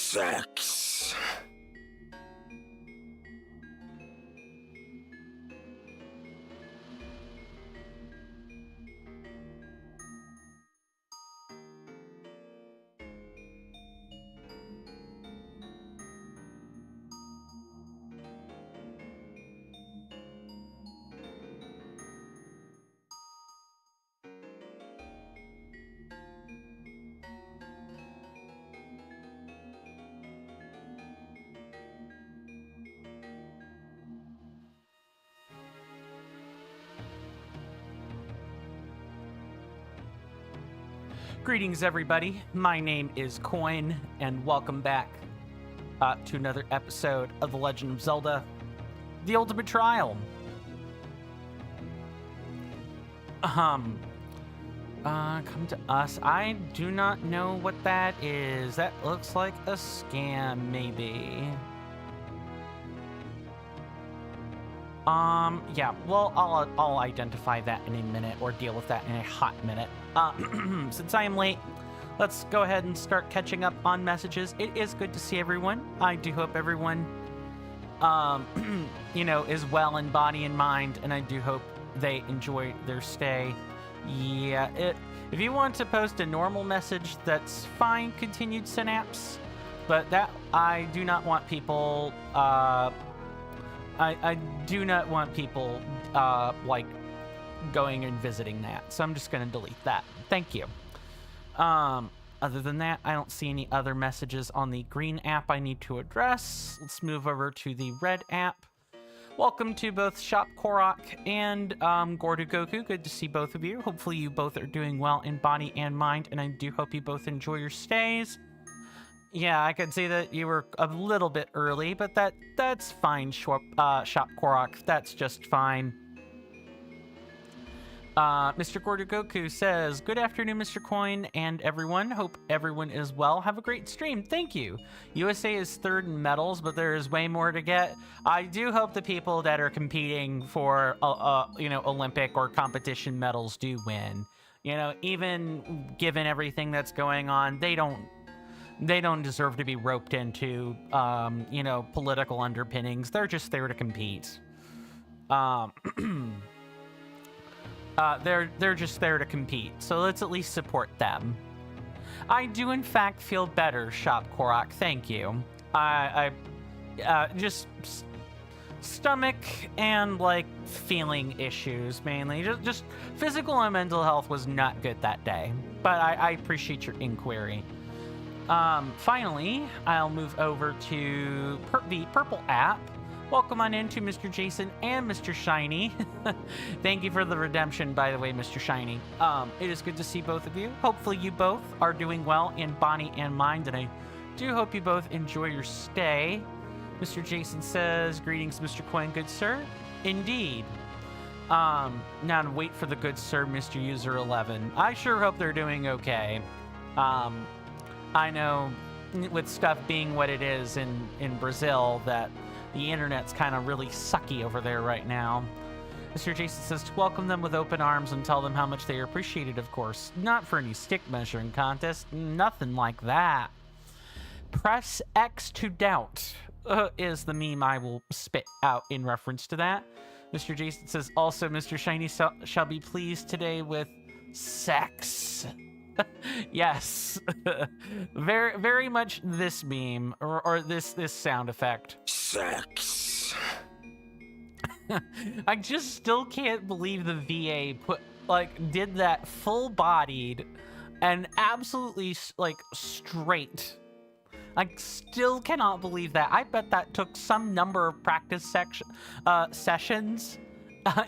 Sex. Greetings, everybody. My name is Coin, and welcome back to another episode of The Legend of Zelda, The Ultimate Trial. Come to us. I do not know what that is. That looks like a scam, maybe. Yeah, well, I'll identify that in a minute, or deal with that in a hot minute. Since I am late, let's go ahead and start catching up on messages. It is good to see everyone. I do hope everyone, is well in body and mind, and I do hope they enjoy their stay. Yeah, if you want to post a normal message, that's fine, continued Synapse, but that, I do not want people, I do not want people, going and visiting that. So I'm just going to delete that. Thank you. Other than that, I don't see any other messages on the green app I need to address. Let's move over to the red app. Welcome to both Shop Korok and Gordo Goku. Good to see both of you. Hopefully you both are doing well in body and mind, and I do hope you both enjoy your stays. Yeah, I could see that you were a little bit early, but that's fine, Shop Korok. That's just fine. Mr. Gordo Goku says, good afternoon, Mr. Coin and everyone. Hope everyone is well. Have a great stream. Thank you. USA is third in medals, but there is way more to get. I do hope the people that are competing for, Olympic or competition medals do win. Even given everything that's going on, they don't deserve to be roped into, political underpinnings. They're just there to compete. They're just there to compete, so let's at least support them. I do, in fact, feel better, Shop Korok. Thank you. I just stomach and, feeling issues, mainly. Just physical and mental health was not good that day, but I appreciate your inquiry. Finally, I'll move over to the purple app. Welcome on into Mr. Jason and Mr. Shiny. Thank you for the redemption, by the way, Mr. Shiny. It is good to see both of you. Hopefully you both are doing well in body and mind, and I do hope you both enjoy your stay. Mr. Jason says, greetings, Mr. Coin, good sir. Indeed. Now to wait for the good sir, Mr. User 11. I sure hope they're doing okay. I know with stuff being what it is in Brazil that the internet's kind of really sucky over there right now. Mr. Jason says to welcome them with open arms and tell them how much they are appreciated, of course. Not for any stick measuring contest. Nothing like that. Press X to doubt is the meme I will spit out in reference to that. Mr. Jason says also Mr. Shiny shall be pleased today with sex. Yes. very, very much this meme or this sound effect. Sex. I just still can't believe the VA did that full-bodied and absolutely straight. I still cannot believe that. I bet that took some number of practice sessions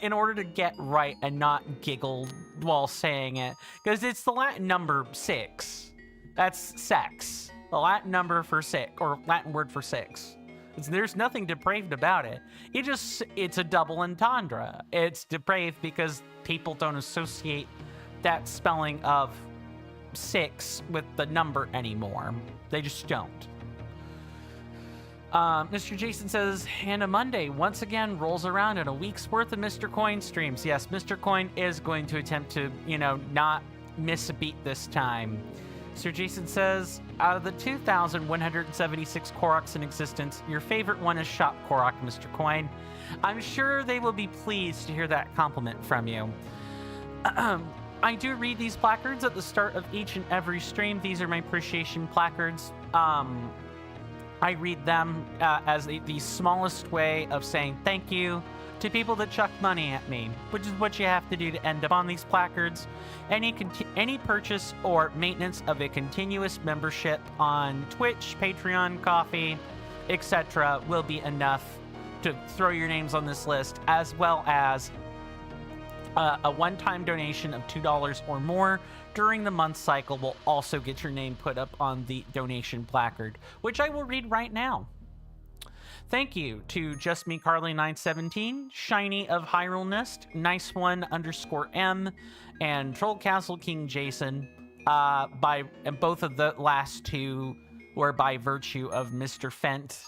in order to get right and not giggle while saying it, because it's the Latin number 6. That's sex. The Latin number for sick, or Latin word for 6. There's nothing depraved about it. It's a double entendre. It's depraved because people don't associate that spelling of 6 with the number anymore. They just don't. Mr. Jason says, and a Monday once again rolls around in a week's worth of Mr. Coin streams. Yes, Mr. Coin is going to attempt to, not miss a beat this time. Sir Jason says, out of the 2,176 Koroks in existence, your favorite one is Shop Korok, Mr. Coin. I'm sure they will be pleased to hear that compliment from you. I do read these placards at the start of each and every stream. These are my appreciation placards. I read them as the smallest way of saying thank you to people that chuck money at me, which is what you have to do to end up on these placards. Any purchase or maintenance of a continuous membership on Twitch, Patreon, Coffee, etc. will be enough to throw your names on this list, as well as a one-time donation of $2 or more during the month cycle will also get your name put up on the donation placard, which I will read right now. Thank you to Just Me Carly 917, Shiny of Hyrule Nest, Nice One _M, and Troll Castle King Jason. And both of the last two were by virtue of Mr. Fent.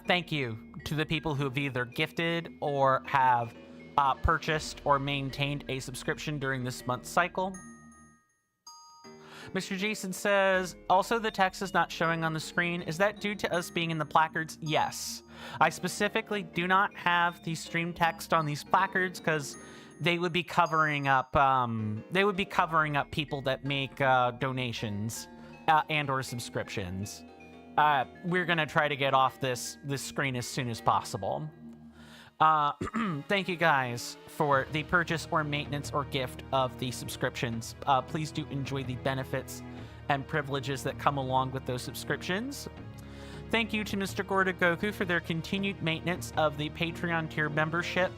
Thank you to the people who have either gifted or have purchased or maintained a subscription during this month's cycle. Mr. Jason says, also the text is not showing on the screen. Is that due to us being in the placards? Yes. I specifically do not have the stream text on these placards because they would be covering up people that make donations and or subscriptions. We're gonna try to get off this screen as soon as possible. Thank you guys for the purchase or maintenance or gift of the subscriptions. Please do enjoy the benefits and privileges that come along with those subscriptions. Thank you to Mr. Gorda Goku for their continued maintenance of the Patreon tier membership.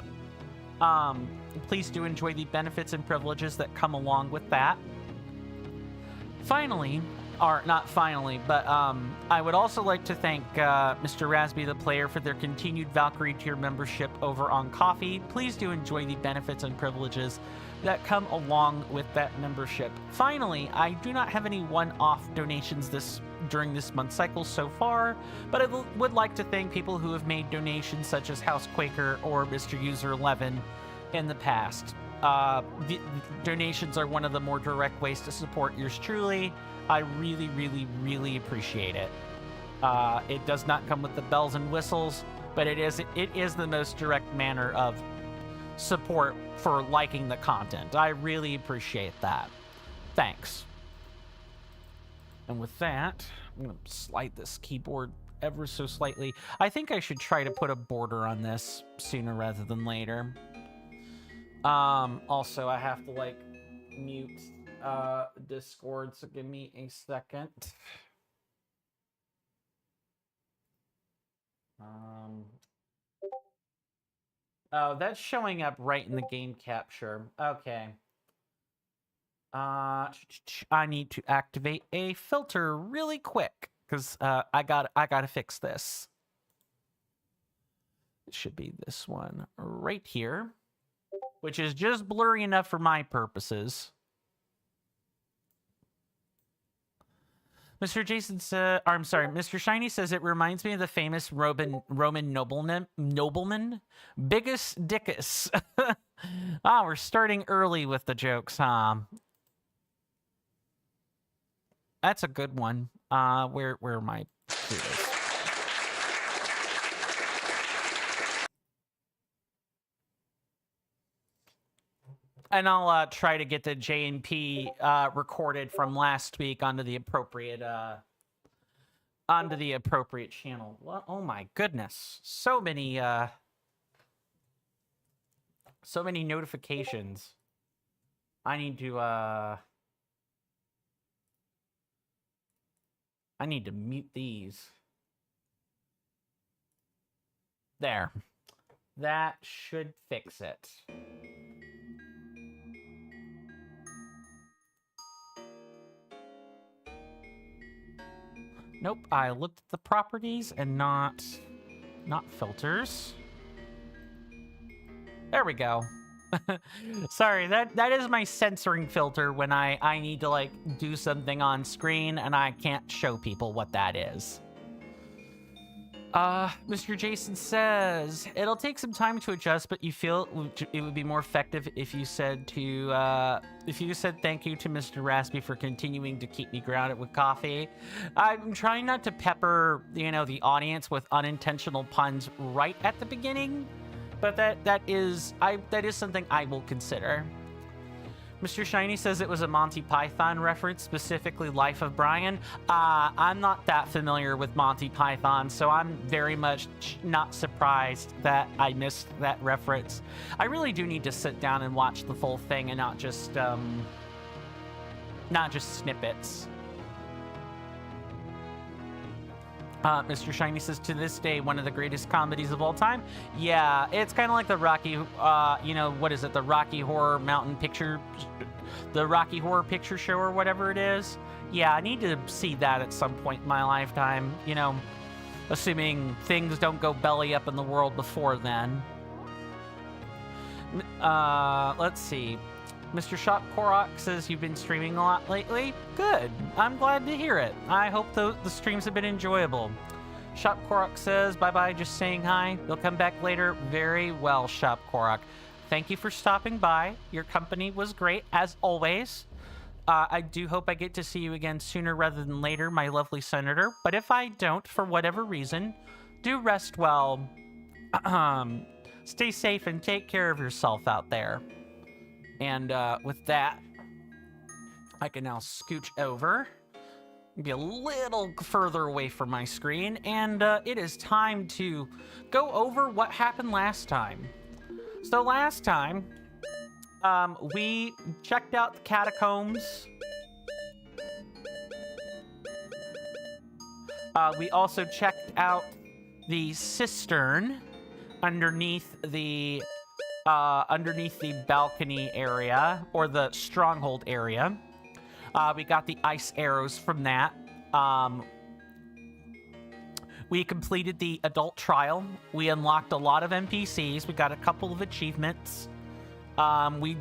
Please do enjoy the benefits and privileges that come along with that. Finally, or not finally, but I would also like to thank Mr. Rasby the Player for their continued Valkyrie tier membership over on Coffee. Please do enjoy the benefits and privileges that come along with that membership. Finally, I do not have any one-off donations during this month cycle so far, but I would like to thank people who have made donations such as House Quaker or Mr. User 11 in the past. The donations are one of the more direct ways to support yours truly. I really, really, really appreciate it. It does not come with the bells and whistles, but it is the most direct manner of support for liking the content. I really appreciate that. Thanks. And with that, I'm going to slide this keyboard ever so slightly. I think I should try to put a border on this sooner rather than later. Also, I have to, like, mute Discord, so give me a second. Oh, that's showing up right in the game capture. Okay. I need to activate a filter really quick because I gotta fix this. It should be this one right here, which is just blurry enough for my purposes. Mr. Jason said, I'm sorry, Mr. Shiny says it reminds me of the famous Roman nobleman, Bigus Dickus. We're starting early with the jokes, huh? That's a good one. Where am I? Here it is. And I'll try to get the J&P recorded from last week onto the appropriate channel. What? Oh my goodness! So many notifications. I need to mute these. There. That should fix it. Nope, I looked at the properties and not filters. There we go. Sorry, that is my censoring filter when I need to, like, do something on screen and I can't show people what that is. Mr. Jason says, it'll take some time to adjust, but you feel it would be more effective if you said thank you to Mr. Raspy for continuing to keep me grounded with coffee. I'm trying not to pepper, the audience with unintentional puns right at the beginning, but that is something I will consider. Mr. Shiny says it was a Monty Python reference, specifically Life of Brian. I'm not that familiar with Monty Python, so I'm very much not surprised that I missed that reference. I really do need to sit down and watch the full thing and not just snippets. Mr. Shiny says, to this day, one of the greatest comedies of all time. Yeah, it's kind of like the Rocky, you know, what is it? The Rocky Horror the Rocky Horror Picture Show or whatever it is. Yeah, I need to see that at some point in my lifetime, you know, assuming things don't go belly up in the world before then. Let's see. Mr. Shop Korok says you've been streaming a lot lately. Good. I'm glad to hear it. I hope the streams have been enjoyable. Shop Korok says, bye-bye, just saying hi. You'll come back later. Very well, Shop Korok. Thank you for stopping by. Your company was great, as always. I do hope I get to see you again sooner rather than later, my lovely senator. But if I don't, for whatever reason, do rest well. Stay safe and take care of yourself out there. And with that, I can now scooch over, be a little further away from my screen, and it is time to go over what happened last time. So last time, we checked out the Catacombs. We also checked out the Cistern underneath the balcony area, or the stronghold area. We got the ice arrows from that. We completed the adult trial. We unlocked a lot of NPCs. We got a couple of achievements. We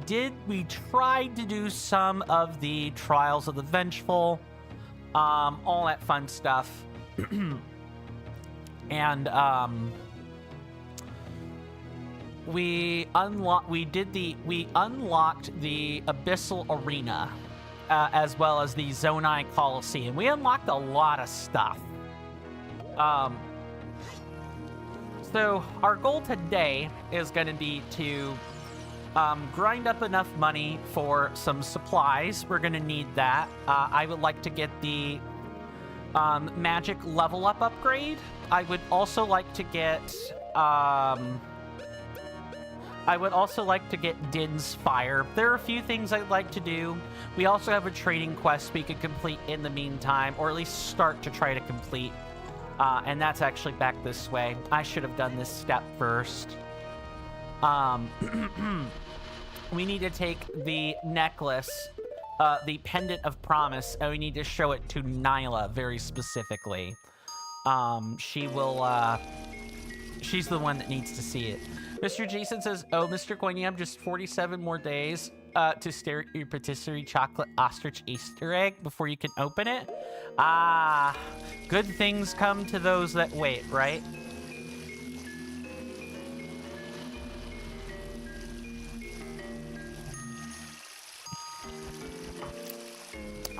tried to do some of the Trials of the Vengeful, all that fun stuff. And we unlocked the Abyssal Arena, as well as the Zonai Coliseum. We unlocked a lot of stuff. So our goal today is going to be to grind up enough money for some supplies. We're going to need that. I would like to get the magic level up upgrade. I would also like to get Din's Fire. There are a few things I'd like to do. We also have a trading quest we could complete in the meantime, or at least start to try to complete. And that's actually back this way. I should have done this step first. We need to take the necklace, the Pendant of Promise, and we need to show it to Nyla very specifically. She's the one that needs to see it. Mr. Jason says, oh, Mr. Coin, you have just 47 more days to stare at your patisserie chocolate ostrich Easter egg before you can open it. Ah, good things come to those that wait, right?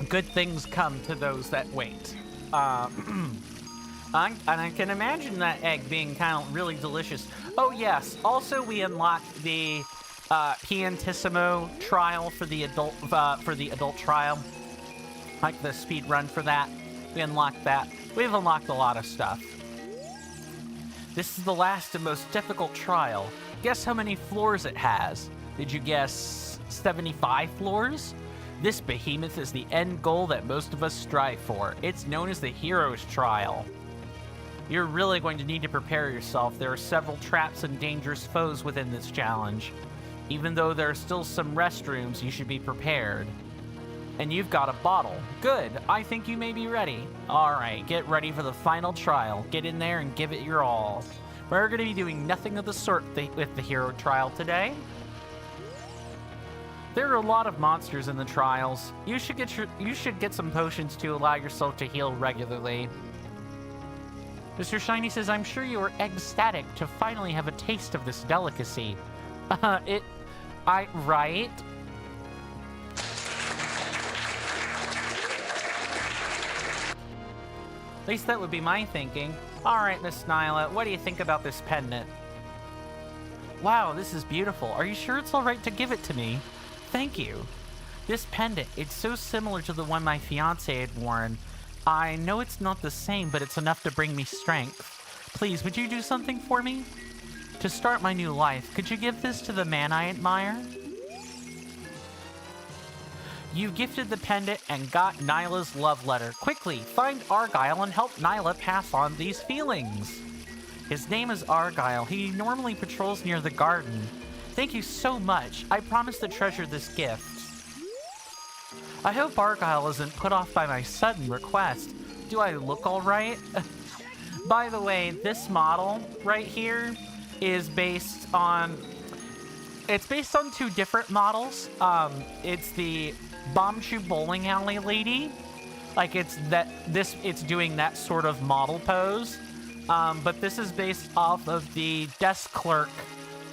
Good things come to those that wait. And I can imagine that egg being kind of really delicious. Oh yes, also we unlocked the Piantissimo trial for the adult trial. Like the speed run for that. We unlocked that. We've unlocked a lot of stuff. This is the last and most difficult trial. Guess how many floors it has? Did you guess 75 floors? This behemoth is the end goal that most of us strive for. It's known as the Hero's Trial. You're really going to need to prepare yourself. There are several traps and dangerous foes within this challenge. Even though there are still some restrooms, you should be prepared. And you've got a bottle. Good, I think you may be ready. Alright, get ready for the final trial. Get in there and give it your all. We're going to be doing nothing of the sort with the hero trial today. There are a lot of monsters in the trials. You should get some potions to allow yourself to heal regularly. Mr. Shiny says, I'm sure you are ecstatic to finally have a taste of this delicacy. Right? At least that would be my thinking. Alright, Miss Nyla, what do you think about this pendant? Wow, this is beautiful. Are you sure it's alright to give it to me? Thank you. This pendant, it's so similar to the one my fiancé had worn. I know it's not the same, but it's enough to bring me strength. Please, would you do something for me? To start my new life, could you give this to the man I admire? You gifted the pendant and got Nyla's love letter. Quickly, find Argyle and help Nyla pass on these feelings. His name is Argyle. He normally patrols near the garden. Thank you so much. I promise to treasure this gift. I hope Argyle isn't put off by my sudden request. Do I look all right? By the way, this model right here is based on... It's based on two different models. It's the Bombchu Bowling Alley lady. Like, it's doing that sort of model pose. But this is based off of the desk clerk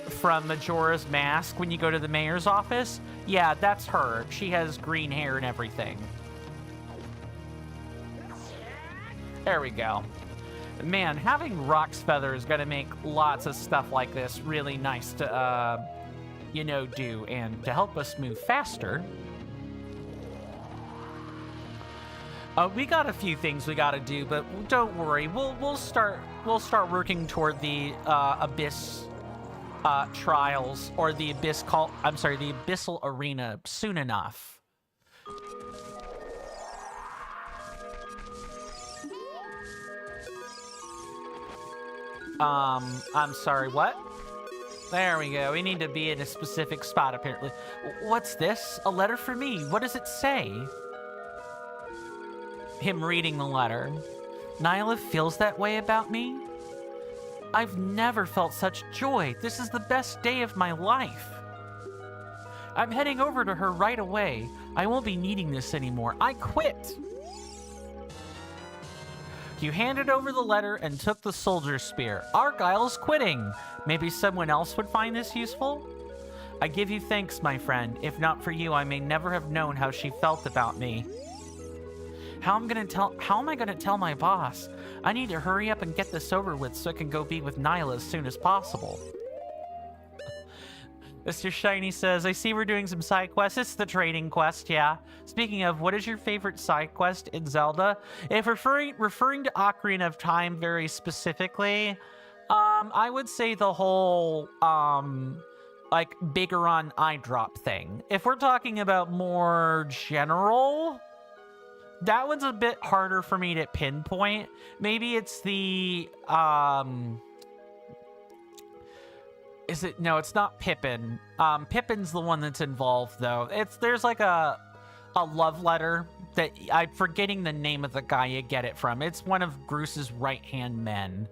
from Majora's Mask when you go to the mayor's office. Yeah, that's her. She has green hair and everything. There we go. Man, having Rock's Feather is going to make lots of stuff like this really nice to, you know, do. And to help us move faster, we got a few things we got to do, but don't worry. We'll start working toward the Abyss trials, or the the Abyssal Arena soon enough. I'm sorry, what? There we go. We need to be in a specific spot, apparently. What's this? A letter for me. What does it say? Him reading the letter. Nyla feels that way about me? I've never felt such joy. This is the best day of my life. I'm heading over to her right away. I won't be needing this anymore. I quit. You handed over the letter and took the soldier spear. Argyle's quitting. Maybe someone else would find this useful? I give you thanks, my friend. If not for you, I may never have known how she felt about me. How am I gonna tell my boss? I need to hurry up and get this over with so I can go be with Nyla as soon as possible. Mr. Shiny says, I see we're doing some side quests. It's the trading quest, yeah. Speaking of, what is your favorite side quest in Zelda? If referring to Ocarina of Time very specifically, I would say the whole, like, Bigoron eye drop thing. If we're talking about more general, that one's a bit harder for me to pinpoint. Maybe it's the, no, it's not Pippin. Pippin's the one that's involved, though. There's like a love letter that I'm forgetting the name of the guy you get it from. It's one of Groos's right-hand men.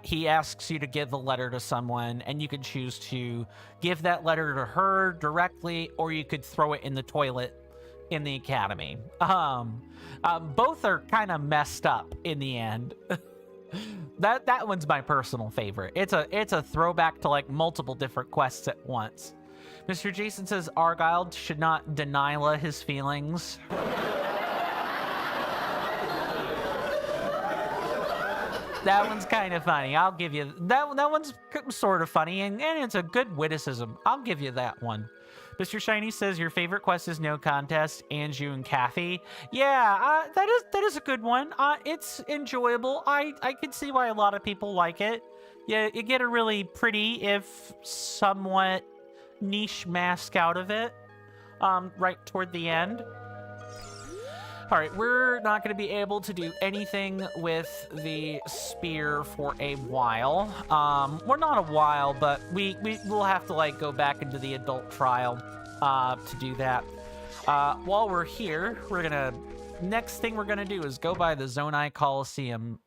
He asks you to give the letter to someone, and you can choose to give that letter to her directly, or you could throw it in the toilet in the academy. Both are kind of messed up in the end. That one's my personal favorite. It's a throwback to like multiple different quests at once. Mr. Jason says Argyle should not deny his feelings. That one's kind of funny. I'll give you that. That one's sort of funny, and it's a good witticism. I'll give you that one. Mr. Shiny says your favorite quest is No Contest, Anju and Kathy. Yeah, that is a good one. It's enjoyable. I can see why a lot of people like it. Yeah, you get a really pretty, if somewhat niche mask out of it, right toward the end. All right, we're not going to be able to do anything with the spear for a while. Well, not a while, but we'll have to like go back into the adult trial to do that. While we're here, next thing we're gonna do is go by the Zonai Coliseum.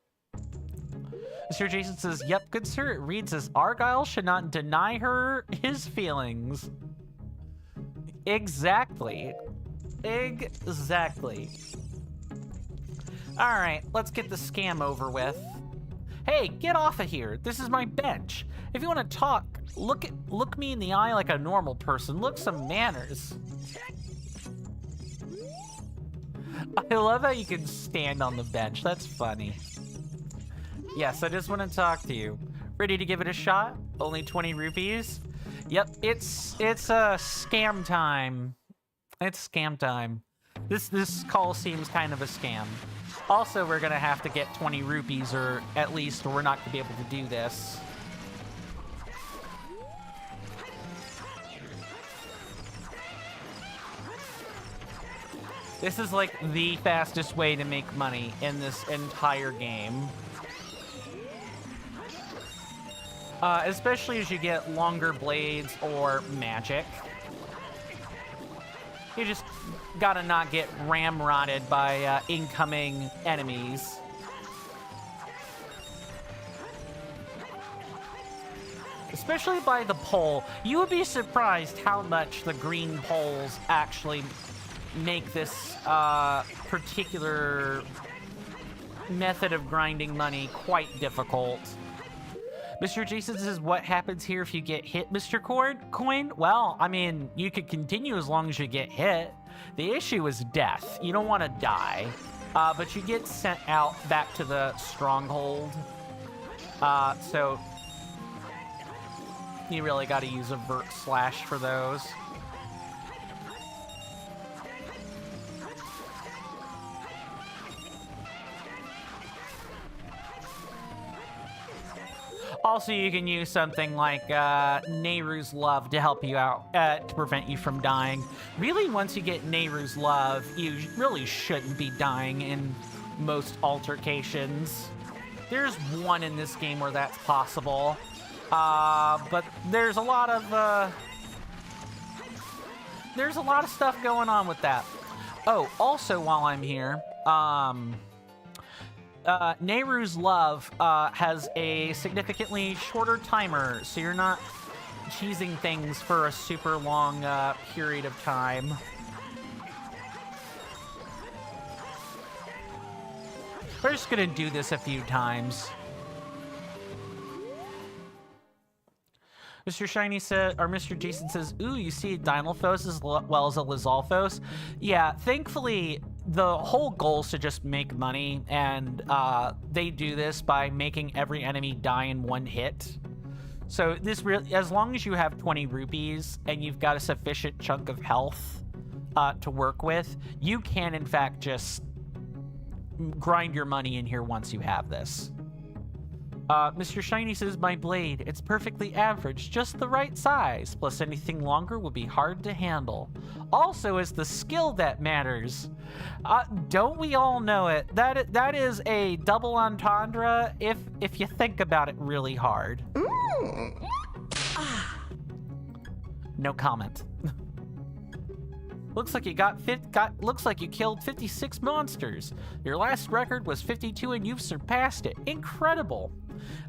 Mr. Jason says, "Yep, good sir." It reads as Argyle should not deny her his feelings. Exactly. Exactly. All right, let's get the scam over with. Hey, get off of here. This is my bench. If you want to talk, look me in the eye like a normal person. Look some manners. I love how you can stand on the bench. That's funny. Yes, I just want to talk to you. Ready to give it a shot? Only 20 rupees? Yep, it's scam time. It's scam time. This Coliseum's kind of a scam. Also, we're gonna have to get 20 rupees, or at least, or we're not gonna be able to do this. This is like the fastest way to make money in this entire game. Especially as you get longer blades or magic. You just gotta not get ramrodded by incoming enemies. Especially by the pole. You would be surprised how much the green poles actually make this particular method of grinding money quite difficult. Mr. Jason says, what happens here if you get hit, Mr. Coin? Well, I mean, you could continue as long as you get hit. The issue is death. You don't want to die. But you get sent out back to the stronghold. So you really got to use a vert slash for those. Also, you can use something like Nehru's Love to help you out, to prevent you from dying. Really, once you get Nehru's Love, you really shouldn't be dying in most altercations. There's one in this game where that's possible. But there's a lot of stuff going on with that. Oh, also while I'm here, Nehru's Love has a significantly shorter timer, so you're not cheesing things for a super long period of time. We're just gonna do this a few times. Mr. Shiny said, or Mr. Jason says, ooh, you see Dynalphos as well as a Lizalfos? Yeah, thankfully, the whole goal is to just make money, and they do this by making every enemy die in one hit. So this really, as long as you have 20 rupees and you've got a sufficient chunk of health to work with, you can in fact just grind your money in here once you have this. Mr. Shiny says, my blade, it's perfectly average, just the right size, plus anything longer will be hard to handle. Also, it's the skill that matters. Don't we all know it? That is a double entendre if you think about it really hard. No comment. Looks like you looks like you killed 56 monsters. Your last record was 52 and you've surpassed it. Incredible.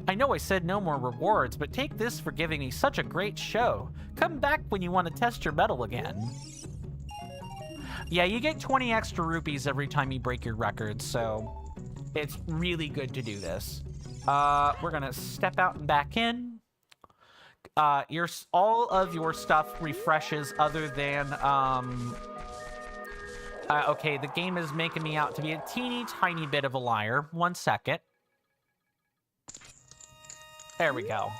I know I said no more rewards, but take this for giving me such a great show. Come back when you want to test your metal again. Yeah, you get 20 extra rupees every time you break your record, so it's really good to do this. We're gonna step out and back in. All of your stuff refreshes other than, okay, the game is making me out to be a teeny tiny bit of a liar. 1 second. There we go.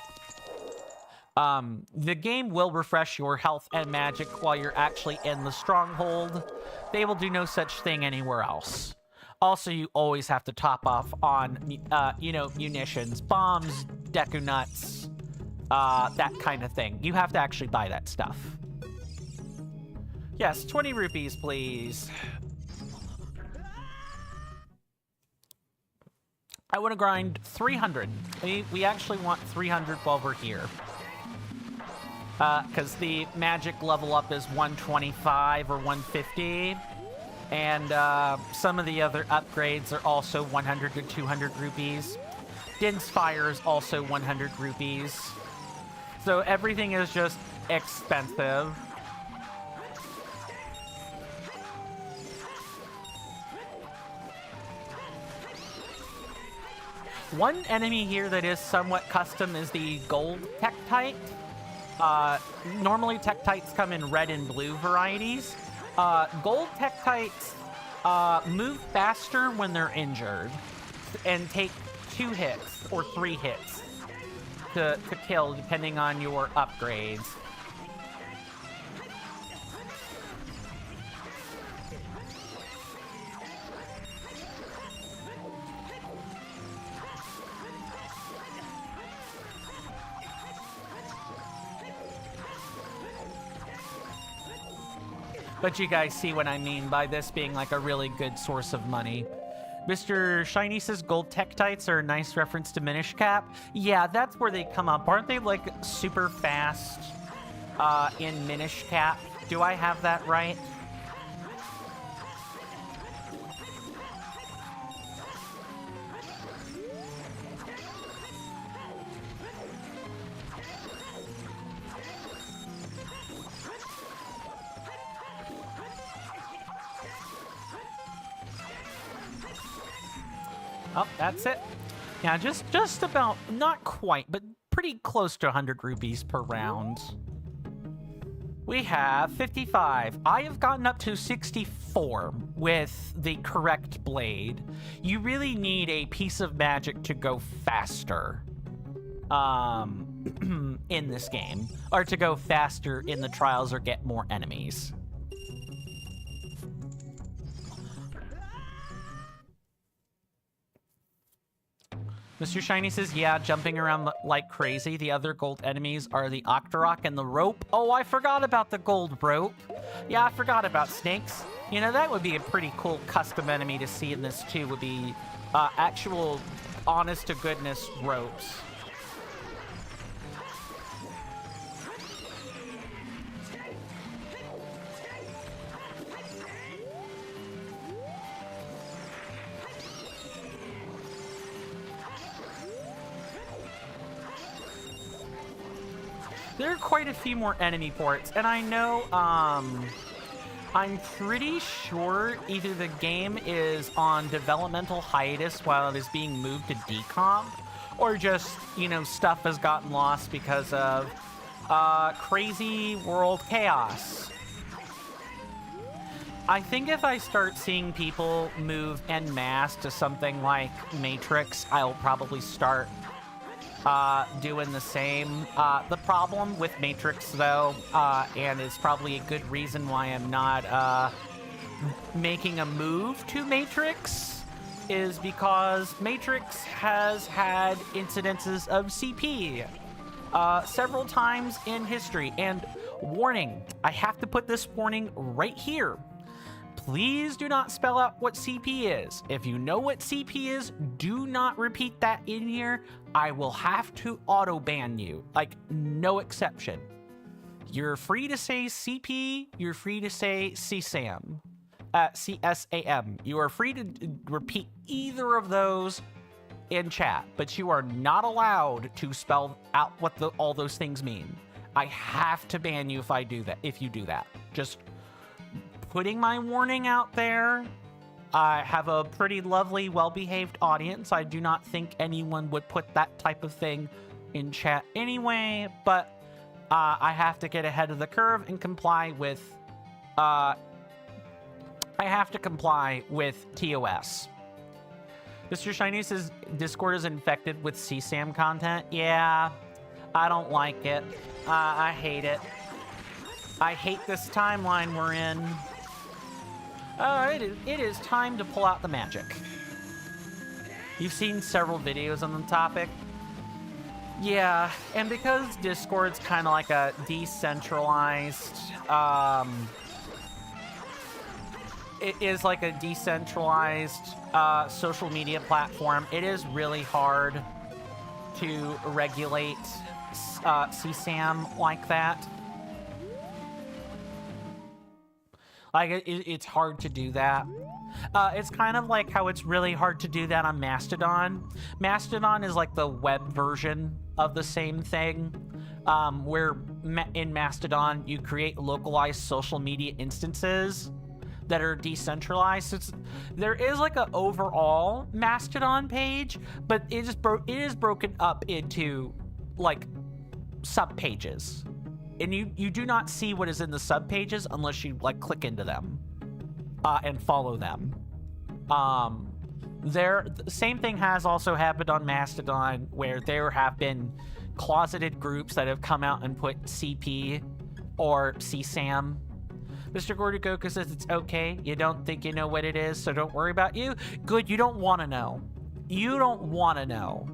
The game will refresh your health and magic while you're actually in the stronghold. They will do no such thing anywhere else. Also, you always have to top off on, you know, munitions, bombs, Deku Nuts, that kind of thing. You have to actually buy that stuff. Yes, 20 rupees, please. I want to grind 300. We actually want 300 while we're here. Because the magic level up is 125 or 150. And some of the other upgrades are also 100 to 200 rupees. Din's Fire is also 100 rupees. So everything is just expensive. One enemy here that is somewhat custom is the gold Tektite. Normally Tektites come in red and blue varieties. Gold Tektites move faster when they're injured and take 2 hits or 3 hits to kill depending on your upgrades. But you guys see what I mean by this being like a really good source of money. Mr. Shiny says gold tektites are a nice reference to Minish Cap. Yeah, that's where they come up. Aren't they like super fast in Minish Cap? Do I have that right? Oh, that's it. Yeah, just about, not quite, but pretty close to 100 rupees per round. We have 55. I have gotten up to 64 with the correct blade. You really need a piece of magic to go faster in this game, or to go faster in the trials or get more enemies. Mr. Shiny says, yeah, jumping around like crazy. The other gold enemies are the Octorok and the rope. Oh, I forgot about the gold rope. Yeah, I forgot about snakes. You know, that would be a pretty cool custom enemy to see in this too, would be actual honest-to-goodness ropes. There are quite a few more enemy ports, and I know, I'm pretty sure either the game is on developmental hiatus while it is being moved to decomp, or just, you know, stuff has gotten lost because of, crazy world chaos. I think if I start seeing people move en masse to something like Matrix, I'll probably start doing the same. The problem with Matrix, though, and it's probably a good reason why I'm not making a move to Matrix, is because Matrix has had incidences of CP several times in history. And warning, I have to put this warning right here. Please do not spell out what CP is. If you know what CP is, do not repeat that in here. I will have to auto-ban you. Like, no exception. You're free to say CP. You're free to say CSAM. CSAM. You are free to repeat either of those in chat, but you are not allowed to spell out what all those things mean. I have to ban you if you do that. Just putting my warning out there. I have a pretty lovely, well-behaved audience. I do not think anyone would put that type of thing in chat anyway, but I have to get ahead of the curve and comply with I have to comply with TOS. Mr. Shiny says Discord is infected with CSAM content. Yeah, I don't like it. I hate it. I hate this timeline we're in. It is time to pull out the magic. You've seen several videos on the topic. Yeah, and because Discord's kind of like a decentralized, it is like a decentralized social media platform, it is really hard to regulate CSAM like that. Like, it's hard to do that. It's kind of like how it's really hard to do that on Mastodon. Mastodon is like the web version of the same thing, where in Mastodon, you create localized social media instances that are decentralized. So there is like an overall Mastodon page, but it is broken up into like sub-pages. And you do not see what is in the sub-pages unless you like click into them and follow them. The same thing has also happened on Mastodon, where there have been closeted groups that have come out and put CP or CSAM. Mr. Gordogoka says it's okay. You don't think you know what it is, so don't worry about you. Good, you don't want to know. You don't want to know.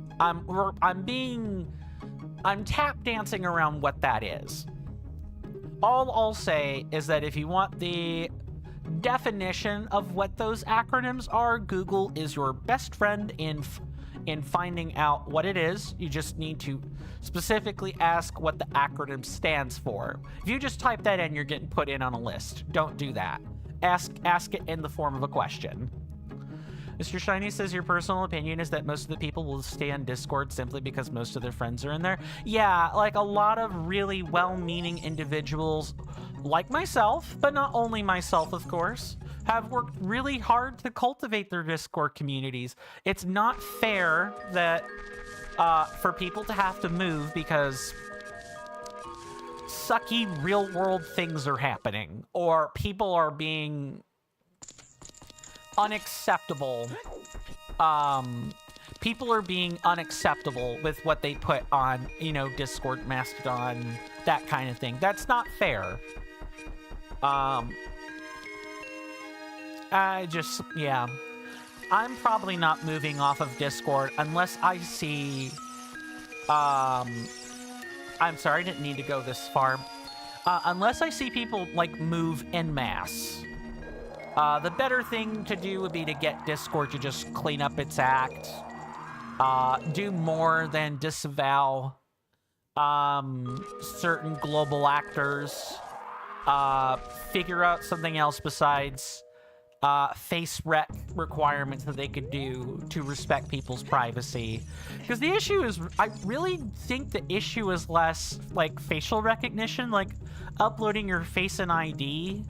I'm tap dancing around what that is. all I'll say is that if you want the definition of what those acronyms are, Google is your best friend in finding out what it is. You just need to specifically ask what the acronym stands for. If you just type that in, you're getting put in on a list. Don't do that. Ask it in the form of a question. Mr. Shiny says your personal opinion is that most of the people will stay on Discord simply because most of their friends are in there. Yeah, like a lot of really well-meaning individuals like myself, but not only myself, of course, have worked really hard to cultivate their Discord communities. It's not fair that for people to have to move because sucky real-world things are happening, or people are being unacceptable. People are being unacceptable with what they put on, you know, Discord, Mastodon, that kind of thing. That's not fair. Yeah. I'm probably not moving off of Discord unless I see, I'm sorry, I didn't need to go this far. Unless I see people, like, move en masse. The better thing to do would be to get Discord to just clean up its act. Do more than disavow certain global actors. Figure out something else besides face rec requirements that they could do to respect people's privacy. Because the issue is, I really think the issue is less like facial recognition, like uploading your face and ID.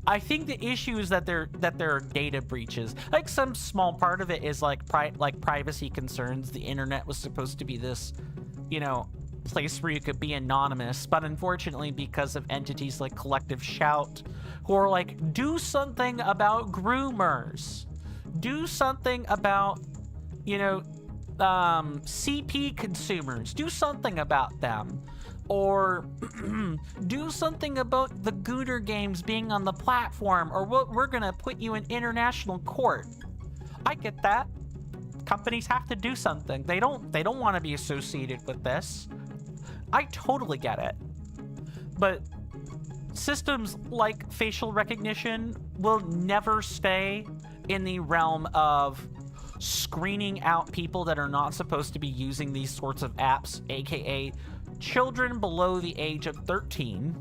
I think the issue is that there are data breaches. Like, some small part of it is like privacy concerns. The internet was supposed to be this, you know, place where you could be anonymous, but unfortunately, because of entities like Collective Shout, who are like, do something about groomers, do something about, you know, CP consumers, do something about them. Or do something about the Gooter games being on the platform, or we're gonna put you in international court. I get that. Companies have to do something. They don't want to be associated with this. I totally get it. But systems like facial recognition will never stay in the realm of screening out people that are not supposed to be using these sorts of apps, aka children below the age of 13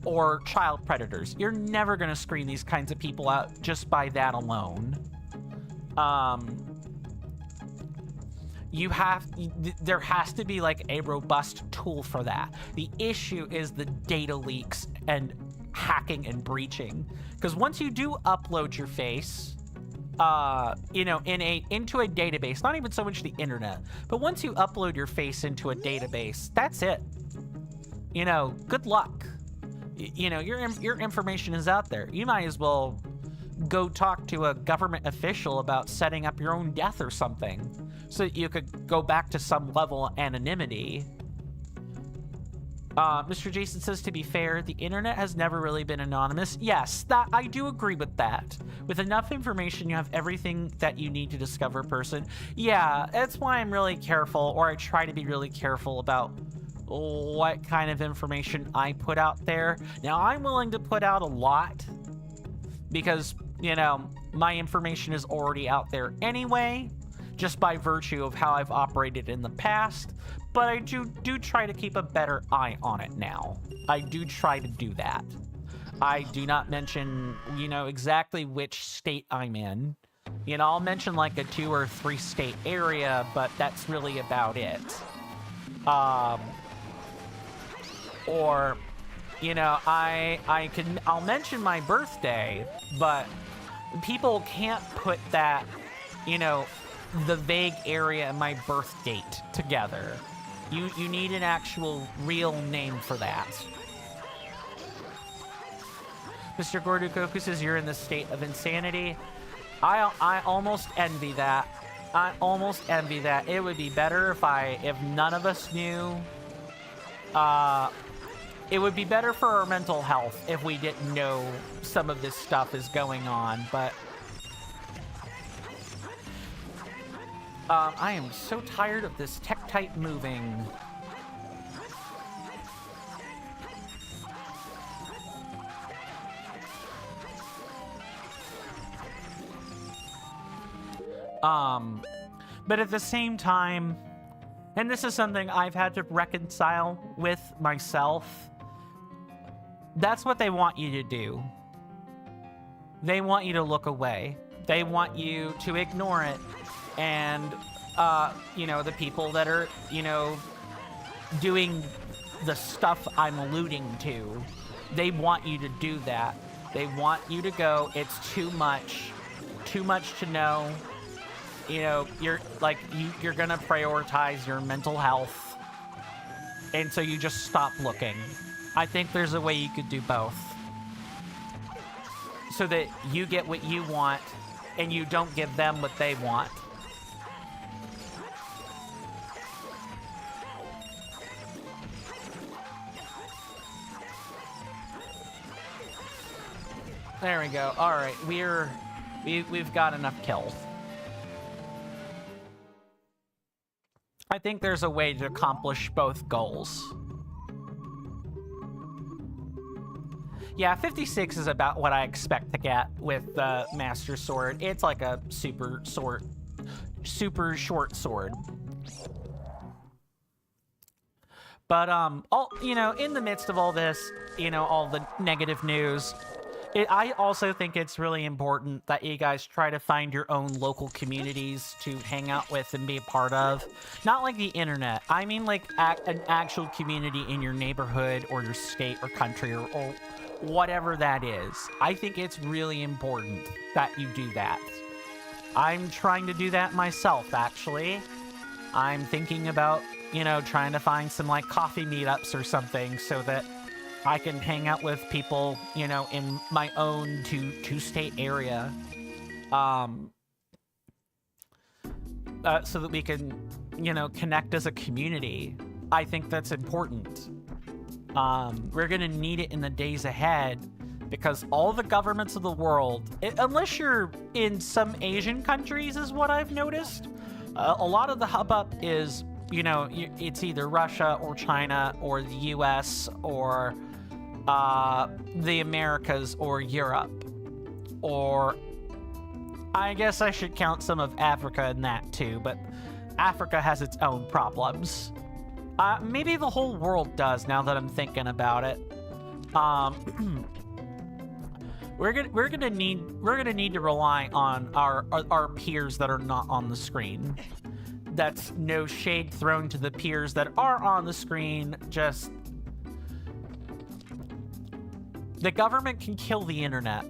or child predators. You're never going to screen these kinds of people out just by that alone. There has to be like a robust tool for that. The issue is the data leaks and hacking and breaching. Because once you do upload your face, you know, into a database, not even so much the internet, but once you upload your face into a database, that's it. You know, good luck. You know, your information is out there. You might as well go talk to a government official about setting up your own death or something, so that you could go back to some level of anonymity. Mr. Jason says, to be fair, the internet has never really been anonymous. Yes, that I do agree with that. With enough information, you have everything that you need to discover a person. Yeah, that's why I'm really careful, or I try to be really careful about what kind of information I put out there. Now, I'm willing to put out a lot because, you know, my information is already out there anyway, just by virtue of how I've operated in the past. But I do try to keep a better eye on it now. I do try to do that. I do not mention, you know, exactly which state I'm in. You know, I'll mention like a 2 or 3 state area, but that's really about it. Or, you know, I'll mention my birthday, but people can't put that, you know, the vague area and my birth date together. You need an actual real name for that. Mr. Gordukoku says you're in the state of insanity. I almost envy that. I almost envy that. It would be better if none of us knew. It would be better for our mental health if we didn't know some of this stuff is going on, but I am so tired of this tech type moving. But at the same time, and this is something I've had to reconcile with myself, that's what they want you to do. They want you to look away. They want you to ignore it. And, you know, the people that are, you know, doing the stuff I'm alluding to, they want you to do that. They want you to go, it's too much to know. You know, you're like, you're gonna prioritize your mental health. And so you just stop looking. I think there's a way you could do both. So that you get what you want and you don't give them what they want. There we go. All right, we've got enough kills. I think there's a way to accomplish both goals. Yeah, 56 is about what I expect to get with the Master Sword. It's like a super short sword. But all, you know, in the midst of all this, you know, all the negative news, I also think it's really important that you guys try to find your own local communities to hang out with and be a part of. Not like the internet. I mean like an actual community in your neighborhood or your state or country or whatever that is. I think it's really important that you do that. I'm trying to do that myself, actually. I'm thinking about, you know, trying to find some like coffee meetups or something so that I can hang out with people, you know, in my own two-state area, so that we can, you know, connect as a community. I think that's important. We're gonna need it in the days ahead because all the governments of the world, unless you're in some Asian countries, is what I've noticed. A lot of the hubbub is, you know, it's either Russia or China or the US or the Americas or Europe, or I guess I should count some of Africa in that too, but Africa has its own problems. Maybe the whole world does now that I'm thinking about it. We're gonna need to rely on our peers that are not on the screen. That's no shade thrown to the peers that are on the screen, just the government can kill the internet.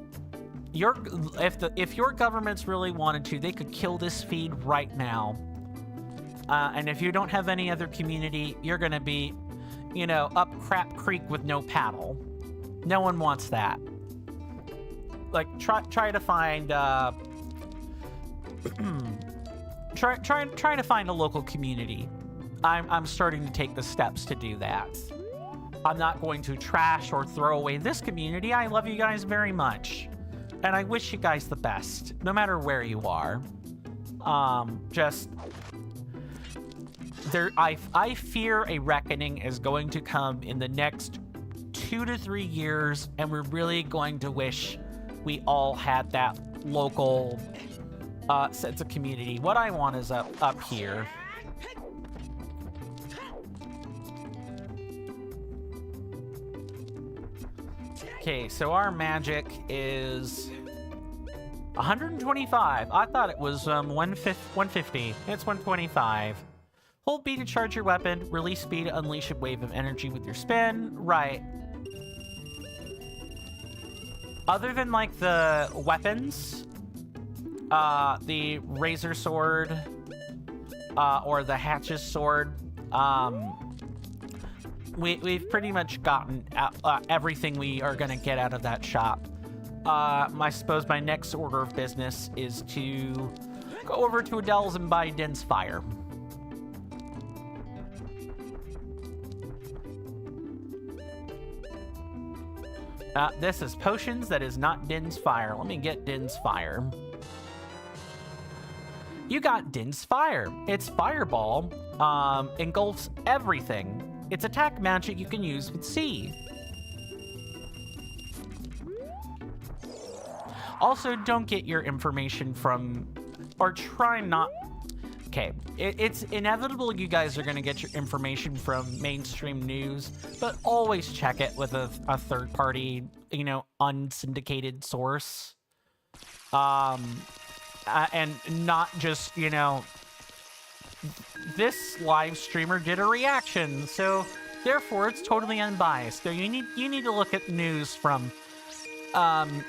If your governments really wanted to, they could kill this feed right now. And if you don't have any other community, you're gonna be, you know, up crap creek with no paddle. No one wants that. Like, try to find try to find a local community. I'm starting to take the steps to do that. I'm not going to trash or throw away this community. I love you guys very much. And I wish you guys the best, no matter where you are. I fear a reckoning is going to come in the next 2 to 3 years, and we're really going to wish we all had that local sense of community. What I want is up here. Okay, so our magic is 125. I thought it was 150. It's 125. Hold B to charge your weapon. Release B to unleash a wave of energy with your spin. Right. Other than like the weapons, the razor sword, or the hatches sword, we've pretty much gotten everything we are going to get out of that shop. I suppose my next order of business is to go over to Adele's and buy Din's Fire. This is potions, that is not Din's Fire. Let me get Din's Fire. You got Din's Fire. Its fireball engulfs everything. It's attack magic you can use with C. Also, don't get your information from or try not... Okay, it's inevitable you guys are going to get your information from mainstream news, but always check it with a third-party, you know, unsyndicated source. And not just, you know, this live streamer did a reaction, so therefore it's totally unbiased. So you need to look at news from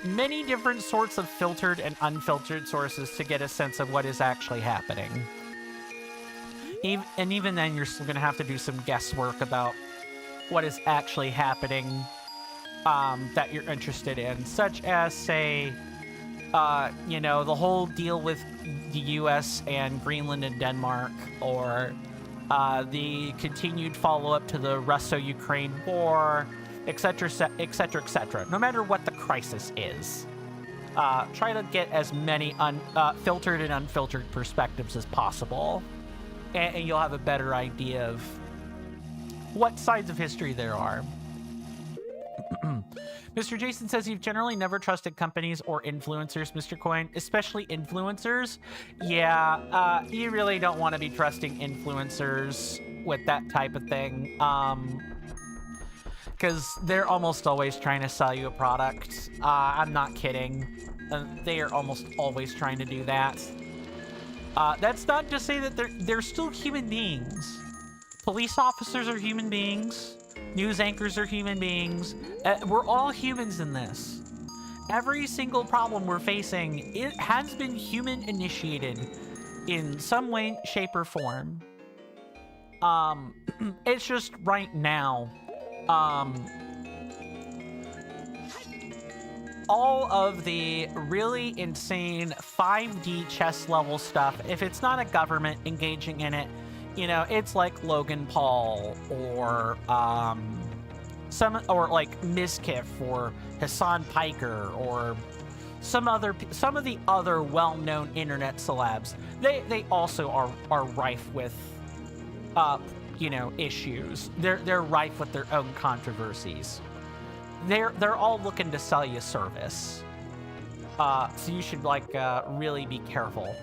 many different sorts of filtered and unfiltered sources to get a sense of what is actually happening. And even then, you're still going to have to do some guesswork about what is actually happening that you're interested in, such as, say, you know, the whole deal with the US and Greenland and Denmark, or the continued follow-up to the Russo-Ukraine war, etc., etc., etc. No matter what the crisis is, try to get as many filtered and unfiltered perspectives as possible, and you'll have a better idea of what sides of history there are. Mr. Jason says you've generally never trusted companies or influencers, Mr. Coin, especially influencers. Yeah, you really don't want to be trusting influencers with that type of thing, because they're almost always trying to sell you a product. I'm not kidding. They are almost always trying to do that. That's not to say that they're still human beings. Police officers are human beings. News anchors are human beings. We're all humans in this. Every single problem we're facing, it has been human initiated in some way, shape, or form. It's just right now, all of the really insane 5D chess level stuff, if it's not a government engaging in it, you know, it's like Logan Paul or like Mizkif or Hassan Piker or some of the other well-known internet celebs. They also are rife with you know, issues. They're rife with their own controversies. They're all looking to sell you service. So you should like really be careful.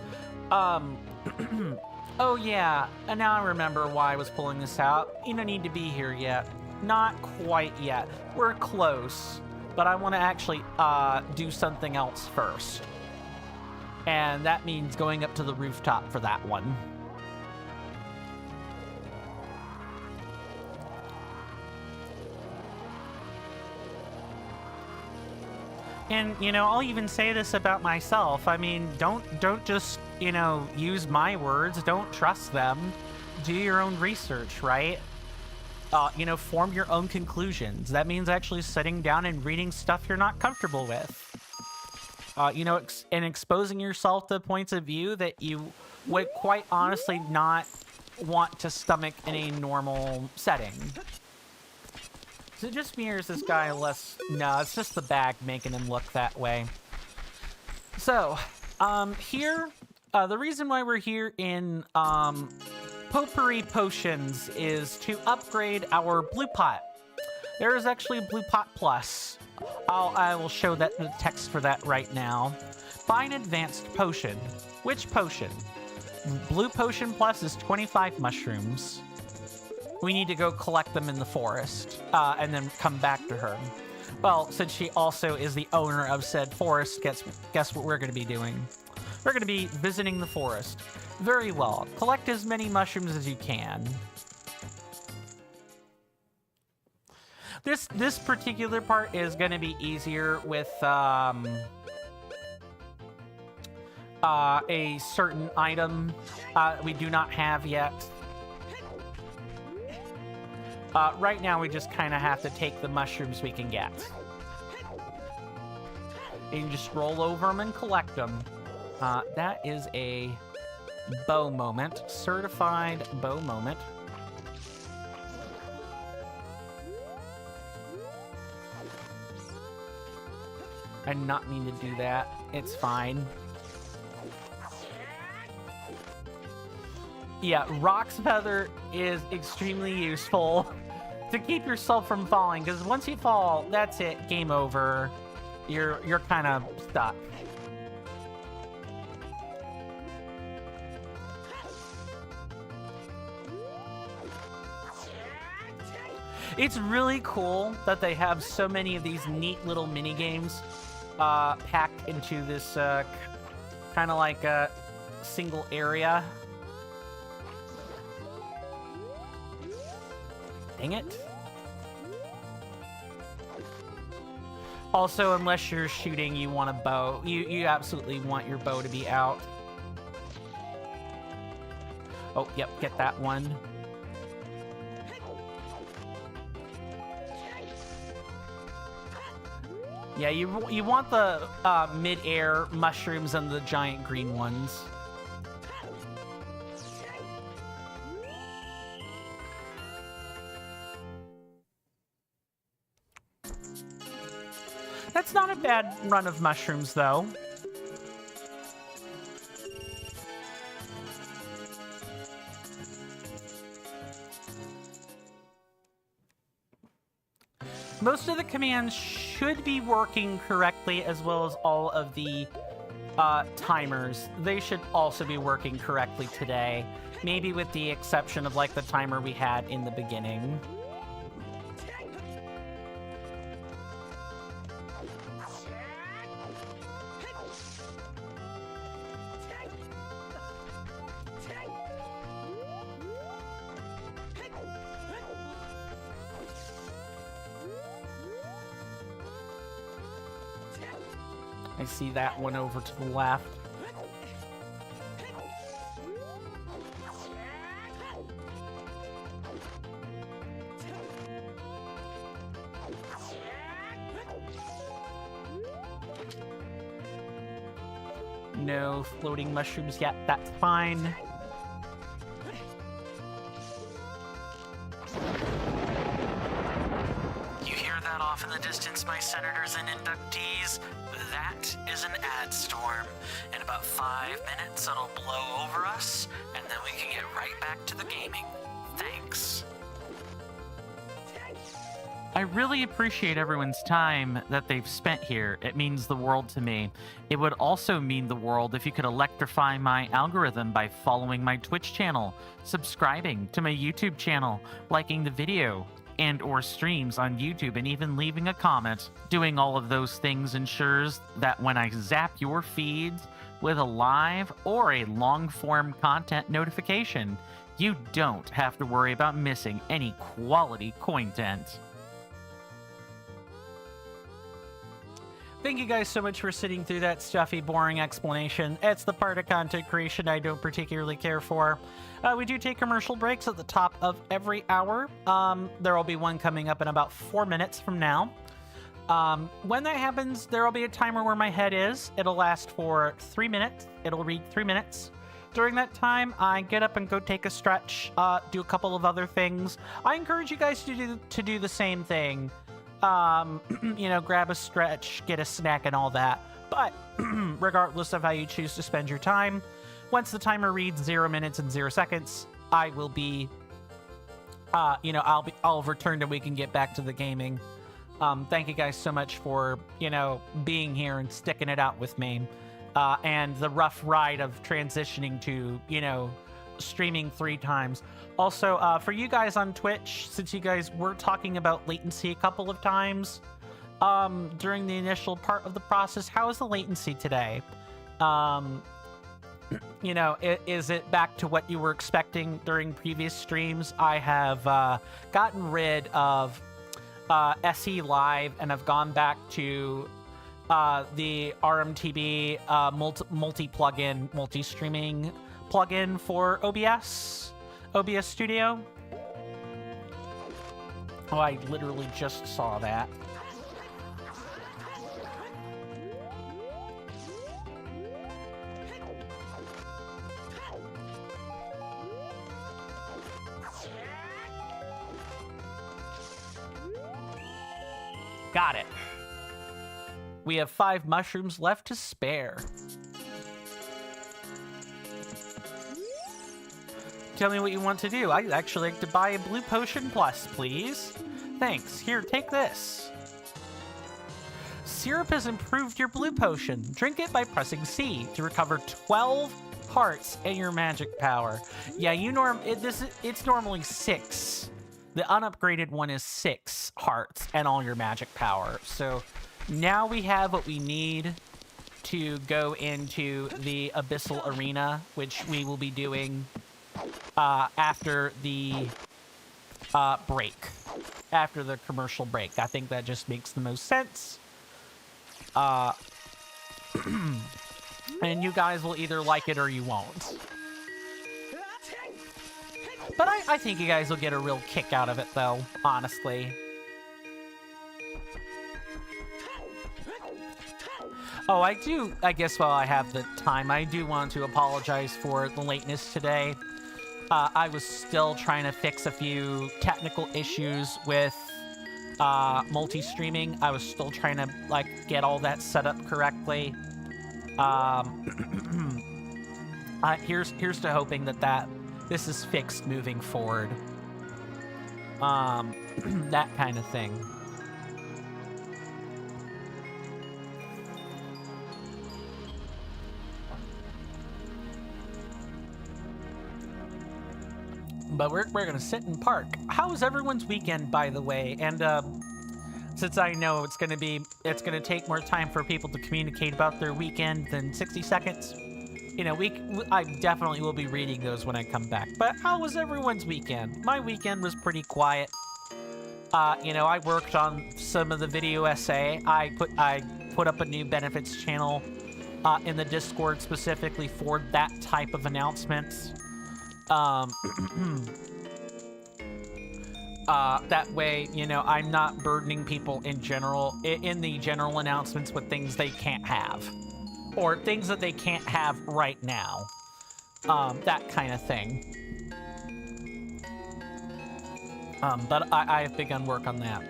Oh yeah, and now I remember why I was pulling this out. You don't need to be here yet. Not quite yet. We're close, but I want to actually do something else first. And that means going up to the rooftop for that one. And, you know, I'll even say this about myself. I mean, don't just, you know, use my words. Don't trust them. Do your own research, right? You know, form your own conclusions. That means actually sitting down and reading stuff you're not comfortable with. You know, and exposing yourself to points of view that you would quite honestly not want to stomach in a normal setting. Is it just me or is this guy less... No, it's just the bag making him look that way. So, here, the reason why we're here in Potpourri Potions is to upgrade our Blue Pot. There is actually a Blue Pot Plus. I will show that the text for that right now. Buy an advanced potion. Which potion? Blue Potion Plus is 25 mushrooms. We need to go collect them in the forest, and then come back to her. Well, since she also is the owner of said forest, guess what we're going to be doing? We're going to be visiting the forest. Very well. Collect as many mushrooms as you can. This particular part is going to be easier with a certain item we do not have yet. Right now, we just kind of have to take the mushrooms we can get. And you just roll over them and collect them. That is a bow moment. Certified bow moment. I did not mean to do that. It's fine. Yeah, Rock's Feather is extremely useful to keep yourself from falling, because once you fall, that's it, game over. You're kind of stuck. It's really cool that they have so many of these neat little mini games packed into this kind of like a single area. Dang it. Also, unless you're shooting, you want a bow. You absolutely want your bow to be out. Oh, yep, get that one. Yeah, you want the mid-air mushrooms and the giant green ones. That's not a bad run of mushrooms, though. Most of the commands should be working correctly, as well as all of the timers. They should also be working correctly today. Maybe with the exception of, like, the timer we had in the beginning. I see that one over to the left. No floating mushrooms yet, that's fine. You hear that off in the distance, my senators and inductees? That is an ad storm. In about 5 minutes, it'll blow over us, and then we can get right back to the gaming. Thanks. I really appreciate everyone's time that they've spent here. It means the world to me. It would also mean the world if you could electrify my algorithm by following my Twitch channel, subscribing to my YouTube channel, liking the video and or streams on YouTube, and even leaving a comment. Doing all of those things ensures that when I zap your feeds with a live or a long-form content notification, you don't have to worry about missing any quality content. Thank you guys so much for sitting through that stuffy, boring explanation. It's the part of content creation I don't particularly care for. We do take commercial breaks at the top of every hour. There will be one coming up in about 4 minutes from now. When that happens, there will be a timer where my head is. It'll last for 3 minutes. It'll read 3 minutes. During that time, I get up and go take a stretch, do a couple of other things. I encourage you guys to do the same thing. You know, grab a stretch, get a snack and all that. But regardless of how you choose to spend your time, once the timer reads 0 minutes and 0 seconds, I will be, you know, I'll return and we can get back to the gaming. Thank you guys so much for, you know, being here and sticking it out with me. And the rough ride of transitioning to, you know, streaming 3 times. Also, for you guys on Twitch, since you guys were talking about latency a couple of times during the initial part of the process, how is the latency today? You know, is it back to what you were expecting during previous streams? I have gotten rid of SE Live and I've gone back to the RMTB multi-plugin, multi-streaming plugin for OBS Studio. Oh, I literally just saw that. Got it. We have 5 mushrooms left to spare. Tell me what you want to do. I'd actually like to buy a blue potion plus, please. Thanks. Here, take this. Syrup has improved your blue potion. Drink it by pressing C to recover 12 hearts and your magic power. Yeah, it's normally 6 The unupgraded one is 6 hearts and all your magic power. So now we have what we need to go into the Abyssal Arena, which we will be doing after the break. After the commercial break. I think that just makes the most sense. And you guys will either like it or you won't. But I think you guys will get a real kick out of it, though, honestly. Oh, I guess while I have the time, I do want to apologize for the lateness today. I was still trying to fix a few technical issues with multi-streaming. I was still trying to, like, get all that set up correctly. Here's to hoping that this is fixed moving forward. That kind of thing. But we're gonna sit and park. How was everyone's weekend, by the way? And since I know it's gonna take more time for people to communicate about their weekend than 60 seconds, you know, I definitely will be reading those when I come back. But how was everyone's weekend? My weekend was pretty quiet. You know, I worked on some of the video essay. I put up a new benefits channel in the Discord specifically for that type of announcements. That way, you know, I'm not burdening people in general, in the general announcements with things they can't have. Or things that they can't have right now. That kind of thing. But I've begun work on that.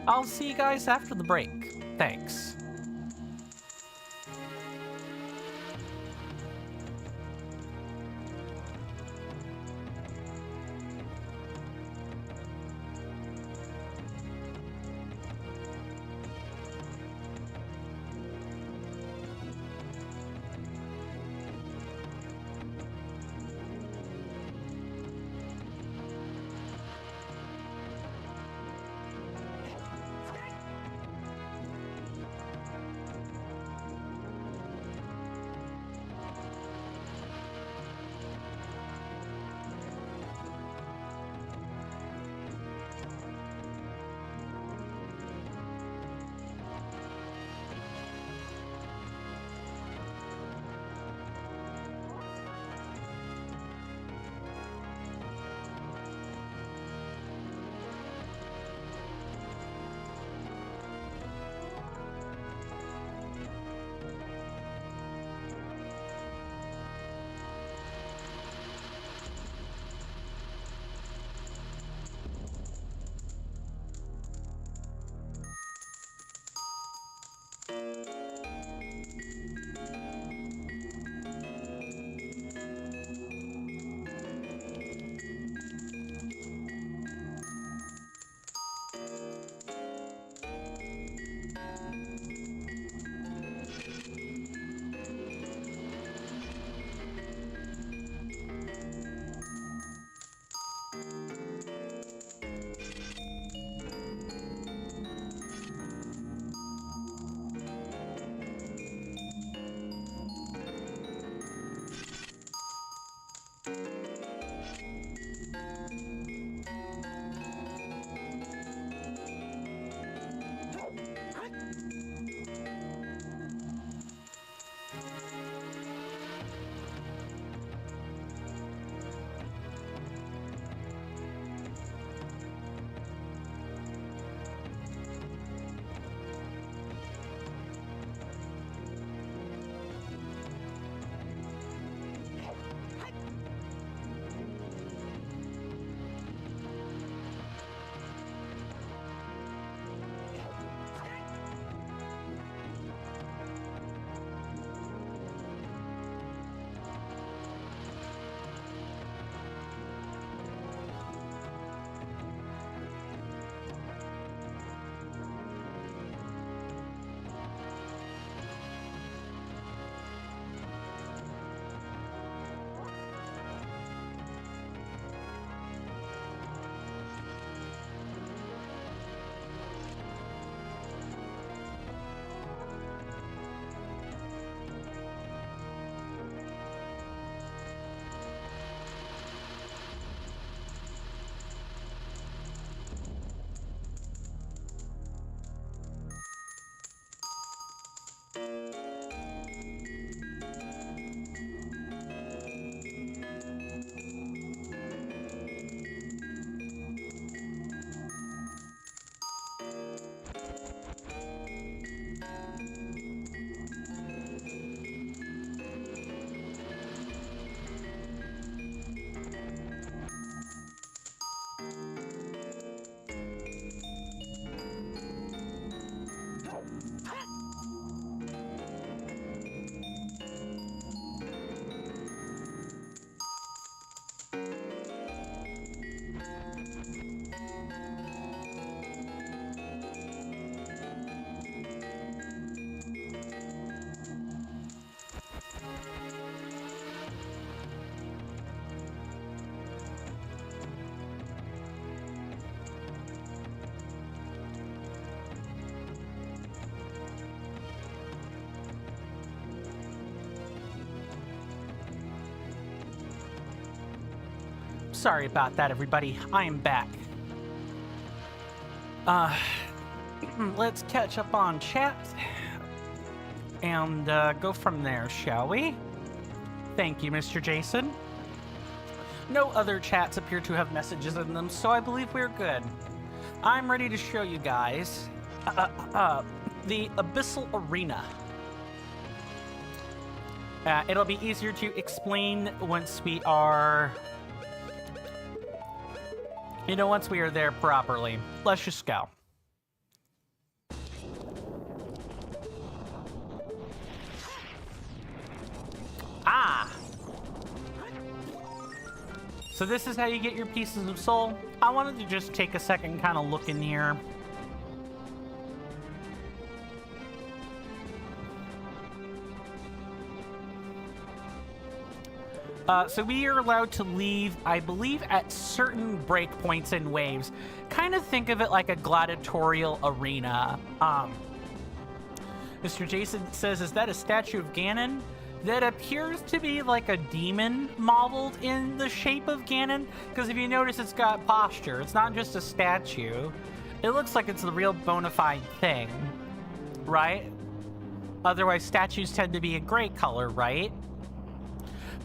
I'll see you guys after the break. Thanks. Sorry about that, everybody. I am back. Let's catch up on chat and go from there, shall we? Thank you, Mr. Jason. No other chats appear to have messages in them, so I believe we're good. I'm ready to show you guys the Abyssal Arena. It'll be easier to explain once we are... once we are there properly. Let's just go. Ah! So this is how you get your pieces of soul. I wanted to just take a second and kind of look in here. So we are allowed to leave, I believe, at certain breakpoints in waves. Kind of think of it like a gladiatorial arena. Mr. Jason says, is that a statue of Ganon? That appears to be like a demon modeled in the shape of Ganon. Because if you notice, it's got posture. It's not just a statue. It looks like it's the real bona fide thing, right? Otherwise, statues tend to be a gray color, right?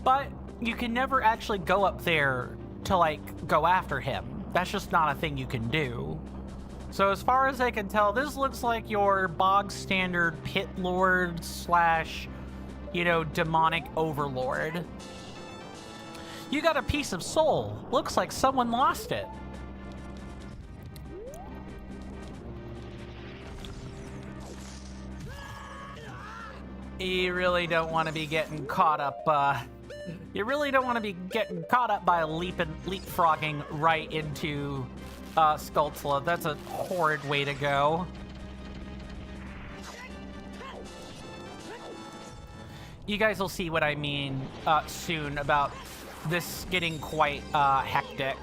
But you can never actually go up there to, like, go after him. That's just not a thing you can do. So as far as I can tell, this looks like your bog standard pit lord slash, demonic overlord. You got a piece of soul. Looks like someone lost it. You really don't want to be getting caught up, you really don't want to be getting caught up by leapfrogging right into Skulltula. That's a horrid way to go. You guys will see what I mean soon about this getting quite hectic.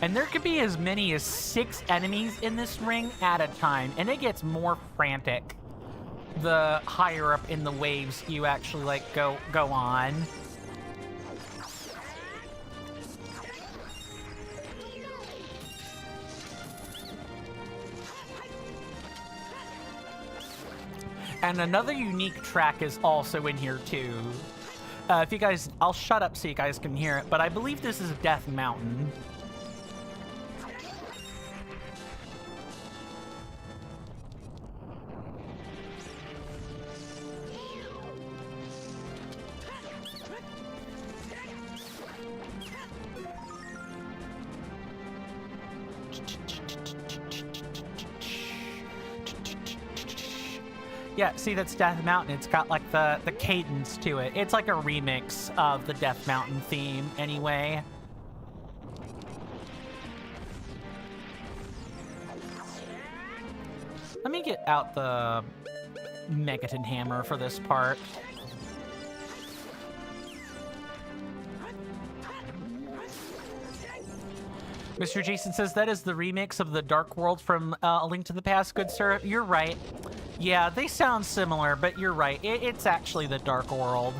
And there could be as many as 6 enemies in this ring at a time, and it gets more frantic the higher up in the waves you actually, like, go on. And another unique track is also in here, too. If you guys... I'll shut up so you guys can hear it, but I believe this is Death Mountain. Yeah, see, that's Death Mountain. It's got, like, the cadence to it. It's like a remix of the Death Mountain theme, anyway. Let me get out the Megaton Hammer for this part. Mr. Jason says that is the remix of the Dark World from A Link to the Past, good sir. You're right. Yeah, they sound similar, but you're right. It's actually the Dark World.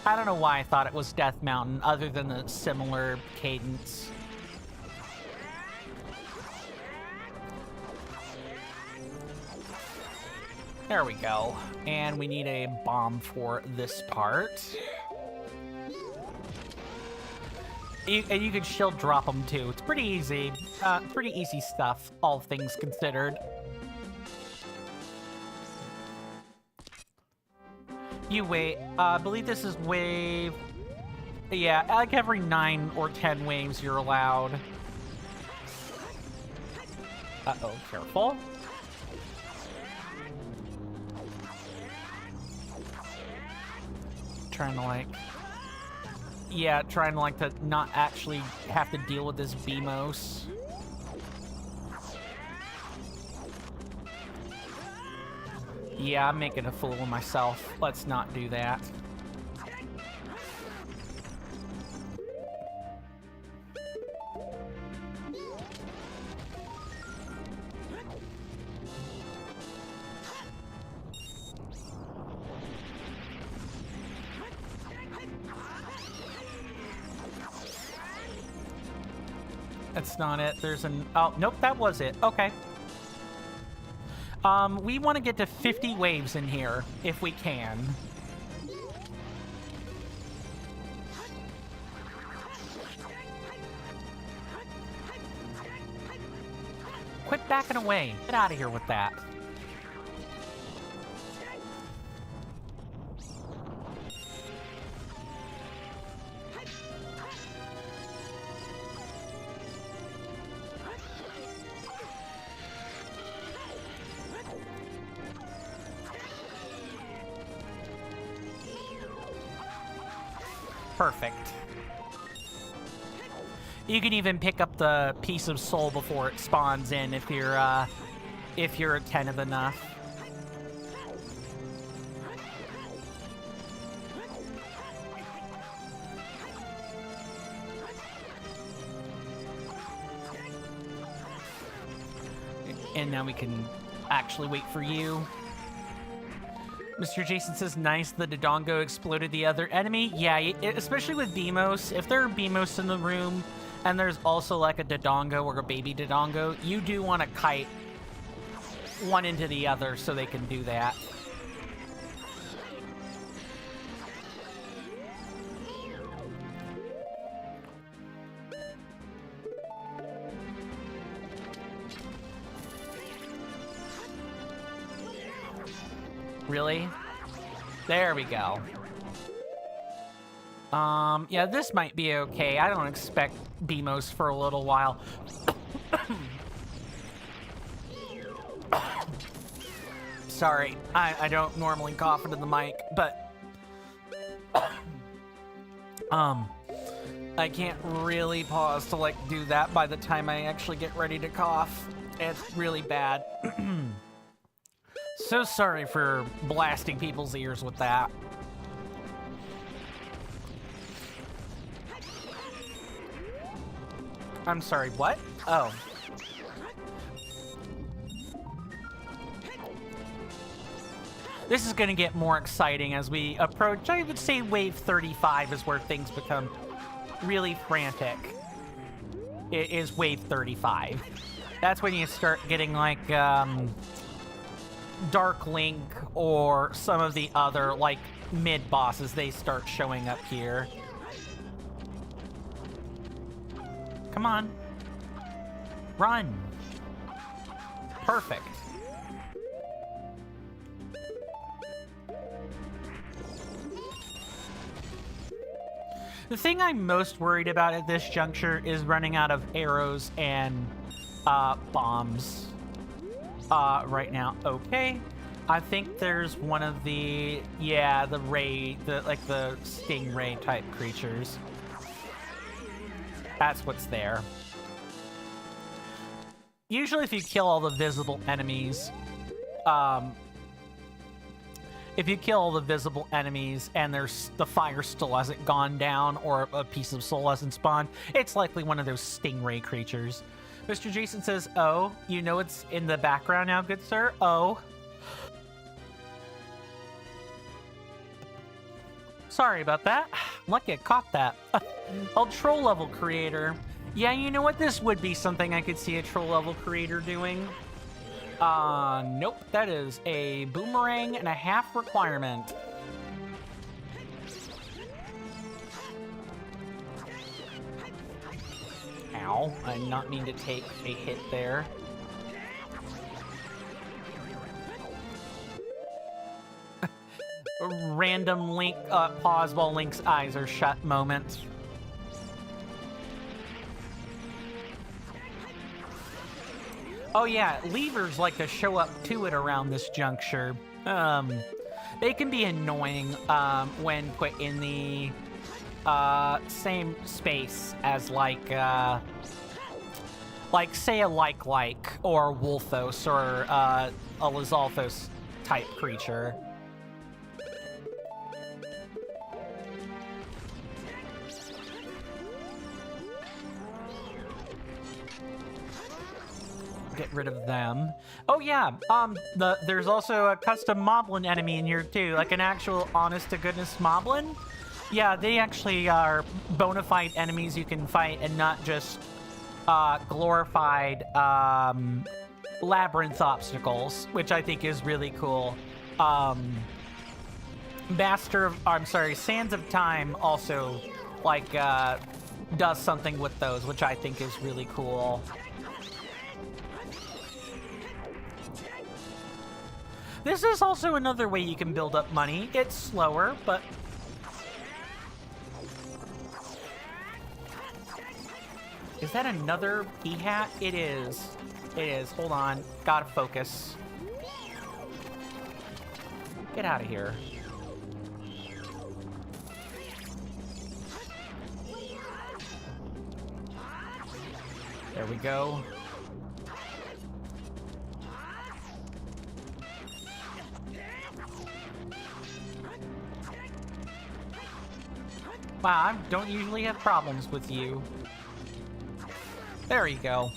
I don't know why I thought it was Death Mountain, other than the similar cadence. There we go. And we need a bomb for this part. And you can shield drop them, too. It's pretty easy. Pretty easy stuff, all things considered. You wait. I believe this is wave... Yeah, like every 9 or 10 waves you're allowed. Uh-oh, careful. Trying to, like... Yeah, trying to, like, to not actually have to deal with this BMOS. Yeah, I'm making a fool of myself. Let's not do that. That's not it. There's an... Oh, nope, that was it. Okay. We want to get to 50 waves in here, if we can. Quit backing away. Get out of here with that. Perfect. You can even pick up the piece of soul before it spawns in if you're attentive enough. And now we can actually wait for you. Mr. Jason says, nice, the Dodongo exploded the other enemy. Yeah, especially with Beamos. If there are Beamos in the room, and there's also like a Dodongo or a baby Dodongo, you do want to kite one into the other so they can do that. Really? There we go. Yeah, this might be okay. I don't expect Beamos for a little while. Sorry, I don't normally cough into the mic, but I can't really pause to like do that by the time I actually get ready to cough. It's really bad. So sorry for blasting people's ears with that. I'm sorry, what? Oh. This is going to get more exciting as we approach, I would say wave 35 is where things become really frantic. It is wave 35. That's when you start getting like, Dark Link or some of the other, like, mid-bosses, they start showing up here. Come on. Run. Perfect. The thing I'm most worried about at this juncture is running out of arrows and bombs. Right now. Okay. I think there's one of the, yeah, the stingray type creatures. That's what's there. Usually if you kill all the visible enemies, and the fire still hasn't gone down or a piece of soul hasn't spawned, it's likely one of those stingray creatures. Mr. Jason says, oh, you know it's in the background now, good sir? Oh. Sorry about that. Lucky I caught that. Oh, troll level creator. Yeah, you know what? This would be something I could see a troll level creator doing. Nope. That is a boomerang and a half requirement. Ow. I did not mean to take a hit there. A random Link, pause while Link's eyes are shut moment. Oh yeah, levers like to show up to it around this juncture. They can be annoying when put in the same space as like say a like or Wolfos or a Lizalfos type creature. Get rid of them. Oh yeah, there's also a custom Moblin enemy in here too, like an actual honest-to-goodness Moblin. Yeah, they actually are bona fide enemies you can fight and not just glorified labyrinth obstacles, which I think is really cool. Sands of Time also, like, does something with those, which I think is really cool. This is also another way you can build up money. It's slower, but... Is that another P-hat? It is. It is. Hold on. Gotta focus. Get out of here. There we go. Wow, I don't usually have problems with you. There you go.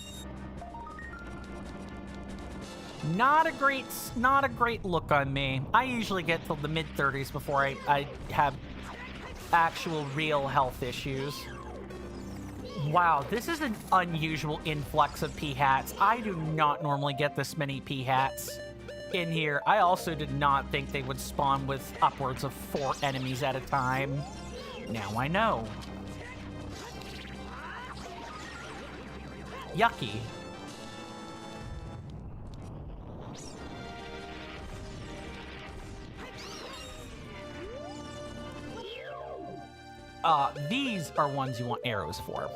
Not a great look on me. I usually get till the mid-30s before I have actual real health issues. Wow, this is an unusual influx of P-hats. I do not normally get this many P-hats in here. I also did not think they would spawn with upwards of 4 enemies at a time. Now I know. Yucky. These are ones you want arrows for.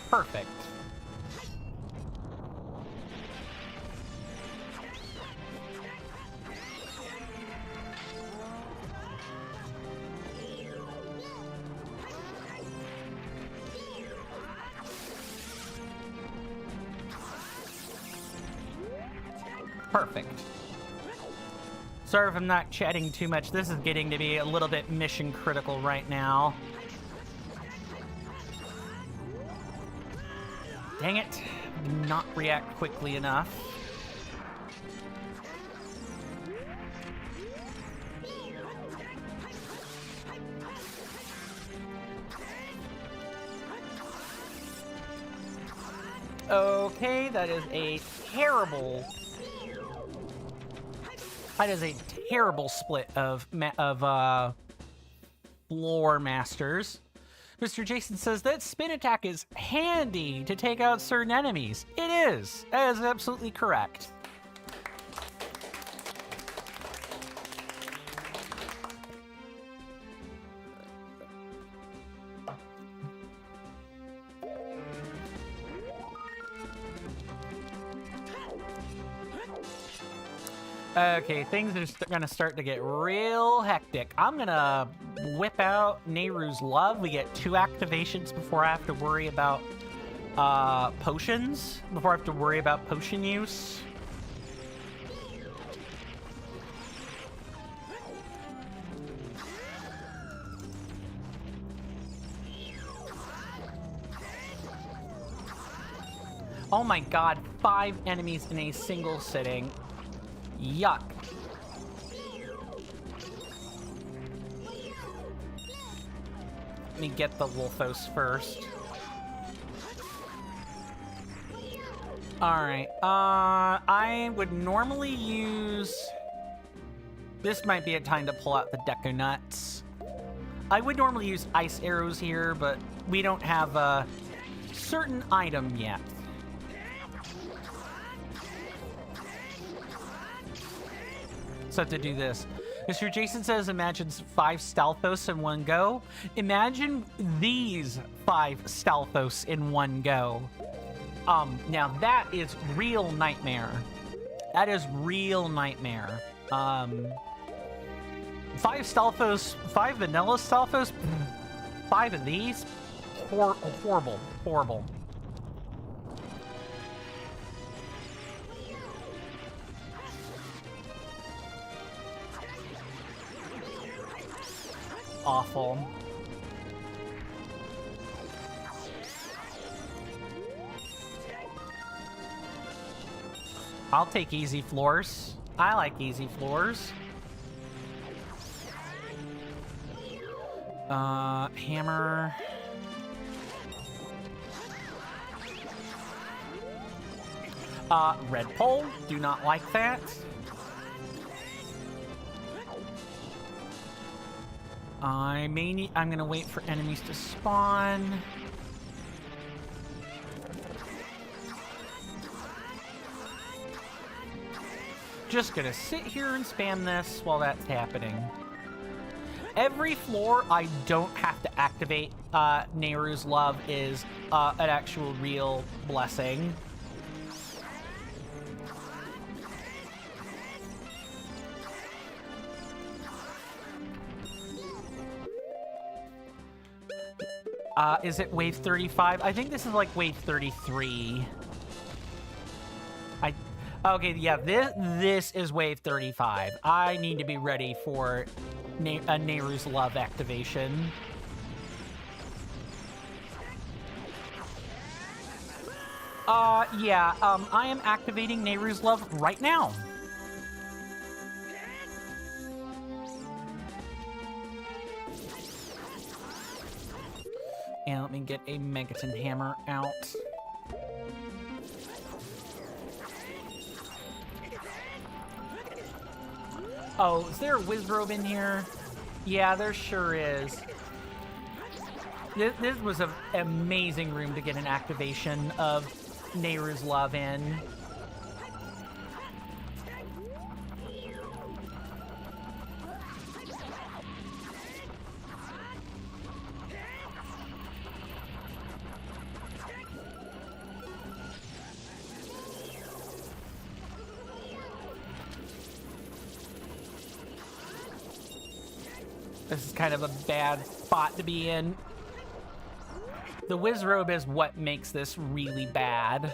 Perfect. Perfect. Sorry if I'm not chatting too much. This is getting to be a little bit mission critical right now. Dang it. Did not react quickly enough. Okay, that is a terrible... That is a terrible split of floor masters. Mr. Jason says that spin attack is handy to take out certain enemies. It is. That is absolutely correct. Okay, things are gonna start to get real hectic. I'm gonna whip out Nehru's Love. We get 2 activations before I have to worry about potions. Before I have to worry about potion use. Oh my god, 5 enemies in a single sitting. Yuck. Let me get the Wolfos first. Alright, I would normally use... This might be a time to pull out the Deco Nuts. I would normally use ice arrows here, but we don't have a certain item yet. So I have to do this. Mr. Jason says imagines 5 Stalfos in one go. Imagine these 5 Stalfos in one go. Now that is real nightmare. That is real nightmare. 5 Stalfos, 5 vanilla Stalfos, 5 of these? Horrible, horrible. awful. I'll take easy floors. I like easy floors. Hammer. Red pole. Do not like that. I'm gonna wait for enemies to spawn. Just gonna sit here and spam this while that's happening. Every floor I don't have to activate Nehru's Love is an actual real blessing. Is it wave 35? I think this is like wave 33. Okay, yeah, this is wave 35. I need to be ready for Nehru's Love activation. Yeah, I am activating Nehru's Love right now. And let me get a Megaton Hammer out. Oh, is there a Wizrobe in here? Yeah, there sure is. This was an amazing room to get an activation of Nehru's Love in. This is kind of a bad spot to be in. The Wizrobe is what makes this really bad.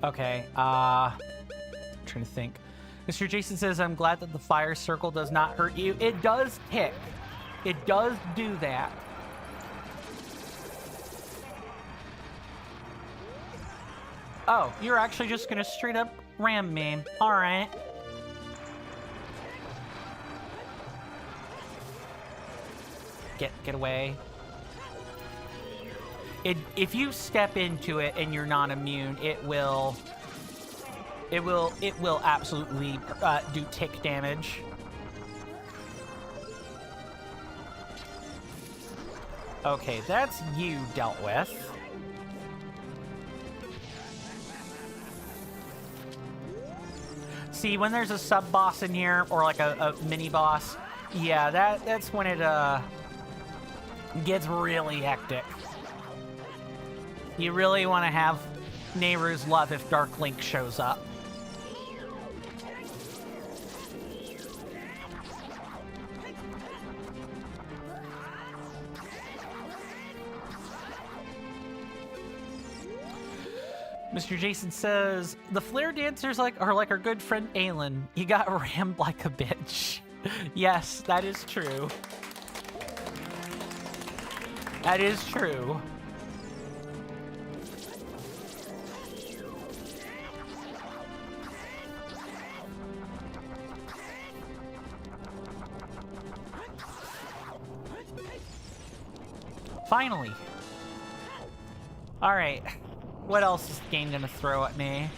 Okay, I'm trying to think. Mr. Jason says, I'm glad that the fire circle does not hurt you. It does tick. It does do that. Oh, you're actually just gonna straight up ram me. Alright. Get away. If you step into it and you're not immune, it will absolutely do tick damage. Okay, that's you dealt with. See, when there's a sub-boss in here, or like a mini-boss, yeah, that's when it gets really hectic. You really want to have Nehru's Love if Dark Link shows up. Mr. Jason says, the flare dancers are like our good friend Aelin. He got rammed like a bitch. Yes, that is true. That is true. Finally. All right. What else is the game gonna throw at me?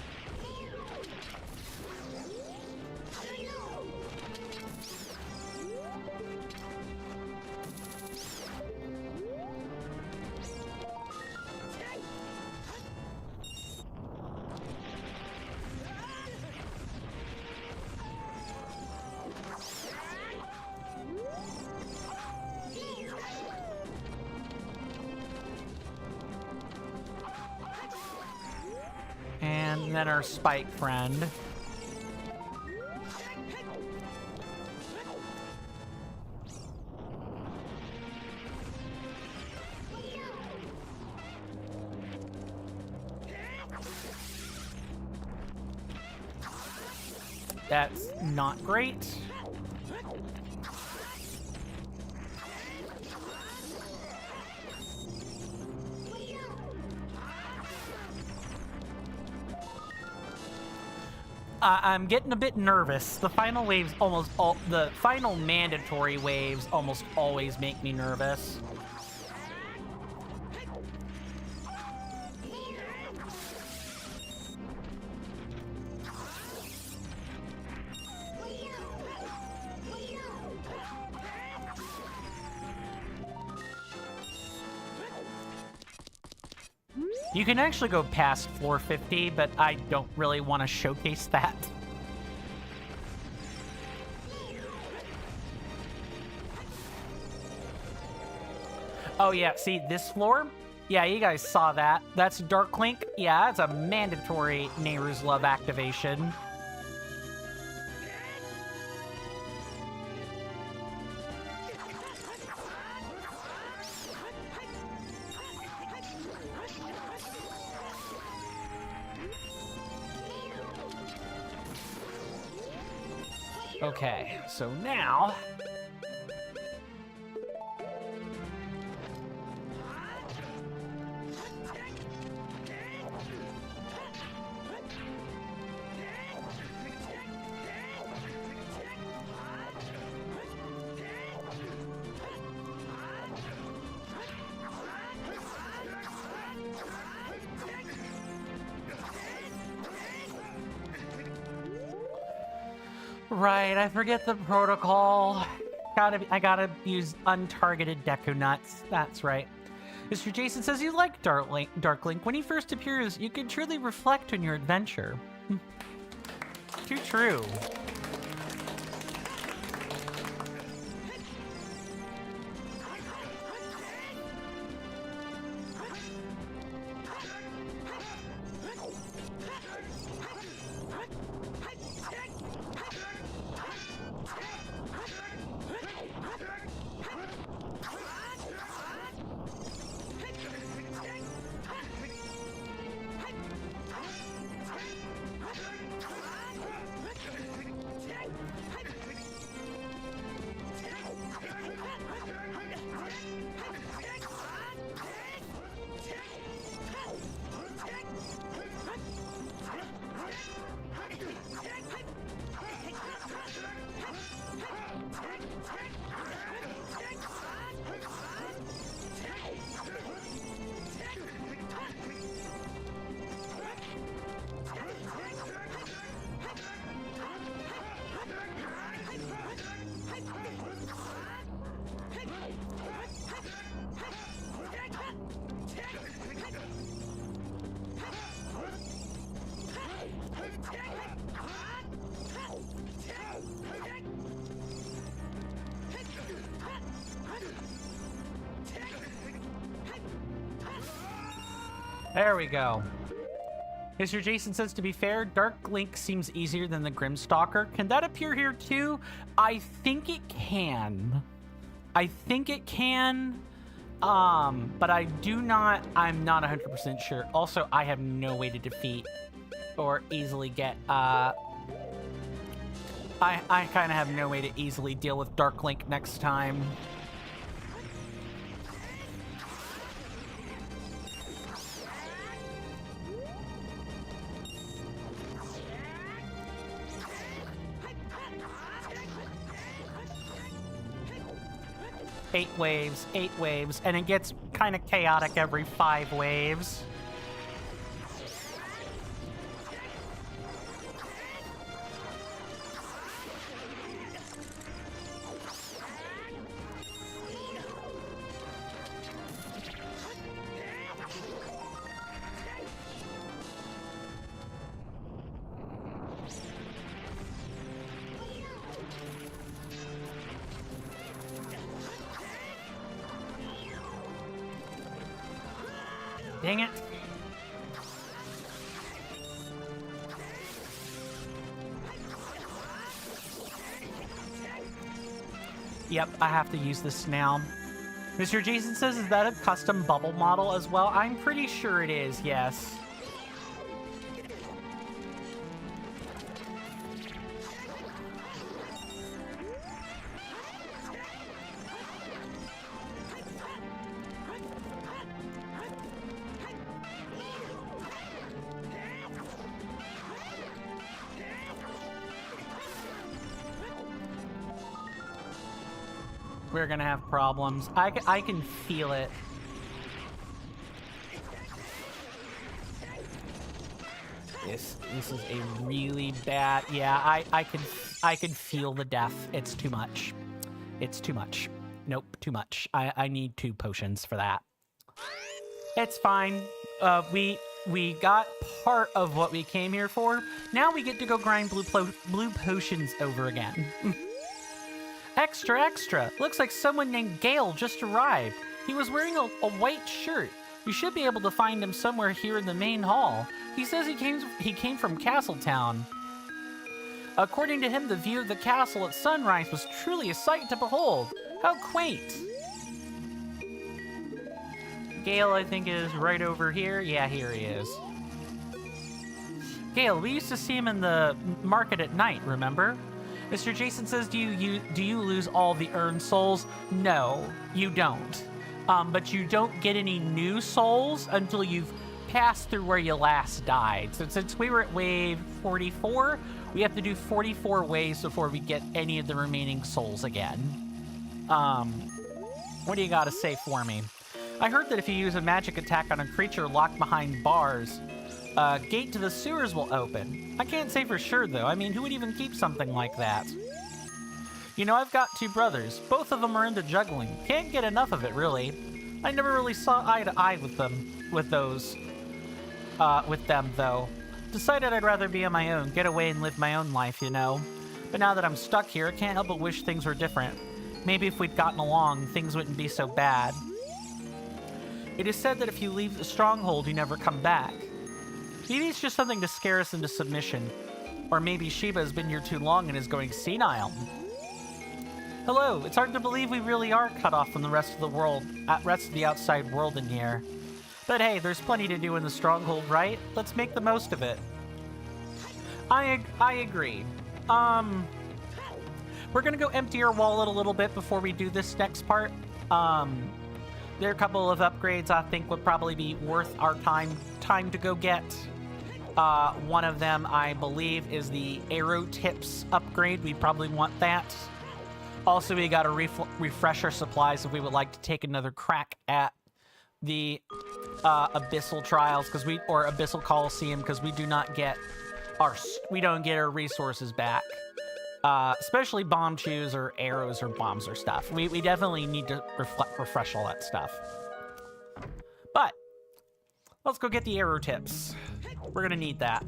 And then our Spike friend. That's not great. I'm getting a bit nervous. The final waves the final mandatory waves almost always make me nervous. You can actually go past 450, but I don't really want to showcase that. Oh yeah, see this floor? Yeah, you guys saw that. That's Dark Link. Yeah, that's a mandatory Nehru's Love activation. Okay, so now... Right, I forget the protocol. I gotta use untargeted Deku Nuts. That's right. Mr. Jason says you like Dark Link. When he first appears, you can truly reflect on your adventure. Too true. There we go. Mr. Jason says, to be fair, Dark Link seems easier than the Grimstalker. Can that appear here too? I think it can. I think it can. But I'm not 100% sure. Also, I have no way to defeat or easily get, I kind of have no way to easily deal with Dark Link next time. Eight waves, and it gets kind of chaotic every 5 waves. Dang it. Yep, I have to use this now. Mr. Jason says, is that a custom bubble model as well? I'm pretty sure it is, yes. we're gonna have problems. I can feel it. This is a really bad. Yeah, I can feel the death. It's too much. It's too much. Nope, too much. I need 2 potions for that. It's fine. We got part of what we came here for. Now we get to go grind blue potions over again. Extra, extra. Looks like someone named Gale just arrived. He was wearing a white shirt. You should be able to find him somewhere here in the main hall. He says he came from Castletown. According to him, the view of the castle at sunrise was truly a sight to behold. How quaint. Gale, I think, is right over here. Yeah, here he is. Gale, we used to see him in the market at night, remember? Mr. Jason says, do you lose all the earned souls? No, you don't. But you don't get any new souls until you've passed through where you last died. So since we were at wave 44, we have to do 44 waves before we get any of the remaining souls again. What do you gotta say for me? I heard that if you use a magic attack on a creature locked behind bars, a gate to the sewers will open. I can't say for sure, though. I mean, who would even keep something like that? You know, I've got 2 brothers. Both of them are into juggling. Can't get enough of it, really. I never really saw eye to eye with them, with them, though. Decided I'd rather be on my own, get away and live my own life, you know. But now that I'm stuck here, I can't help but wish things were different. Maybe if we'd gotten along, things wouldn't be so bad. It is said that if you leave the stronghold, you never come back. Maybe it's just something to scare us into submission. Or maybe Sheba has been here too long and is going senile. Hello, it's hard to believe we really are cut off from the rest of the world, rest of the outside world in here. But hey, there's plenty to do in the stronghold, right? Let's make the most of it. I agree. We're gonna go empty our wallet a little bit before we do this next part. There are a couple of upgrades I think would probably be worth our time to go get. One of them, I believe, is the arrow tips upgrade. We probably want that. Also, we gotta refresh our supplies if we would like to take another crack at the Abyssal Trials, or Abyssal Coliseum, because we don't get our resources back. Especially bomb chews or arrows or bombs or stuff. We definitely need to refresh all that stuff. But let's go get the arrow tips. We're gonna need that.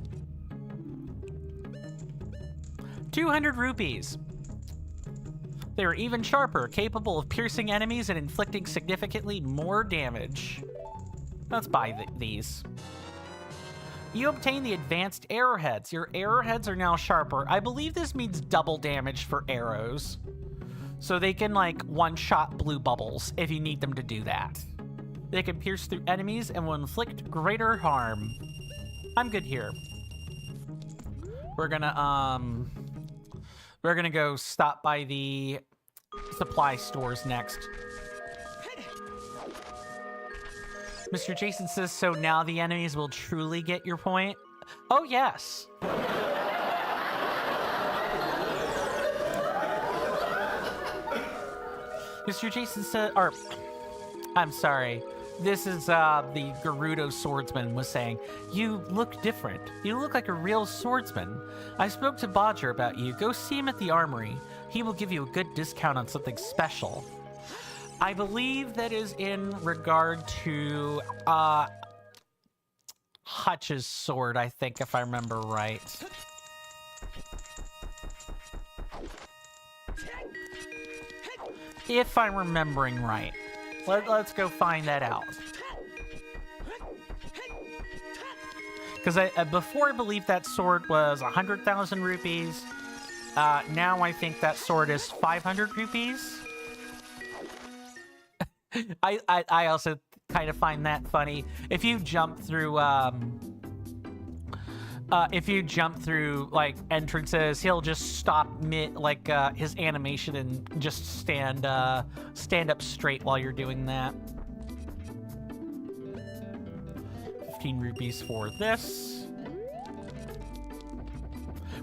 200 rupees. They are even sharper, capable of piercing enemies and inflicting significantly more damage. Let's buy these. You obtain the advanced arrowheads. Your arrowheads are now sharper. I believe this means double damage for arrows. So they can, like, one-shot blue bubbles if you need them to do that. They can pierce through enemies and will inflict greater harm. I'm good here. We're gonna go stop by the supply stores next. Mr. Jason says, so now the enemies will truly get your point? Oh, yes. Mr. Jason said, I'm sorry. This is, the Gerudo swordsman was saying, you look different. You look like a real swordsman. I spoke to Bodger about you. Go see him at the armory. He will give you a good discount on something special. I believe that is in regard to, Hutch's sword, I think, if I remember right. If I'm remembering right. Let's go find that out. Because before I believe that sword was 100,000 rupees. Now I think that sword is 500 rupees. I also kind of find that funny. If you jump through like entrances, he'll just stop mid his animation and just stand up straight while you're doing that. 15 rupees for this.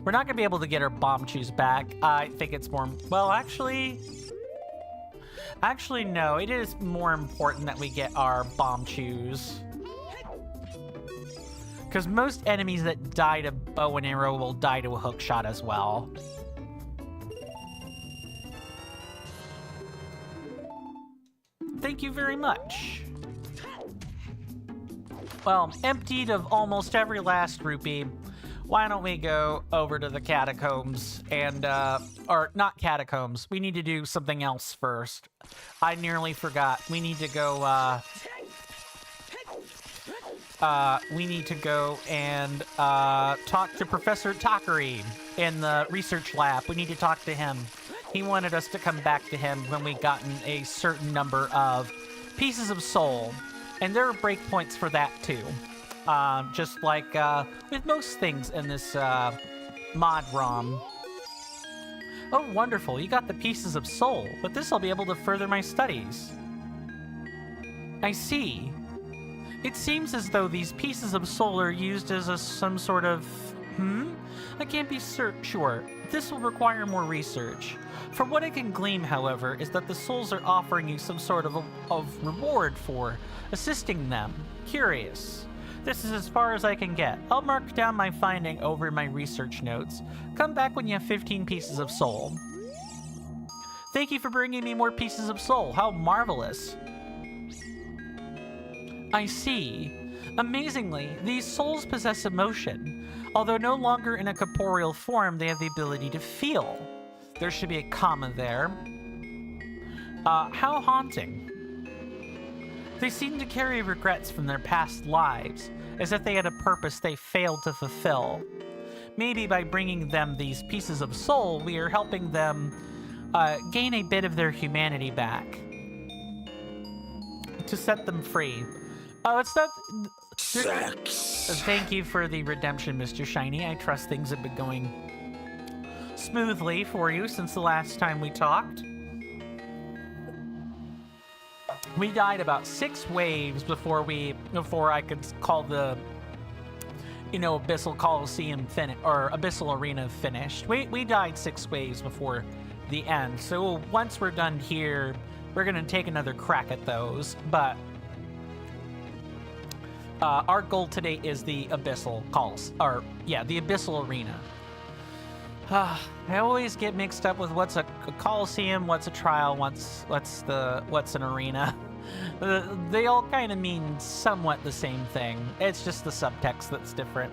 We're not gonna be able to get our bomb chews back. I think it's more, well, actually, Actually, no. It is more important that we get our bomb chews. Because most enemies that die to bow and arrow will die to a hook shot as well. Thank you very much. Well, emptied of almost every last rupee, why don't we go over to the catacombs and, or not catacombs, we need to do something else first. I nearly forgot. We need to go, talk to Professor Takkuri in the research lab. We need to talk to him. He wanted us to come back to him when we gotten a certain number of pieces of soul. And there are breakpoints for that too. Just like with most things in this ModROM. Oh, wonderful. You got the pieces of soul. With this, I'll be able to further my studies. I see. It seems as though these pieces of soul are used as some sort of... I can't be sure. This will require more research. From what I can glean, however, is that the souls are offering you some sort of reward for assisting them. Curious. This is as far as I can get. I'll mark down my finding over my research notes. Come back when you have 15 pieces of soul. Thank you for bringing me more pieces of soul. How marvelous. I see. Amazingly, these souls possess emotion. Although no longer in a corporeal form, they have the ability to feel. There should be a comma there. How haunting. They seem to carry regrets from their past lives, as if they had a purpose they failed to fulfill. Maybe by bringing them these pieces of soul, we are helping them gain a bit of their humanity back. To set them free. Oh, it's not... Sex. Thank you for the redemption, Mr. Shiny. I trust things have been going smoothly for you since the last time we talked. We died about 6 waves before I could call the, Abyssal Coliseum or Abyssal Arena finished. We died 6 waves before the end. So once we're done here, we're gonna take another crack at those. But our goal today is the Abyssal the Abyssal Arena. I always get mixed up with what's a Coliseum, what's a trial, what's an arena. They all kind of mean somewhat the same thing. It's just the subtext that's different.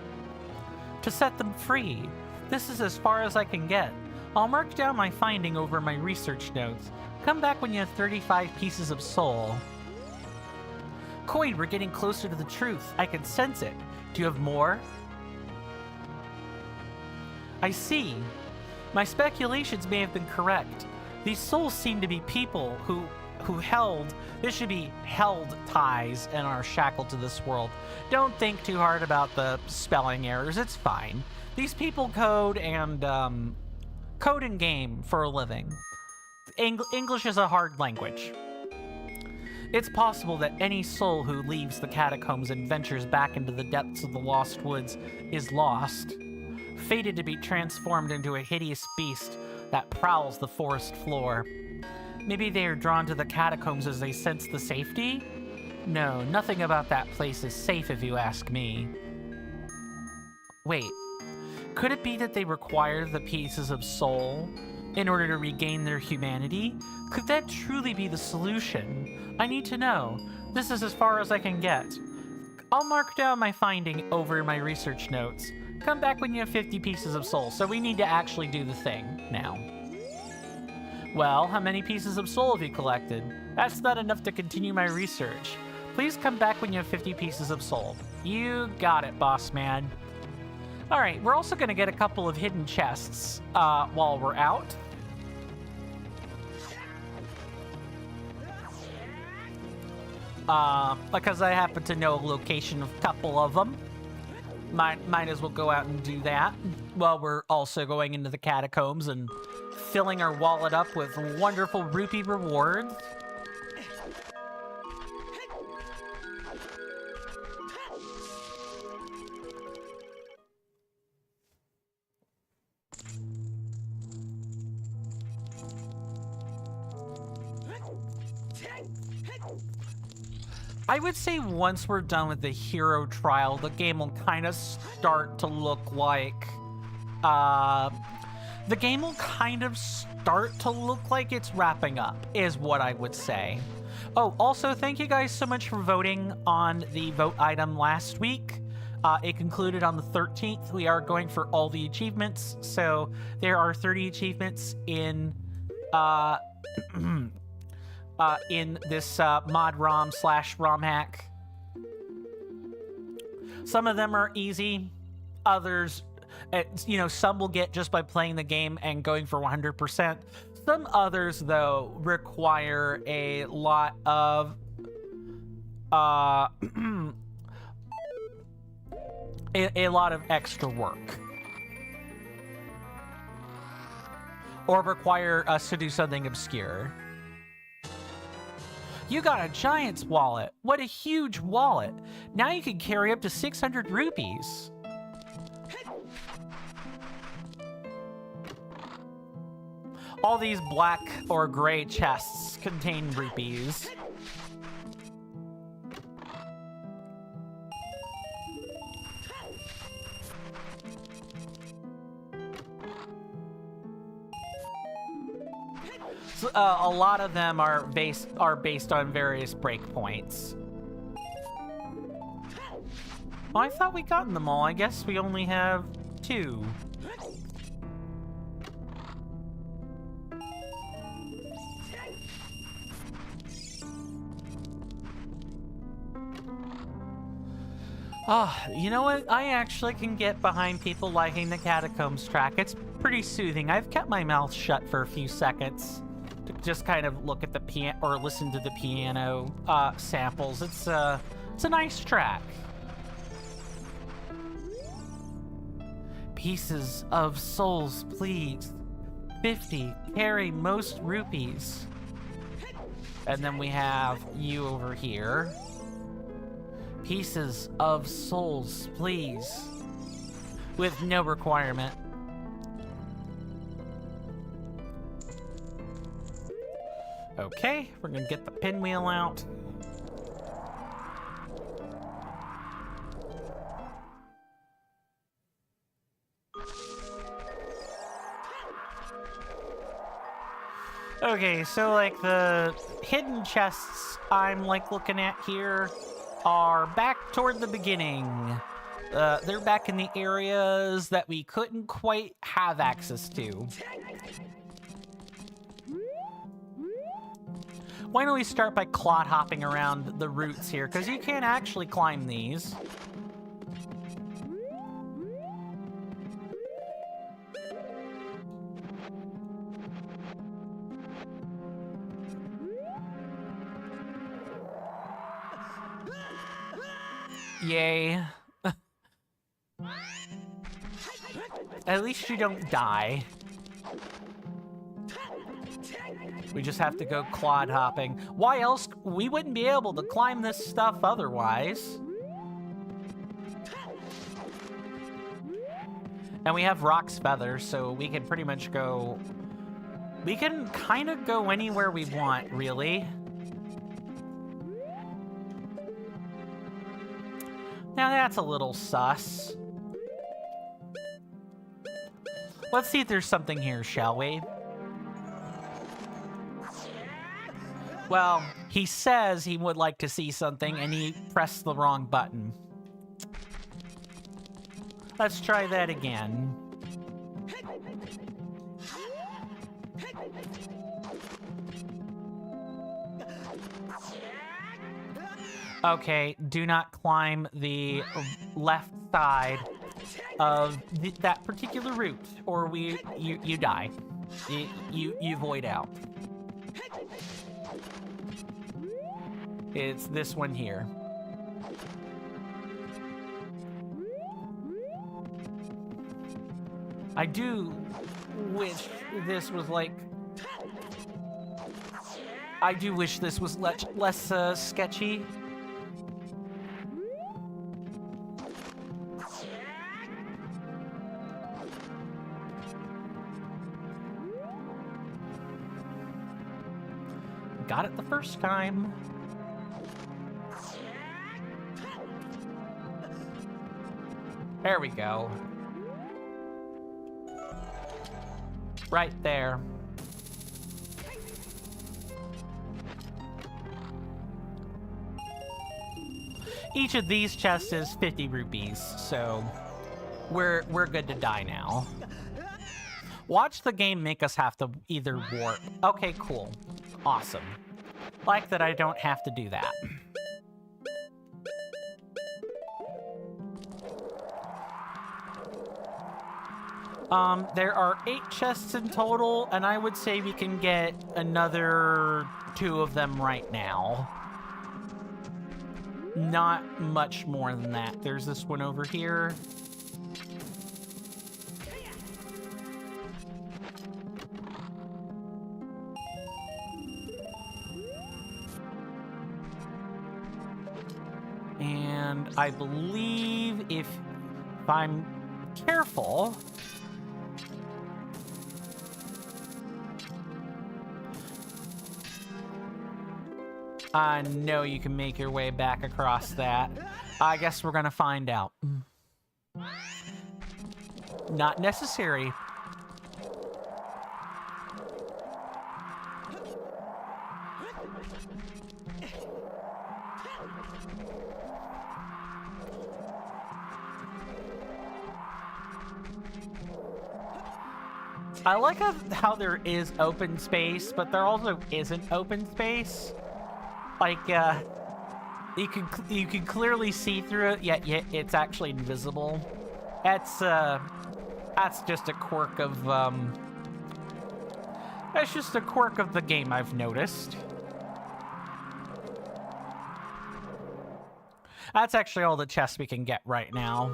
To set them free. This is as far as I can get. I'll mark down my finding over my research notes. Come back when you have 35 pieces of soul. Coin, we're getting closer to the truth. I can sense it. Do you have more? I see. My speculations may have been correct. These souls seem to be people who held, this should be held ties and are shackled to this world. Don't think too hard about the spelling errors, it's fine. These people code and game for a living. English is a hard language. It's possible that any soul who leaves the catacombs and ventures back into the depths of the Lost Woods is lost, fated to be transformed into a hideous beast that prowls the forest floor. Maybe they are drawn to the catacombs as they sense the safety? No, nothing about that place is safe if you ask me. Wait, could it be that they require the pieces of soul in order to regain their humanity? Could that truly be the solution? I need to know. This is as far as I can get. I'll mark down my finding over my research notes. Come back when you have 50 pieces of soul. So we need to actually do the thing now. Well, how many pieces of soul have you collected? That's not enough to continue my research. Please come back when you have 50 pieces of soul. You got it, boss man. Alright, we're also going to get a couple of hidden chests while we're out. Because I happen to know a location of a couple of them. Might as well go out and do that while we're also going into the catacombs and filling our wallet up with wonderful rupee rewards. I would say once we're done with the hero trial, the game will kind of start to look like, it's wrapping up, is what I would say. Oh, also, thank you guys so much for voting on the vote item last week. It concluded on the 13th. We are going for all the achievements, so there are 30 achievements in this ModROM/ROM hack. Some of them are easy, others, some will get just by playing the game and going for 100%. Some others, though, require a lot of a lot of extra work, or require us to do something obscure. You got a giant's wallet. What a huge wallet. Now you can carry up to 600 rupees. All these black or gray chests contain rupees. So, a lot of them are based on various breakpoints. Oh, I thought we gotten them all. I guess we only have 2. Oh, you know what? I actually can get behind people liking the Catacombs track. It's pretty soothing. I've kept my mouth shut for a few seconds to just kind of look at the piano or listen to the piano samples. It's a nice track. Pieces of souls, please. 50. Carry most rupees. And then we have you over here. Pieces of souls, please. With no requirement. Okay, we're gonna get the pinwheel out. Okay, so like the hidden chests I'm like looking at here are back toward the beginning. They're back in the areas that we couldn't quite have access to. Why don't we start by clod hopping around the roots here, because you can't actually climb these. Yay. At least you don't die. We just have to go clod hopping. Why else? We wouldn't be able to climb this stuff otherwise. And we have Rock's Feathers, so we can pretty much go... We can kind of go anywhere we want, really. Now that's a little sus. Let's see if there's something here, shall we? Well, he says he would like to see something, and he pressed the wrong button. Let's try that again. Okay, do not climb the left side of that particular route, or you die. You void out. It's this one here. I do wish this was like... I do wish this was less sketchy. Got it the first time. There we go. Right there. Each of these chests is 50 rupees, so we're good to die now. Watch the game make us have to either warp. Okay, cool. Awesome. Like that I don't have to do that. There are 8 chests in total, and I would say we can get another 2 of them right now. Not much more than that. There's this one over here. And I believe if I'm careful, I know you can make your way back across that. I guess we're gonna find out. Not necessary. I like how there is open space, but there also isn't open space. Like, you can clearly see through it, yet it's actually invisible. That's just a quirk of that's just a quirk of the game I've noticed. That's actually all the chests we can get right now.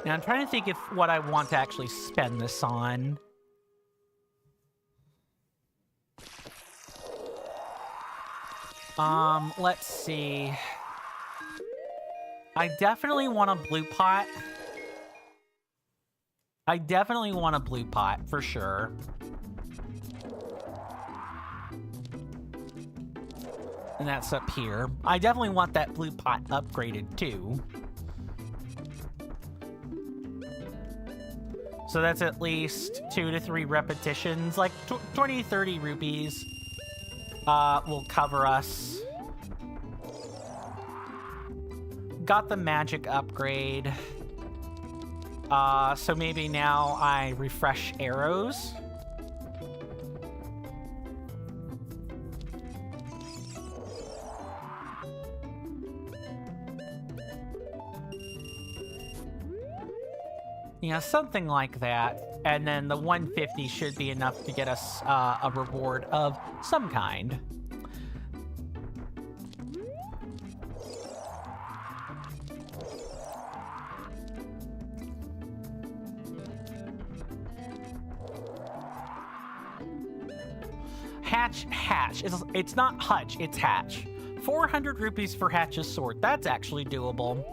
Now I'm trying to think if what I want to actually spend this on. Let's see. I definitely want a blue pot. I definitely want a blue pot for sure. And that's up here. I definitely want that blue pot upgraded too. So that's at least 2 to 3 repetitions, like 20, 30 rupees will cover us. Got the magic upgrade. So maybe now I refresh arrows. Yeah, something like that. And then the 150 should be enough to get us a reward of some kind. Hatch. It's not Hutch, it's Hatch. 400 rupees for Hatch's sword. That's actually doable.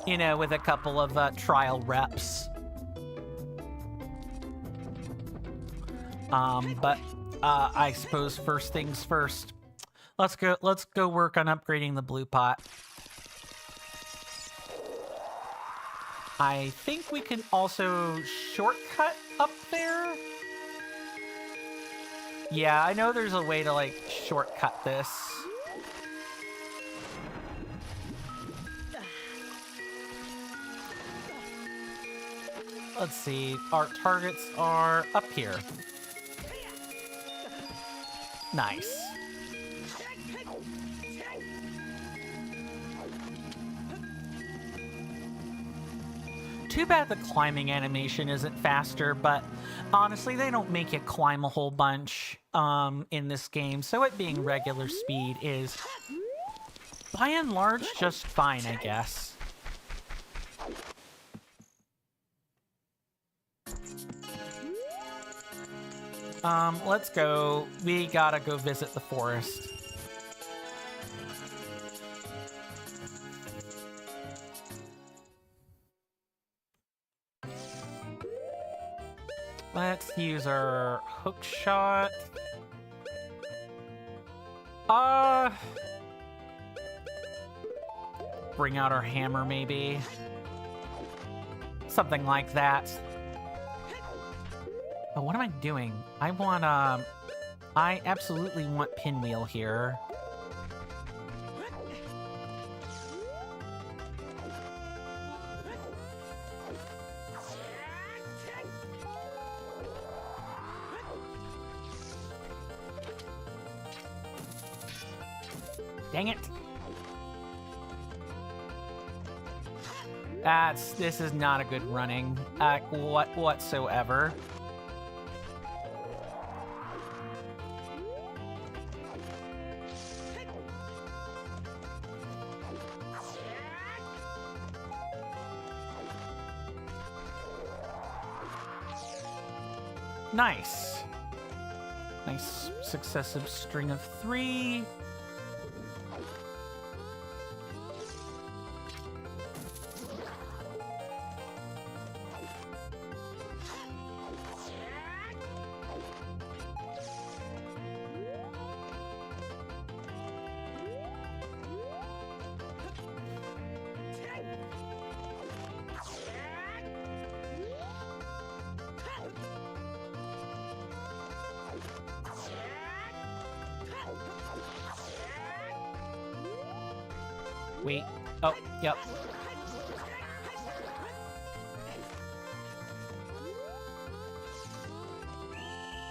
You know, with a couple of trial reps. But I suppose first things first. Let's go work on upgrading the blue pot. I think we can also shortcut up there. Yeah, I know there's a way to like shortcut this. Let's see, our targets are up here. Nice. Too bad the climbing animation isn't faster, but honestly, they don't make you climb a whole bunch in this game, so it being regular speed is, by and large, just fine, I guess. Let's go. We gotta go visit the forest. Let's use our hook shot. Bring out our hammer, maybe. Something like that. Oh, what am I doing? I want, I absolutely want Pinwheel here. Dang it. This is not a good running whatsoever. Nice. Nice successive string of 3. Wait. Oh, yep.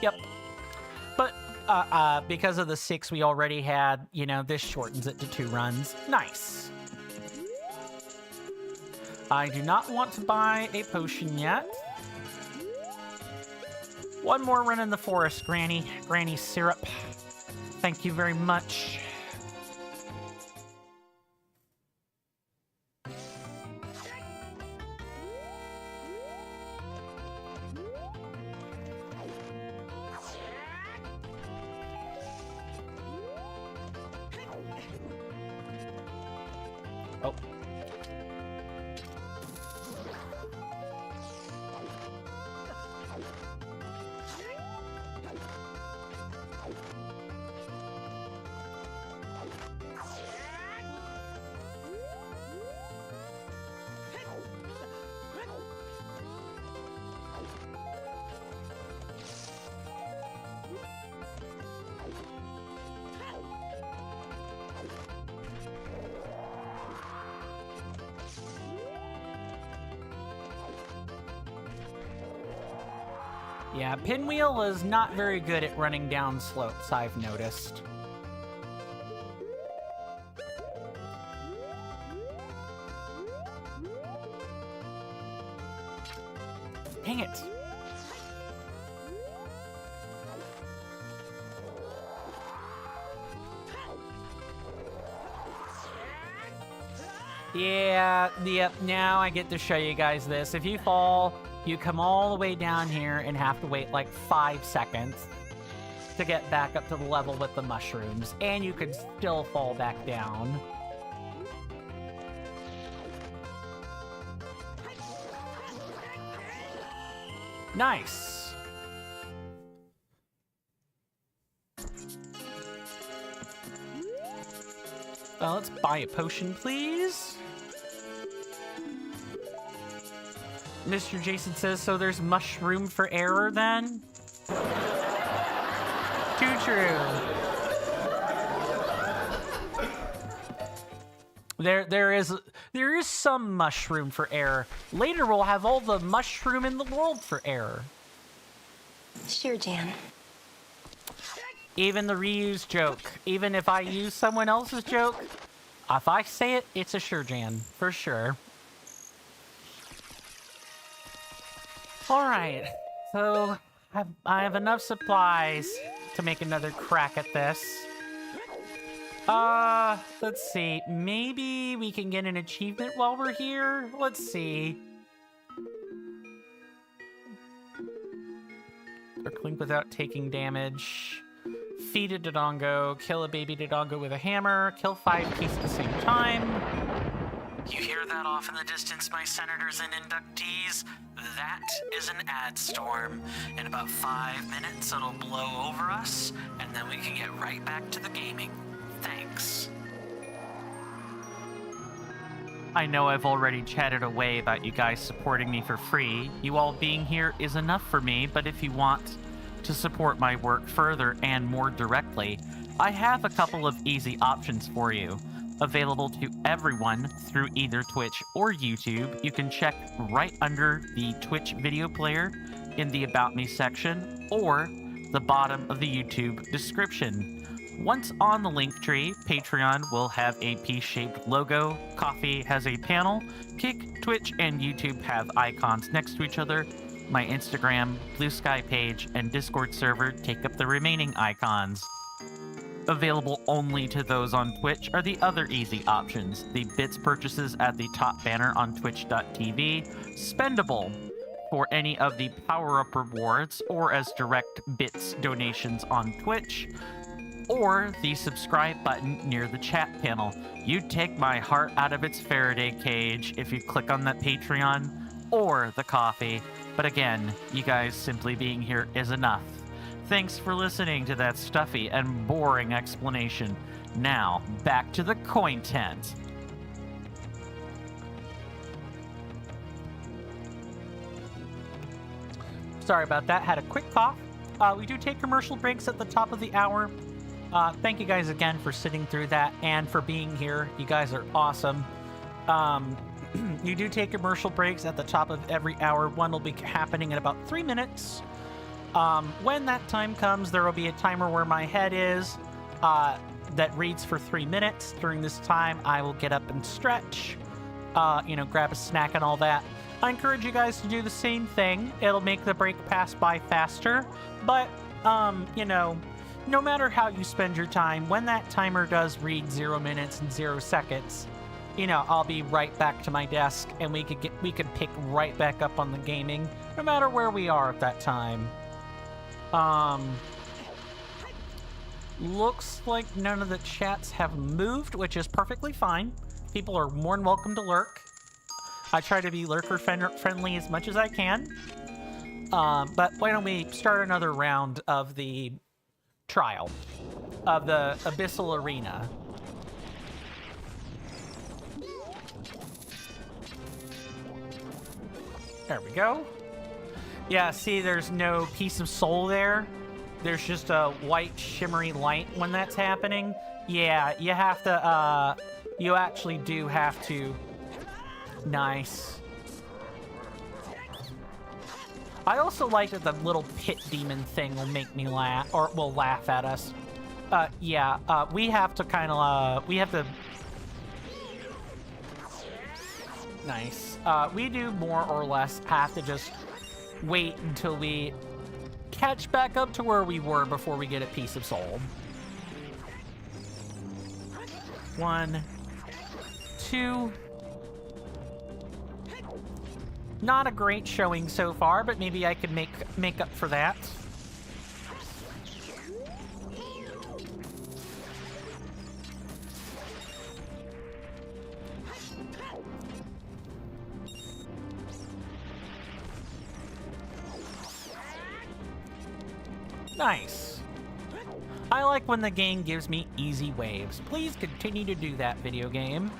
Yep. But, because of the 6 we already had, you know, this shortens it to 2 runs. Nice. I do not want to buy a potion yet. One more run in the forest, Granny. Granny syrup. Thank you very much. Oh. Yeah, Pinwheel is not very good at running down slopes, I've noticed. Dang it. Yeah, yep, now I get to show you guys this. If you fall, you come all the way down here and have to wait like 5 seconds to get back up to the level with the mushrooms, and you can still fall back down. Nice. Let's buy a potion, please. Mr. Jason says, so there's mushroom for error then? Too true. There is some mushroom for error. Later we'll have all the mushroom in the world for error. Sure, Jan. Even the reused joke. Even if I use someone else's joke, if I say it, it's a sure Jan, for sure. Alright, so I have enough supplies to make another crack at this. Let's see. Maybe we can get an achievement while we're here? Let's see. Or clink without taking damage. Feed a Dodongo. Kill a baby Dodongo with a hammer. Kill 5 keys at the same time. You hear that off in the distance, my senators and inductees? That is an ad storm. In about 5 minutes, it'll blow over us, and then we can get right back to the gaming. Thanks. I know I've already chatted away about you guys supporting me for free. You all being here is enough for me, but if you want to support my work further and more directly, I have a couple of easy options for you. Available to everyone through either Twitch or YouTube. You can check right under the Twitch video player in the About Me section or the bottom of the YouTube description. Once on the link tree, Patreon will have a peace-shaped logo, Coffee has a panel, Kick, Twitch, and YouTube have icons next to each other. My Instagram, Blue Sky page, and Discord server take up the remaining icons. Available only to those on Twitch are the other easy options. The bits purchases at the top banner on twitch.tv, spendable for any of the power-up rewards or as direct bits donations on Twitch, or the subscribe button near the chat panel. You'd take my heart out of its Faraday cage if you click on that Patreon or the coffee. But again, you guys simply being here is enough. Thanks for listening to that stuffy and boring explanation. Now, back to the content. Sorry about that, had a quick cough. We do take commercial breaks at the top of the hour. Thank you guys again for sitting through that and for being here. You guys are awesome. You do take commercial breaks at the top of every hour. One will be happening in about 3 minutes. When that time comes, there will be a timer where my head is that reads for 3 minutes. During this time, I will get up and stretch, grab a snack and all that. I encourage you guys to do the same thing. It'll make the break pass by faster, but, no matter how you spend your time, when that timer does read 0 minutes and 0 seconds, I'll be right back to my desk and we could pick right back up on the gaming, no matter where we are at that time. Looks like none of the chats have moved, which is perfectly fine. People are more than welcome to lurk. I try to be lurker friendly as much as I can. But why don't we start another round of the trial of the Abyssal Arena. There we go. Yeah, see, there's no piece of soul there. There's just a white shimmery light when that's happening. Yeah, you have to, you actually do have to. Nice. I also like that the little pit demon thing will make me laugh, or will laugh at us. We have to kind of, Nice. We do more or less have to just wait until we catch back up to where we were before we get a piece of soul. 1, 2. Not a great showing so far, but maybe I could make up for that. Nice. I like when the game gives me easy waves. Please continue to do that, video game.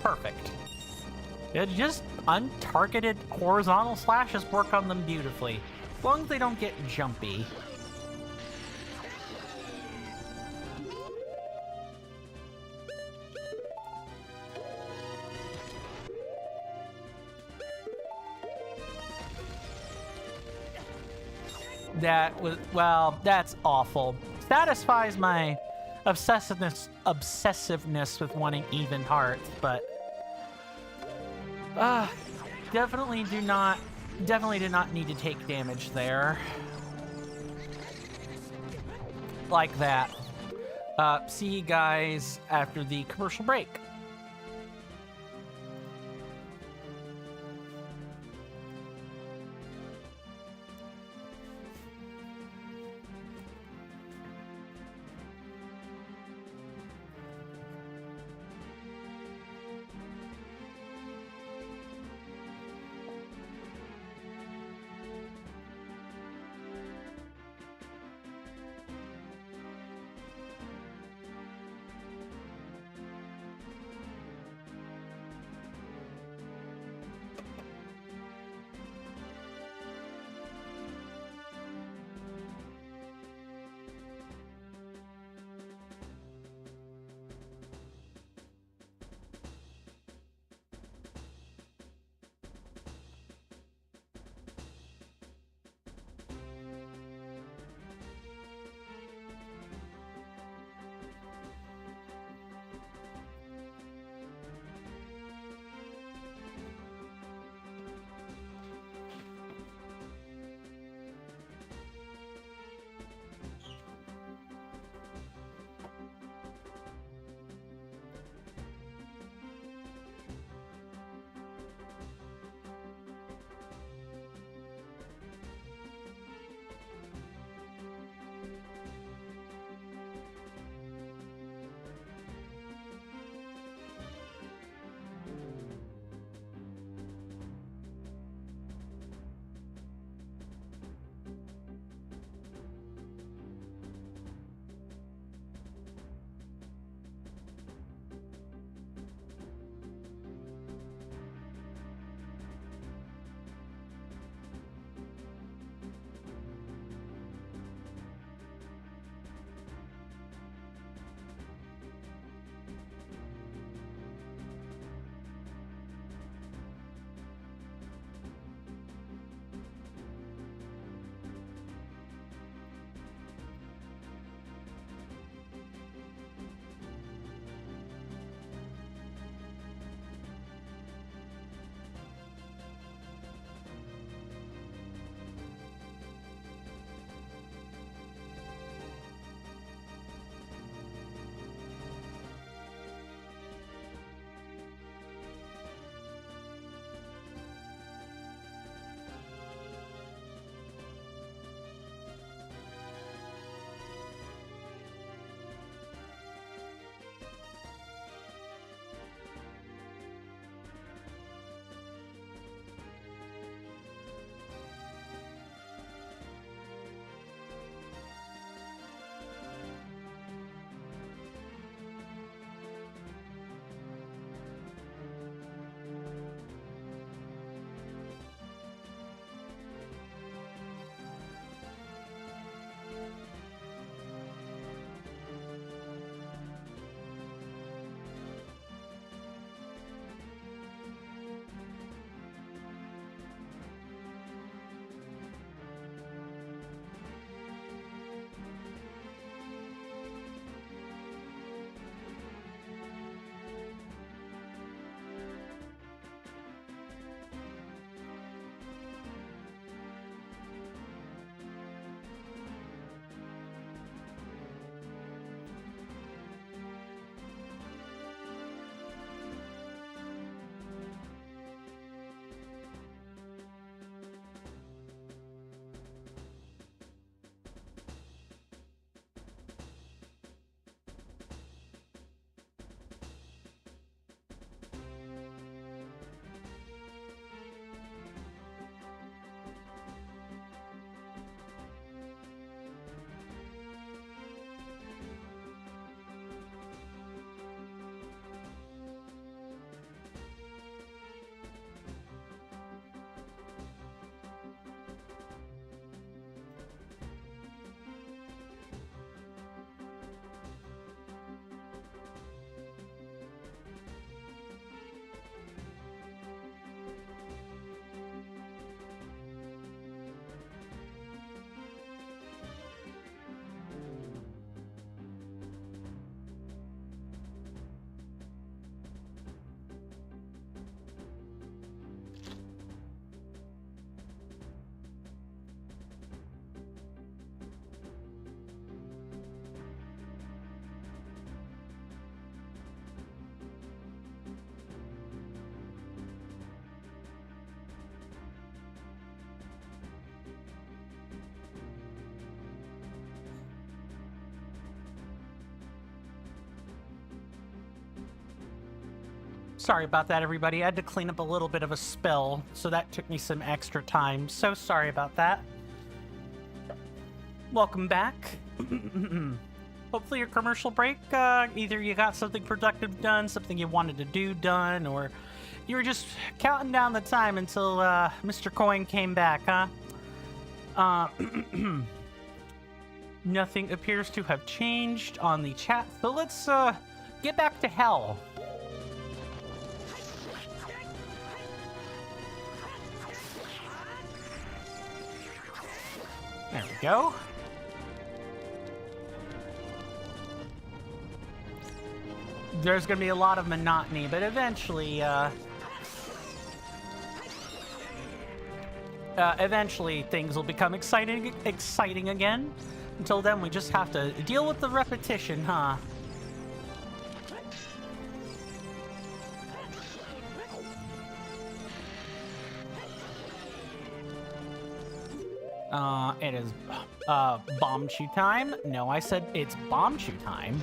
Perfect. It just untargeted horizontal slashes work on them beautifully, as long as they don't get jumpy. That was, well, that's awful. Satisfies my obsessiveness with wanting even hearts, but definitely did not need to take damage there. Like that. See you guys after the commercial break. Sorry about that, everybody. I had to clean up a little bit of a spill, so that took me some extra time. So sorry about that. Welcome back. Hopefully your commercial break, either you got something productive done, something you wanted to do done, or you were just counting down the time until Mr. Coin came back, huh? Nothing appears to have changed on the chat, so let's get back to hell. There we go. There's going to be a lot of monotony, but eventually, eventually things will become exciting again. Until then, we just have to deal with the repetition, huh? It is, bomb chew time? No, I said it's bomb chew time.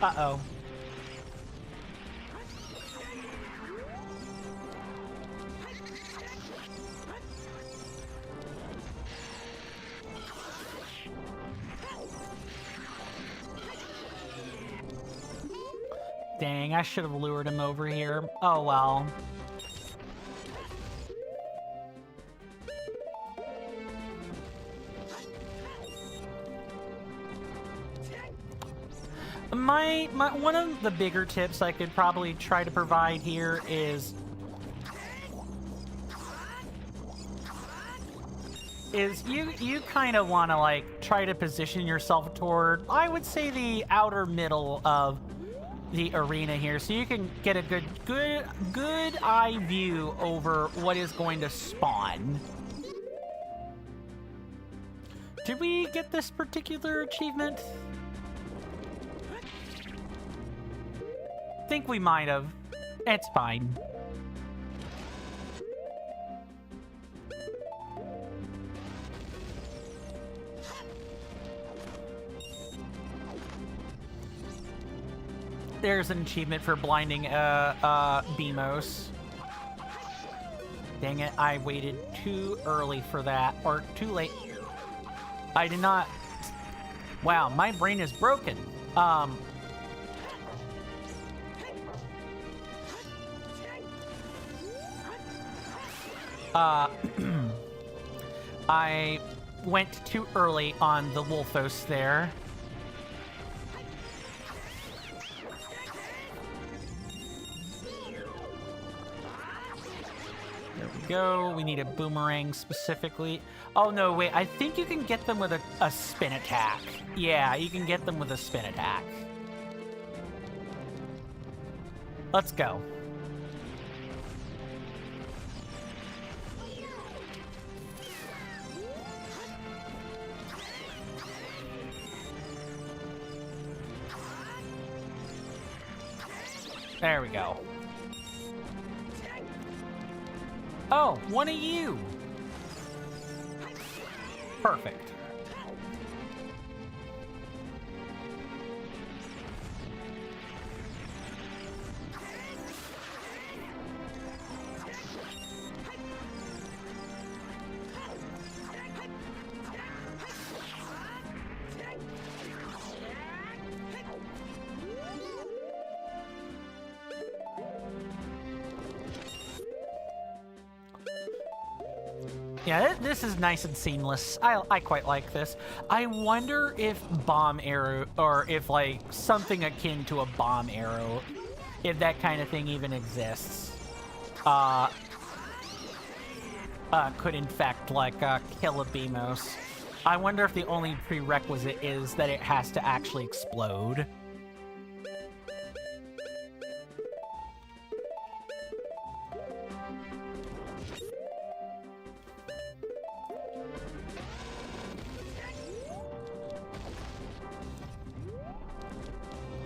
Uh-oh. Dang, I should have lured him over here. Oh, well. One of the bigger tips I could probably try to provide here is you kind of want to like try to position yourself toward, I would say, the outer middle of the arena here, so you can get a good eye view over what is going to spawn. Did we get this particular achievement? I think we might have. It's fine. There's an achievement for blinding Beamos. Dang it, I waited too early for that, or too late. I did not. Wow, my brain is broken. I went too early on the Wolfos there. There we go. We need a boomerang specifically. Oh, no, wait. I think you can get them with a spin attack. Yeah, you can get them with a spin attack. Let's go. There we go. Oh, one of you. Perfect. Yeah, this is nice and seamless. I quite like this. I wonder if bomb arrow, or if like something akin to a bomb arrow, if that kind of thing even exists, could in fact like kill a Beamos. I wonder if the only prerequisite is that it has to actually explode.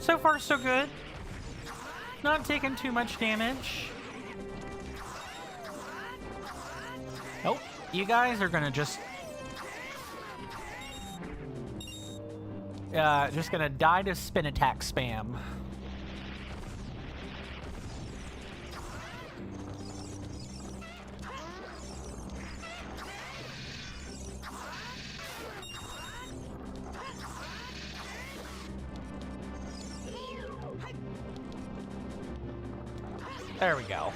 So far, so good. Not taking too much damage. Oh, you guys are gonna just gonna die to spin attack spam. There we go.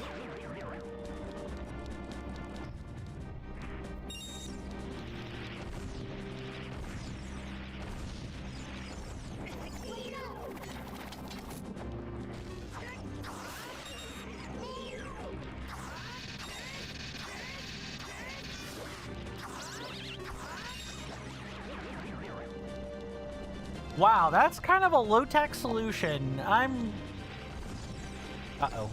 Wow, that's kind of a low-tech solution. Uh-oh.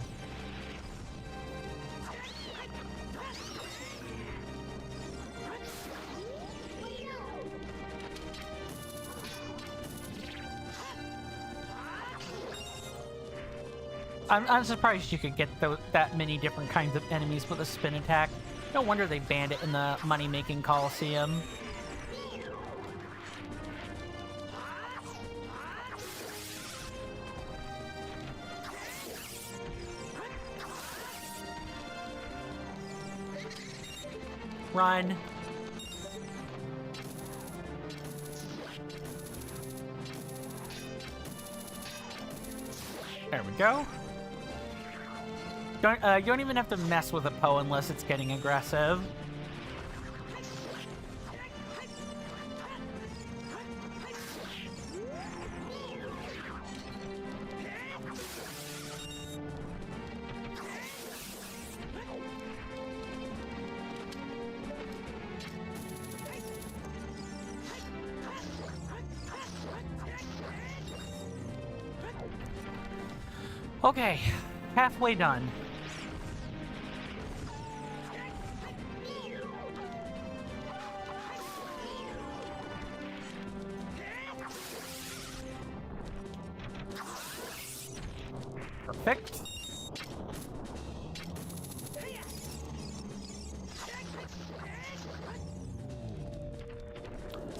I'm surprised you could get that many different kinds of enemies with a spin attack. No wonder they banned it in the money-making Coliseum. Run. There we go. You don't even have to mess with a Poe unless it's getting aggressive. Okay, halfway done. Perfect.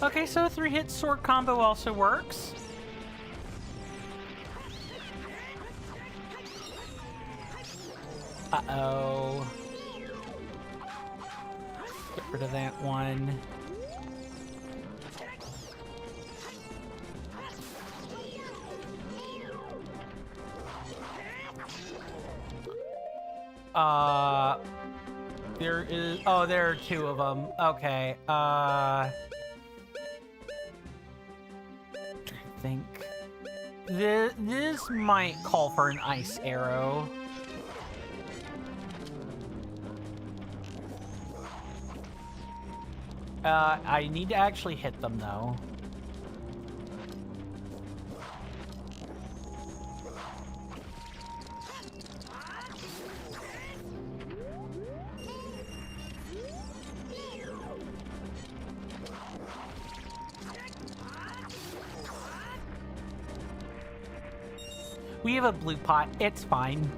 Okay, so a 3-hit sword combo also works. Uh-oh. Get rid of that one. There is... Oh, there are 2 of them. Okay, I think... This might call for an ice arrow. I need to actually hit them, though. We have a blue pot. It's fine.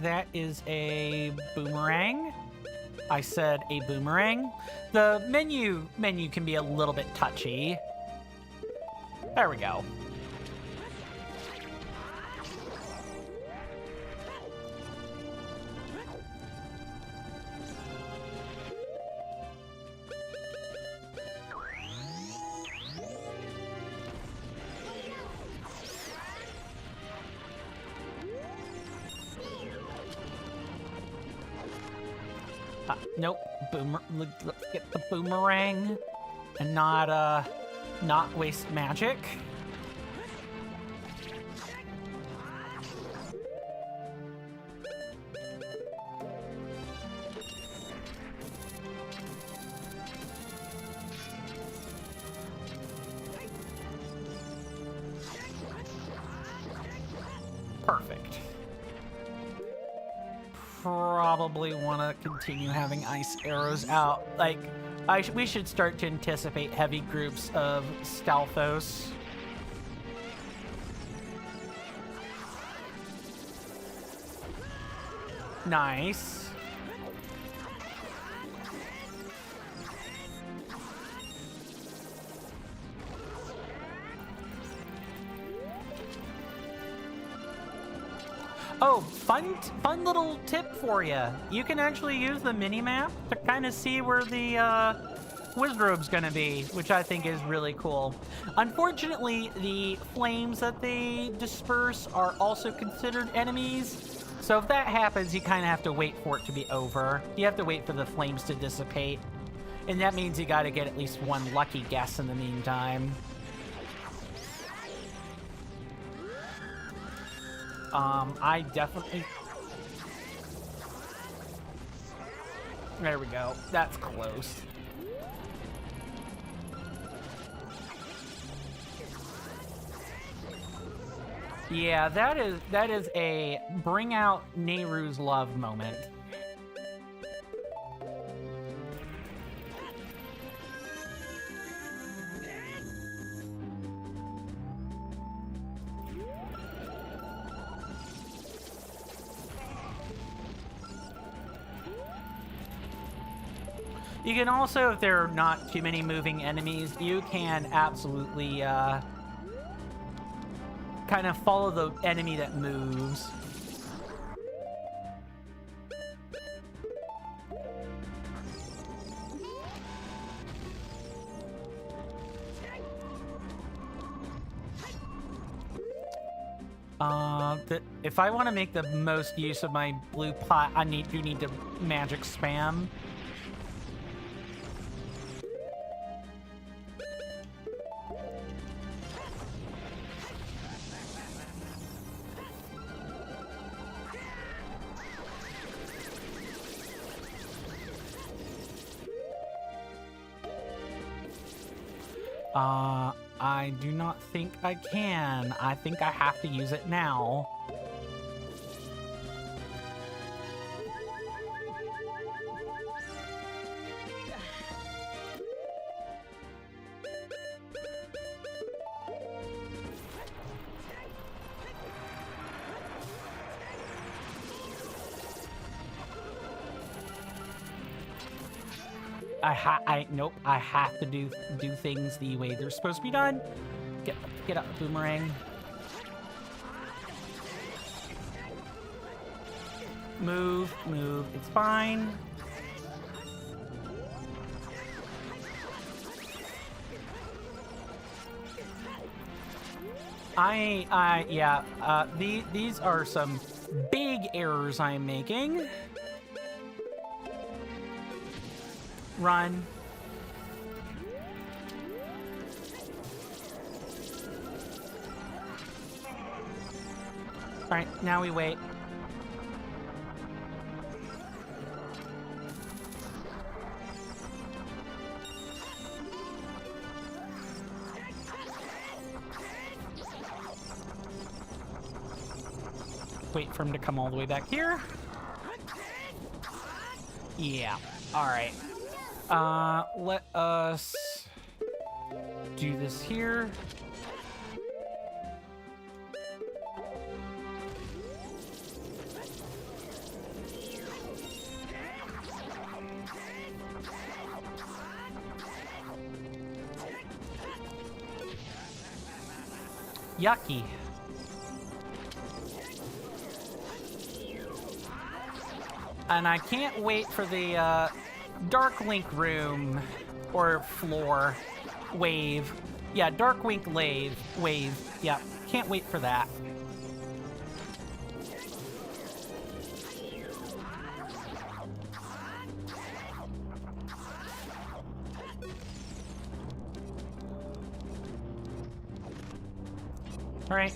That is a boomerang. I said a boomerang. The menu can be a little bit touchy. There we go. Nope. Let's get the boomerang and not waste magic. Perfect. Probably want to continue having ice arrows out. Like, we should start to anticipate heavy groups of Stalfos. Nice. Oh, fun little tip for you. You can actually use the mini-map to kind of see where the Wizrobe's gonna be, which I think is really cool. Unfortunately, the flames that they disperse are also considered enemies. So if that happens, you kind of have to wait for it to be over. You have to wait for the flames to dissipate. And that means you gotta get at least one lucky guess in the meantime. I definitely... There we go. That's close. Yeah, that is a bring out Nehru's love moment. You can also, if there are not too many moving enemies, you can absolutely kind of follow the enemy that moves. If I want to make the most use of my blue pot, I do need to magic spam. I do not think I can. I think I have to use it now. Nope, I have to do things the way they're supposed to be done. Get up, boomerang. Move, it's fine. These are some big errors I'm making. Run. All right, now we wait. Wait for him to come all the way back here. Yeah, all right. Let us do this here. Yucky. And I can't wait for the Dark Link room or floor wave. Yeah, Dark Link wave. Yeah, can't wait for that. All right.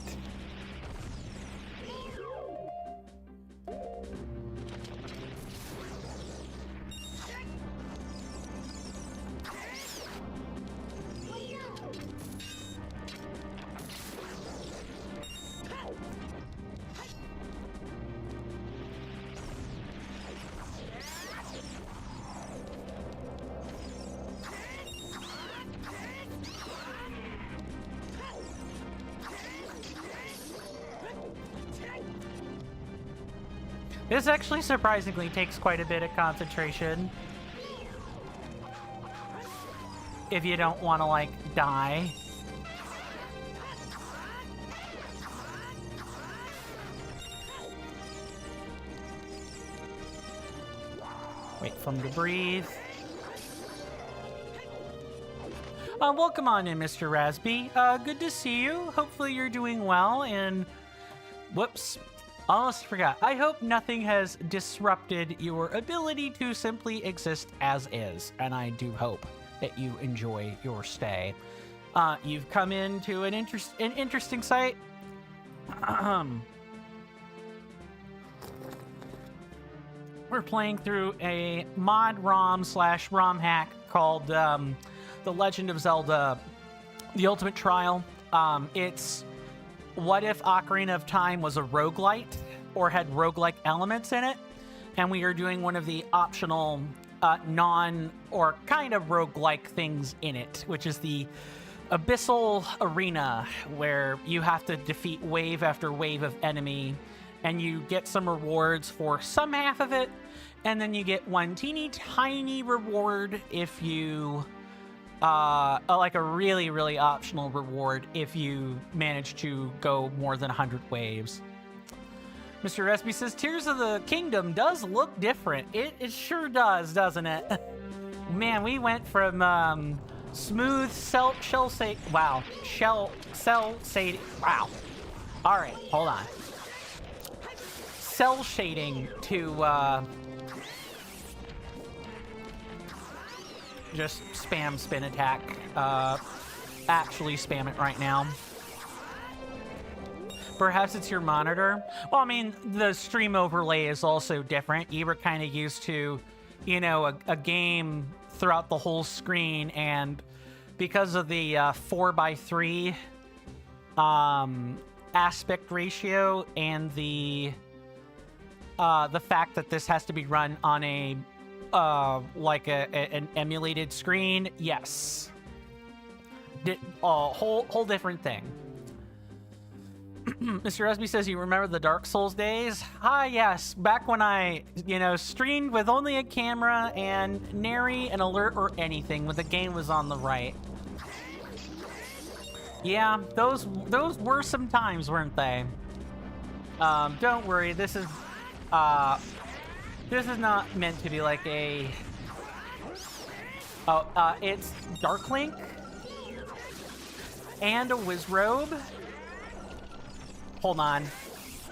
This actually surprisingly takes quite a bit of concentration. If you don't want to, like, die. Wait for him to breathe. Welcome on in, Mr. Rasby. Good to see you. Hopefully you're doing well, and... Whoops. Almost forgot. I hope nothing has disrupted your ability to simply exist as is, and I do hope that you enjoy your stay. You've come into an interesting site. We're playing through a ModROM / ROM hack called The Legend of Zelda, The Ultimate Trial. It's what if Ocarina of Time was a roguelite or had roguelike elements in it? And we are doing one of the optional non or kind of roguelike things in it, which is the Abyssal Arena, where you have to defeat wave after wave of enemy, and you get some rewards for some half of it, and then you get one teeny tiny reward if you like a really, really optional reward if you manage to go more than 100 waves. Mr. Resby says, Tears of the Kingdom does look different. It sure does, doesn't it? Man, we went from smooth cell shading. Wow. Wow. All right, hold on. Cell shading to just spam spin attack. Actually spam it right now. Perhaps it's your monitor. Well, I mean, the stream overlay is also different. You were kind of used to, you know, a game throughout the whole screen, and because of the 4:3 aspect ratio and the fact that this has to be run on a like an emulated screen, yes, whole different thing. Mr. Resby says, you remember the Dark Souls days? Ah, yes. Back when I, you know, streamed with only a camera and nary an alert or anything when the game was on the right. Yeah, those were some times, weren't they? Don't worry, this is not meant to be like a... Oh, it's Dark Link and a Wizrobe. Hold on.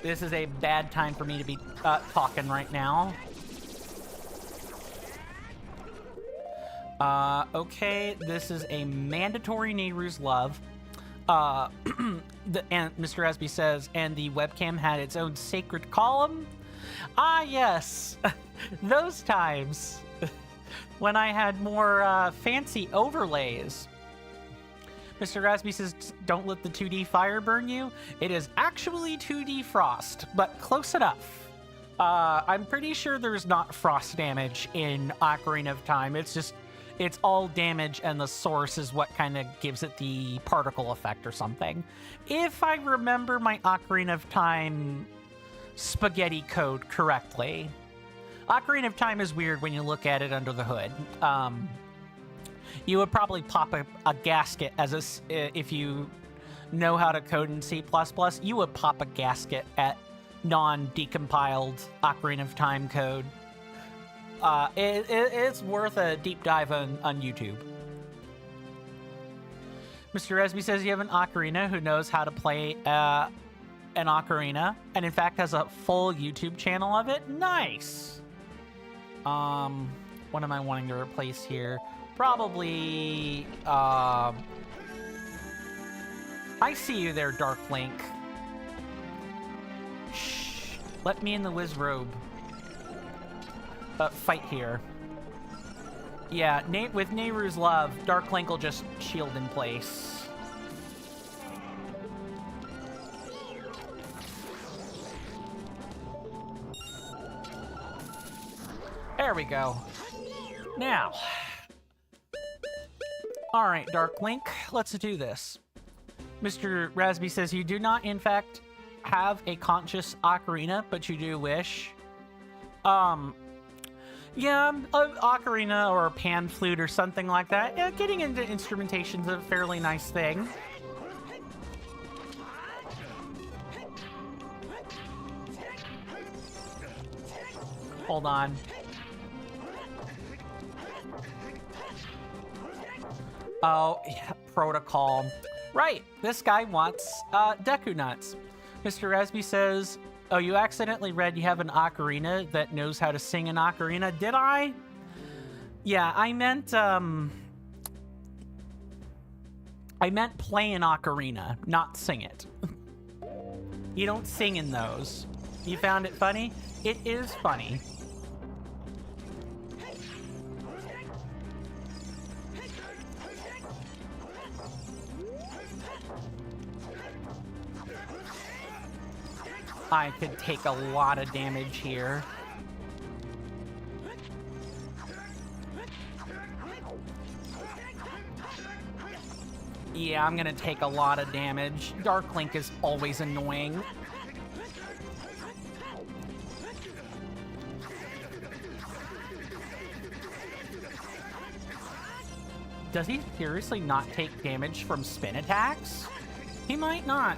This is a bad time for me to be talking right now. Okay, this is a mandatory Nehru's Love. And Mr. Asby says, and the webcam had its own sacred column. Ah, yes. Those times when I had more fancy overlays. Mr. Rasby says, don't let the 2D fire burn you. It is actually 2D frost, but close enough. I'm pretty sure there's not frost damage in Ocarina of Time. It's just, it's all damage, and the source is what kind of gives it the particle effect or something. If I remember my Ocarina of Time spaghetti code correctly. Ocarina of Time is weird when you look at it under the hood. You would probably pop a gasket as if you know how to code in C++. You would pop a gasket at non-decompiled Ocarina of Time code. It's worth a deep dive on YouTube. Mr. Resby says you have an ocarina who knows how to play an ocarina, and in fact has a full YouTube channel of it. Nice. What am I wanting to replace here? Probably I see you there, Dark Link. Shh. Let me in the Wiz Robe. Fight here. Yeah, with Nehru's love, Dark Link will just shield in place. There we go. Now. Alright, Dark Link, let's do this. Mr. Rasby says you do not, in fact, have a conscious ocarina, but you do wish. Yeah, an ocarina or a pan flute or something like that. Yeah, getting into instrumentation's a fairly nice thing. Hold on. Oh, yeah, protocol. Right, this guy wants Deku Nuts. Mr. Rasby says, oh, you accidentally read you have an ocarina that knows how to sing an ocarina. Did I? Yeah, I meant play an ocarina, not sing it. You don't sing in those. You found it funny? It is funny. I could take a lot of damage here. Yeah, I'm gonna take a lot of damage. Dark Link is always annoying. Does he seriously not take damage from spin attacks? He might not.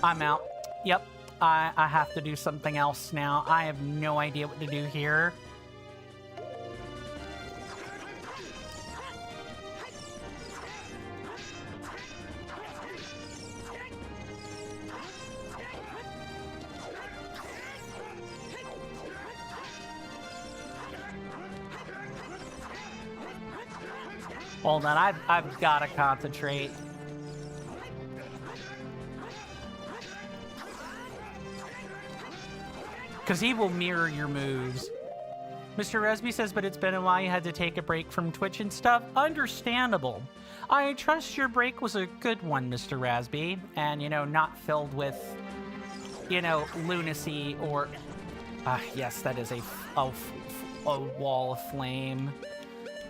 I'm out. Yep, I have to do something else now. I have no idea what to do here. Hold on, I've got to concentrate. Because he will mirror your moves. Mr. Resby says, but it's been a while, you had to take a break from Twitch and stuff. Understandable. I trust your break was a good one, Mr. Rasby. And, you know, not filled with, you know, lunacy or... yes, that is a wall of flame.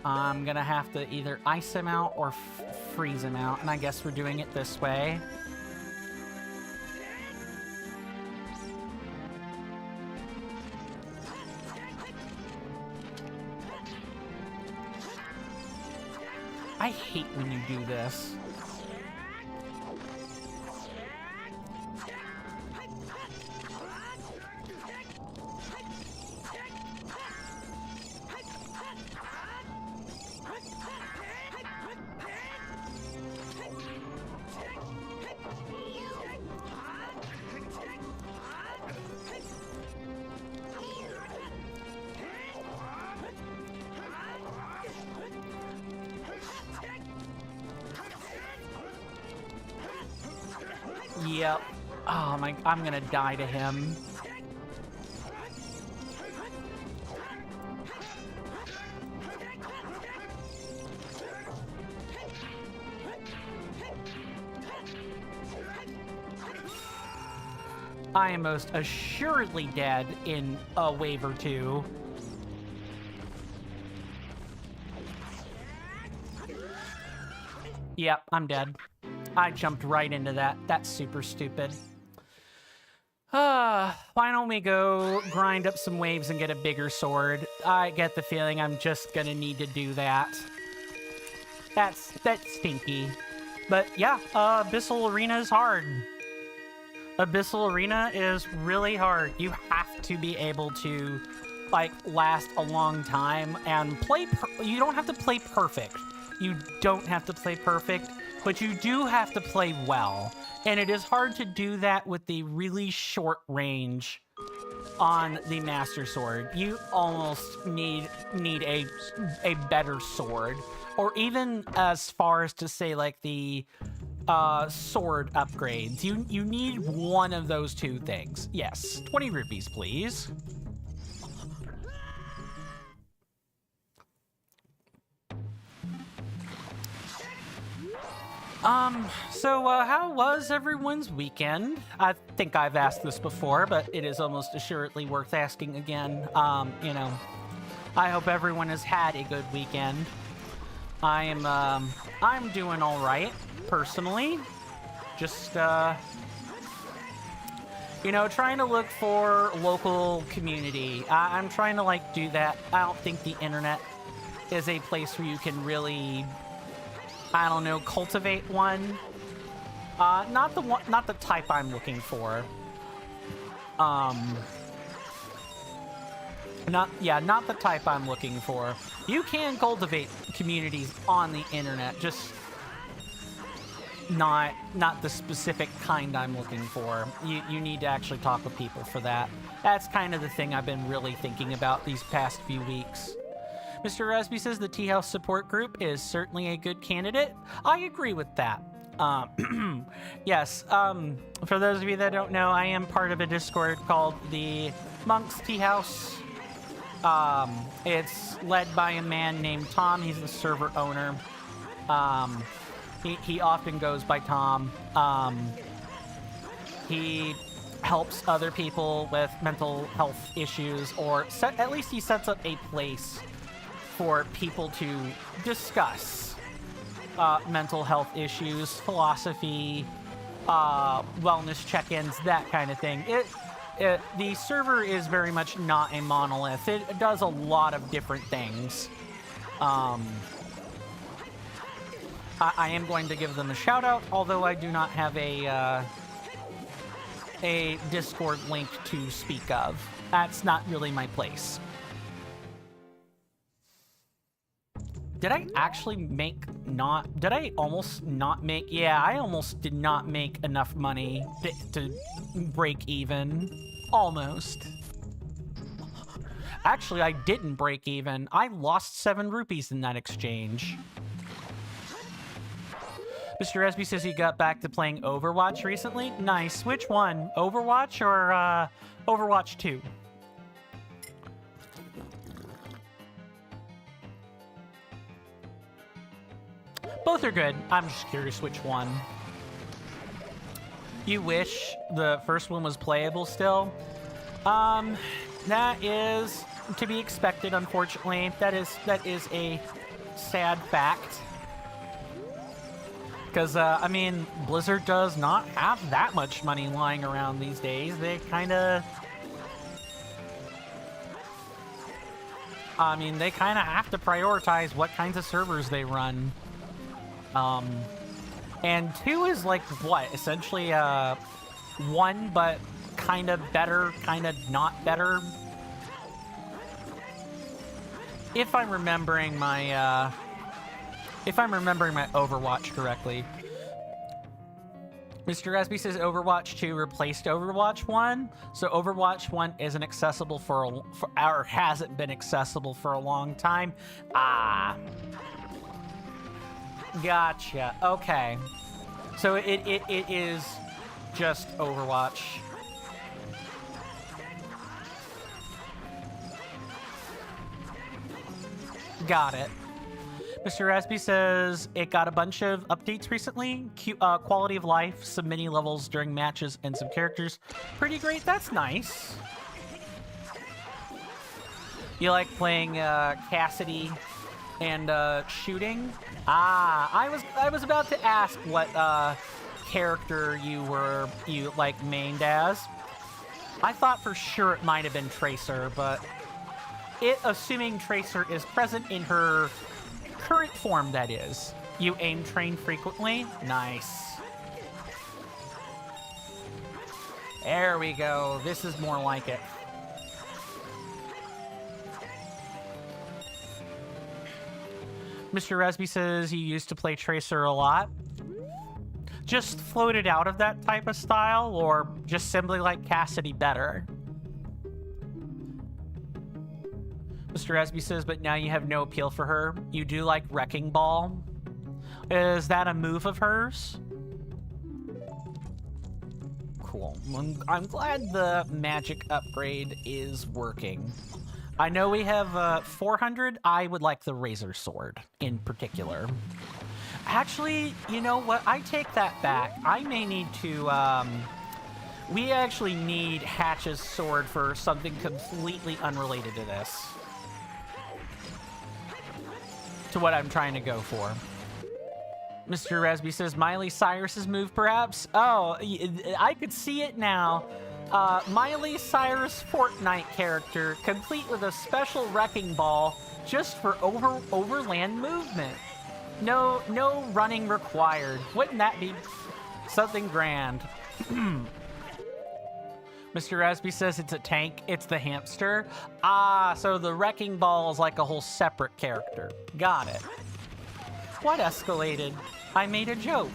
I'm gonna have to either ice him out or freeze him out. And I guess we're doing it this way. I hate when you do this. Yep. Oh my, I'm gonna die to him. I am most assuredly dead in a wave or two. Yep, I'm dead. I jumped right into that. That's super stupid. Why don't we go grind up some waves and get a bigger sword? I get the feeling I'm just gonna need to do that. That's stinky. But yeah, Abyssal Arena is hard. Abyssal Arena is really hard. You have to be able to, like, last a long time and play... You don't have to play perfect. You don't have to play perfect. But you do have to play well, and it is hard to do that with the really short range on the Master Sword. You almost need a better sword, or even as far as to say like the sword upgrades. You need one of those two things. Yes, 20 rupees, please. So how was everyone's weekend? I think I've asked this before, but it is almost assuredly worth asking again. You know, I hope everyone has had a good weekend. I'm doing all right, personally. Just, you know, trying to look for local community. I'm trying to, like, do that. I don't think the internet is a place where you can really, I don't know, cultivate one. Not the type I'm looking for. Not the type I'm looking for. You can cultivate communities on the internet, just not the specific kind I'm looking for. You need to actually talk with people for that. That's kind of the thing I've been really thinking about these past few weeks. Mr. Resby says the Tea House support group is certainly a good candidate. I agree with that. Yes, for those of you that don't know, I am part of a Discord called the Monks Tea House. It's led by a man named Tom. He's the server owner. He often goes by Tom. He helps other people with mental health issues, or at least he sets up a place for people to discuss mental health issues, philosophy, wellness check-ins, that kind of thing. The server is very much not a monolith. It does a lot of different things. I am going to give them a shout out, although I do not have a Discord link to speak of. That's not really my place. Did I actually did I almost not make, yeah, I almost did not make enough money to break even. Almost. Actually, I didn't break even. I lost 7 rupees in that exchange. Mr. Resby says he got back to playing Overwatch recently. Nice. Which one? Overwatch or Overwatch 2? Both are good. I'm just curious which one. You wish the first one was playable still? That is to be expected, unfortunately. That is a sad fact. Because, I mean, Blizzard does not have that much money lying around these days. They kind of... I mean, they kind of have to prioritize what kinds of servers they run. And 2 is like, what? Essentially, 1, but kind of better, kind of not better. If I'm remembering my Overwatch correctly. Mr. Resby says Overwatch 2 replaced Overwatch 1, so Overwatch 1 isn't accessible or hasn't been accessible for a long time. Ah. Gotcha. Okay. So it is just Overwatch. Got it. Mr. Rasby says it got a bunch of updates recently. Quality of life, some mini levels during matches, and some characters. Pretty great. That's nice. You like playing Cassidy and shooting? Ah, I was about to ask what character you like mained as. I thought for sure it might have been Tracer, but assuming Tracer is present in her current form, that is. You aim train frequently? Nice. There we go. This is more like it. Mr. Resby says he used to play Tracer a lot. Just floated out of that type of style, or just simply like Cassidy better? Mr. Esby says, but now you have no appeal for her. You do like Wrecking Ball. Is that a move of hers? Cool. I'm glad the magic upgrade is working. I know we have 400. I would like the Razor Sword in particular. Actually, you know what? I take that back. I may need to, we actually need Hatch's sword for something completely unrelated to this. To what I'm trying to go for. Mr. Resby says, Miley Cyrus's move, perhaps? Oh, I could see it now. Miley Cyrus Fortnite character, complete with a special wrecking ball just for overland movement. No running required. Wouldn't that be something grand? Mr. Rasby says it's a tank. It's the hamster. Ah, so the wrecking ball is like a whole separate character. Got it. What escalated? I made a joke.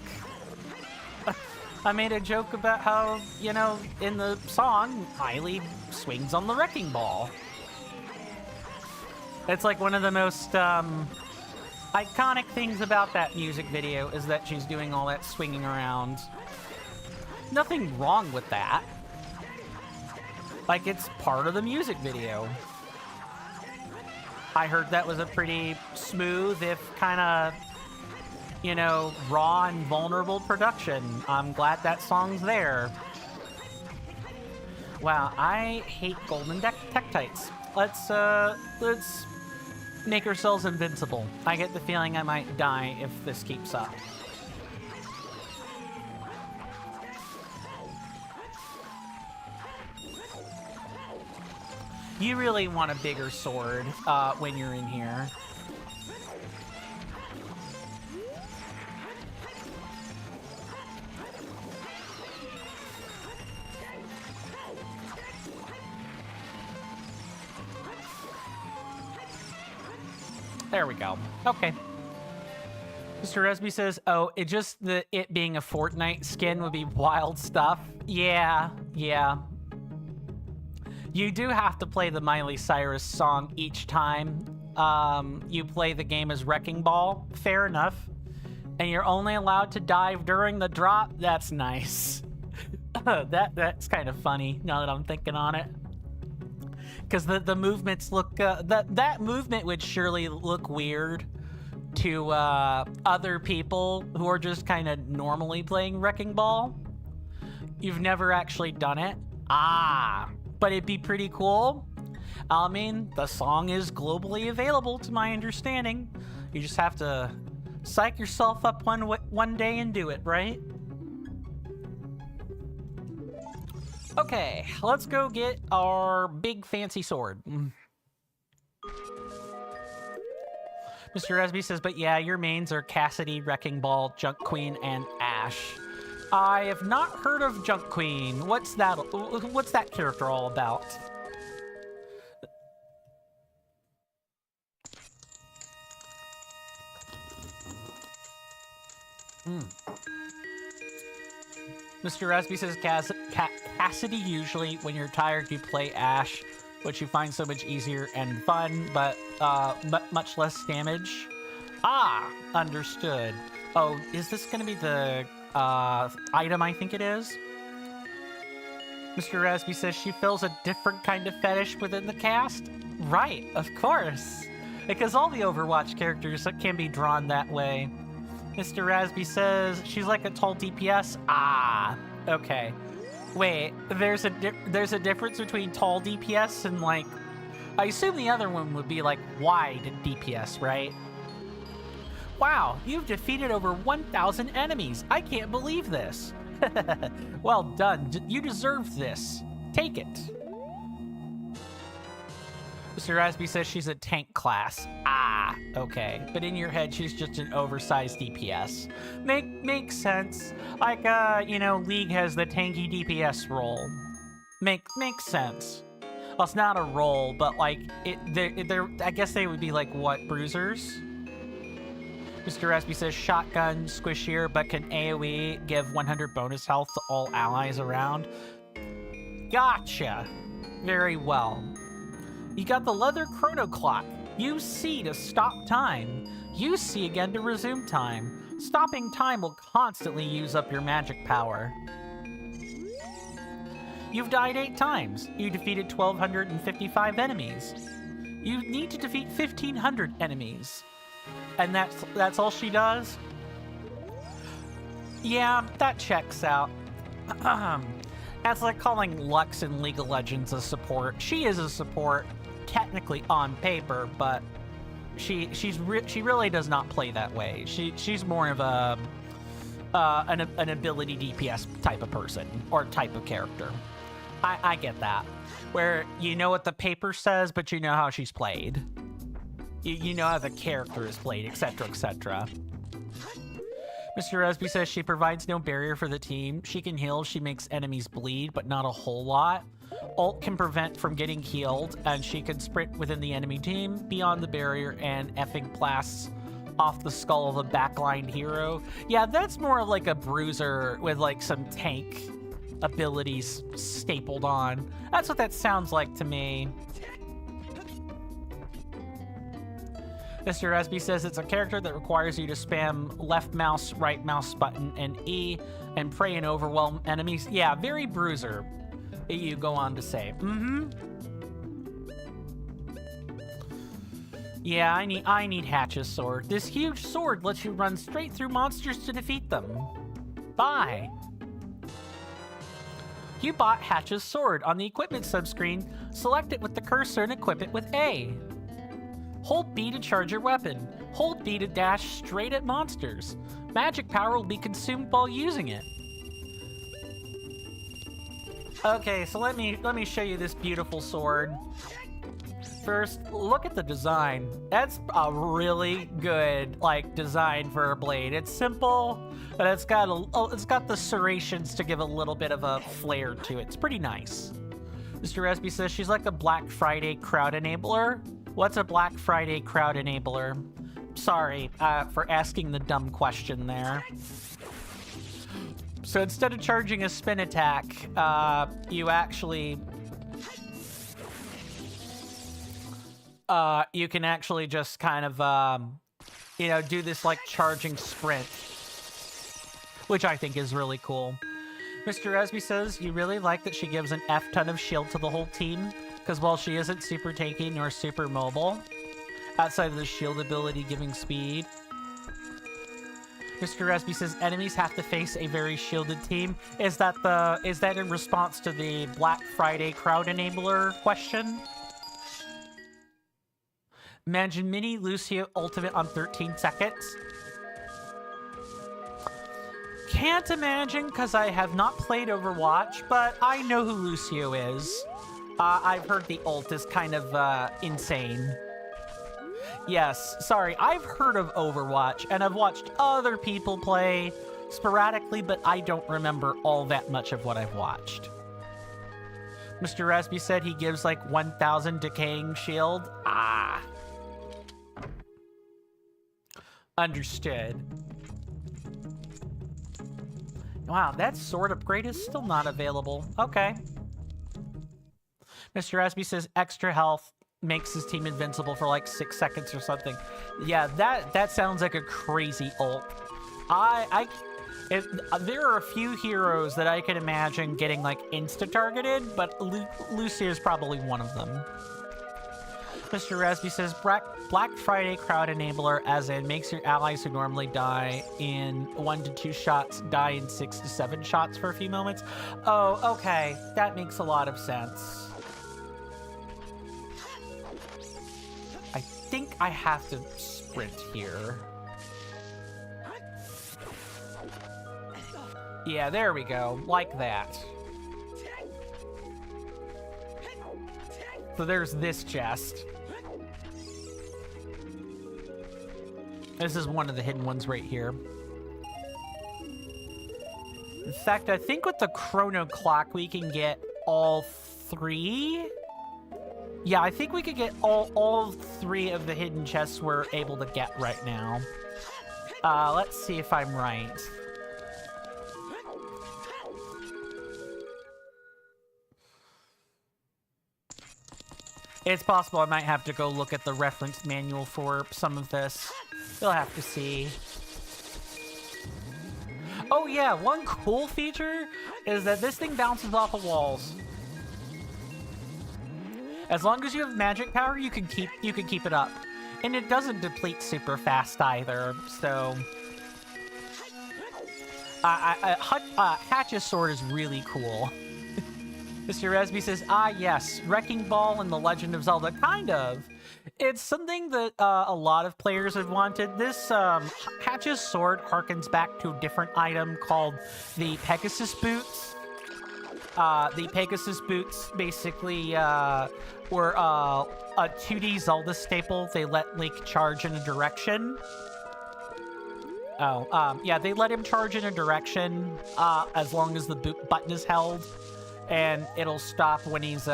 I made a joke about how, you know, in the song, Miley swings on the wrecking ball. It's like one of the most iconic things about that music video is that she's doing all that swinging around. Nothing wrong with that. Like, it's part of the music video. I heard that was a pretty smooth, if kind of, you know, raw and vulnerable production. I'm glad that song's there. Wow, I hate golden tektites. Let's make ourselves invincible. I get the feeling I might die if this keeps up. You really want a bigger sword when you're in here. There we go. Okay. Mr. Resby says, oh, it being a Fortnite skin would be wild stuff. Yeah. You do have to play the Miley Cyrus song each time you play the game as Wrecking Ball. Fair enough. And you're only allowed to dive during the drop. That's nice. That's kind of funny now that I'm thinking on it. Because the movements look... that movement would surely look weird to other people who are just kind of normally playing Wrecking Ball. You've never actually done it. Ah... But it'd be pretty cool. I mean, the song is globally available to my understanding. You just have to psych yourself up one day and do it, right? Okay, let's go get our big fancy sword. Mr. Resby says, but yeah, your mains are Cassidy, Wrecking Ball, Junk Queen, and Ash. I have not heard of Junk Queen. What's that character all about? Mr. Rasby says Cassidy, usually when you're tired you play Ash, which you find so much easier and fun, but much less damage. Ah, understood. Oh, is this gonna be the item I think it is? Mr. Rasby says she feels a different kind of fetish within the cast. Right, of course. Because all the Overwatch characters can be drawn that way. Mr. Rasby says she's like a tall DPS. Ah, okay. Wait, there's a difference between tall DPS and like... I assume the other one would be like wide DPS, right? Wow, you've defeated over 1,000 enemies. I can't believe this. Well done. You deserve this. Take it. Mr. Rasby says she's a tank class. Ah, okay. But in your head, she's just an oversized DPS. Makes sense. Like, you know, League has the tanky DPS role. Makes sense. Well, it's not a role, but like, I guess they would be like, what, bruisers? Mr. Rasby says shotgun squishier, but can AoE give 100 bonus health to all allies around. Gotcha. Very well. You got the leather chrono clock. Use C to stop time. Use C again to resume time. Stopping time will constantly use up your magic power. You've died 8 times. You defeated 1,255 enemies. You need to defeat 1,500 enemies. And that's all she does? Yeah, that checks out. That's like calling Lux in League of Legends a support. She is a support, technically on paper, but she really does not play that way. She's more of a an ability DPS type of person or type of character. I get that, where you know what the paper says, but you know how she's played. You know how the character is played, etc., etc. Mr. Resby says she provides no barrier for the team. She can heal, she makes enemies bleed, but not a whole lot. Ult can prevent from getting healed, and she can sprint within the enemy team, beyond the barrier, and effing blasts off the skull of a backline hero. Yeah, that's more like a bruiser with like some tank abilities stapled on. That's what that sounds like to me. Mr. Resby says it's a character that requires you to spam left mouse, right mouse button, and E, and pray and overwhelm enemies. Yeah, very bruiser, you go on to say. Yeah, I need Hatch's sword. This huge sword lets you run straight through monsters to defeat them. Bye. You bought Hatch's sword. On the equipment subscreen, select it with the cursor and equip it with A. Hold B to charge your weapon. Hold B to dash straight at monsters. Magic power will be consumed while using it. Okay, so let me show you this beautiful sword. First, look at the design. That's a really good design for a blade. It's simple, but it's got the serrations to give a little bit of a flair to it. It's pretty nice. Mr. Resby says she's like a Black Friday crowd enabler. What's a Black Friday crowd enabler? Sorry for asking the dumb question there. So instead of charging a spin attack, you actually... you can actually just kind of, do this charging sprint, which I think is really cool. Mr. Resby says, you really like that she gives an F-ton of shield to the whole team, because while she isn't super tanky nor super mobile, outside of the shield ability giving speed. Mr. Resby says, enemies have to face a very shielded team. Is that in response to the Black Friday crowd enabler question? Imagine Mini Lucio ultimate on 13 seconds. Can't imagine, because I have not played Overwatch, but I know who Lucio is. I've heard the ult is kind of insane. Yes, sorry, I've heard of Overwatch, and I've watched other people play sporadically, but I don't remember all that much of what I've watched. Mr. Resby said he gives 1,000 decaying shield. Ah. Understood. Wow, that sword upgrade is still not available. Okay. Mr. Resby says extra health makes his team invincible for 6 seconds or something. Yeah, that sounds like a crazy ult. There are a few heroes that I could imagine getting insta-targeted, but Lucia is probably one of them. Mr. Resby says Black Friday crowd enabler, as in makes your allies who normally die in 1 to 2 shots die in 6 to 7 shots for a few moments. Oh, okay. That makes a lot of sense. I think I have to sprint here. Yeah, there we go. Like that. So there's this chest. This is one of the hidden ones right here. In fact, I think with the chrono clock, we can get all 3. Yeah, I think we could get all 3 of the hidden chests we're able to get right now. Let's see if I'm right. It's possible I might have to go look at the reference manual for some of this. We'll have to see. Oh yeah, one cool feature is that this thing bounces off of walls. As long as you have magic power, you can keep it up. And it doesn't deplete super fast either, so... Hatch's sword is really cool. Mr. Resby says, ah yes, Wrecking Ball in The Legend of Zelda. Kind of. It's something that a lot of players have wanted. This Hatch's sword harkens back to a different item called the Pegasus Boots. The Pegasus Boots basically were a 2D Zelda staple. They let Link charge in a direction. Yeah, they let him charge in a direction as long as the boot button is held. And it'll stop when he's,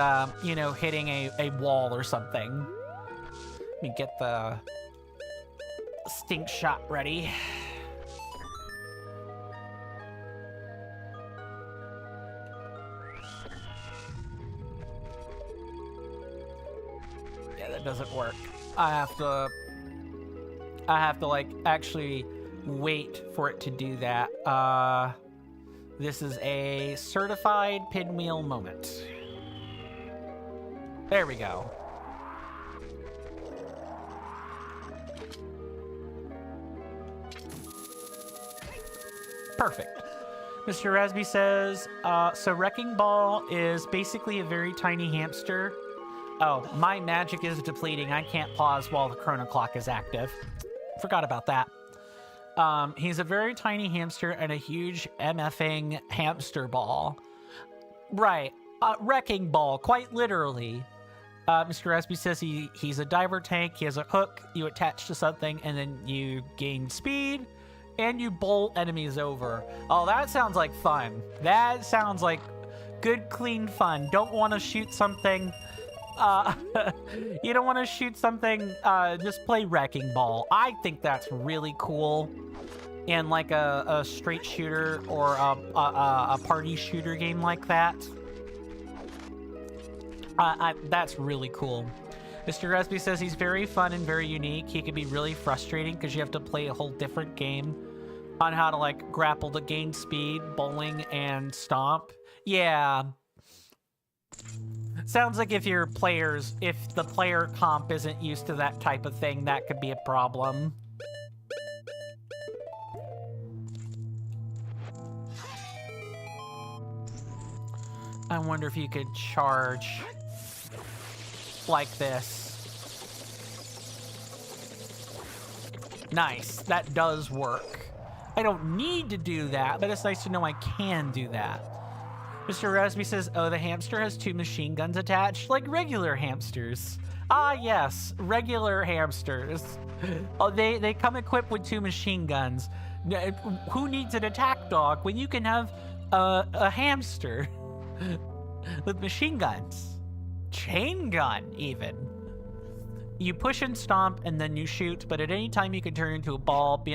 you know, hitting a wall or something. Let me get the stink shot ready. Yeah, that doesn't work. I have to like actually wait for it to do that. This is a certified pinwheel moment. There we go. Perfect. Mr. Rasby says, so Wrecking Ball is basically a very tiny hamster. Oh, my magic is depleting. I can't pause while the chrono clock is active. Forgot about that. He's a very tiny hamster and a huge MFing hamster ball. Right. Wrecking Ball, quite literally. Mr. Rasby says he's a diver tank. He has a hook. You attach to something, and then you gain speed, and you bowl enemies over. Oh, that sounds like fun. That sounds like good, clean fun. Don't want to shoot something. You don't want to shoot something, just play Wrecking Ball. I think that's really cool. In like a straight shooter or a party shooter game like that. That's really cool. Mr. Resby says he's very fun and very unique. He can be really frustrating because you have to play a whole different game on how to like grapple to gain speed, bowling, and stomp. Yeah. Sounds like if the player comp isn't used to that type of thing, that could be a problem. I wonder if you could charge like this. Nice, that does work. I don't need to do that, but it's nice to know I can do that. Mr. Rasby says, oh, the hamster has 2 machine guns attached, like regular hamsters. Ah, yes, regular hamsters. Oh, they come equipped with 2 machine guns. Who needs an attack dog when you can have a hamster with machine guns? Chain gun, even. You push and stomp, and then you shoot, but at any time you can turn into a ball, be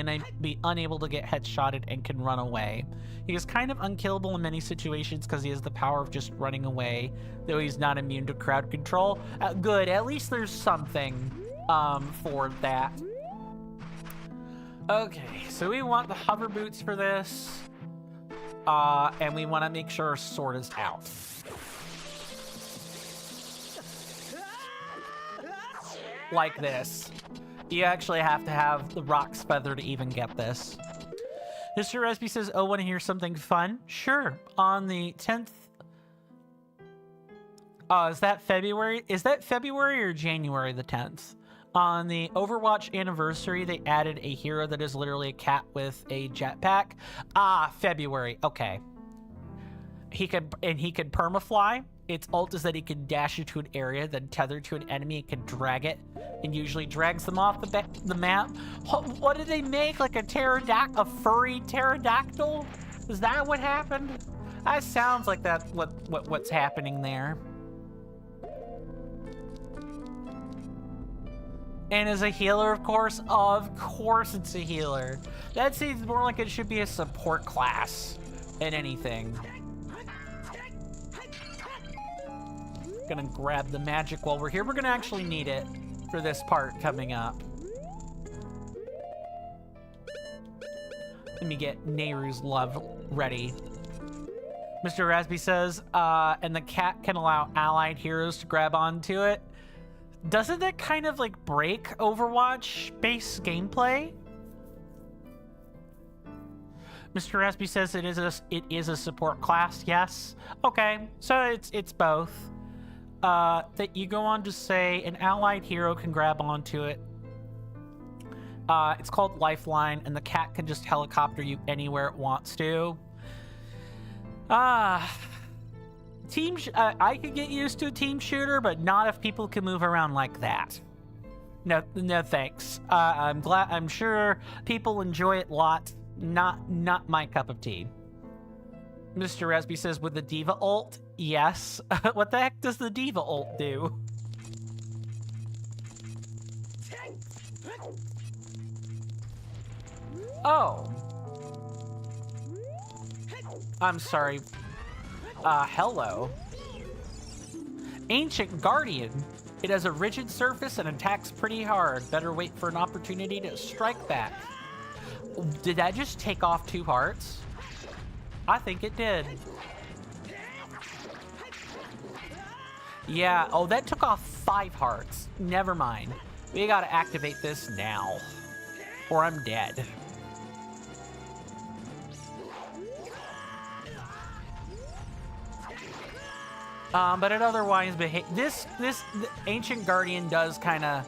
unable to get headshotted, and can run away. He is kind of unkillable in many situations because he has the power of just running away, though he's not immune to crowd control. Good, at least there's something for that. Okay, so we want the hover boots for this, and we want to make sure our sword is out. Like this. You actually have to have the Rock's Feather to even get this. Mr. Resby says, oh, want to hear something fun? Sure. On the 10th... is that February? Is that February or January the 10th? On the Overwatch anniversary, they added a hero that is literally a cat with a jetpack. Ah, February. Okay. He could permafly. Its ult is that he can dash into an area, then tether to an enemy and can drag it, and usually drags them off the map. What did they make? Like a furry pterodactyl? Is that what happened? That sounds like that's what's happening there. And as a healer, of course it's a healer. That seems more like it should be a support class than anything. gonna grab the magic while we're here. We're gonna actually need it for this part coming up. Let me get Nehru's love ready. Mr. Rasby says, and the cat can allow allied heroes to grab onto it. Doesn't that kind of like break Overwatch base gameplay? Mr. Rasby says it is a support class. Yes. Okay, so it's both. That you go on to say an allied hero can grab onto it. It's called Lifeline, and the cat can just helicopter you anywhere it wants to. I could get used to a team shooter, but not if people can move around like that. No thanks. I'm sure people enjoy it a lot. Not my cup of tea. Mr. Resby says, with the Diva ult? Yes. What the heck does the Diva ult do? Oh. I'm sorry. Hello. Ancient Guardian. It has a rigid surface and attacks pretty hard. Better wait for an opportunity to strike back. Did that just take off 2 hearts? I think it did. Yeah, oh, that took off 5 hearts. Never mind. We gotta activate this now, or I'm dead. But it otherwise this Ancient Guardian does kind of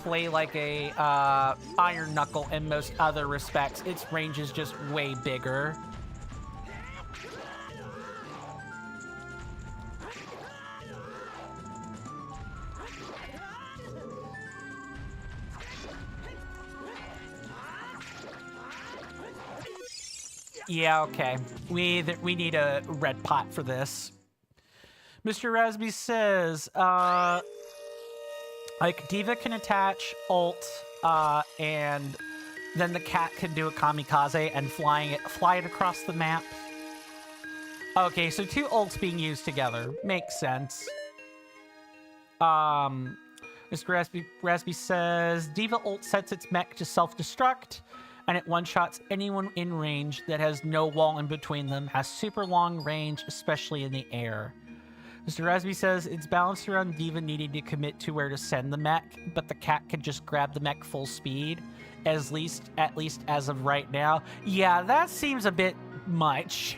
play like a Iron Knuckle in most other respects. Its range is just way bigger. Yeah, okay. We need a red pot for this. Mr. Rasby says, like, Diva can attach ult, and then the cat can do a kamikaze and fly it across the map. Okay, so 2 ults being used together. Makes sense. Mr. Rasby says, Diva ult sets its mech to self-destruct, and it one-shots anyone in range that has no wall in between them, has super long range, especially in the air. Mr. Rasby says it's balanced around Diva needing to commit to where to send the mech, but the cat can just grab the mech full speed, at least as of right now. Yeah, that seems a bit much.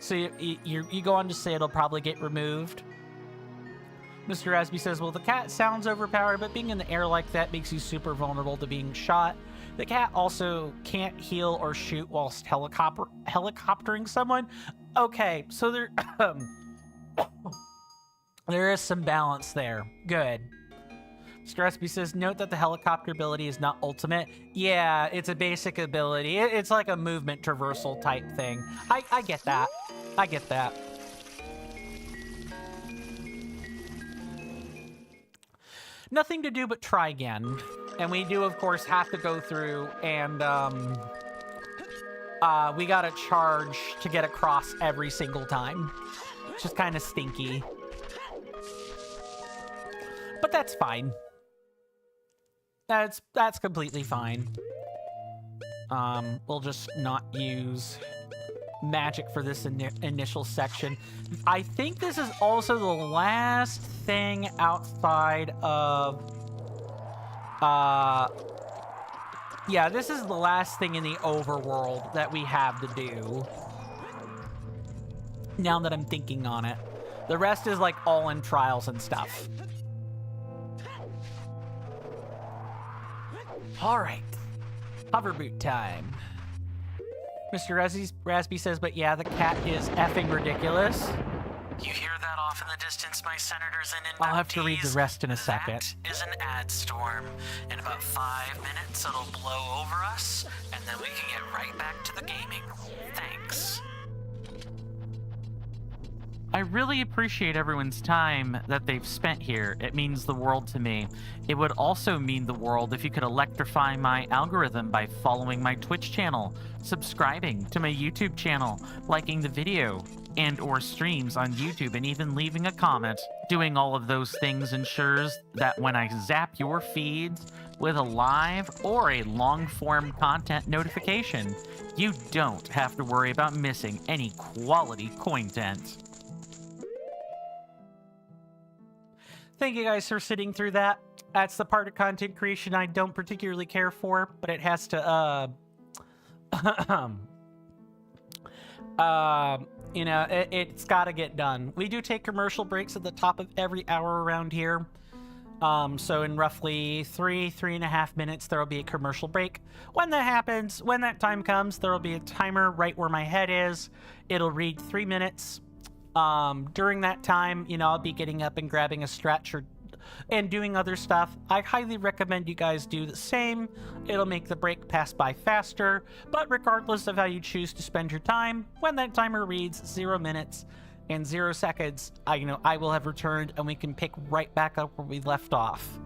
So you go on to say it'll probably get removed. Mr. Rasby says, well, the cat sounds overpowered, but being in the air like that makes you super vulnerable to being shot. The cat also can't heal or shoot whilst helicoptering someone. Okay, so there, there is some balance there. Good. Mr. Rasby says, note that the helicopter ability is not ultimate. Yeah, it's a basic ability. It's like a movement traversal type thing. I get that. I get that. Nothing to do but try again. And we do, of course, have to go through and, we gotta charge to get across every single time. It's just kind of stinky. But that's fine. That's completely fine. We'll just not use magic for this initial section. I think this is also the last thing outside of yeah, this is the last thing in the overworld that we have to do, now that I'm thinking on it. The rest is like all in trials and stuff. All right, hover boot time. Mr. Rasby says, but yeah, the cat is effing ridiculous. You hear that off in the distance, my senators and I'll have to read the rest in a second. That is an ad storm. In about 5 minutes, it'll blow over us, and then we can get right back to the gaming. Thanks. I really appreciate everyone's time that they've spent here. It means the world to me. It would also mean the world if you could electrify my algorithm by following my Twitch channel, subscribing to my YouTube channel, liking the video and or streams on YouTube, and even leaving a comment. Doing all of those things ensures that when I zap your feeds with a live or a long-form content notification, you don't have to worry about missing any quality content. Thank you guys for sitting through that. That's the part of content creation I don't particularly care for, but it has to, you know, it's got to get done. We do take commercial breaks at the top of every hour around here. So in roughly 3.5 minutes, there will be a commercial break. When that happens, when that time comes, there will be a timer right where my head is. It'll read 3 minutes. During that time, you know, I'll be getting up and grabbing a stretch and doing other stuff. I highly recommend you guys do the same. It'll make the break pass by faster, but regardless of how you choose to spend your time, when that timer reads 0 minutes and 0 seconds, I will have returned and we can pick right back up where we left off.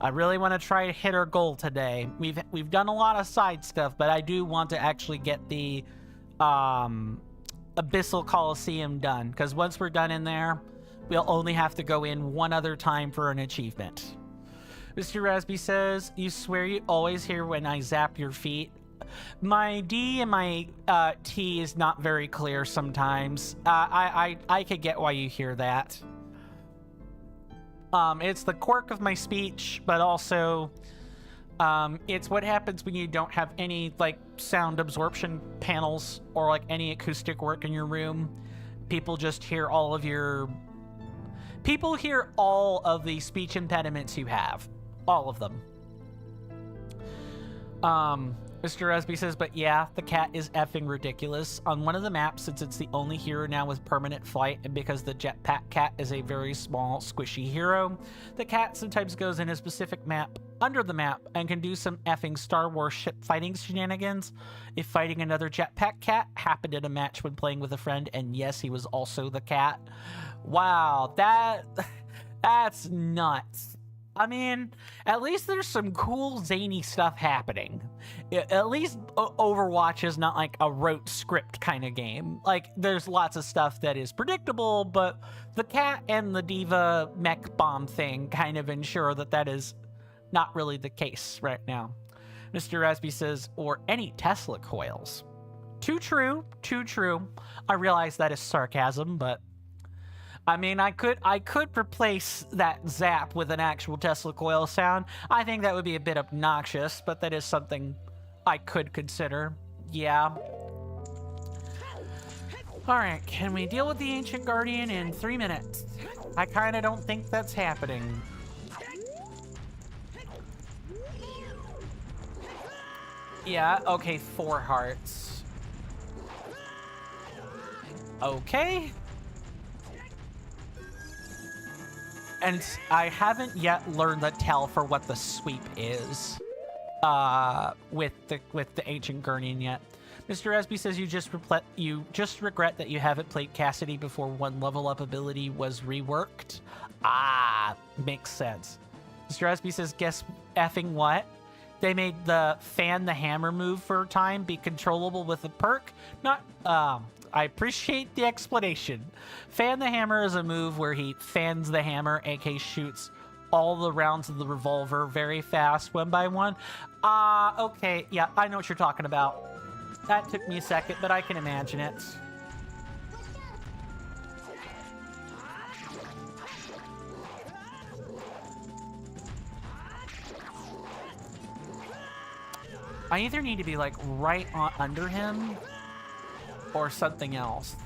I really want to try to hit our goal today. We've done a lot of side stuff, but I do want to actually get the Abyssal Coliseum done, because once we're done in there, we'll only have to go in one other time for an achievement. Mr. Rasby says, you swear you always hear when I zap your feet. My D and my T is not very clear sometimes. I could get why you hear that. It's the quirk of my speech, but also it's what happens when you don't have any like sound absorption panels or like any acoustic work in your room. People just hear all of the speech impediments you have. All of them. Mr. Resby says, but yeah, the cat is effing ridiculous. On one of the maps, since it's the only hero now with permanent flight, and because the jetpack cat is a very small, squishy hero, the cat sometimes goes in a specific map under the map and can do some effing Star Wars ship fighting shenanigans. If fighting another jetpack cat happened in a match when playing with a friend, and yes, he was also the cat. Wow, that's nuts. I mean, at least there's some cool, zany stuff happening. At least Overwatch is not like a rote script kind of game. Like, there's lots of stuff that is predictable, but the cat and the diva mech bomb thing kind of ensure that that is not really the case right now. Mr. Rasby says, or any Tesla coils. Too true, too true. I realize that is sarcasm, but I mean, I could replace that zap with an actual Tesla coil sound. I think that would be a bit obnoxious, but that is something I could consider. Yeah. Alright, can we deal with the Ancient Guardian in 3 minutes? I kinda don't think that's happening. Yeah, okay, 4 hearts. Okay. And I haven't yet learned the tell for what the sweep is with the Ancient Guardian yet. Mr. Resby says you just regret that you haven't played Cassidy before one level up ability was reworked. Ah, makes sense. Mr. Resby says, guess effing what? They made the fan the hammer move for a time be controllable with a perk. Not I appreciate the explanation. Fan the hammer is a move where he fans the hammer, aka shoots all the rounds of the revolver very fast, one by one. Okay, yeah, I know what you're talking about. That took me a second, but I can imagine it. I either need to be like right under him or something else.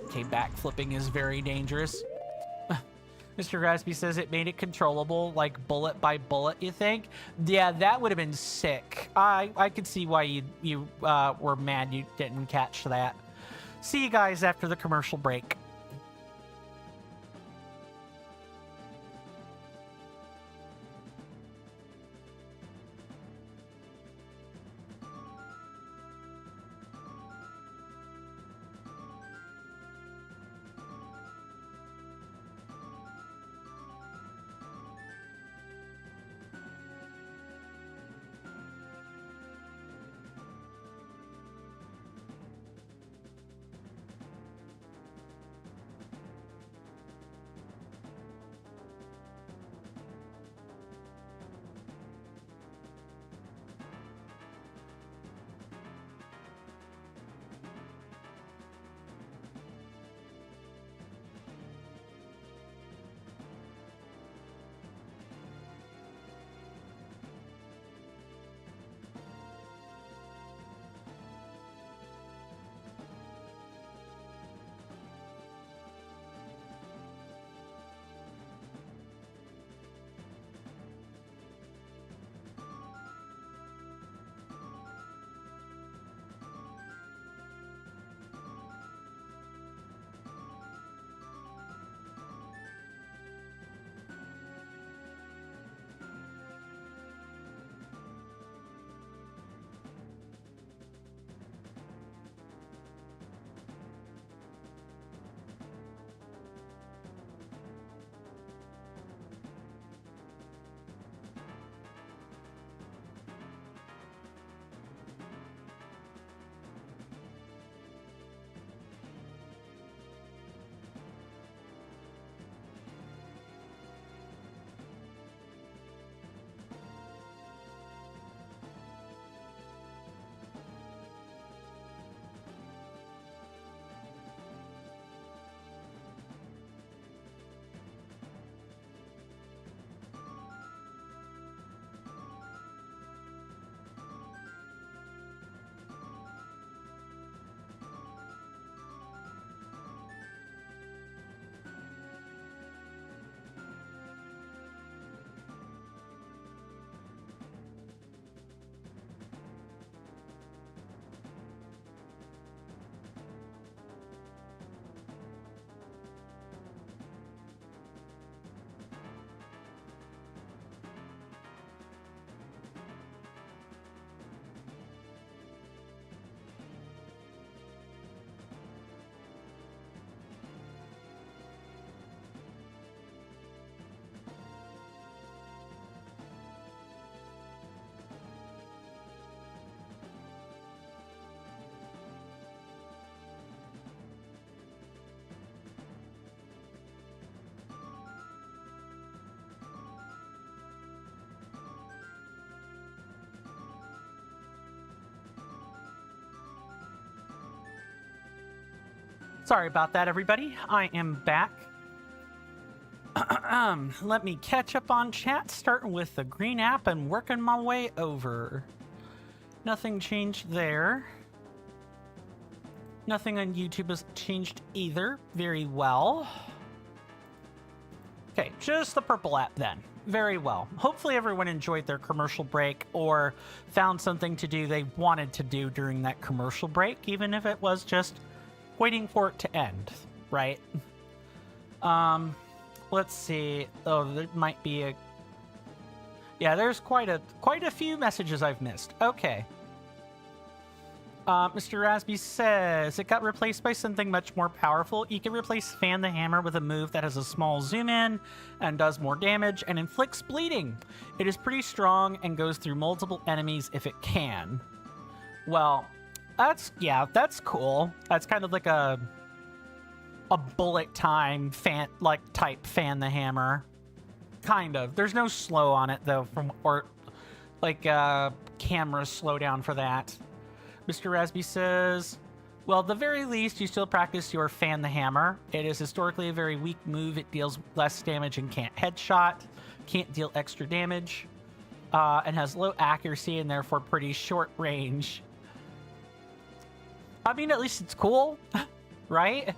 Okay, backflipping is very dangerous. Mr. Rasby says it made it controllable, like bullet by bullet, you think? Yeah, that would have been sick. I could see why you were mad you didn't catch that. See you guys after the commercial break. Sorry about that, everybody. I am back. Let me catch up on chat, starting with the green app and working my way over. Nothing changed there. Nothing on YouTube has changed either. Very well. Okay, just the purple app then. Very well. Hopefully everyone enjoyed their commercial break or found something to do they wanted to do during that commercial break, even if it was just waiting for it to end, right? Let's see. Oh, there might be a... Yeah, there's quite a few messages I've missed. Okay. Mr. Rasby says, it got replaced by something much more powerful. You can replace Fan the Hammer with a move that has a small zoom in and does more damage and inflicts bleeding. It is pretty strong and goes through multiple enemies if it can. Well, that's cool. That's kind of like a bullet time type Fan the Hammer. Kind of. There's no slow on it though, camera slowdown for that. Mr. Rasby says, well, at the very least, you still practice your Fan the Hammer. It is historically a very weak move. It deals less damage and can't headshot, can't deal extra damage, and has low accuracy and therefore pretty short range. I mean, at least it's cool, right?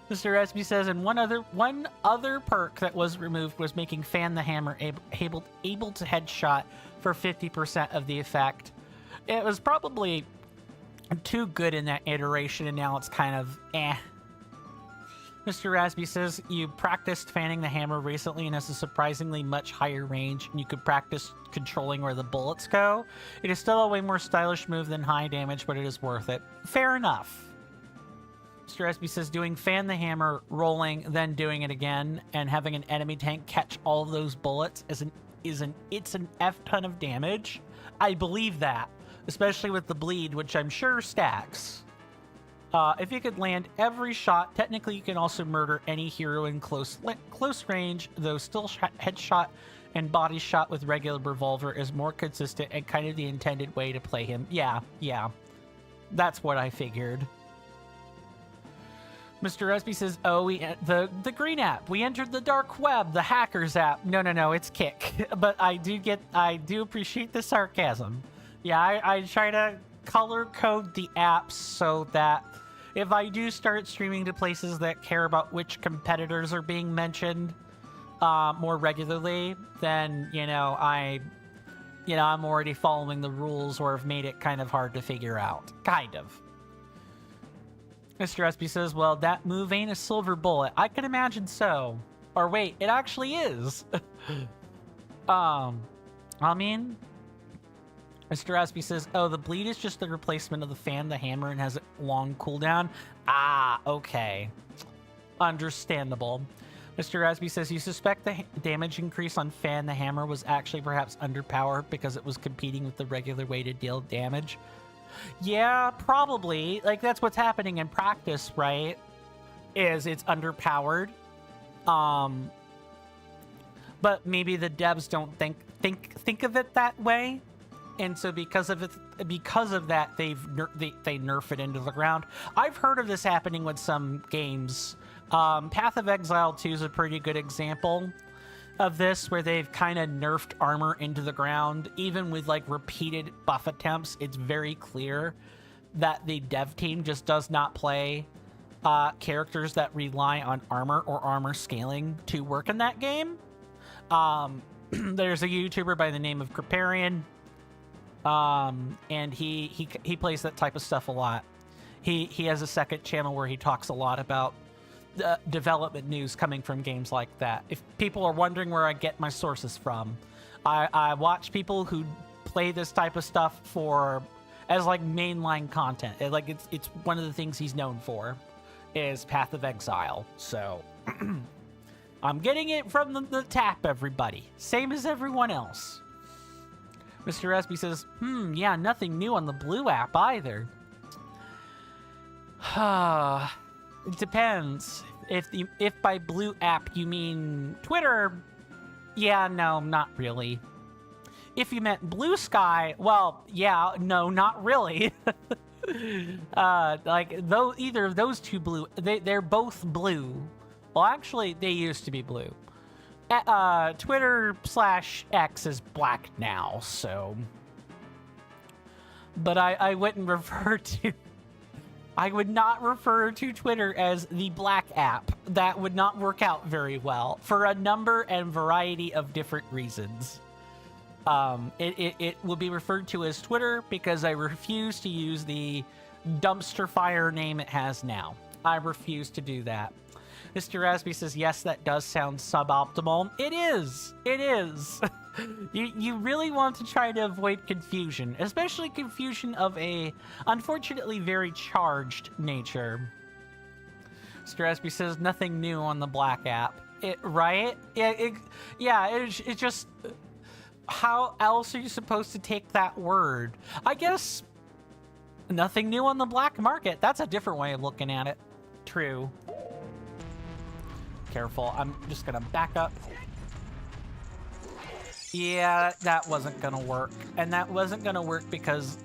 Mr. Rasby says, and one other perk that was removed was making Fan the Hammer able to headshot for 50% of the effect. It was probably too good in that iteration, and now it's kind of eh. Mr. Rasby says, you practiced fanning the hammer recently and has a surprisingly much higher range, and you could practice controlling where the bullets go. It is still a way more stylish move than high damage, but it is worth it. Fair enough. Mr. Rasby says, doing fan the hammer, rolling, then doing it again, and having an enemy tank catch all of those bullets it's an F ton of damage. I believe that. Especially with the bleed, which I'm sure stacks. If you could land every shot, technically you can also murder any hero in close range, though still headshot and body shot with regular revolver is more consistent and kind of the intended way to play him. Yeah. That's what I figured. Mr. Resby says, oh, the green app. We entered the dark web, the hackers app. No, it's Kick. But I do appreciate the sarcasm. Yeah, I try to color code the apps so that if I do start streaming to places that care about which competitors are being mentioned more regularly, then, I'm already following the rules or have made it kind of hard to figure out. Kind of. Mr. SB says, well, that move ain't a silver bullet. I can imagine so. Or wait, it actually is. Mr. Aspie says, oh, the bleed is just the replacement of the fan, the hammer, and has a long cooldown. Ah, okay. Understandable. Mr. Aspie says, you suspect the damage increase on fan, the hammer, was actually perhaps underpowered because it was competing with the regular way to deal damage? Yeah, probably. Like, that's what's happening in practice, right? Is it's underpowered. But maybe the devs don't think of it that way. And so because of that, they nerf it into the ground. I've heard of this happening with some games. Path of Exile 2 is a pretty good example of this, where they've kind of nerfed armor into the ground. Even with like repeated buff attempts, it's very clear that the dev team just does not play characters that rely on armor or armor scaling to work in that game. There's a YouTuber by the name of Kriparian. And he plays that type of stuff a lot. He has a second channel where he talks a lot about the development news coming from games like that. If people are wondering where I get my sources from, I watch people who play this type of stuff as like mainline content. It's one of the things he's known for is Path of Exile. So I'm getting it from the tap, everybody. Same as everyone else. Mr. Resby says, yeah, nothing new on the Blue app either. It depends. If by Blue app you mean Twitter, yeah, no, not really. If you meant Blue Sky, well, yeah, no, not really. Like, though either of those two blue, they're both blue. Well, actually, they used to be blue. Twitter/X is black now, so. But I wouldn't refer to. I would not refer to Twitter as the black app. That would not work out very well for a number and variety of different reasons. It will be referred to as Twitter because I refuse to use the dumpster fire name it has now. I refuse to do that. Mr. Rasby says, yes, that does sound suboptimal. It is. It is. You really want to try to avoid confusion, especially confusion of a, unfortunately, very charged nature. Mr. Rasby says, nothing new on the black app. Right? It's just... How else are you supposed to take that word? I guess nothing new on the black market. That's a different way of looking at it. True. Careful. I'm just gonna back up. Yeah, that wasn't gonna work. And that wasn't gonna work because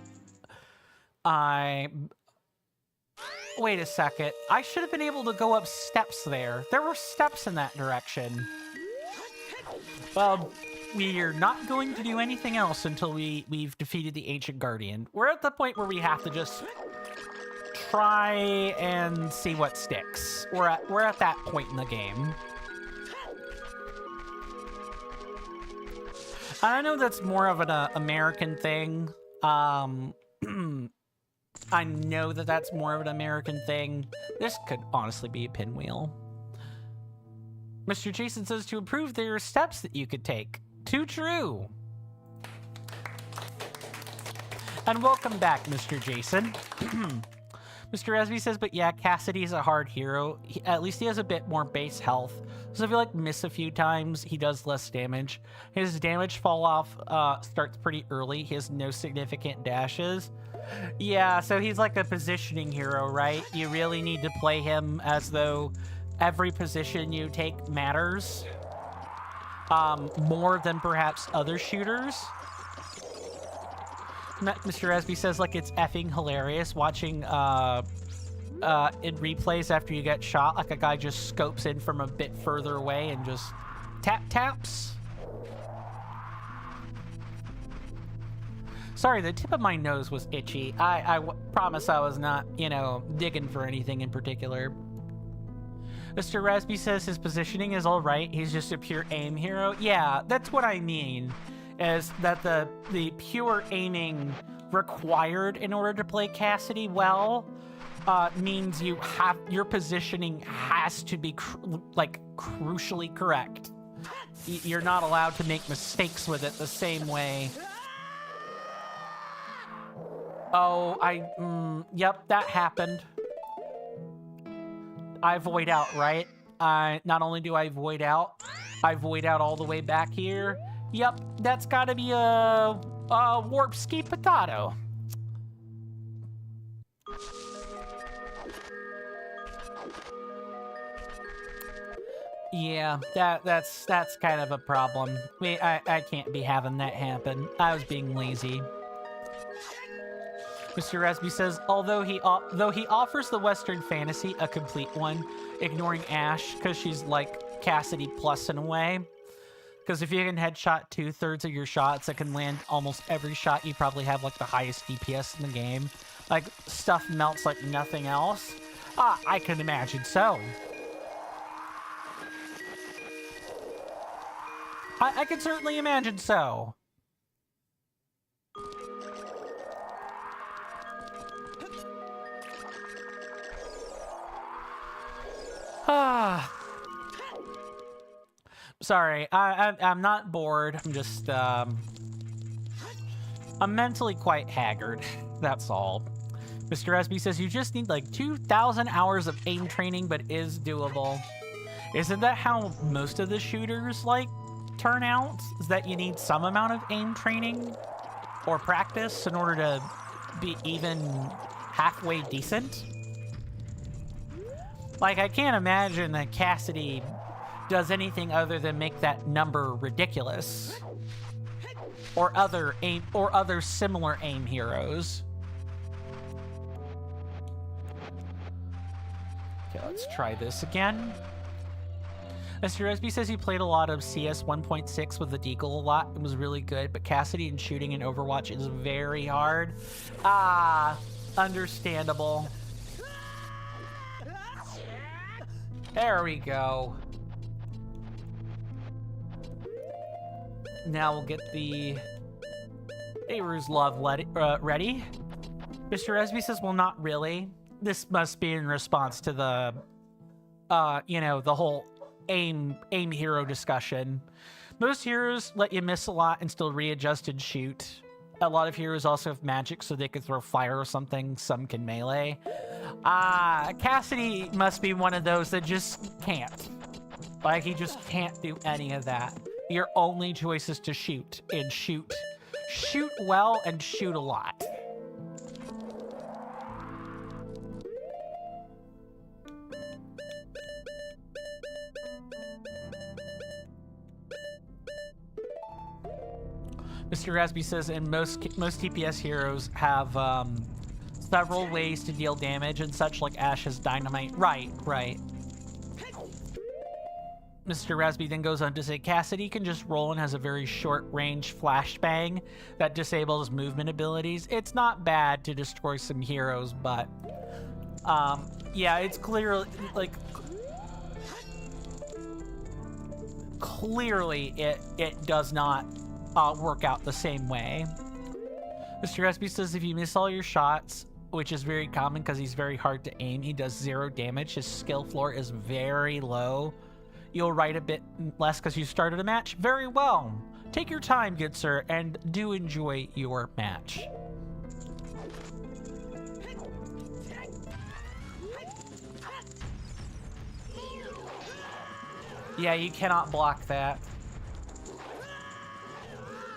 wait a second. I should have been able to go up steps there. There were steps in that direction. Well, we're not going to do anything else until we've defeated the Ancient Guardian. We're at the point where we have to just try and see what sticks. We're at that point in the game. I know that's more of an American thing. I know that that's more of an American thing. This could honestly be a pinwheel. Mr. Jason says to improve, there are steps that you could take. Too true. And welcome back, Mr. Jason. Mr. Resby says, but yeah, Cassidy's a hard hero. At least he has a bit more base health. So if you like miss a few times, he does less damage. His damage fall off starts pretty early. He has no significant dashes. Yeah, so he's like a positioning hero, right? You really need to play him as though every position you take matters. More than perhaps other shooters. Mr. Resby says, like, it's effing hilarious watching in replays after you get shot, like a guy just scopes in from a bit further away and just taps. Sorry, the tip of my nose was itchy. I promise I was not, digging for anything in particular. Mr. Rasby says his positioning is all right. He's just a pure aim hero. Yeah, that's what I mean, is that the pure aiming required in order to play Cassidy well means your positioning has to be crucially correct. You're not allowed to make mistakes with it the same way. Oh, yep, that happened. I void out, right? Not only do I void out all the way back here. Yep, that's gotta be a warp ski potato. Yeah, that's kind of a problem. I can't be having that happen. I was being lazy. Mr. Rasby says, though he offers the Western fantasy a complete one, ignoring Ash because she's like Cassidy plus in a way. Because if you can headshot 2/3 of your shots, it can land almost every shot. You probably have like the highest DPS in the game. Like, stuff melts like nothing else. I can imagine so. I can certainly imagine so. Sorry, I'm not bored. I'm just, I'm mentally quite haggard. That's all. Mr. SB says you just need like 2,000 hours of aim training, but is doable. Isn't that how most of the shooters, turn out? Is that you need some amount of aim training or practice in order to be even halfway decent? I can't imagine that Cassidy does anything other than make that number ridiculous. Or other similar aim heroes. Okay, let's try this again. Mr. Resby says he played a lot of CS 1.6 with the Deagle a lot. It was really good, but Cassidy and shooting in Overwatch is very hard. Ah, understandable. There we go. Now we'll get the Neighbor's Love ready. Mr. Resby says, well, not really. This must be in response to the, you know, the whole aim hero discussion. Most heroes let you miss a lot and still readjust and shoot. A lot of heroes also have magic, so they could throw fire or something. Some can melee. Cassidy must be one of those that just can't. Like, he just can't do any of that. Your only choice is to shoot, and shoot. Shoot well and shoot a lot. Mr. Rasby says, and most TPS heroes have several ways to deal damage and such, like Ash's dynamite. Right. Mr. Rasby then goes on to say, Cassidy can just roll and has a very short range flashbang that disables movement abilities. It's not bad to destroy some heroes, but yeah, it's clearly it does not work out the same way. Mr. Resby says if you miss all your shots, which is very common because he's very hard to aim, he does 0 damage. His skill floor is very low. You'll write a bit less because you started a match. Very well. Take your time, good sir, and do enjoy your match. Yeah, you cannot block that.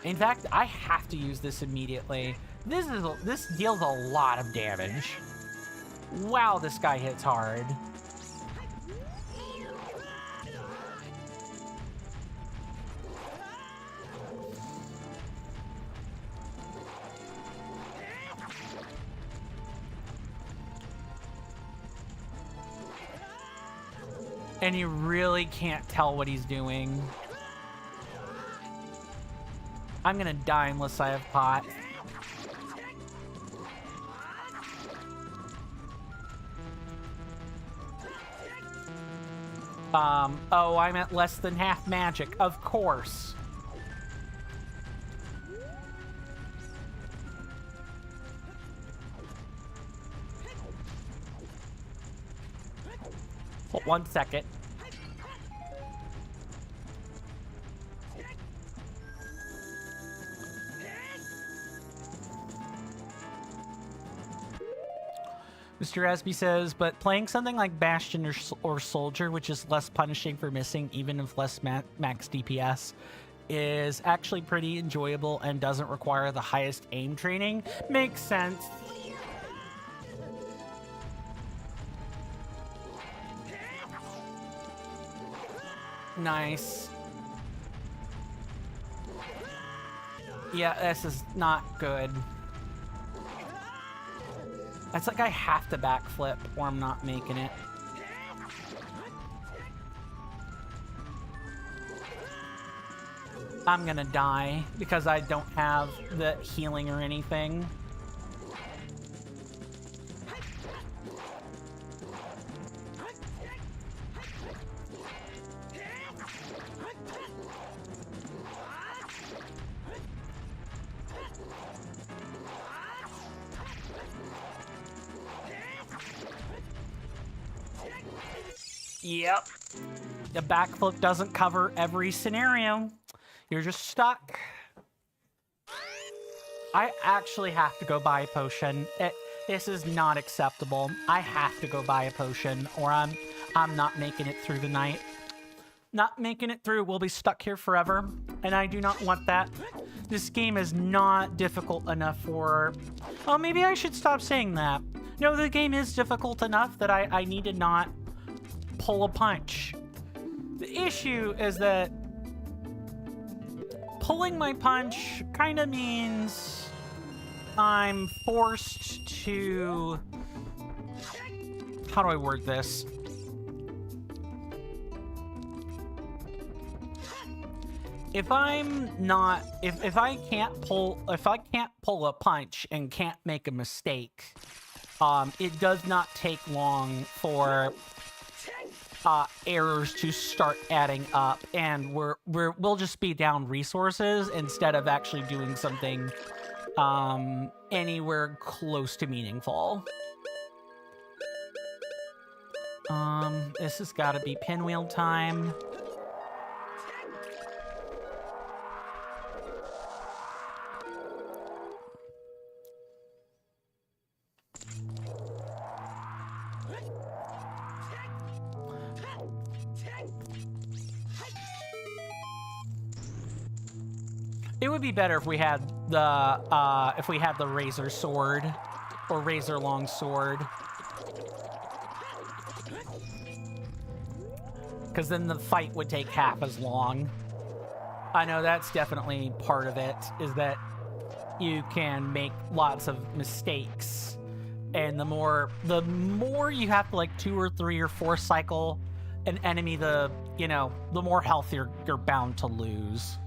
In fact, I have to use this immediately. This deals a lot of damage. Wow, this guy hits hard. And you really can't tell what he's doing. I'm gonna die unless I have pot. Oh, I'm at less than half magic, of course. Hold 1 second. Mr. Asby says, but playing something like Bastion or Soldier, which is less punishing for missing, even if less max DPS, is actually pretty enjoyable and doesn't require the highest aim training. Makes sense. Nice. Yeah, this is not good. It's like I have to backflip or I'm not making it. I'm gonna die because I don't have the healing or anything. Yep. The backflip doesn't cover every scenario. You're just stuck. I actually have to go buy a potion. This is not acceptable. I have to go buy a potion or I'm not making it through the night. Not making it through. We'll be stuck here forever. And I do not want that. This game is not difficult enough for... Oh, maybe I should stop saying that. No, the game is difficult enough that I need to not pull a punch. The issue is that pulling my punch kind of means I'm forced to... How do I word this? if I'm not, if I can't pull a punch and can't make a mistake, it does not take long for errors to start adding up, and we'll just be down resources instead of actually doing something anywhere close to meaningful. This has got to be pinwheel time. It would be better if we had the razor sword or razor long sword, because then the fight would take half as long. I know that's definitely part of it, is that you can make lots of mistakes, and the more you have to like 2 or 3 or 4 cycle an enemy, the more health you're bound to lose.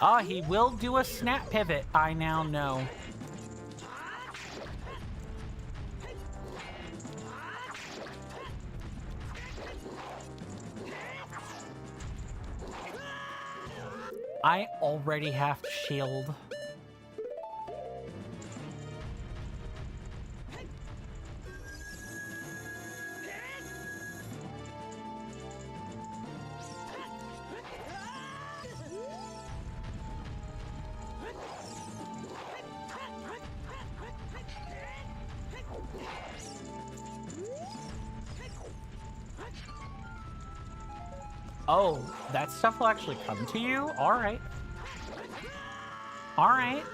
Ah, he will do a snap pivot, I now know. I already have to shield. Oh, that stuff will actually come to you? Alright. Alright.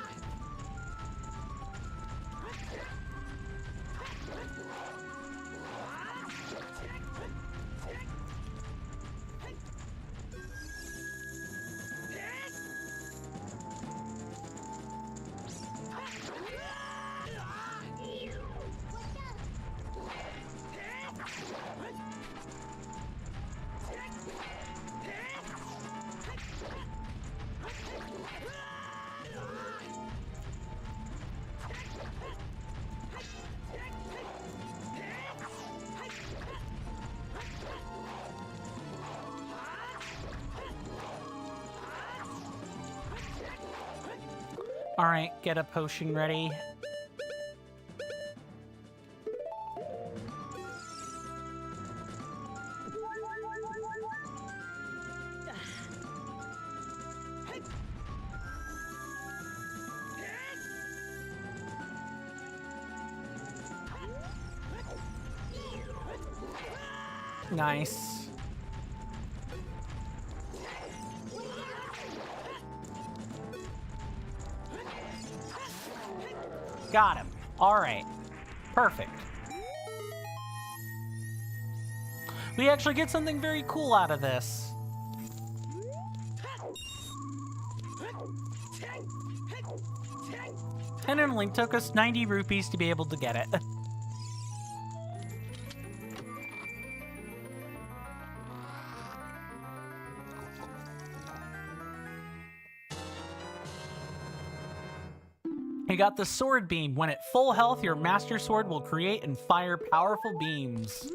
Alright, get a potion ready. Nice. Got him. All right. Perfect. We actually get something very cool out of this. And it only took us 90 rupees to be able to get it. You got the sword beam. When at full health, your master sword will create and fire powerful beams.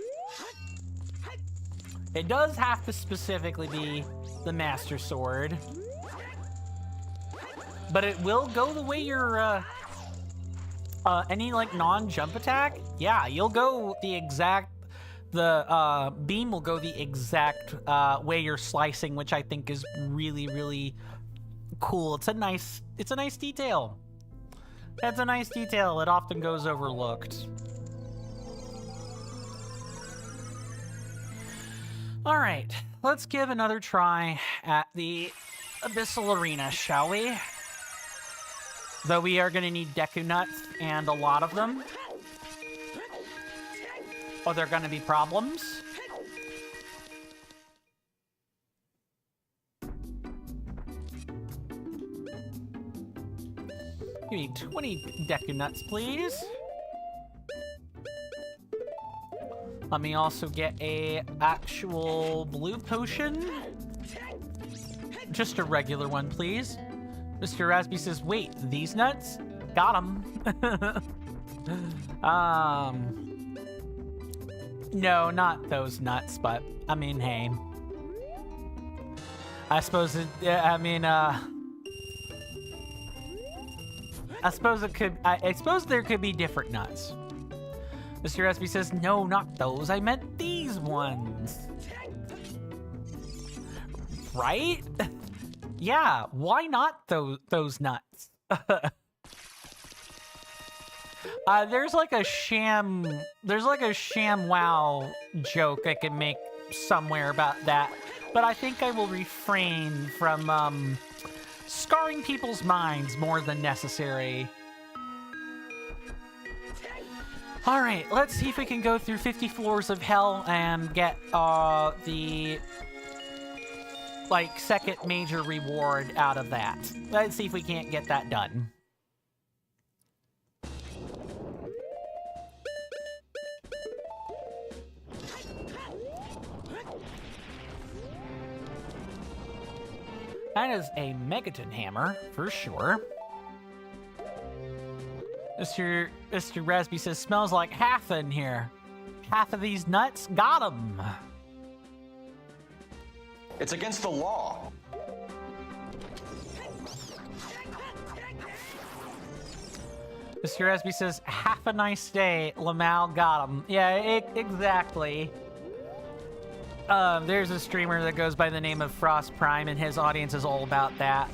It does have to specifically be the master sword, but it will go the way your any like non-jump attack. Yeah, you'll go the exact. The beam will go the exact way you're slicing, which I think is really, really cool. It's a nice detail. That's a nice detail. It often goes overlooked. All right. let's give another try at the Abyssal Arena, shall we? Though we are going to need Deku Nuts, and a lot of them. Or there are going to be problems. Give me 20 Deku Nuts, please. Let me also get a actual blue potion. Just a regular one, please. Mr. Rasby says, wait, these nuts? Got them. No, not those nuts, but, I mean, hey. I suppose it, I suppose it could, I suppose there could be different nuts. Mr. Rasby says, no, not those. I meant these ones. Right? Yeah, why not those nuts? There's like a sham wow joke I can make somewhere about that, but I think I will refrain from scarring people's minds more than necessary. All right, let's see if we can go through 50 floors of hell and get the second major reward out of that. Let's see if we can't get that done. That is a Megaton hammer, for sure. Mr. Rasby says, smells like half in here. Half of these nuts? Got 'em. It's against the law. Mr. Rasby says, half a nice day. Lamau got him. Yeah, exactly. There's a streamer that goes by the name of Frost Prime, and his audience is all about that.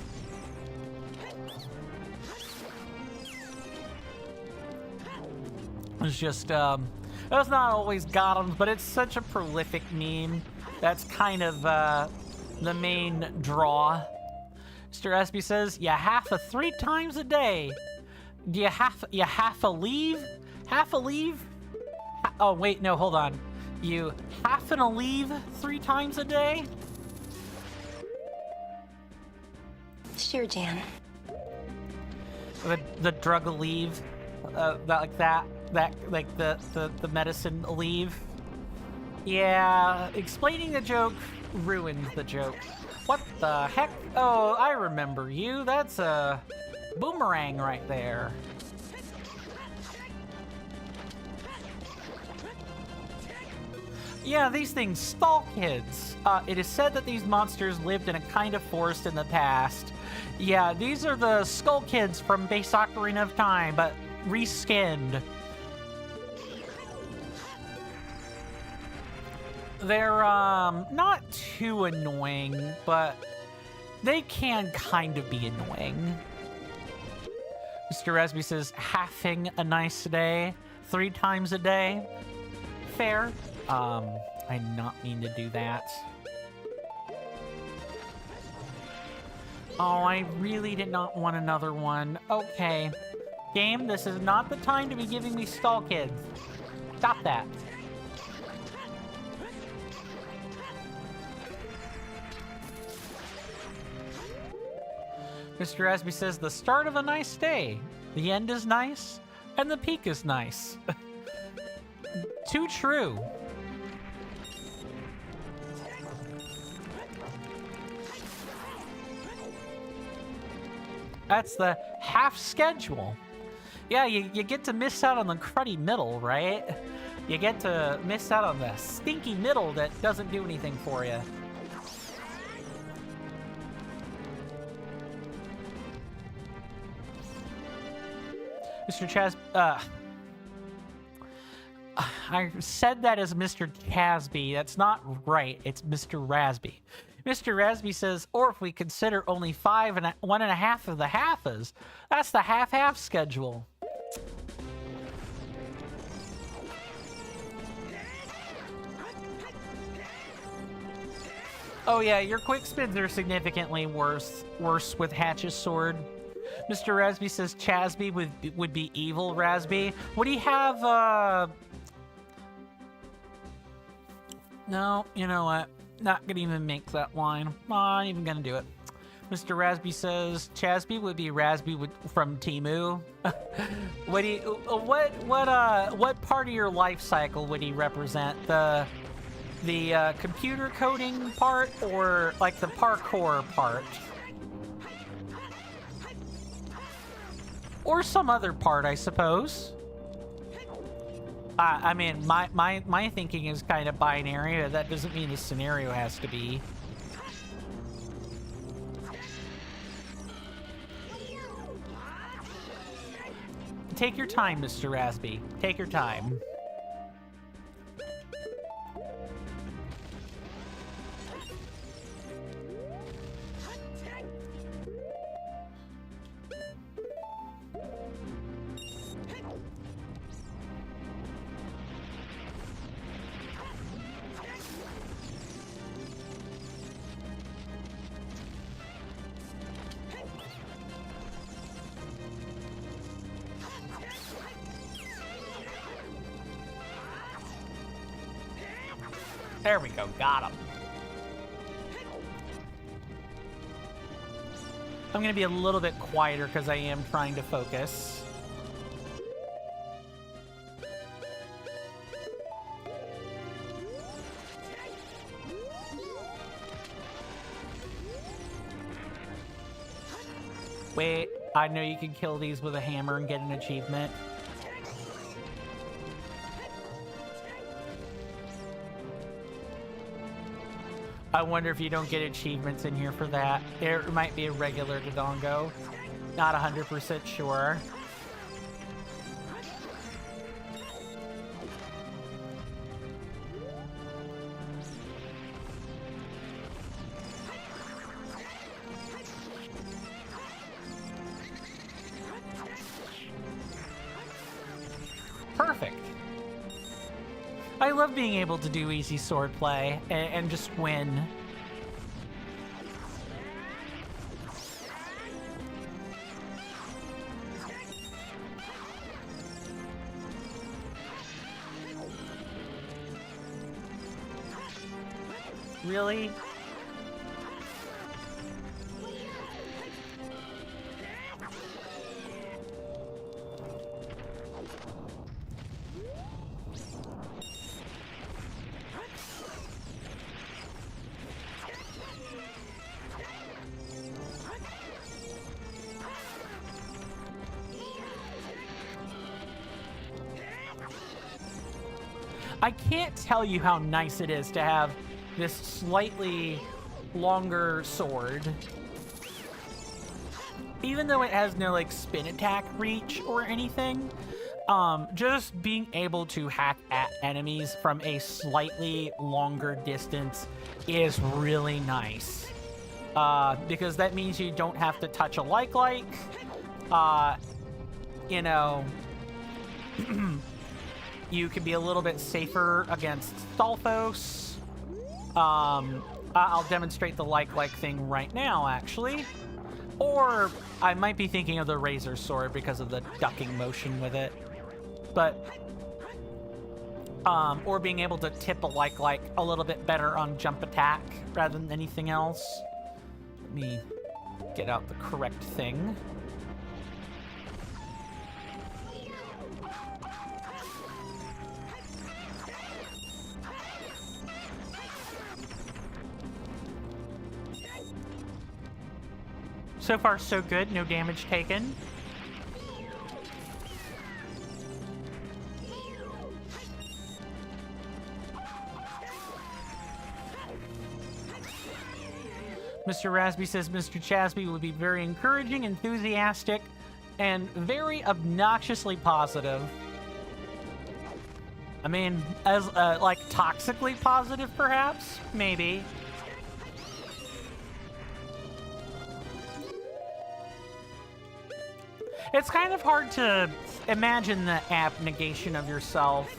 It's just, it's not always got 'em, but it's such a prolific meme. That's kind of, the main draw. Mr. Espy says, you half a 3 times a day. Do you half a leave? Half a leave? Oh, wait, no, hold on. You half and a leave 3 times a day? Sure, Jan. The drug leave, like the medicine leave. Yeah, explaining the joke ruins the joke. What the heck? Oh, I remember you. That's a boomerang right there. Yeah, these things stalk kids. It is said that these monsters lived in a kind of forest in the past. Yeah, these are the Skull Kids from base Ocarina of Time, but reskinned. They're, not too annoying, but they can kind of be annoying. Mr. Resby says, halving a nice day 3 times a day. Fair. I did not mean to do that. Oh, I really did not want another one. Okay. Game, this is not the time to be giving me stall kids. Stop that. Mr. Asby says, the start of a nice day. The end is nice, and the peak is nice. Too true. That's the half schedule. Yeah, you get to miss out on the cruddy middle, right? You get to miss out on the stinky middle that doesn't do anything for you. Mr. Chaz, I said that as Mr. Chasby. That's not right. It's Mr. Rasby. Mr. Rasby says, or if we consider only 5 and 1.5 of the halfas, that's the half-half schedule. Oh yeah, your quick spins are significantly worse with Hatch's sword. Mr. Rasby says Chasby would be evil Rasby. Would he have No, you know what? Not gonna even make that line. Not even gonna do it. Mr. Rasby says Chasby would be Rasby from Temu. What part of your life cycle would he represent? The computer coding part, or like the parkour part? Or some other part, I suppose. I mean, my thinking is kind of binary, but that doesn't mean the scenario has to be. Take your time, Mr. Rasby. Take your time. There we go, got him. I'm gonna be a little bit quieter because I am trying to focus. Wait, I know you can kill these with a hammer and get an achievement. I wonder if you don't get achievements in here for that. There might be a regular Dodongo. Not 100% sure. Perfect. I love being able to do easy swordplay and just win. Really? I can't tell you how nice it is to have this slightly longer sword. Even though it has no like spin attack reach or anything, just being able to hack at enemies from a slightly longer distance is really nice. Because that means you don't have to touch a like, you know, you can be a little bit safer against Stalfos. I'll demonstrate the like thing right now, actually. Or I might be thinking of the Razor Sword because of the ducking motion with it. But, or being able to tip a like a little bit better on jump attack rather than anything else. Let me get out the correct thing. So far, so good. No damage taken. Mr. Rasby says Mr. Chasby would be very encouraging, enthusiastic, and very obnoxiously positive. I mean, as like toxically positive, perhaps? Maybe. It's kind of hard to imagine the abnegation of yourself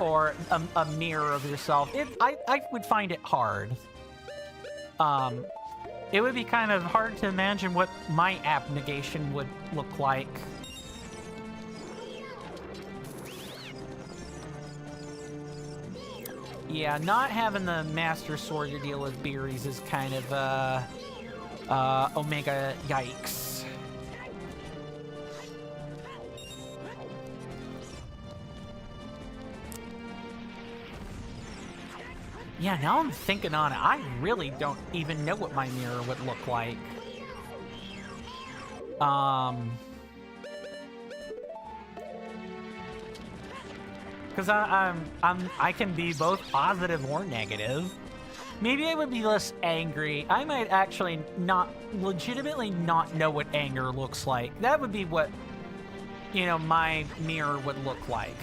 or a mirror of yourself. I would find it hard. It would be kind of hard to imagine what my abnegation would look like. Yeah, not having the Master Sword to deal with berries is kind of, Omega yikes. Yeah, now I'm thinking on it, I really don't even know what my mirror would look like. Because I can be both positive or negative. Maybe I would be less angry. I might actually legitimately not know what anger looks like. That would be what, you know, my mirror would look like.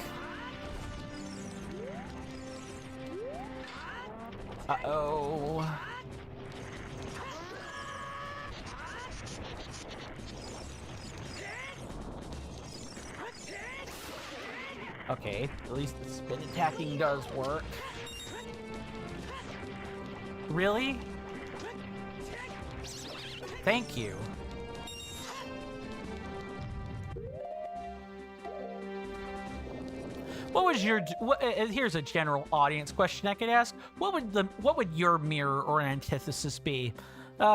Uh-oh. Okay, at least the spin attacking does work. Really? Thank you. What was your... here's a general audience question I could ask. What would your mirror or antithesis be?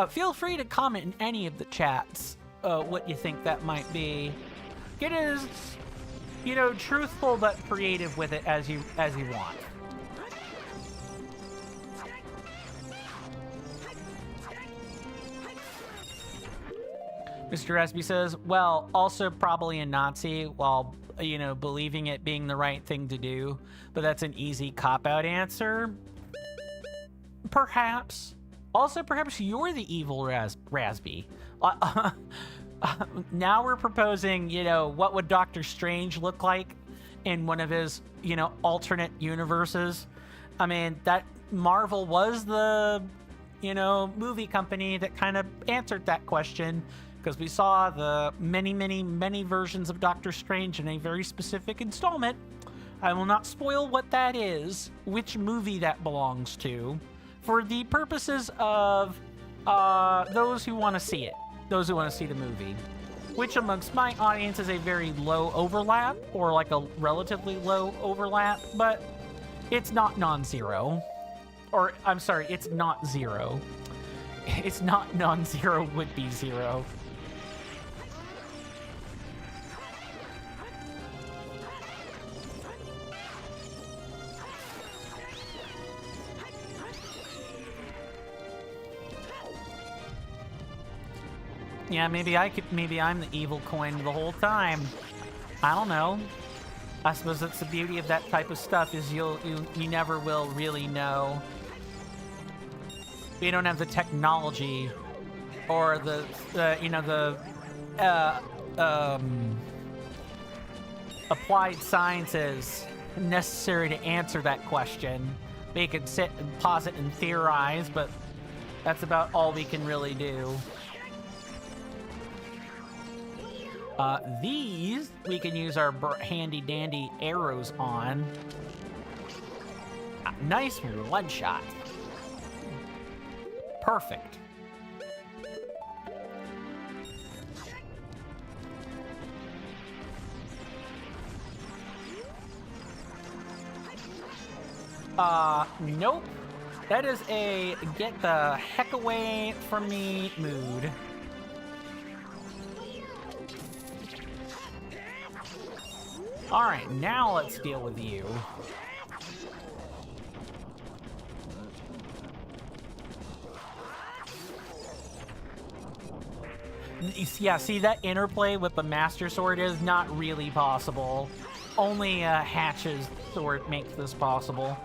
Feel free to comment in any of the chats what you think that might be. Get as, you know, truthful but creative with it as you want. Mr. Rasby says, well, also probably a Nazi while, you know, believing it being the right thing to do, but that's an easy cop-out answer. Perhaps. Also, perhaps you're the evil Rasby. Now we're proposing, you know, what would Doctor Strange look like in one of his, you know, alternate universes? I mean, that Marvel was the, you know, movie company that kind of answered that question, because we saw the many versions of Doctor Strange in a very specific installment. I will not spoil what that is, which movie that belongs to, for the purposes of those who want to see it, those who want to see the movie, which amongst my audience is a very low overlap, or like a relatively low overlap, but it's not non-zero. Or, I'm sorry, it's not zero. It's not non-zero would be zero. Yeah, maybe I'm the evil coin the whole time. I don't know. I suppose that's the beauty of that type of stuff, is you never will really know. We don't have the technology or the you know, the applied sciences necessary to answer that question. We could sit and posit and theorize, but that's about all we can really do. These we can use our handy dandy arrows on. Nice one shot. Perfect. Nope. That is a get the heck away from me mood. Alright, now let's deal with you. Yeah, see, that interplay with the Master Sword is not really possible. Only Hatch's sword makes this possible.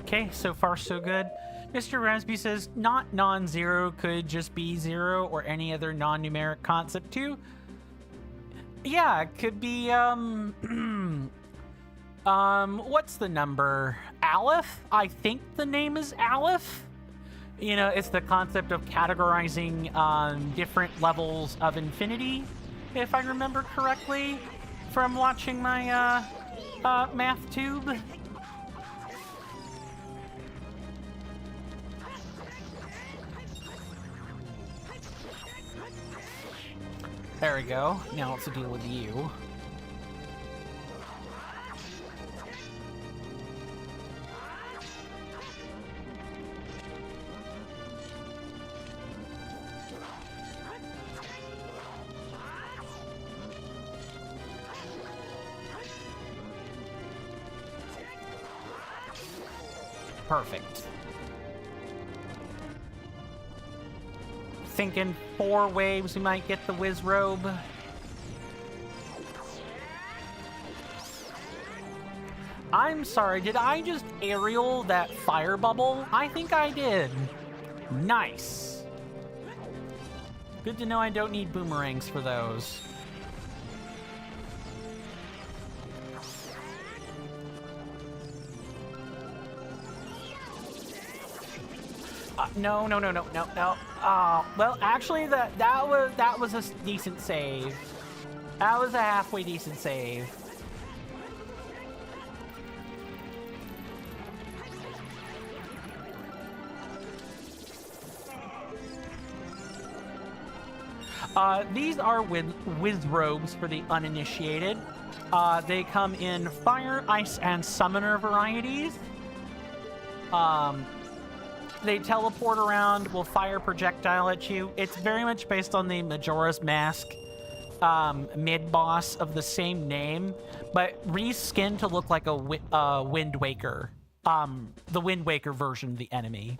Okay, so far so good. Mr. Rasby says, not non-zero, could just be 0 or any other non-numeric concept too. Yeah, it could be, what's the number? Aleph? I think the name is Aleph. You know, it's the concept of categorizing different levels of infinity, if I remember correctly from watching my math tube. There we go. Now let's deal with you. Perfect. Thinking 4 waves we might get the Whiz Robe. I'm sorry, did I just aerial that fire bubble? I think I did. Nice. Good to know I don't need boomerangs for those. No. Well, actually, that was a decent save. That was a halfway decent save. These are whiz robes for the uninitiated. They come in fire, ice, and summoner varieties. They teleport around, will fire projectile at you. It's very much based on the Majora's Mask mid-boss of the same name, but reskinned to look like a Wind Waker. The Wind Waker version of the enemy.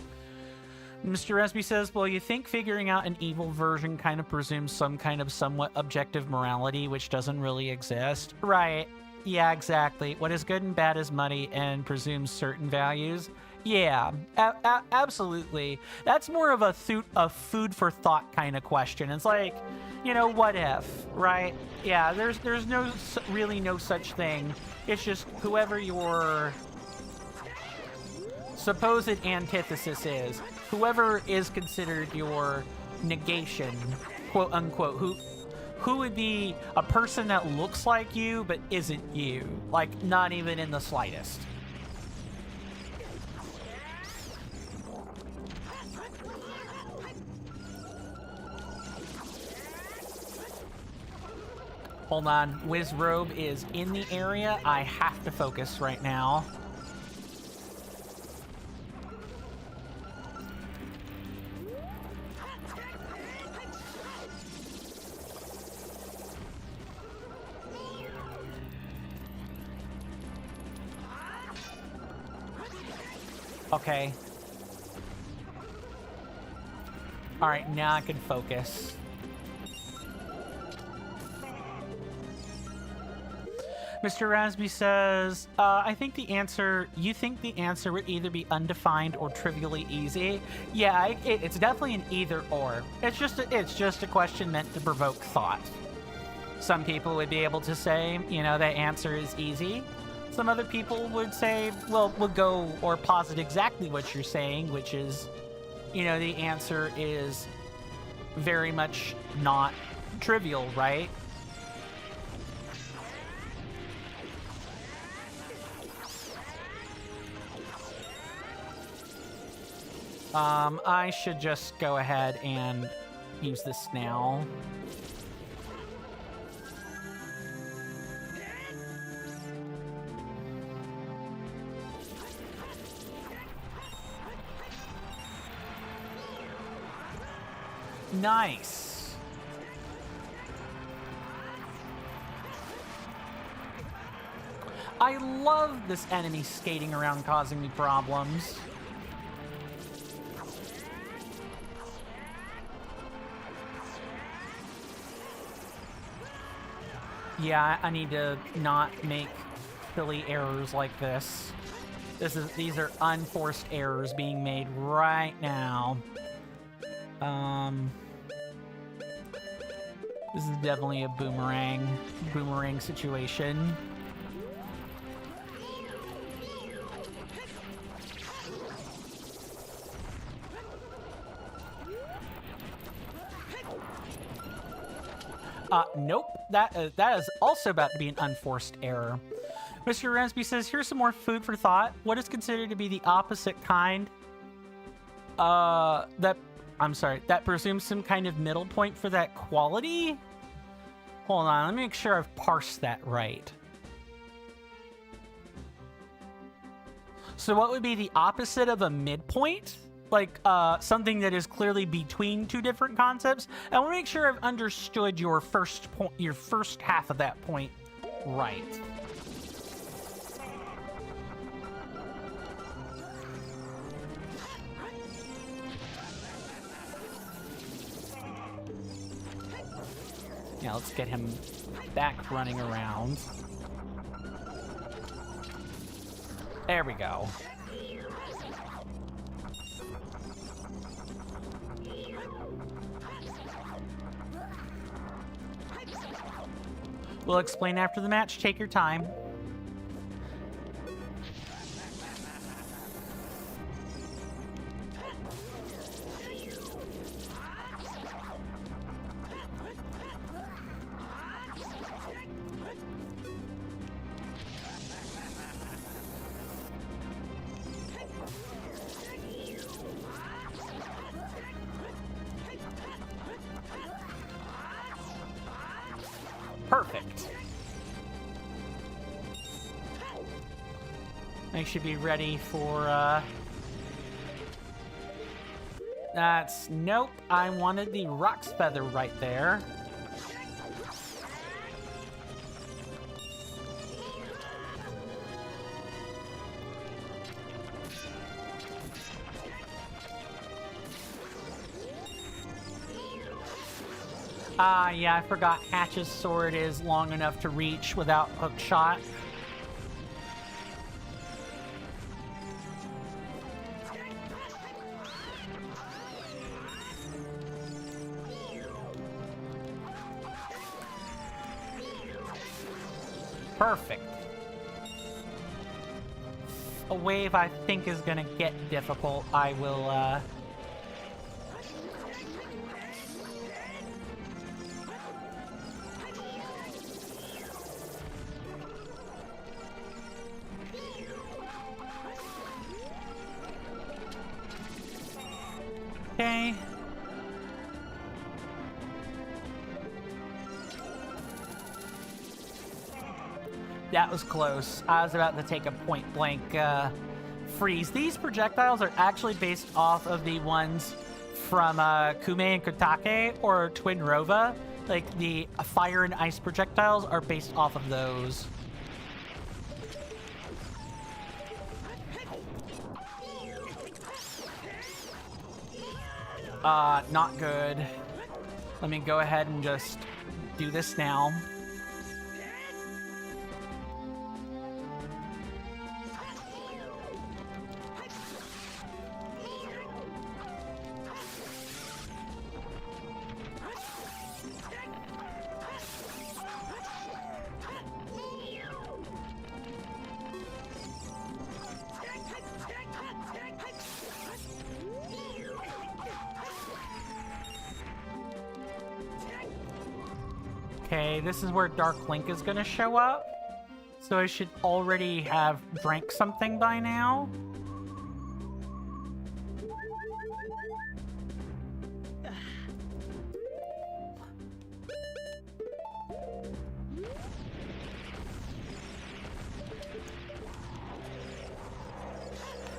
Mr. Resby says, well, you think figuring out an evil version kind of presumes some kind of somewhat objective morality, which doesn't really exist. Right. Yeah, exactly. What is good and bad is muddy and presumes certain values. Yeah, absolutely. That's more of a food for thought kind of question. It's like, you know, what if, right? Yeah, there's really no such thing. It's just whoever your supposed antithesis is, whoever is considered your negation, quote unquote, who would be a person that looks like you but isn't you, like not even in the slightest. Hold on, Whiz Robe is in the area. I have to focus right now. Okay. All right, now I can focus. Mr. Rasby says, I think the answer, you think the answer would either be undefined or trivially easy. Yeah, it's definitely an either or. It's just a question meant to provoke thought. Some people would be able to say, you know, the answer is easy. Some other people would say, well, we'll go or posit exactly what you're saying, which is, you know, the answer is very much not trivial, right? I should just go ahead and use this now. Nice. I love this enemy skating around causing me problems. Yeah, I need to not make silly errors like this. These are unforced errors being made right now. This is definitely a boomerang situation. Nope. That is also about to be an unforced error. Mr. Ramsby says, here's some more food for thought. What is considered to be the opposite kind? That presumes some kind of middle point for that quality? Hold on, let me make sure I've parsed that right. So what would be the opposite of a midpoint? Like, something that is clearly between two different concepts? I want to make sure I've understood your first half of that point right. Yeah, let's get him back running around. There we go. We'll explain after the match. Take your time. Perfect. I should be ready for, That's... Nope. I wanted the Rock's Feather right there. Yeah, I forgot Hatch's sword is long enough to reach without hook shot. Perfect. A wave I think is gonna get difficult. I will, Okay. That was close. I was about to take a point-blank freeze. These projectiles are actually based off of the ones from Kume and Kotake or Twin Rova. Like, the fire and ice projectiles are based off of those. Not good. Let me go ahead and just do this now. Okay, this is where Dark Link is gonna show up. So I should already have drank something by now.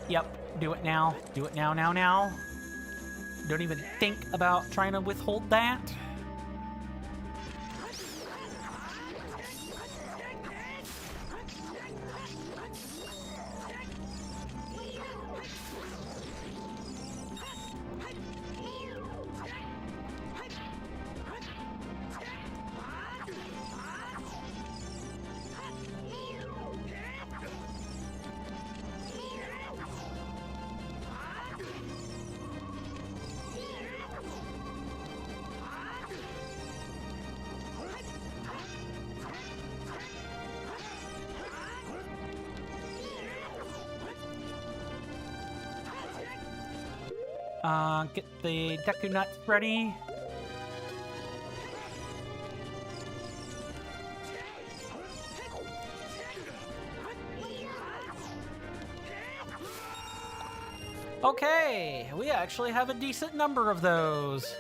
Yep, do it now. Do it now, now. Don't even think about trying to withhold that. Get the Deku Nuts ready. Okay, we actually have a decent number of those.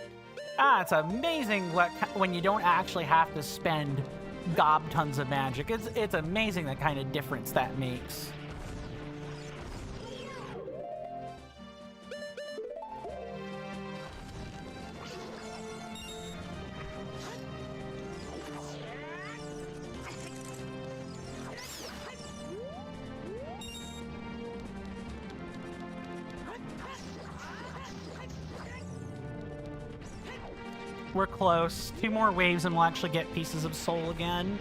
It's amazing when you don't actually have to spend gob tons of magic. It's amazing the kind of difference that makes. We're close. 2 more waves and we'll actually get pieces of soul again.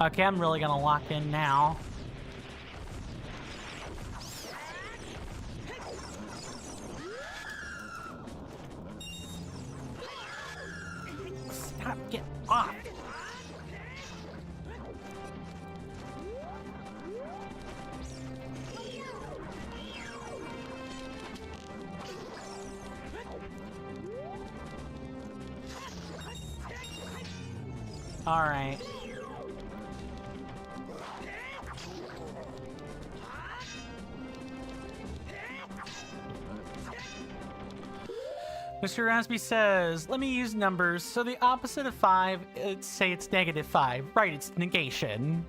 Okay, I'm really gonna lock in now. Stop, get off! All right. Mr. Rasby says, let me use numbers. So the opposite of 5, say it's -5. Right, it's negation.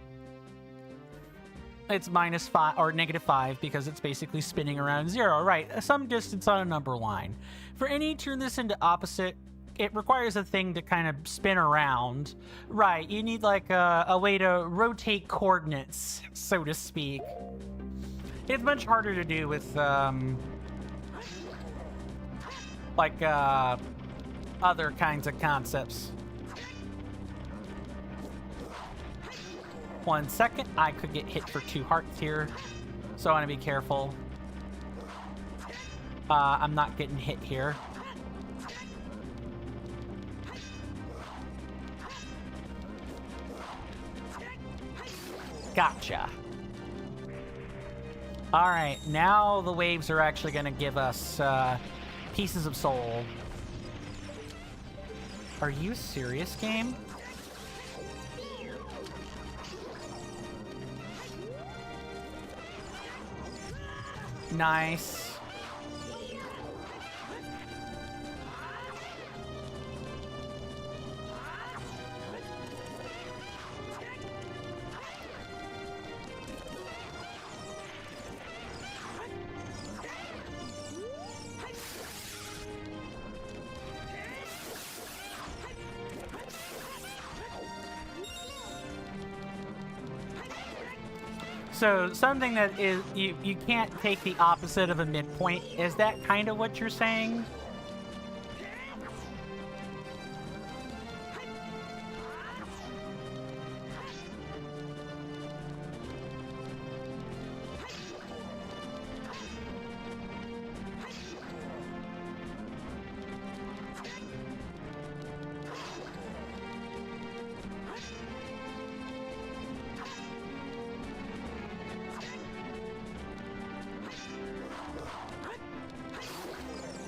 It's -5 or -5 because it's basically spinning around 0. Right, some distance on a number line. For any turn this into opposite, it requires a thing to kind of spin around. Right, you need like a way to rotate coordinates, so to speak. It's much harder to do with other kinds of concepts. 1 second, I could get hit for 2 hearts here, so I want to be careful. I'm not getting hit here. Gotcha. All right, now the waves are actually going to give us pieces of soul. Are you serious, game? Nice. So something that is you can't take the opposite of a midpoint. Is that kind of what you're saying?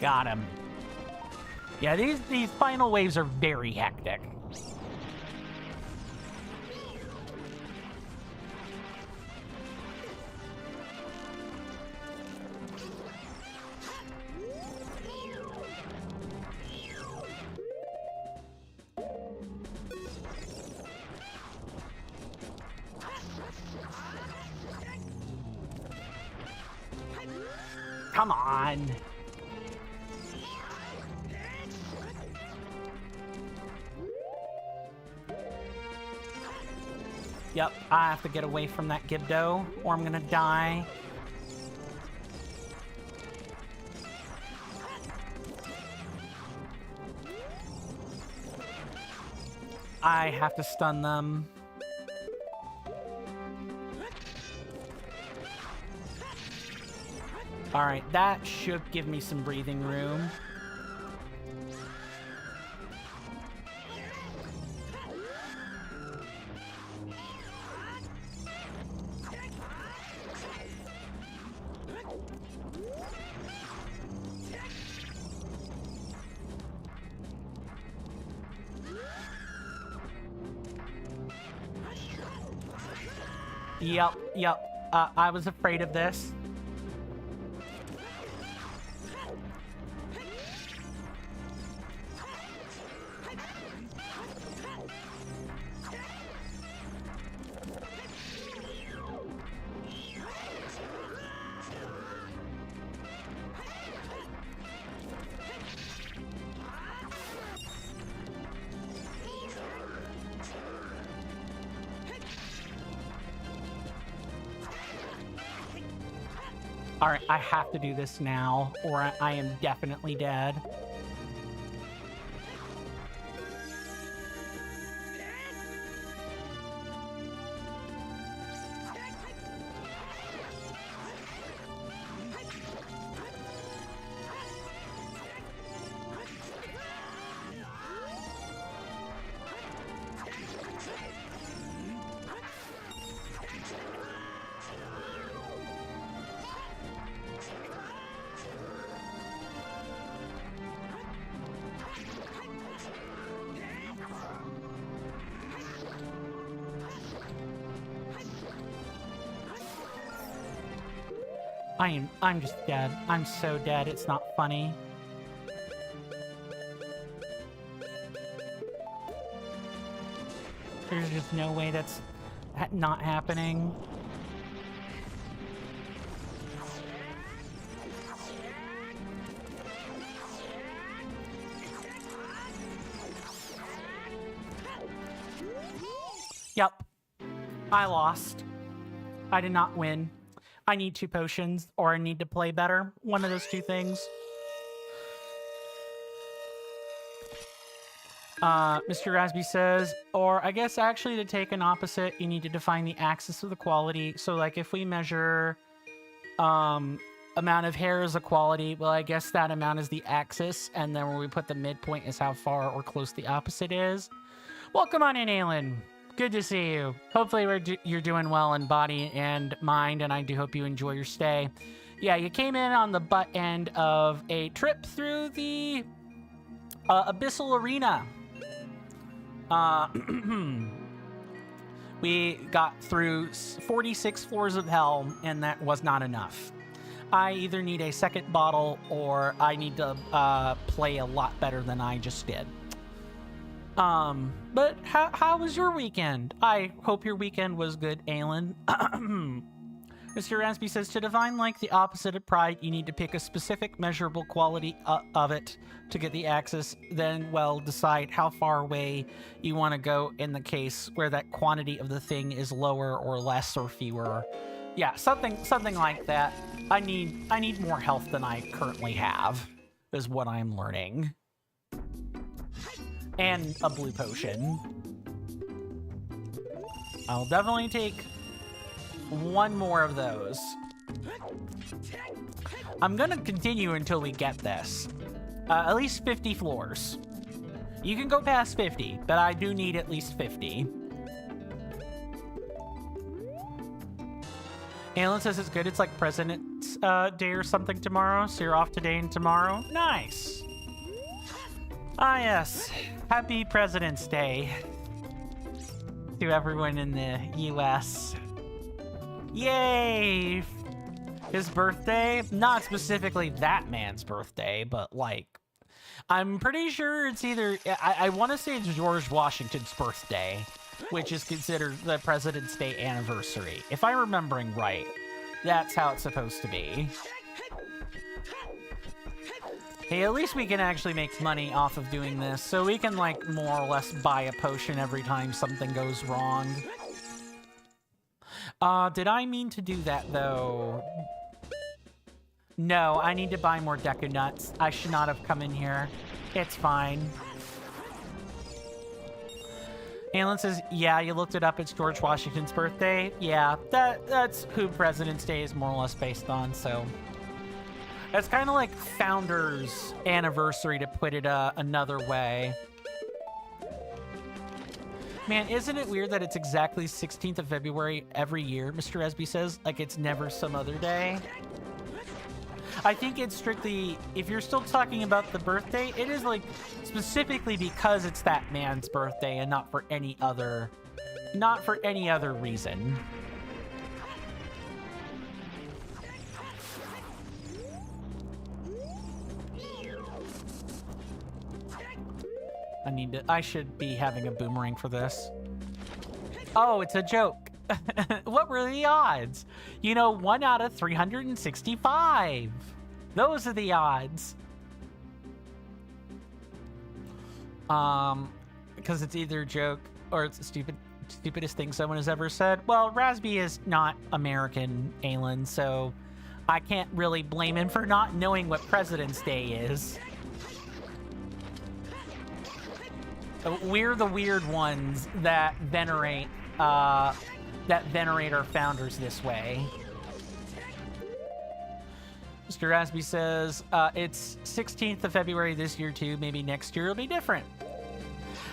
Got him. Yeah, these final waves are very hectic. Come on. Yep, I have to get away from that Gibdo, or I'm gonna die. I have to stun them. All right, that should give me some breathing room. Yep. I was afraid of this. All right, I have to do this now, or I am definitely dead. I'm just dead. I'm so dead, it's not funny. There's just no way that's not happening. Yep. I lost. I did not win. I need 2 potions, or I need to play better. One of those 2 things. Mr. Rasby says, or I guess actually to take an opposite, you need to define the axis of the quality. So like if we measure amount of hair as a quality, well, I guess that amount is the axis, and then where we put the midpoint is how far or close the opposite is. Welcome on in, Aelin. Good to see you. Hopefully you're doing well in body and mind, and I do hope you enjoy your stay. Yeah, you came in on the butt end of a trip through the Abyssal Arena. We got through 46 floors of hell, and that was not enough. I either need a second bottle, or I need to play a lot better than I just did. But how was your weekend? I hope your weekend was good, Aelin. Mr. Raspy says, to define like the opposite of pride, you need to pick a specific measurable quality of it to get the axis, then, well, decide how far away you want to go in the case where that quantity of the thing is lower or less or fewer. Yeah, something like that. I need more health than I currently have, is what I'm learning. And a blue potion. I'll definitely take 1 more of those. I'm gonna continue until we get this. At least 50 floors. You can go past 50, but I do need at least 50. Alan says it's good. It's like President's Day or something tomorrow, so you're off today and tomorrow. Nice. Ah, yes. Happy President's Day to everyone in the U.S. Yay! His birthday? Not specifically that man's birthday, but like, I'm pretty sure it's either, I want to say it's George Washington's birthday, which is considered the President's Day anniversary. If I'm remembering right, that's how it's supposed to be. Hey, at least we can actually make money off of doing this, so we can, like, more or less buy a potion every time something goes wrong. Did I mean to do that, though? No, I need to buy more Deku Nuts. I should not have come in here. It's fine. Alan says, yeah, you looked it up. It's George Washington's birthday. Yeah, that's who President's Day is more or less based on, so... It's kind of like Founders Anniversary, to put it another way. Man, isn't it weird that it's exactly 16th of February every year, Mr. Esby says? Like it's never some other day. I think it's strictly, if you're still talking about the birthday, it is like specifically because it's that man's birthday and not for any other reason. I should be having a boomerang for this. Oh, it's a joke. What were the odds? You know, 1 out of 365. Those are the odds. Because it's either a joke or it's the stupidest thing someone has ever said. Well, Razby is not American, Aelin, so I can't really blame him for not knowing what President's Day is. We're the weird ones that venerate our founders this way. Mr. Rasby says, it's 16th of February this year too. Maybe next year it'll be different.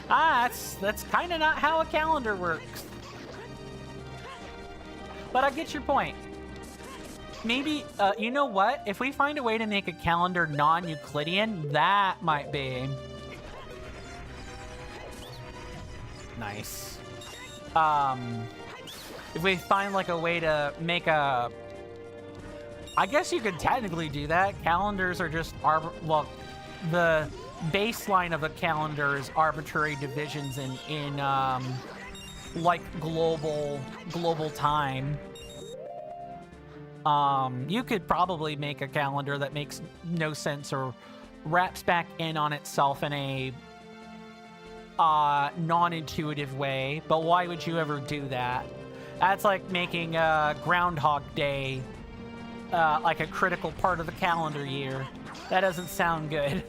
That's kind of not how a calendar works. But I get your point. Maybe, you know what? If we find a way to make a calendar non-Euclidean, that might be... nice. If we find like a way to make a... I guess you could technically do that. Calendars are just well, the baseline of a calendar is arbitrary divisions in like global time. You could probably make a calendar that makes no sense or wraps back in on itself in a non-intuitive way, but why would you ever do that? That's like making Groundhog Day like a critical part of the calendar year. That doesn't sound good.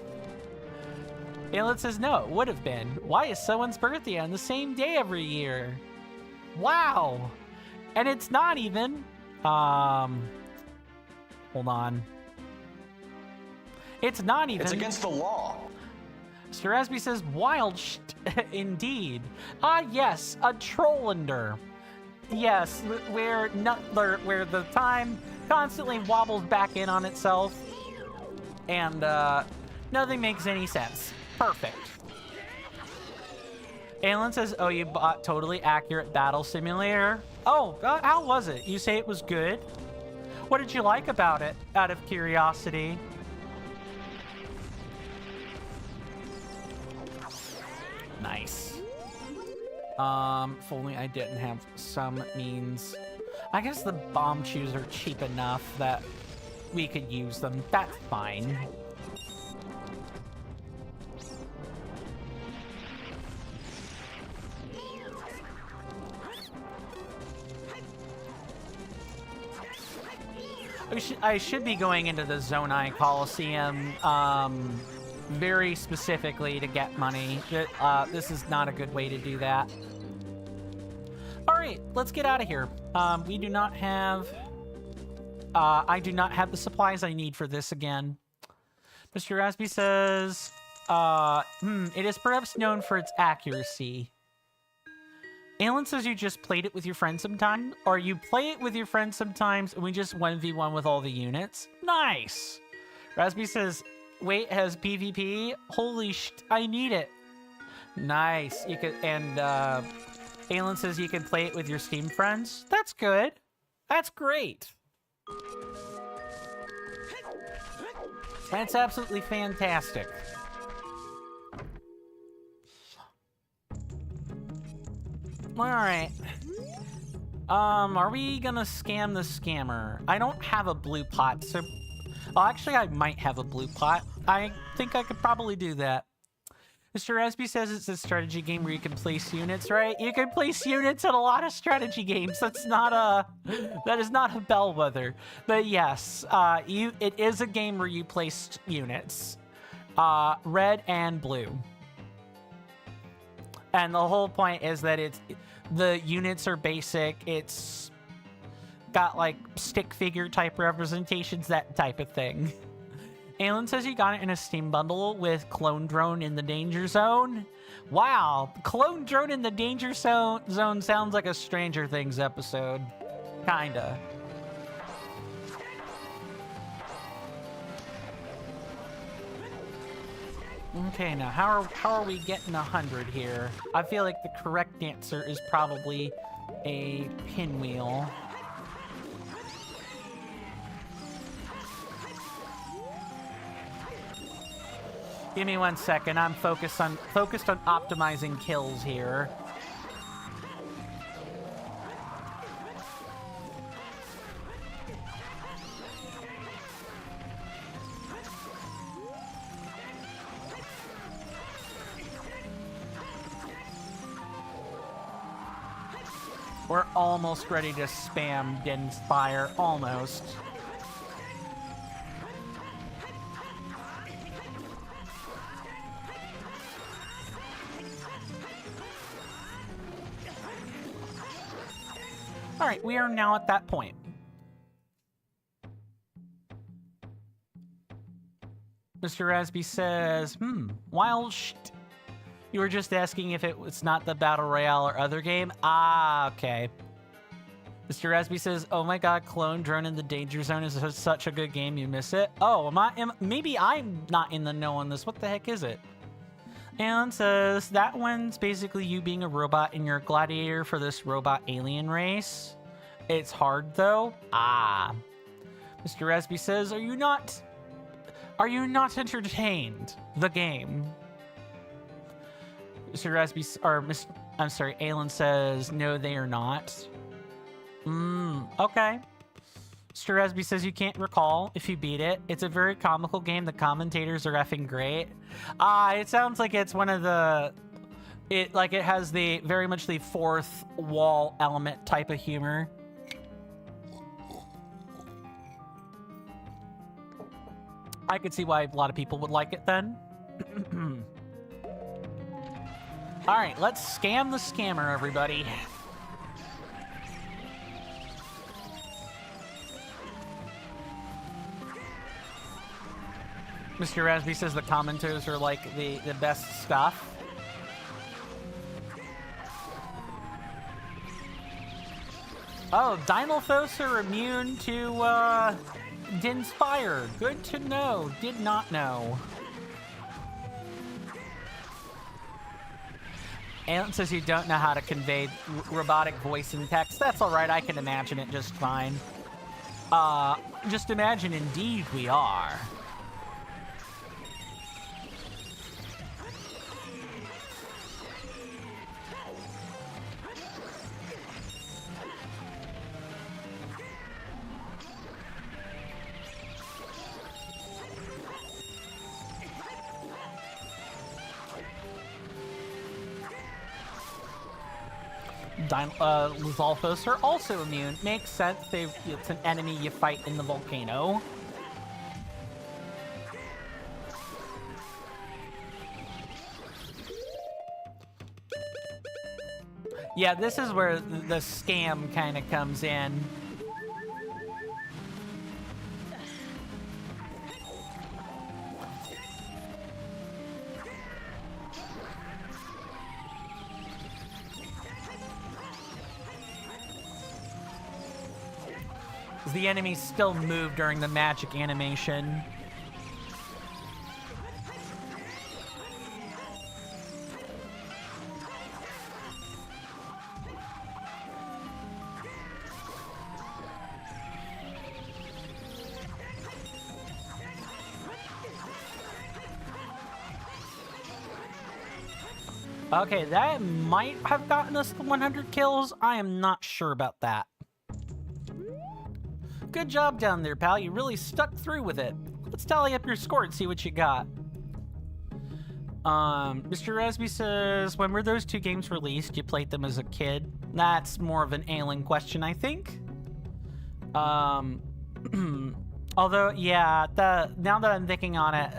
Aelin says no, it would have been. Why is someone's birthday on the same day every year? Wow. And it's not even. Hold on. It's not even. It's against the law. Mr. Rasby says, wild indeed. Ah, yes, a trollander. Yes, where the time constantly wobbles back in on itself, and nothing makes any sense. Perfect. Aelin says, oh, you bought totally accurate battle simulator. Oh, God, how was it? You say it was good? What did you like about it, out of curiosity? Nice. If only I didn't have some means. I guess the bomb chews are cheap enough that we could use them. That's fine. I should be going into the Zonai Coliseum, very specifically to get money. This is not a good way to do that. All right, let's get out of here. We do not have... I do not have the supplies I need for this again. Mr. Rasby says, it is perhaps known for its accuracy. Aelin says you just played it with your friends sometime, or you play it with your friends sometimes and we just 1v1 with all the units. Nice! Rasby says, wait, has PvP? Holy I need it. Nice. You could, and Aelin says you can play it with your Steam friends. That's good. That's great. That's absolutely fantastic. Alright. Are we gonna scam the scammer? I don't have a blue pot, so... Well, actually, I might have a blue pot. I think I could probably do that. Mr. Rasby says it's a strategy game where you can place units, right? You can place units in a lot of strategy games. That's not a... That is not a bellwether. But yes, it is a game where you place units. Red and blue. And the whole point is that the units are basic. It's got like stick figure type representations, that type of thing. Alan says you got it in a Steam bundle with Clone Drone in the Danger Zone. Wow, Clone Drone in the Danger Zone sounds like a Stranger Things episode. Kinda. Okay, now how are we getting 100 here? I feel like the correct answer is probably a pinwheel. Give me 1 second. I'm focused on optimizing kills here. We're almost ready to spam Din's Fire. Almost. Alright, we are now at that point. Mr. Rasby says, wild shit. You were just asking if it was not the Battle Royale or other game? Ah, okay. Mr. Rasby says, oh my god, Clone Drone in the Danger Zone is such a good game, you miss it? Oh, maybe I'm not in the know on this. What the heck is it? Alan says, that one's basically you being a robot and you're a gladiator for this robot alien race. It's hard though. Ah. Mr. Rasby says, are you not entertained? The game. Mr. Rasby, I'm sorry, Alan says, no, they are not. Okay. Mr. Rasby says you can't recall if you beat it. It's a very comical game. The commentators are effing great. It sounds like it's one of the... It has very much the fourth wall element type of humor. I could see why a lot of people would like it then. Alright, let's scam the scammer, everybody. Mr. Rasby says the commentators are like the best stuff. Oh, Dynalthos are immune to Din's Fire. Good to know. Did not know. Alan says you don't know how to convey robotic voice in text. That's alright, I can imagine it just fine. Just imagine indeed we are. Lizalfos are also immune. Makes sense. It's an enemy you fight in the volcano. Yeah, this is where the scam kind of comes in. The enemies still move during the magic animation. Okay, that might have gotten us the 100 kills. I am not sure about that. Good job down there, pal. You really stuck through with it. Let's tally up your score and see what you got. Mr. Rasby says, when were those two games released? You played them as a kid? That's more of an alien question, I think. Although, yeah, now that I'm thinking on it,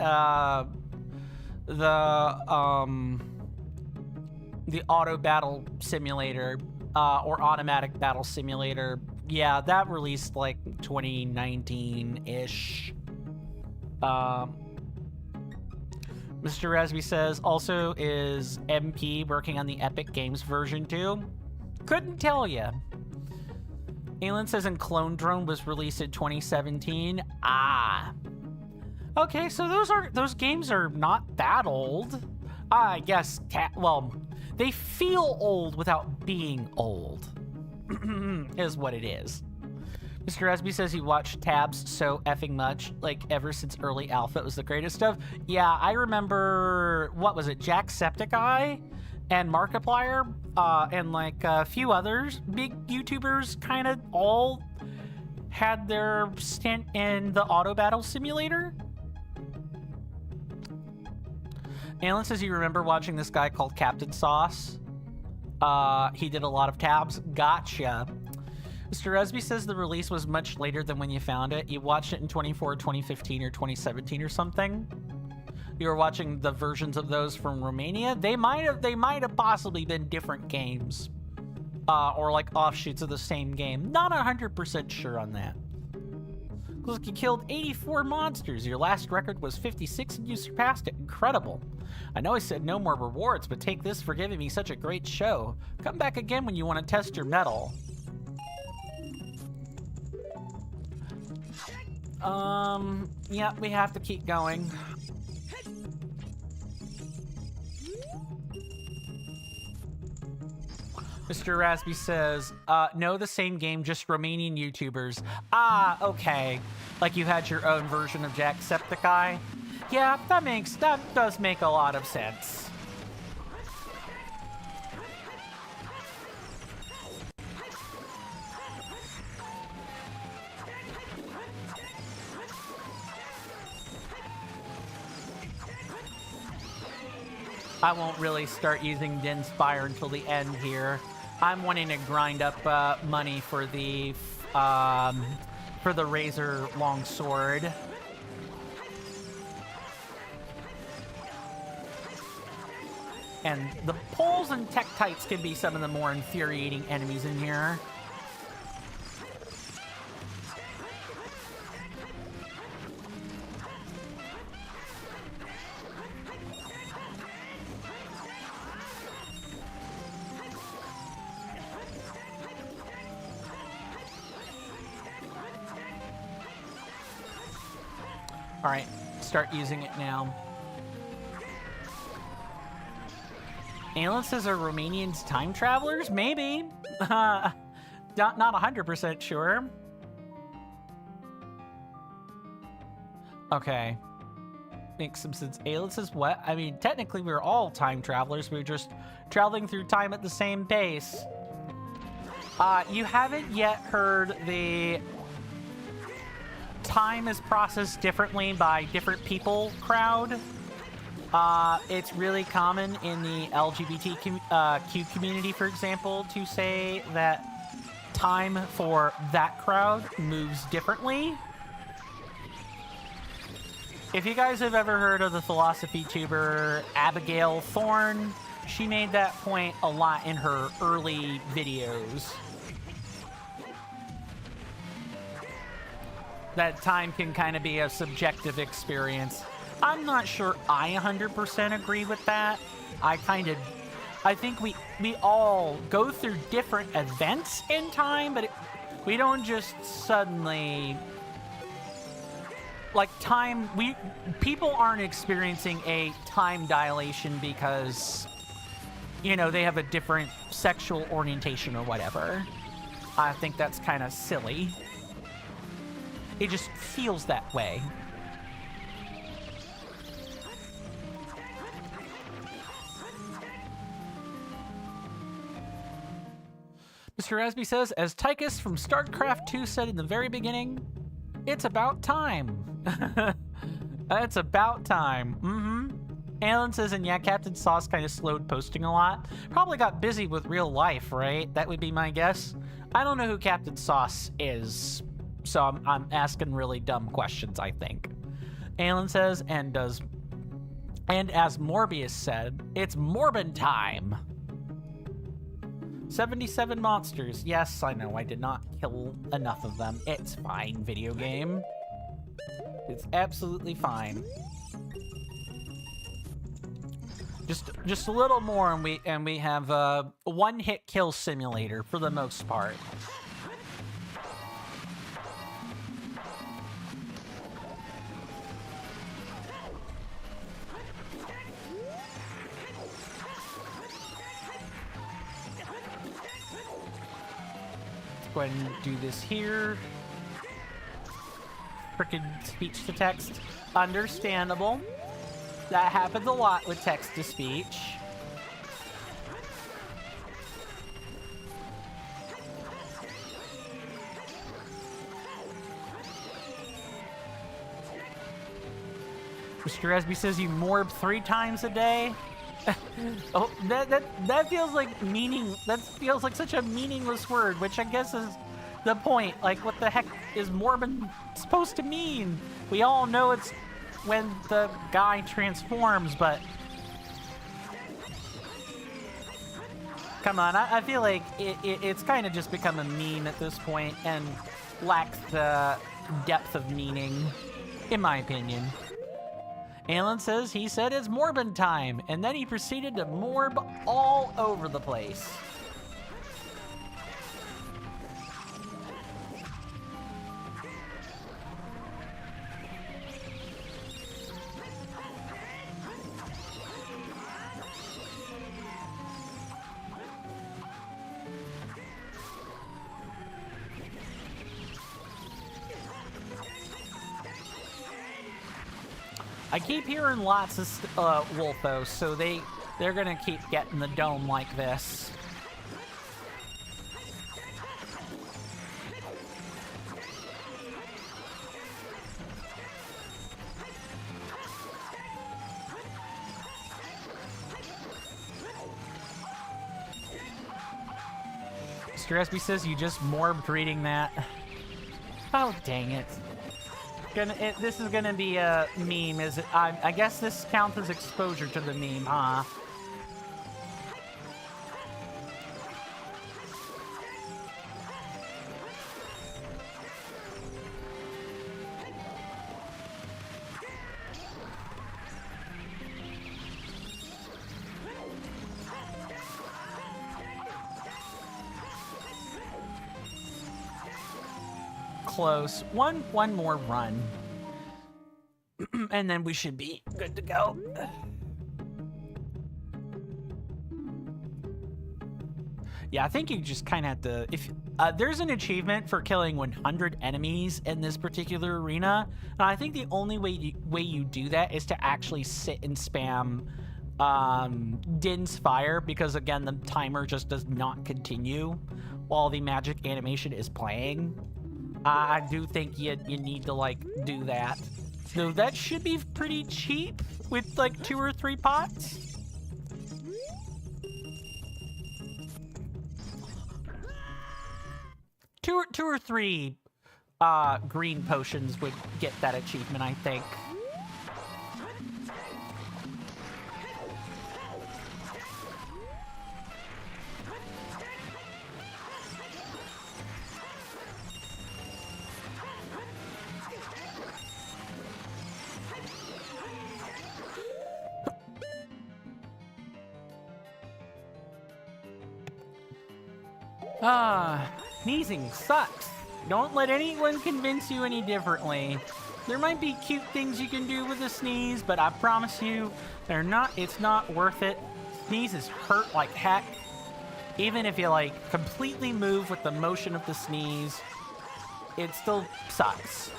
the auto battle simulator, or automatic battle simulator, yeah, that released like 2019-ish. Mr. Rasby says, also is MP working on the Epic Games version too? Couldn't tell ya. Aelin says, and Clone Drone was released in 2017. Ah. Okay, so those games are not that old. I guess, well, they feel old without being old, is what it is. Mr. Rasby says he watched Tabs so effing much, like ever since early alpha. It was the greatest stuff. Yeah, I remember, what was it, Jacksepticeye and Markiplier, and like a few others, big YouTubers kind of all had their stint in the auto battle simulator. Alan says you remember watching this guy called Captain Sauce. He did a lot of Tabs. Gotcha. Mr. Resby says the release was much later than when you found it. You watched it in 2015 or 2017 or something. You were watching the versions of those from Romania. They might have possibly been different games, or like offshoots of the same game. Not 100% sure on that. Looks like you killed 84 monsters. Your last record was 56 and you surpassed it. Incredible. I know I said no more rewards, but take this for giving me such a great show. Come back again when you want to test your mettle. Yeah, we have to keep going. Mr. Rasby says, no, the same game, just Romanian YouTubers. Ah, okay. Like you had your own version of Jacksepticeye? Yeah, that does make a lot of sense. I won't really start using Dinspire until the end here. I'm wanting to grind up money for the Razor Longsword. And the poles and Tektites can be some of the more infuriating enemies in here. All right, start using it now. Alan says, are Romanians time travelers? Maybe. Not 100% sure. Okay. Makes some sense. Alan says, what? I mean, technically we're all time travelers. We're just traveling through time at the same pace. You haven't yet heard the time is processed differently by different people crowd. It's really common in the LGBTQ community, for example, to say that time for that crowd moves differently. If you guys have ever heard of the philosophy tuber Abigail Thorne, she made that point a lot in her early videos. That time can kind of be a subjective experience. I'm not sure I 100% agree with that. I think we all go through different events in time, but we don't just suddenly, like time, people aren't experiencing a time dilation because, you know, they have a different sexual orientation or whatever. I think that's kind of silly. It just feels that way. Mr. Rasby says, as Tychus from StarCraft 2 said in the very beginning, it's about time. It's about time. Alan says, and yeah, Captain Sauce kind of slowed posting a lot. Probably got busy with real life, right? That would be my guess. I don't know who Captain Sauce is, so I'm asking really dumb questions, I think. Alan says, and as Morbius said, it's Morbin time. 77 monsters. Yes, I know, I did not kill enough of them. It's fine, video game. It's absolutely fine. Just a little more, and we have a one-hit kill simulator for the most part. Let's go ahead and do this here. Frickin' speech to text. Understandable. That happens a lot with text to speech. Mr. Esby says you morb 3 times a day. Oh, that feels like meaning. That feels like such a meaningless word, which I guess is the point. Like, what the heck is morbid supposed to mean? We all know it's when the guy transforms, but come on, I feel like it's kind of just become a meme at this point and lacks the depth of meaning, in my opinion. Alan says he said it's morbid time, and then he proceeded to morb all over the place. I keep hearing lots of Wolfos, so they're gonna keep getting the dome like this. Mr. SB says you just morbed reading that. Oh, dang it. This is gonna be a meme, is it? I guess this counts as exposure to the meme, huh? Close. One more run. And then we should be good to go. Yeah, I think you just kind of have to... If there's an achievement for killing 100 enemies in this particular arena, and I think the only way you do that is to actually sit and spam Din's Fire, because again, the timer just does not continue while the magic animation is playing. I do think you need to, like, do that. So that should be pretty cheap with, like, 2 or 3 pots. Two or three green potions would get that achievement, I think. Sneezing sucks. Don't let anyone convince you any differently. There might be cute things you can do with a sneeze, but I promise you, it's not worth it. Sneezes hurt like heck. Even if you, like, completely move with the motion of the sneeze, it still sucks.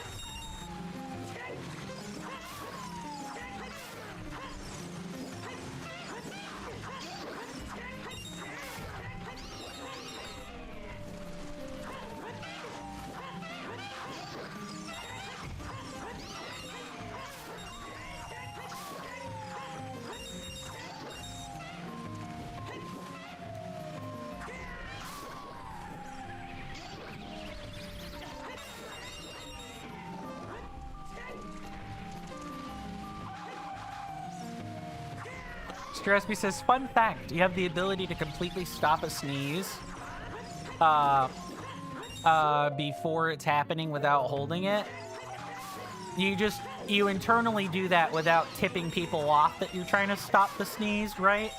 SB says, fun fact, you have the ability to completely stop a sneeze before it's happening without holding it. You internally do that without tipping people off that you're trying to stop the sneeze, right?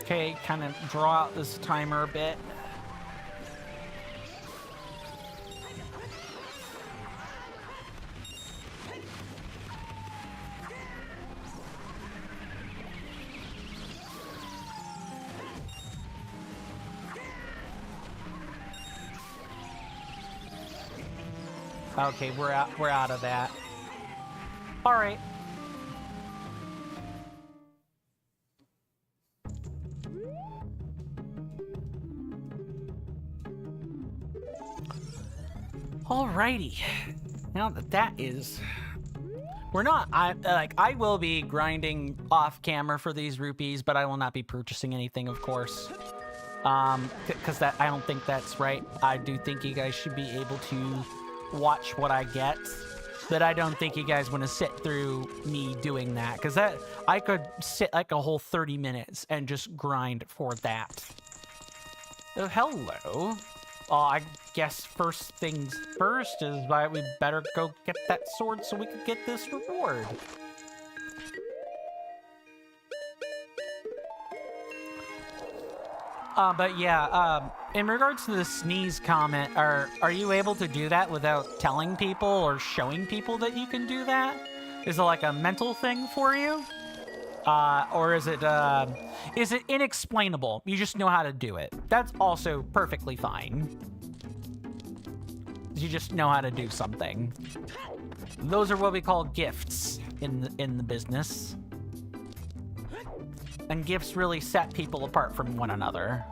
Okay, kind of draw out this timer a bit. Okay, we're out of that. All right. Alrighty, now that is, I will be grinding off camera for these rupees, but I will not be purchasing anything, of course, because I don't think that's right. I do think you guys should be able to watch what I get, but I don't think you guys want to sit through me doing that, because I could sit like a whole 30 minutes and just grind for that. Oh, hello. I guess first things first is why we better go get that sword so we can get this reward. But yeah, in regards to the sneeze comment, are you able to do that without telling people or showing people that you can do that? Is it like a mental thing for you? Or is it inexplainable? You just know how to do it. That's also perfectly fine. You just know how to do something. Those are what we call gifts in the business. And gifts really set people apart from one another.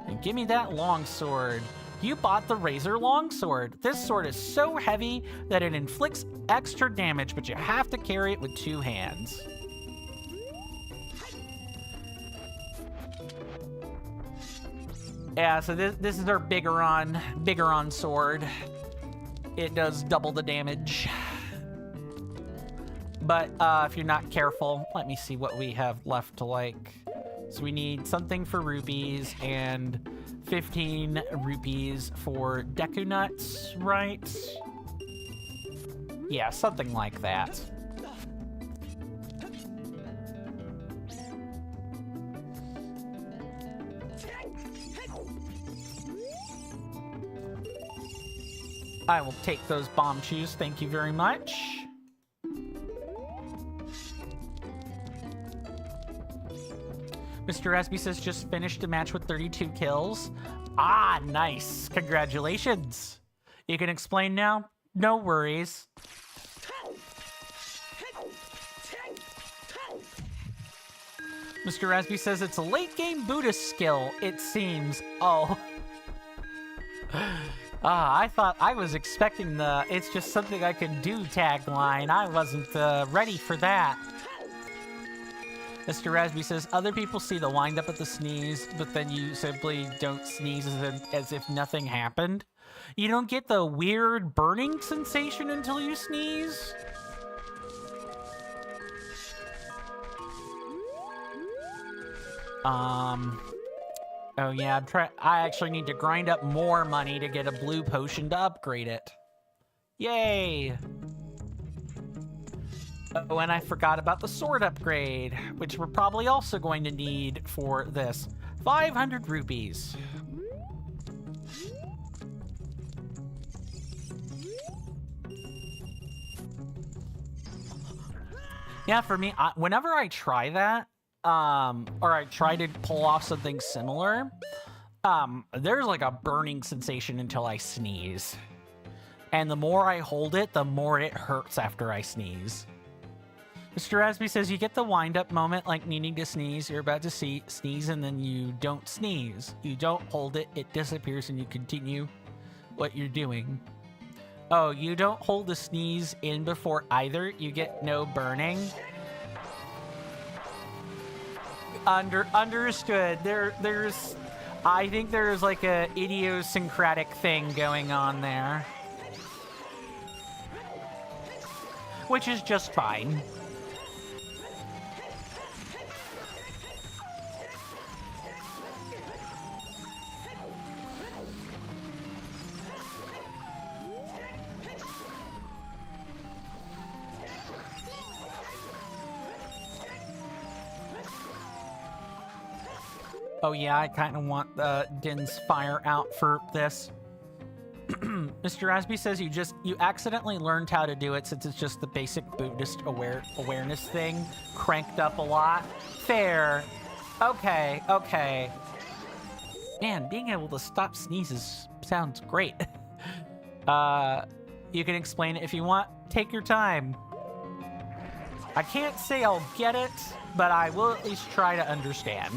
And give me that longsword. You bought the Razor Longsword. This sword is so heavy that it inflicts extra damage, but you have to carry it with 2 hands. Yeah, so this is our Biggoron sword. It does double the damage. But if you're not careful, let me see what we have left to like. So we need something for rupees and 15 rupees for Deku Nuts, right? Yeah, something like that. I will take those bomb shoes, thank you very much. Mr. Espy says just finished a match with 32 kills. Ah, nice. Congratulations. You can explain now? No worries. Mr. Raspy says it's a late game Buddhist skill, it seems. Oh. I thought I was expecting the "it's just something I can do" tagline. I wasn't ready for that. Mr. Rasby says, other people see the wind up at the sneeze, but then you simply don't sneeze as if nothing happened. You don't get the weird burning sensation until you sneeze. Oh yeah, I actually need to grind up more money to get a blue potion to upgrade it. Yay! Oh, and I forgot about the sword upgrade, which we're probably also going to need for this. 500 rupees. Yeah, for me, whenever I try that, or I try to pull off something similar, there's like a burning sensation until I sneeze. And the more I hold it, the more it hurts after I sneeze. Mr. Rasby says you get the wind-up moment like needing to sneeze. You're about to sneeze and then you don't sneeze. You don't hold it, it disappears and you continue what you're doing. Oh, you don't hold the sneeze in before either? You get no burning? Understood. I think there's like a idiosyncratic thing going on there. Which is just fine. Oh yeah, I kind of want the Din's fire out for this. Mr. Rasby says you accidentally learned how to do it since it's just the basic Buddhist awareness thing cranked up a lot. Fair. Okay, okay. Man, being able to stop sneezes sounds great. You can explain it if you want. Take your time. I can't say I'll get it, but I will at least try to understand.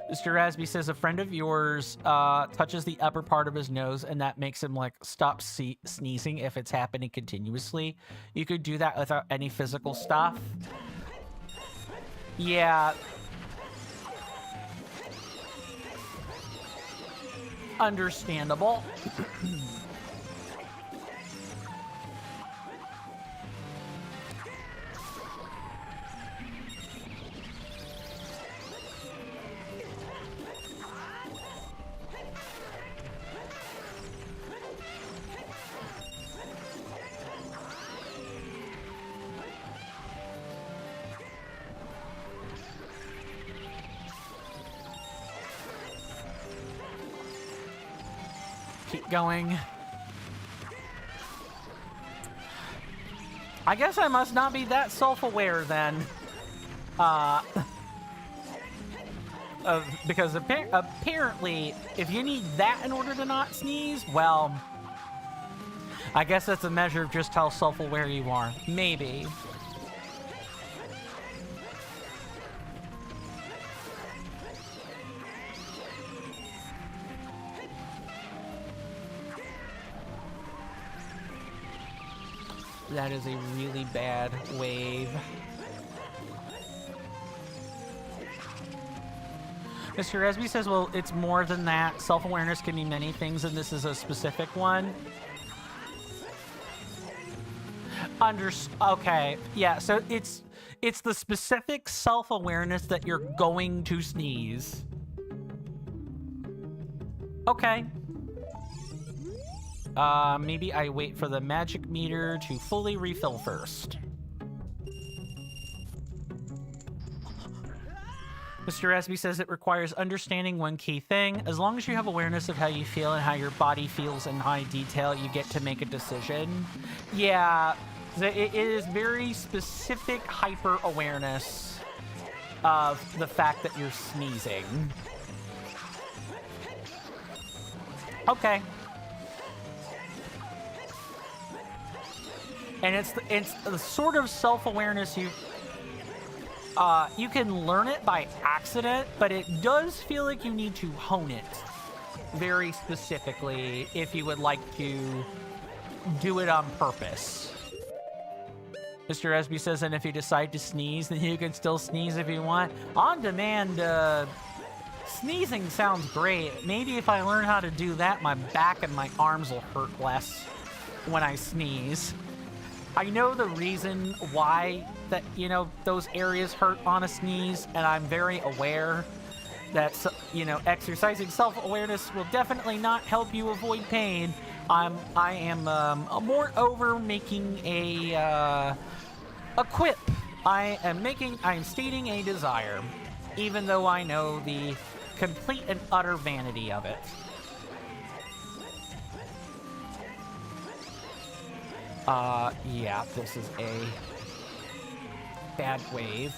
Mr. Rasby says a friend of yours touches the upper part of his nose and that makes him like stop sneezing if it's happening continuously. You could do that without any physical stuff. Yeah. Understandable. Keep going. I guess I must not be that self-aware then. Because apparently, if you need that in order to not sneeze, well, I guess that's a measure of just how self-aware you are. Maybe. That is a really bad wave. Mr. Resby says, well, it's more than that. Self-awareness can mean many things, and this is a specific one. Okay, yeah, so it's the specific self-awareness that you're going to sneeze. Okay. Maybe I wait for the magic meter to fully refill first. Mr. Resby says it requires understanding one key thing. As long as you have awareness of how you feel and how your body feels in high detail, you get to make a decision. Yeah, it is very specific hyper-awareness of the fact that you're sneezing. Okay. And it's the sort of self-awareness you can learn it by accident, but it does feel like you need to hone it very specifically if you would like to do it on purpose. Mr. Resby says, and if you decide to sneeze, then you can still sneeze if you want. On-demand sneezing sounds great. Maybe if I learn how to do that, my back and my arms will hurt less when I sneeze. I know the reason why that, you know, those areas hurt on a sneeze, and I'm very aware that, you know, exercising self-awareness will definitely not help you avoid pain. I am more over making a quip. I am stating a desire, even though I know the complete and utter vanity of it. Yeah, this is a bad wave.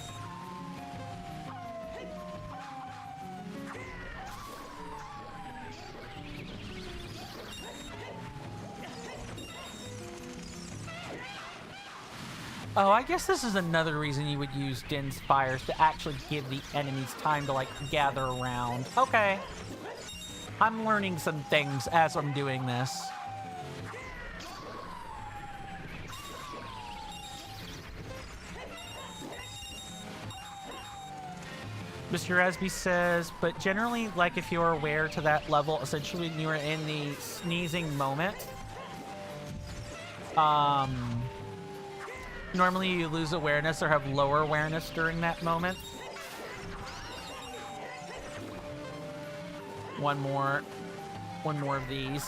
Oh, I guess this is another reason you would use Din's Fires, to actually give the enemies time to, like, gather around. Okay. I'm learning some things as I'm doing this. Mr. Rasby says, but generally, like, if you're aware to that level, essentially when you are in the sneezing moment, normally you lose awareness or have lower awareness during that moment. One more of these.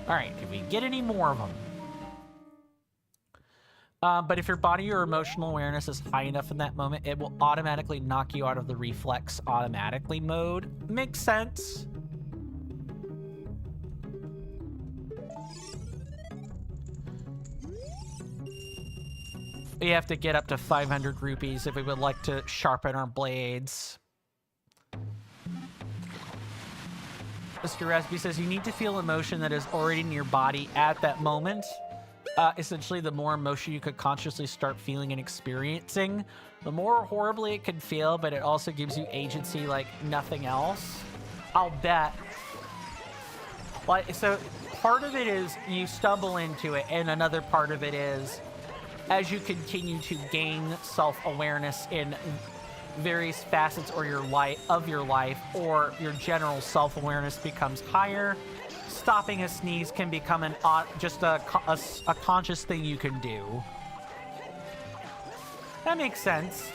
All right, can we get any more of them? But if your body or emotional awareness is high enough in that moment, it will automatically knock you out of the reflex automatically mode. Makes sense. We have to get up to 500 rupees if we would like to sharpen our blades. Mr. Rasby says you need to feel emotion that is already in your body at that moment. Essentially, the more emotion you could consciously start feeling and experiencing, the more horribly it can feel, but it also gives you agency like nothing else. I'll bet. Like, so part of it is you stumble into it, and another part of it is as you continue to gain self-awareness in various facets or your life, or your general self-awareness becomes higher, stopping a sneeze can become an just a conscious thing you can do. That makes sense.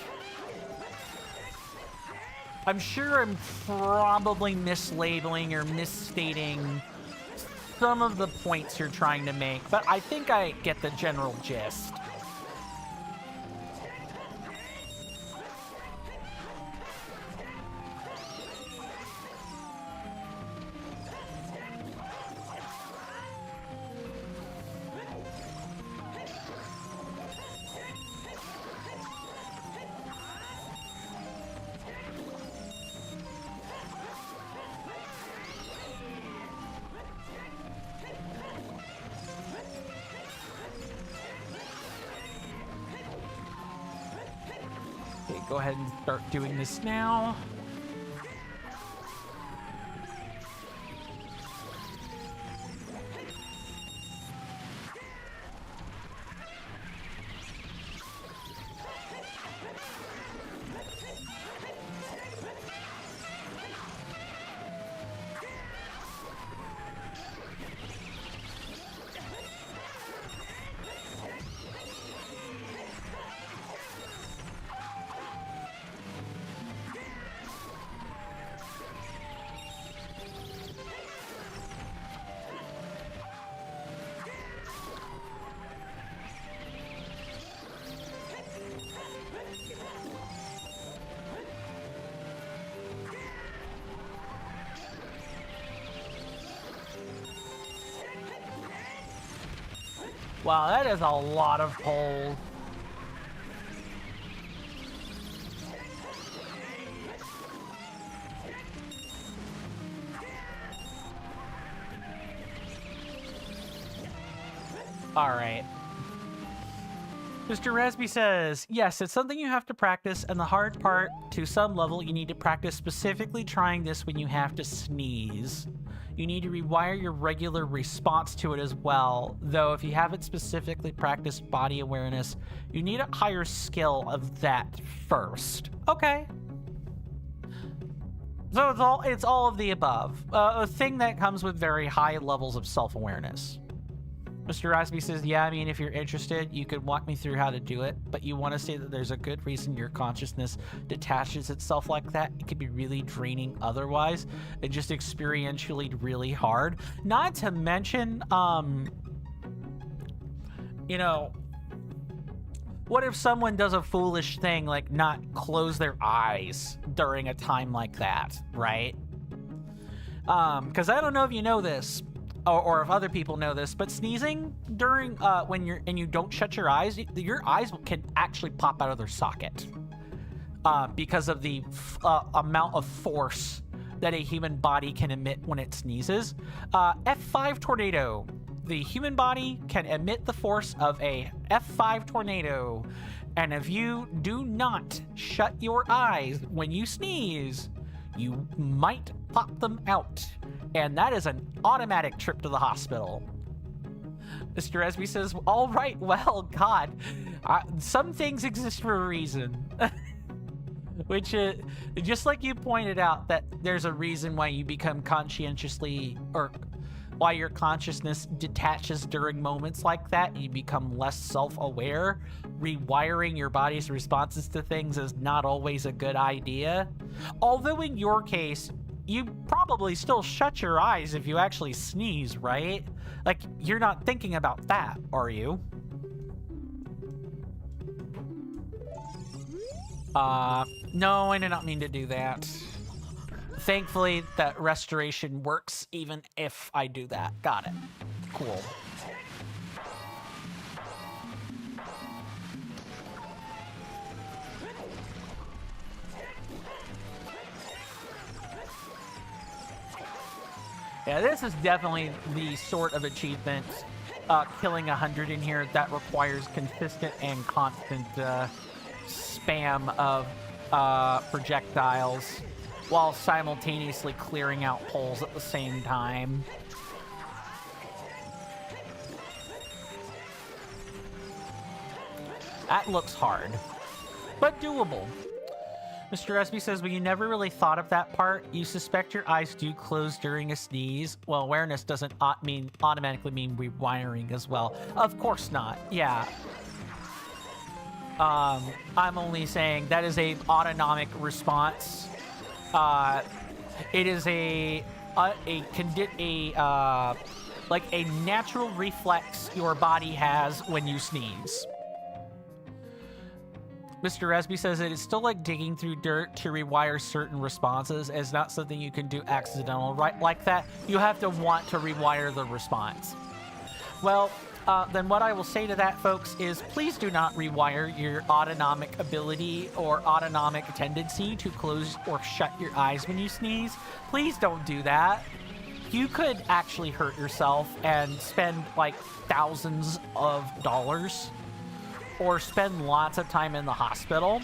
I'm sure I'm probably mislabeling or misstating some of the points you're trying to make, but I think I get the general gist. Go ahead and start doing this now. Wow, that is a lot of poles. All right. Mr. Rasby says, yes, it's something you have to practice, and the hard part, to some level, you need to practice specifically trying this when you have to sneeze. You need to rewire your regular response to it as well, though if you haven't specifically practiced body awareness, you need a higher skill of that first. Okay. So it's all of the above. A thing that comes with very high levels of self-awareness. Mr. Rasby says, yeah, I mean, if you're interested, you could walk me through how to do it, but you want to say that there's a good reason your consciousness detaches itself like that. It could be really draining otherwise, and just experientially really hard. Not to mention, you know, what if someone does a foolish thing like not close their eyes during a time like that, right? Because I don't know if you know this, or if other people know this, but sneezing during when you don't shut your eyes can actually pop out of their socket because of the amount of force that a human body can emit when it sneezes. F5 tornado. The human body can emit the force of a F5 tornado, and if you do not shut your eyes when you sneeze, you might pop them out, and that is an automatic trip to the hospital. Mr. Esby says, all right, well, God, some things exist for a reason. Which, just like you pointed out, that there's a reason why you become conscientiously, or why your consciousness detaches during moments like that, you become less self-aware. Rewiring your body's responses to things is not always a good idea. Although in your case, you probably still shut your eyes if you actually sneeze, right? Like, you're not thinking about that, are you? No, I did not mean to do that. Thankfully, that restoration works even if I do that. Got it. Cool. Yeah, this is definitely the sort of achievement, killing 100 in here, that requires consistent and constant spam of projectiles while simultaneously clearing out holes at the same time. That looks hard, but doable. Mr. Esby says, well, you never really thought of that part. You suspect your eyes do close during a sneeze. Well, awareness doesn't automatically mean rewiring as well. Of course not. Yeah. I'm only saying that is a autonomic response. It is like a natural reflex your body has when you sneeze. Mr. Esby says it is still like digging through dirt to rewire certain responses. It's not something you can do accidental, right? Like that, you have to want to rewire the response. Well, then what I will say to that, folks, is please do not rewire your autonomic ability or autonomic tendency to close or shut your eyes when you sneeze. Please don't do that. You could actually hurt yourself and spend like thousands of dollars or spend lots of time in the hospital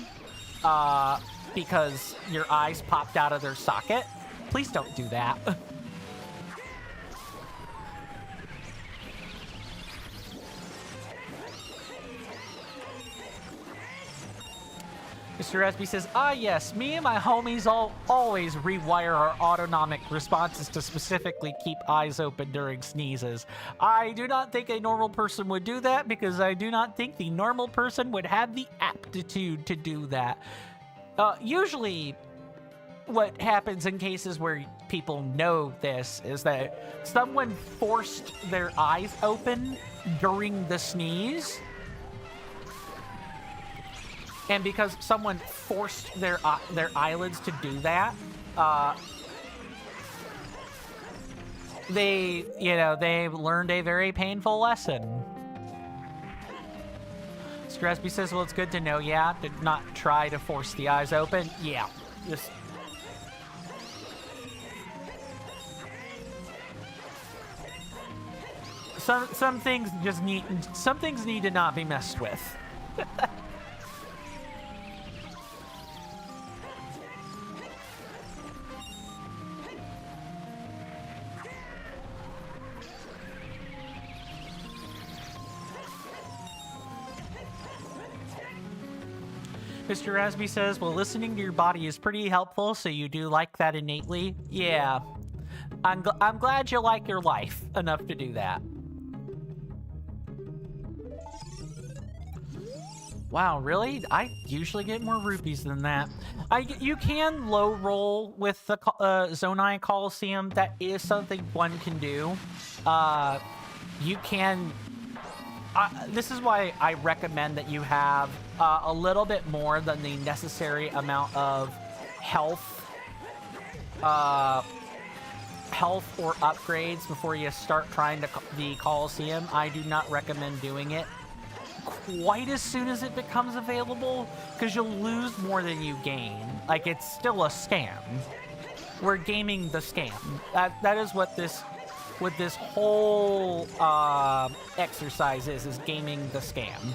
because your eyes popped out of their socket. Please don't do that. Mr. Esby says, yes, me and my homies always rewire our autonomic responses to specifically keep eyes open during sneezes. I do not think a normal person would do that because I do not think the normal person would have the aptitude to do that. Usually, what happens in cases where people know this is that someone forced their eyes open during the sneeze. And because someone forced their eyelids to do that, they learned a very painful lesson. Scresby says, well, it's good to know, yeah, to not try to force the eyes open. Yeah, just... Some things need to not be messed with. Mr. Rasby says, well, listening to your body is pretty helpful, so you do like that innately. Yeah. I'm glad you like your life enough to do that. Wow, really? I usually get more rupees than that. You can low roll with the Zonai Coliseum. That is something one can do. You can... this is why I recommend that you have a little bit more than the necessary amount of health health or upgrades before you start trying to the Coliseum, I do not recommend doing it quite as soon as it becomes available, because you'll lose more than you gain. Like, it's still a scam. We're gaming the scam. That is what this whole exercise is gaming the scam.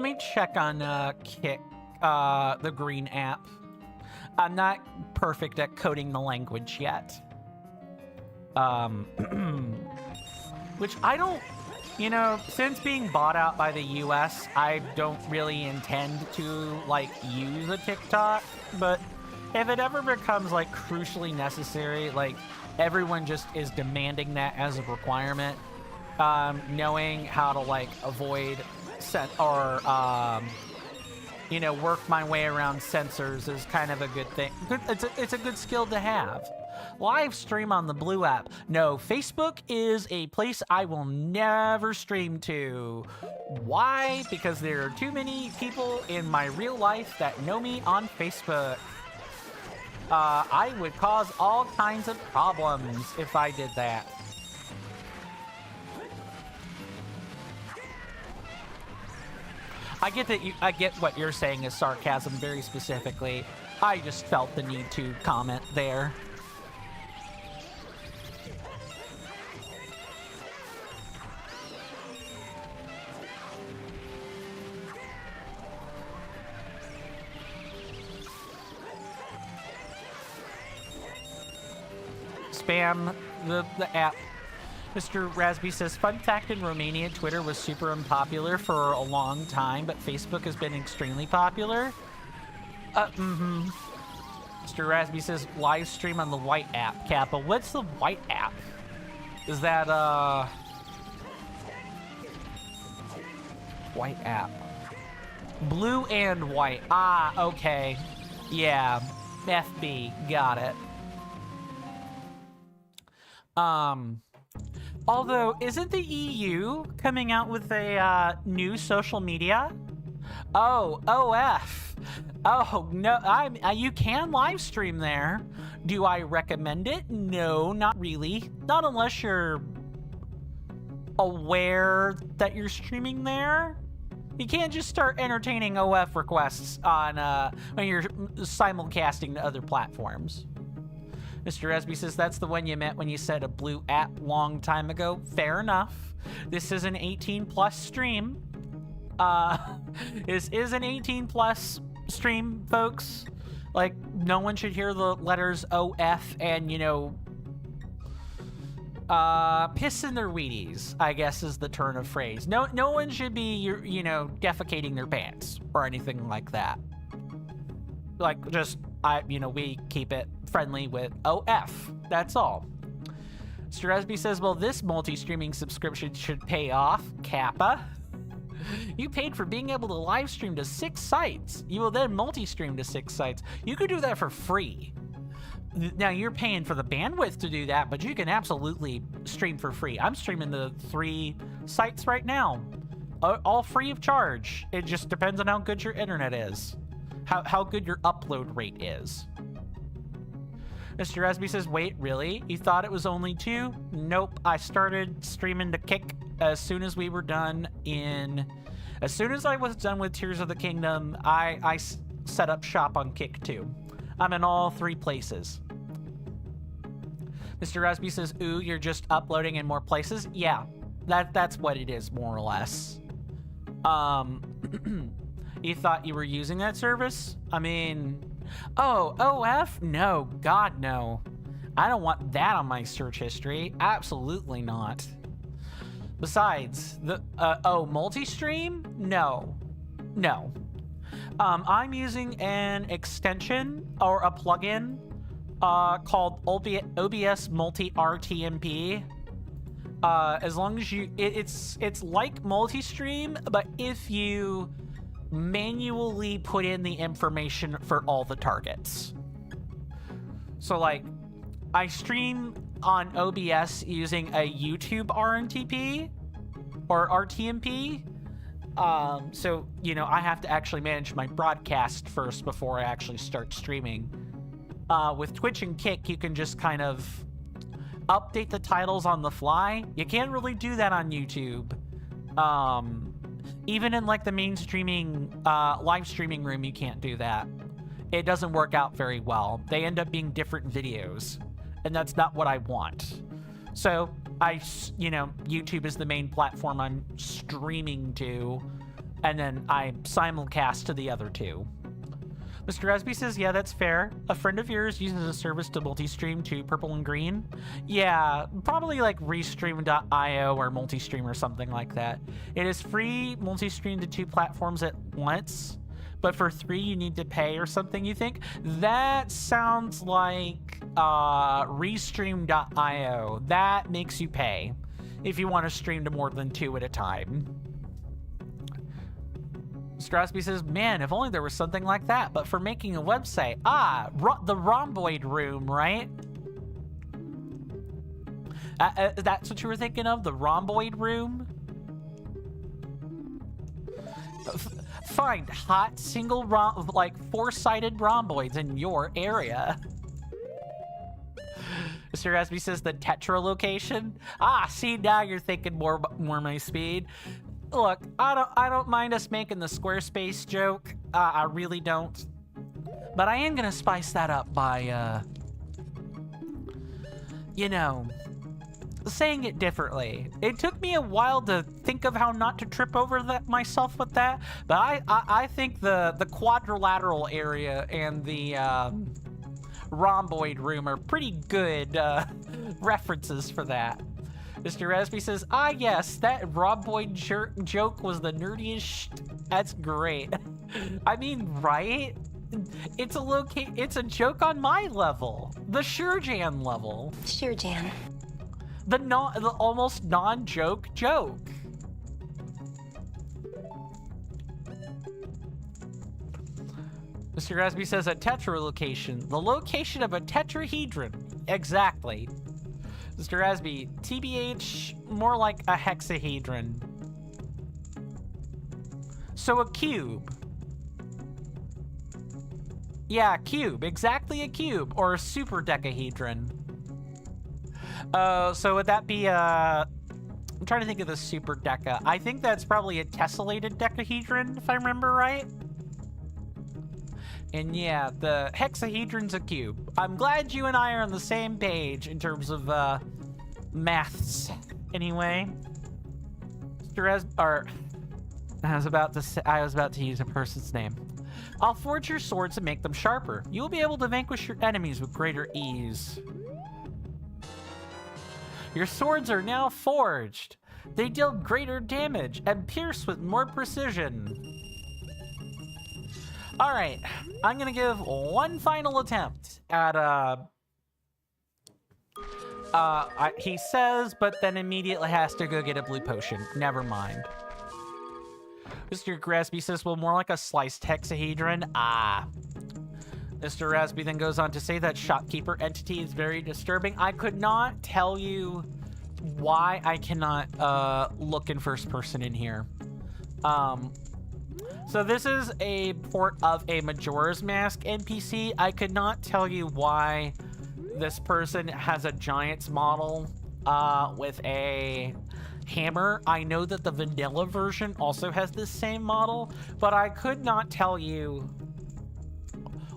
Let me check on Kick, the green app. I'm not perfect at coding the language yet. Which I don't, you know, since being bought out by the US, I don't really intend to, like, use a TikTok. But if it ever becomes, like, crucially necessary, like, everyone just is demanding that as a requirement, knowing how to, like, avoid you know, work my way around sensors is kind of a good thing. It's a good skill to have. Live stream on the Blue app. No, Facebook is a place I will never stream to. Why? Because there are too many people in my real life that know me on Facebook. I would cause all kinds of problems if I did that. I get what you're saying is sarcasm very specifically. I just felt the need to comment there. Spam the app. Mr. Rasby says, fun fact, in Romania, Twitter was super unpopular for a long time, but Facebook has been extremely popular. Mr. Rasby says, live stream on the white app. Kappa, what's the white app? Is that, white app. Blue and white. Ah, okay. Yeah. FB. Got it. Although, isn't the EU coming out with a new social media? Oh, OF. Oh, no, you can live stream there. Do I recommend it? No, not really. Not unless you're aware that you're streaming there. You can't just start entertaining OF requests on when you're simulcasting to other platforms. Mr. Esby says, that's the one you meant when you said a blue app long time ago. Fair enough. This is an 18+ stream. This is an 18+ stream, folks. Like, no one should hear the letters OF and, you know, piss in their Wheaties, I guess is the turn of phrase. No one should be, you know, defecating their pants or anything like that. Like, just, we keep it friendly with OF. That's all. Mr. Esby says, well, this multi-streaming subscription should pay off. Kappa. You paid for being able to live stream to 6 sites. You will then multi-stream to 6 sites. You could do that for free. Now, you're paying for the bandwidth to do that, but you can absolutely stream for free. I'm streaming to 3 sites right now. All free of charge. It just depends on how good your internet is. How good your upload rate is. Mr. Esby says, wait, really? You thought it was only 2? Nope. I started streaming to Kick as soon as we were done as soon as I was done with Tears of the Kingdom, I set up shop on Kick too. I'm in all 3 places. Mr. Esby says, ooh, you're just uploading in more places? Yeah, that's what it is, more or less. You thought you were using that service? I mean, oh, OF? No, God, no. I don't want that on my search history. Absolutely not. Besides, multi-stream? No. I'm using an extension or a plugin called OBS Multi-RTMP. As long as it's like multi-stream, but if you manually put in the information for all the targets. So like, I stream on OBS using a YouTube RNTP or RTMP. So, you know, I have to actually manage my broadcast first before I actually start streaming. With Twitch and Kick, you can just kind of update the titles on the fly. You can't really do that on YouTube. Even in like the main streaming, live streaming room, you can't do that. It doesn't work out very well. They end up being different videos, and that's not what I want. So you know, YouTube is the main platform I'm streaming to, and then I simulcast to the other two. Mr. Rasby says, yeah, that's fair. A friend of yours uses a service to multi-stream to Purple and Green. Yeah, probably like Restream.io or Multistream or something like that. It is free multi-stream to 2 platforms at once, but for 3 you need to pay or something, you think? That sounds like Restream.io. That makes you pay if you want to stream to more than 2 at a time. Strasby says, man, if only there was something like that, but for making a website. The rhomboid room, right? That's what you were thinking of? The rhomboid room? Find hot single like 4-sided rhomboids in your area. Mr. Rasby says the Tetra location. See, now you're thinking more my speed. Look, I don't mind us making the Squarespace joke. I really don't. But I am gonna spice that up by, you know, saying it differently. It took me a while to think of how not to trip over myself with that, but I think the quadrilateral area and the rhomboid room are pretty good references for that. Mr. Raspy says, yes, that rhomboid joke was the nerdiest. That's great. I mean, right? It's a joke on my level, the Shurjan level. Shurjan. The almost non-joke joke. Mr. Rasby says a tetra location. The location of a tetrahedron. Exactly. Mr. Rasby, TBH, more like a hexahedron. So a cube. Yeah, cube. Exactly a cube. Or a super decahedron. So would that be I'm trying to think of the super deca. I think that's probably a tessellated decahedron, if I remember right. And yeah, the hexahedron's a cube. I'm glad you and I are on the same page in terms of maths. Anyway, I was about to use a person's name. I'll forge your swords and make them sharper. You'll be able to vanquish your enemies with greater ease. Your swords are now forged. They deal greater damage and pierce with more precision. All right, I'm gonna give one final attempt at he says, but then immediately has to go get a blue potion. Never mind. Mr. Rasby says, well, more like a sliced hexahedron. Mr. Rasby then goes on to say that shopkeeper entity is very disturbing. I could not tell you why I cannot look in first person in here. So this is a port of a Majora's Mask NPC. I could not tell you why this person has a Giants model with a hammer. I know that the vanilla version also has this same model, but I could not tell you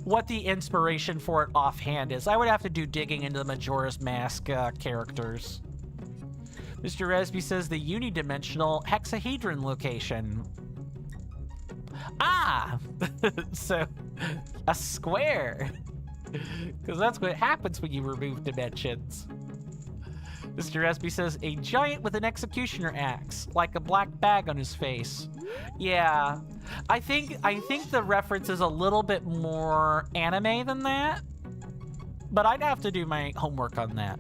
what the inspiration for it offhand is. I would have to do digging into the Majora's Mask characters. Mr. Resby says the unidimensional hexahedron location. So a square, because that's what happens when you remove dimensions. Mr. Resby says a giant with an executioner axe, like a black bag on his face. Yeah, I think the reference is a little bit more anime than that, but I'd have to do my homework on that.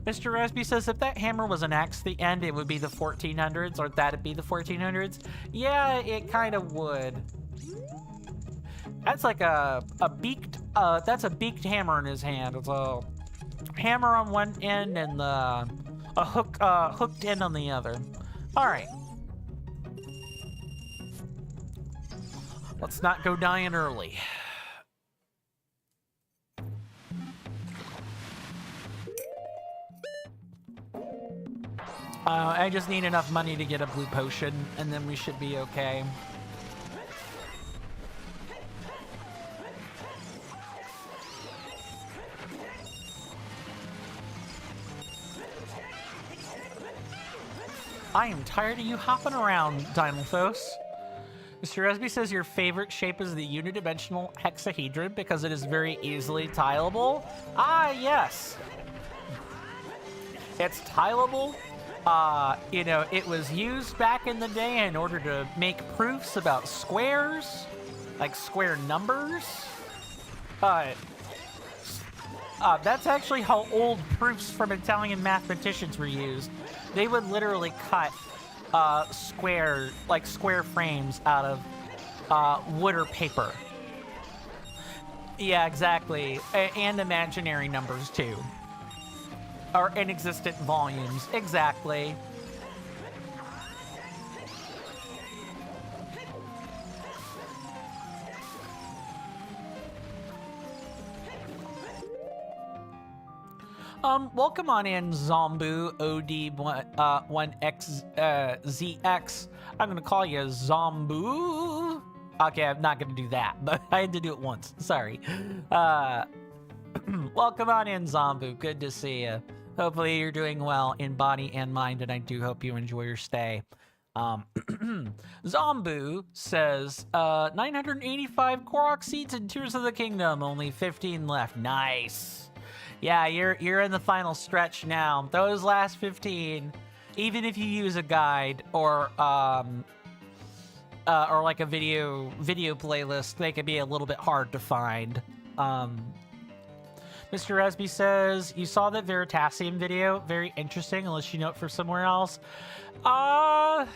Mr. Resby says, if that hammer was an axe at the end, it would be the 1400s, or that'd be the 1400s. Yeah, it kind of would. That's like a beaked, that's a beaked hammer in his hand. It's a hammer on one end and a hooked end on the other. All right. Let's not go dying early. I just need enough money to get a blue potion, and then we should be okay. I am tired of you hopping around, Dinothos. Mr. Resby says your favorite shape is the unidimensional hexahedron because it is very easily tileable. Ah, yes. It's tileable. You know, it was used back in the day in order to make proofs about squares, like square numbers. That's actually how old proofs from Italian mathematicians were used. They would literally cut square frames out of wood or paper. Yeah, exactly. And imaginary numbers too. Or inexistent volumes. Exactly. Welcome on in, Zombu OD1XZX. I'm gonna call you Zombu. Okay, I'm not gonna do that, but I had to do it once. Sorry. Welcome on in, Zombu. Good to see you. Hopefully you're doing well in body and mind, and I do hope you enjoy your stay. Zombu says, 985 Korok seats in Tears of the Kingdom, only 15 left. Nice. Yeah, you're in the final stretch now. Those last 15, even if you use a guide or like a video playlist, they can be a little bit hard to find. Mr. Resby says, you saw that Veritasium video? Very interesting, unless you know it for somewhere else. I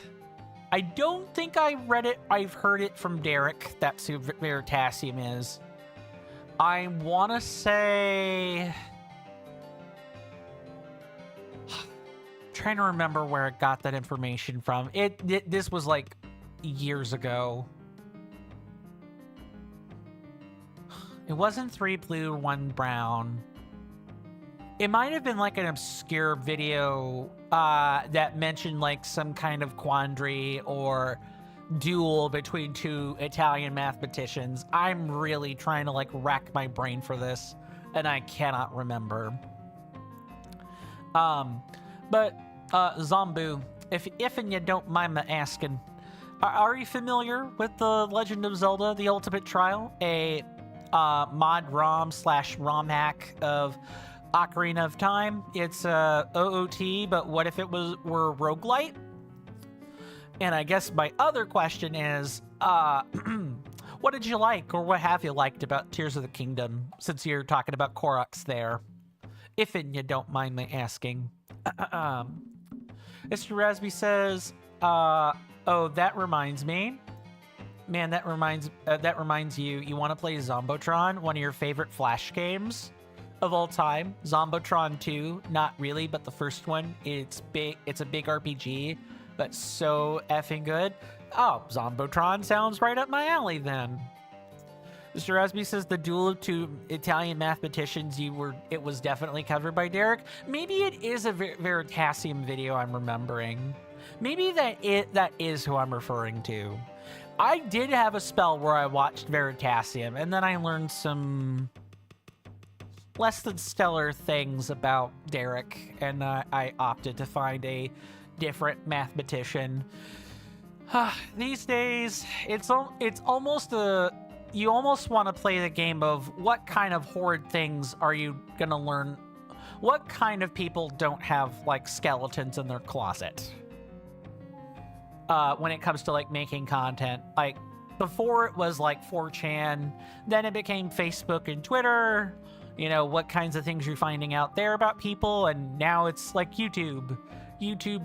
don't think I read it. I've heard it from Derek. That's who Veritasium is. I want to say... trying to remember where I got that information from. This was like years ago. It wasn't 3 blue, 1 brown. It might have been like an obscure video that mentioned like some kind of quandary or duel between 2 Italian mathematicians. I'm really trying to like rack my brain for this, and I cannot remember. But Zombu, if and you don't mind me asking, are you familiar with the Legend of Zelda: The Ultimate Trial, a ModROM / ROM hack of Ocarina of Time? It's OOT, but what if it were rogue-lite? And I guess my other question is, what did you like, or what have you liked about Tears of the Kingdom, since you're talking about Koroks there? If and you don't mind me asking. Mr. Rasby says, oh, that reminds me. Man, that reminds you. You want to play Zombotron, one of your favorite Flash games of all time? Zombotron 2, not really, but the first one. It's big. It's a big RPG, but so effing good. Oh, Zombotron sounds right up my alley then. Mr. Rasby says the duel of 2 Italian mathematicians, it was definitely covered by Derek. Maybe it is a Veritasium video I'm remembering. Maybe that is who I'm referring to. I did have a spell where I watched Veritasium, and then I learned some less than stellar things about Derek, and I opted to find a different mathematician. These days, it's almost a... You almost want to play the game of what kind of horrid things are you gonna learn? What kind of people don't have, like, skeletons in their closet? When it comes to, like, making content. Like, before it was, like, 4chan, then it became Facebook and Twitter, you know, what kinds of things you're finding out there about people. And now it's like YouTube,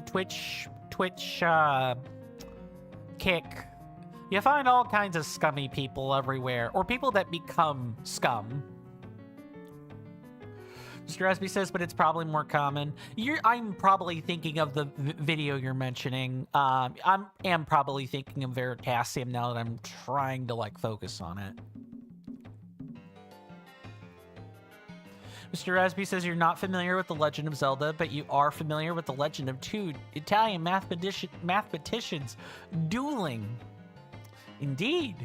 Twitch, Kick. You find all kinds of scummy people everywhere, or people that become scum. Mr. Rasby says, but it's probably more common. I'm probably thinking of the video you're mentioning. I am probably thinking of Veritasium now that I'm trying to, like, focus on it. Mr. Rasby says you're not familiar with The Legend of Zelda, but you are familiar with The Legend of two Italian mathematicians dueling. Indeed.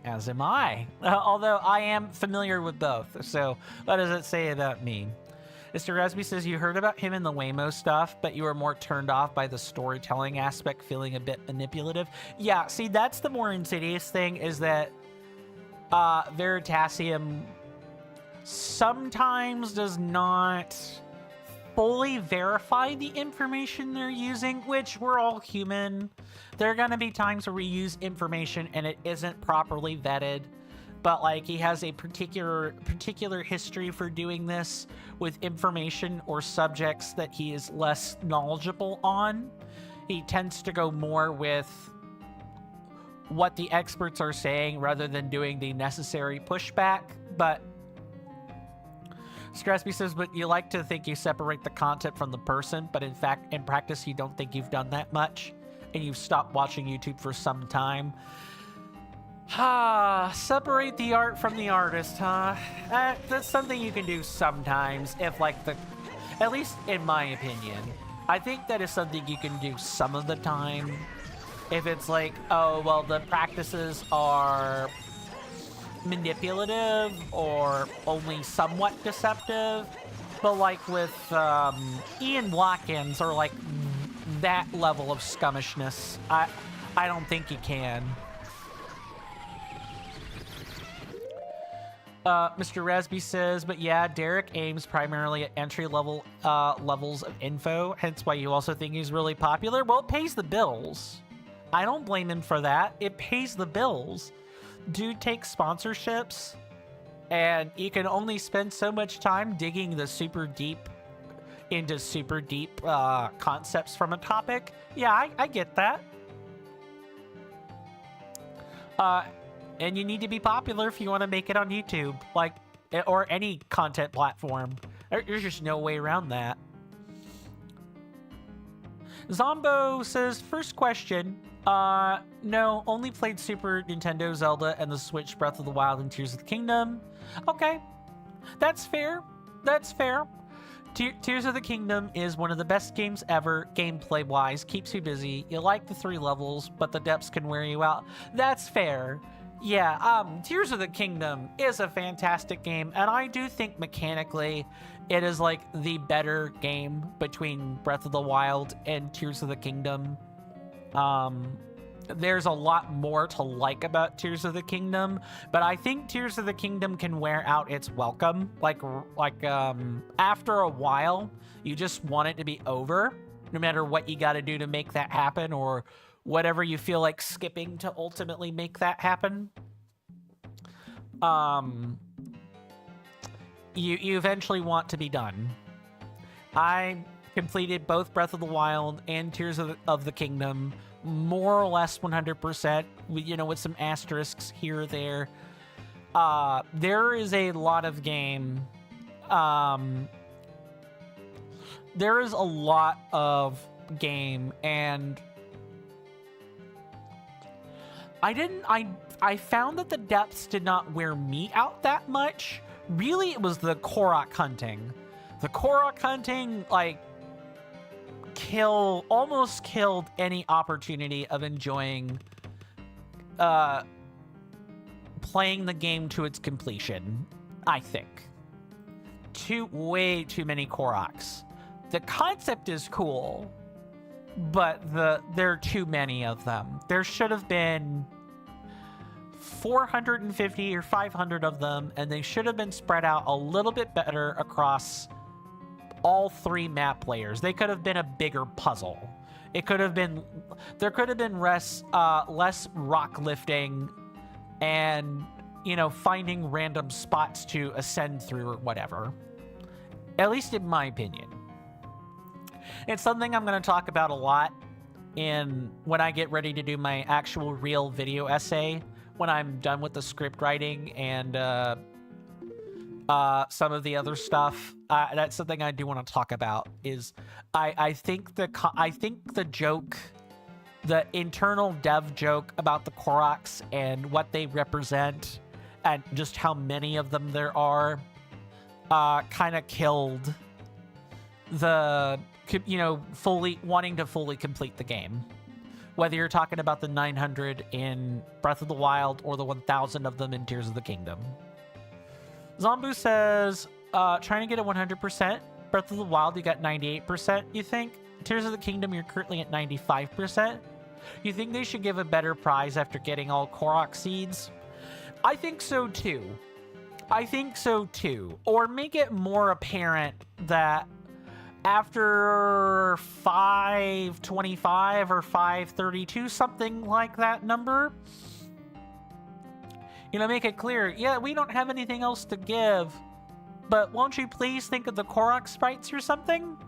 As am I. Although I am familiar with both, so what does it say about me? Mr. Rasby says you heard about him in the Waymo stuff, but you were more turned off by the storytelling aspect, feeling a bit manipulative. Yeah, see, that's the more insidious thing, is that Veritasium sometimes does not fully verify the information they're using, which we're all human. There are going to be times where we use information and it isn't properly vetted, but like he has a particular history for doing this with information or subjects that he is less knowledgeable on. He tends to go more with what the experts are saying rather than doing the necessary pushback. But Scraspy says, but you like to think you separate the content from the person, but in fact, in practice, you don't think you've done that much, and you've stopped watching YouTube for some time. Separate the art from the artist, huh? That's something you can do sometimes, if like at least in my opinion. I think that is something you can do some of the time. If it's like, oh, well, the practices are manipulative or only somewhat deceptive, but like with Ian Watkins or like that level of scummishness, I don't think you can. Mr. Rasby says, but yeah, Derek aims primarily at entry level levels of info, hence why you also think he's really popular. Well, it pays the bills. I don't blame him for that. It pays the bills. Dude takes sponsorships, and you can only spend so much time digging into super deep concepts from a topic. Yeah, I get that. And you need to be popular if you want to make it on YouTube, like, or any content platform. There's just no way around that. Zombo says, first question. No, only played Super Nintendo Zelda and the Switch Breath of the Wild and Tears of the Kingdom. Okay, that's fair. That's fair. Tears of the Kingdom is one of the best games ever, gameplay-wise. Keeps you busy. You like the 3 levels, but the depths can wear you out. That's fair. Yeah, Tears of the Kingdom is a fantastic game, and I do think mechanically it is like the better game between Breath of the Wild and Tears of the Kingdom. There's a lot more to like about Tears of the Kingdom, but I think Tears of the Kingdom can wear out its welcome. Like after a while, you just want it to be over, no matter what you got to do to make that happen, or whatever you feel like skipping to ultimately make that happen. You eventually want to be done. I completed both Breath of the Wild and Tears of the Kingdom more or less 100%, you know, with some asterisks here or there. There is a lot of game. There is a lot of game, and I found that the depths did not wear me out that much. Really, it was the Korok hunting. The Korok hunting, like, almost killed any opportunity of enjoying playing the game to its completion, I think. Way too many Koroks. The concept is cool, but there are too many of them. There should have been 450 or 500 of them, and they should have been spread out a little bit better across all 3 map layers. They could have been a bigger puzzle. There could have been less rock lifting and you know, finding random spots to ascend through or whatever. At least in my opinion. It's something I'm going to talk about a lot when I get ready to do my actual real video essay, when I'm done with the script writing and some of the other stuff. That's something I do want to talk about. Is I think the joke, the internal dev joke about the Koroks and what they represent, and just how many of them there are, kind of killed the, you know, wanting to fully complete the game. Whether you're talking about the 900 in Breath of the Wild or the 1,000 of them in Tears of the Kingdom. Zombu says, trying to get a 100%. Breath of the Wild, you got 98%, you think? Tears of the Kingdom, you're currently at 95%. You think they should give a better prize after getting all Korok seeds? I think so too. Or make it more apparent that after 525 or 532, something like that number, you know, make it clear, yeah, we don't have anything else to give, but won't you please think of the Korok sprites or something?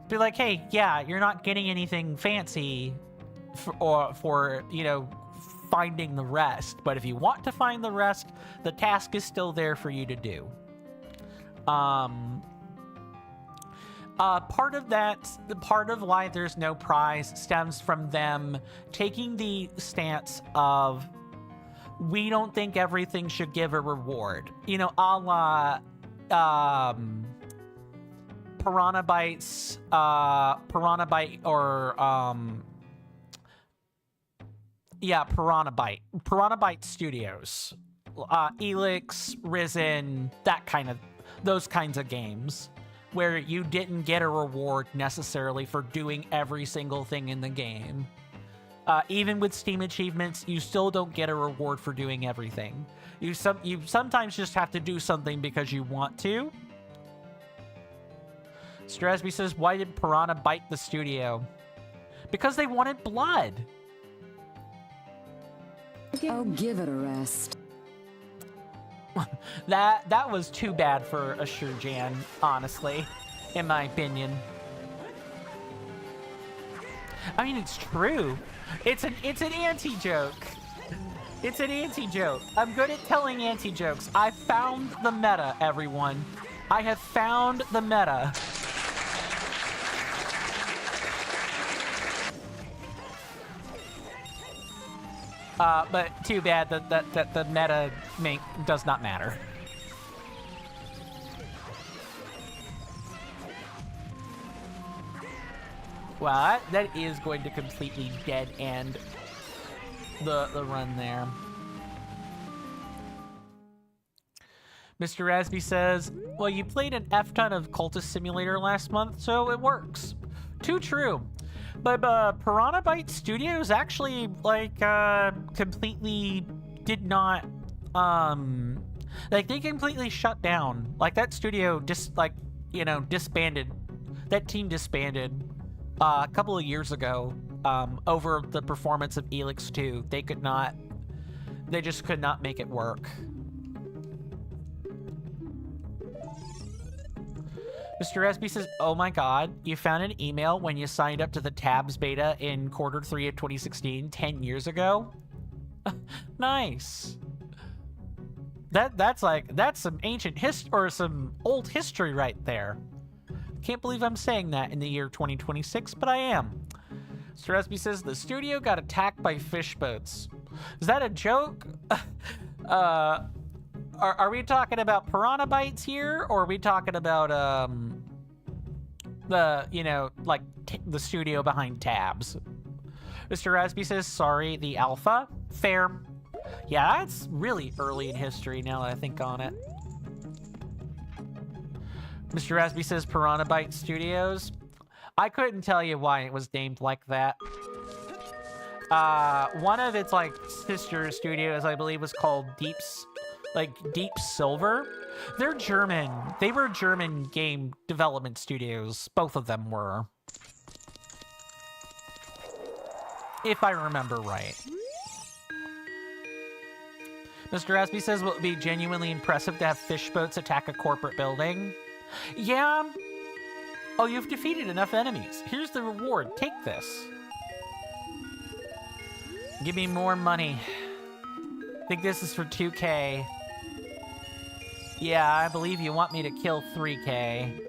Be like, hey, yeah, you're not getting anything fancy for you know, finding the rest, but if you want to find the rest, the task is still there for you to do. Part of why there's no prize stems from them taking the stance of, we don't think everything should give a reward. You know, a la Piranha Bytes, Piranha Byte, or Piranha Byte Studios, Elix, Risen, those kinds of games, where you didn't get a reward necessarily for doing every single thing in the game. Even with Steam achievements, you still don't get a reward for doing everything. You sometimes just have to do something because you want to. Strasby says, why did Piranha bite the studio? Because they wanted blood. Oh, give it a rest. That was too bad for a Jan, honestly, in my opinion. I mean, it's true. It's an anti-joke. It's an anti-joke. I'm good at telling anti-jokes. I found the meta, everyone. I have found the meta. But too bad that the meta does not matter. Well, that is going to completely dead end the run there. Mr. Rasby says, well, you played an F-ton of Cultist Simulator last month, so it works. Too true. But Piranha Byte Studios actually, like, completely did not, like, they completely shut down. Like, that studio just, like, you know, disbanded. That team disbanded a couple of years ago over the performance of Elix 2. They just could not make it work. Mr. Resby says, oh my god, you found an email when you signed up to the Tabs beta in Q3 of 2016, 10 years ago? Nice. That's some ancient or some old history right there. Can't believe I'm saying that in the year 2026, but I am. Mr. Resby says, the studio got attacked by fish boats. Is that a joke? Are we talking about Piranha Bytes here, or are we talking about the, you know, like the studio behind Tabs? Mr. Rasby says, sorry, the alpha? Fair. Yeah, that's really early in history now that I think on it. Mr. Rasby says, Piranha Byte Studios? I couldn't tell you why it was named like that. One of its, like, sister studios, I believe, was called Deep Silver. They're German. They were German game development studios. Both of them were. If I remember right. Mr. Espy says, will it be genuinely impressive to have fish boats attack a corporate building? Yeah. Oh, you've defeated enough enemies. Here's the reward. Take this. Give me more money. I think this is for 2K. Yeah, I believe you want me to kill 3K.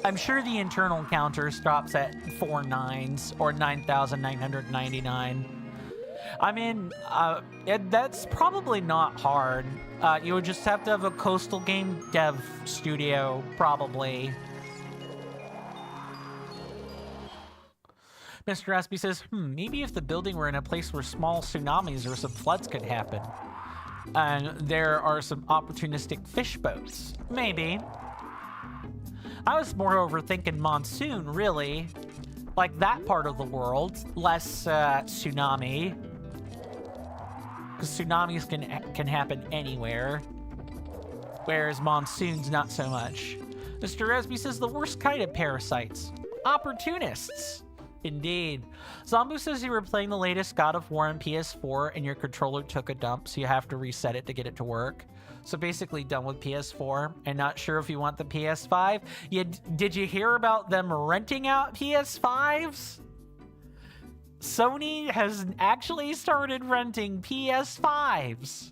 I'm sure the internal counter stops at 4 9s or 9,999. I mean, that's probably not hard. You would just have to have a coastal game dev studio, probably. Mr. Aspie says, maybe if the building were in a place where small tsunamis or some floods could happen. And there are some opportunistic fish boats. Maybe. I was more overthinking monsoon, really. Like that part of the world. Less tsunami. Because tsunamis can happen anywhere. Whereas monsoons, not so much. Mr. Resby says the worst kind of parasites. Opportunists. Indeed. Zombu says you were playing the latest God of War on PS4 and your controller took a dump, so you have to reset it to get it to work. So basically done with PS4 and not sure if you want the PS5. Did you hear about them renting out PS5s? Sony has actually started renting PS5s.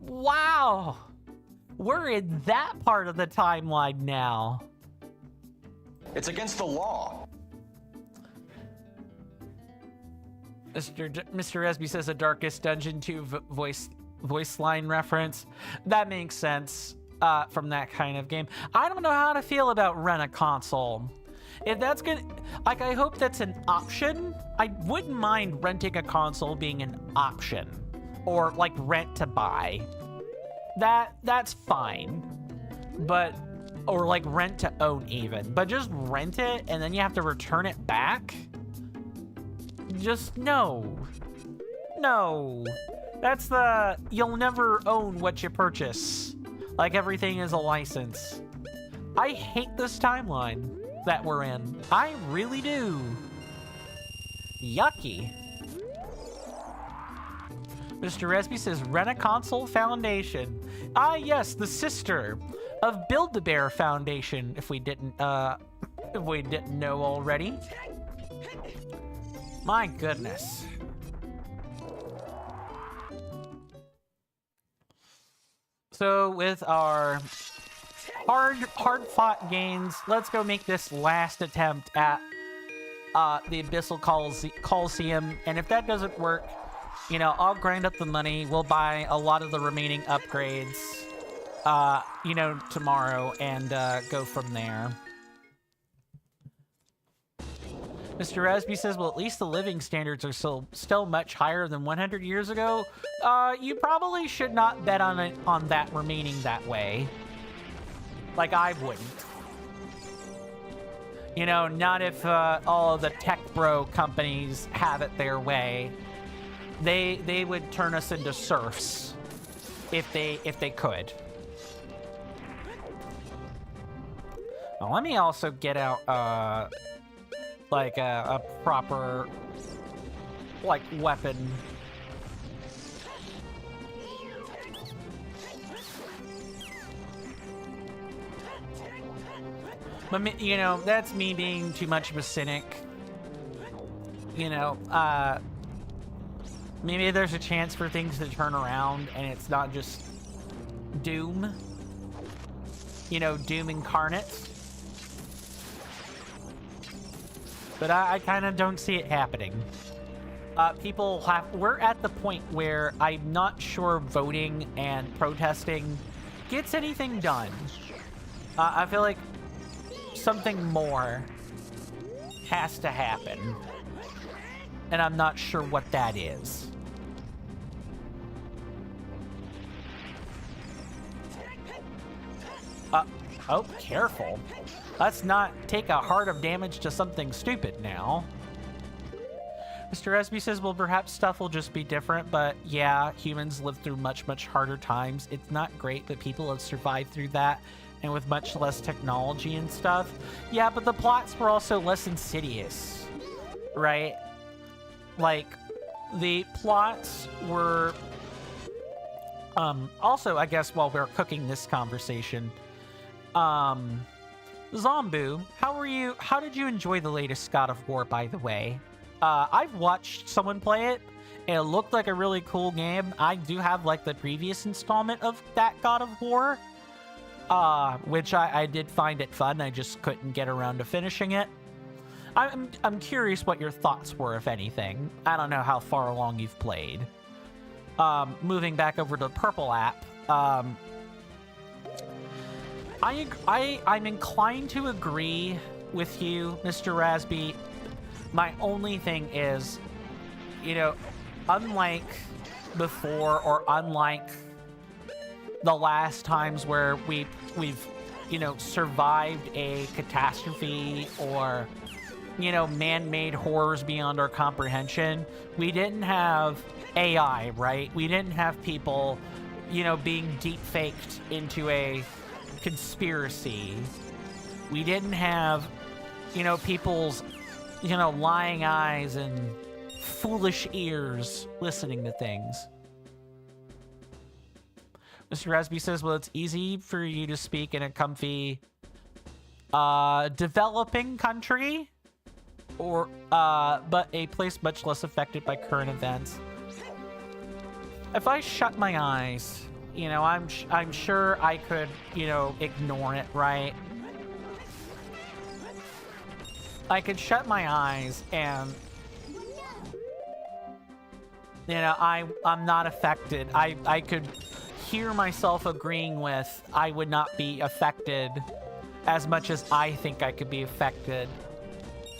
Wow. We're in that part of the timeline now. It's against the law. Mr. Resby says a Darkest Dungeon 2 voice line reference. That makes sense from that kind of game. I don't know how to feel about rent a console. If that's gonna, like, I hope that's an option. I wouldn't mind renting a console being an option, or like rent to buy. That's fine, but or like rent to own even. But just rent it and then you have to return it back. Just no. That's the, you'll never own what you purchase. Like everything is a license. I hate this timeline that we're in. I really do. Yucky. Mr. Resby says, rent a console foundation. Ah, yes, the sister of Build-A-Bear Foundation, if we didn't know already. My goodness. So with our hard-fought gains, let's go make this last attempt at the Abyssal Coliseum. And if that doesn't work, you know, I'll grind up the money. We'll buy a lot of the remaining upgrades, you know, tomorrow and go from there. Mr. Resby says, well, at least the living standards are still much higher than 100 years ago. You probably should not bet on that remaining that way. Like, I wouldn't. You know, not if all of the tech bro companies have it their way. They would turn us into serfs if they could. Now, let me also get out like a proper like weapon. But you know, that's me being too much of a cynic. You know, maybe there's a chance for things to turn around and it's not just Doom. You know, Doom incarnate. But I kind of don't see it happening. We're at the point where I'm not sure voting and protesting gets anything done. I feel like something more has to happen. And I'm not sure what that is. Oh, careful. Let's not take a heart of damage to something stupid now. Mr. Resby says, well, perhaps stuff will just be different, but yeah, humans live through much, much harder times. It's not great, but people have survived through that, and with much less technology and stuff. Yeah, but the plots were also less insidious, right? Like, the plots were... also, I guess while we're cooking this conversation, Zombu, how did you enjoy the latest God of War, by the way? I've watched someone play it, and it looked like a really cool game. I do have, like, the previous installment of that God of War, which I did find it fun. I just couldn't get around to finishing it. I'm curious what your thoughts were, if anything. I don't know how far along you've played. Moving back over to the Purple app, I'm inclined to agree with you, Mr. Rasby. My only thing is, you know, unlike before, or unlike the last times where we've you know, survived a catastrophe or, you know, man-made horrors beyond our comprehension, we didn't have AI, right? We didn't have people, you know, being deep-faked into a conspiracy. We didn't have, you know, people's, you know, lying eyes and foolish ears listening to things. Mr. Rasby says, well, it's easy for you to speak in a comfy developing country, or but a place much less affected by current events. If I shut my eyes, you know, I'm sure I could, you know, ignore it, right? I could shut my eyes and, you know, I'm not affected. I could hear myself agreeing with I would not be affected as much as I think I could be affected.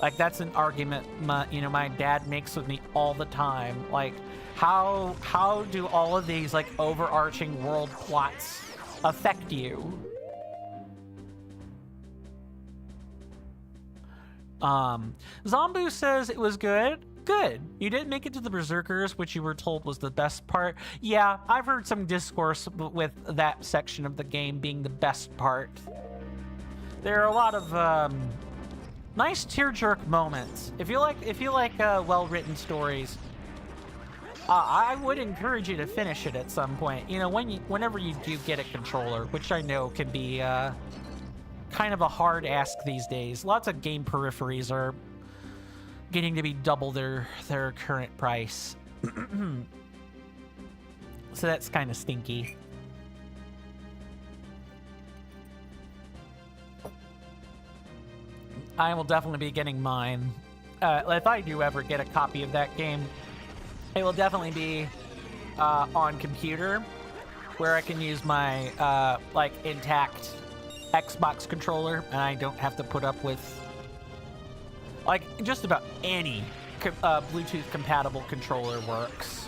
Like, that's an argument my dad makes with me all the time. Like, how do all of these, like, overarching world plots affect you? Zombu says it was good. Good. You didn't make it to the Berserkers, which you were told was the best part. Yeah, I've heard some discourse with that section of the game being the best part. There are a lot of nice tearjerk moments. If you like well-written stories, I would encourage you to finish it at some point. You know, whenever you do get a controller, which I know can be kind of a hard ask these days. Lots of game peripheries are getting to be double their current price. So that's kind of stinky. I will definitely be getting mine. If I do ever get a copy of that game, it will definitely be on computer, where I can use my like intact Xbox controller, and I don't have to put up with like just about any Bluetooth compatible controller works.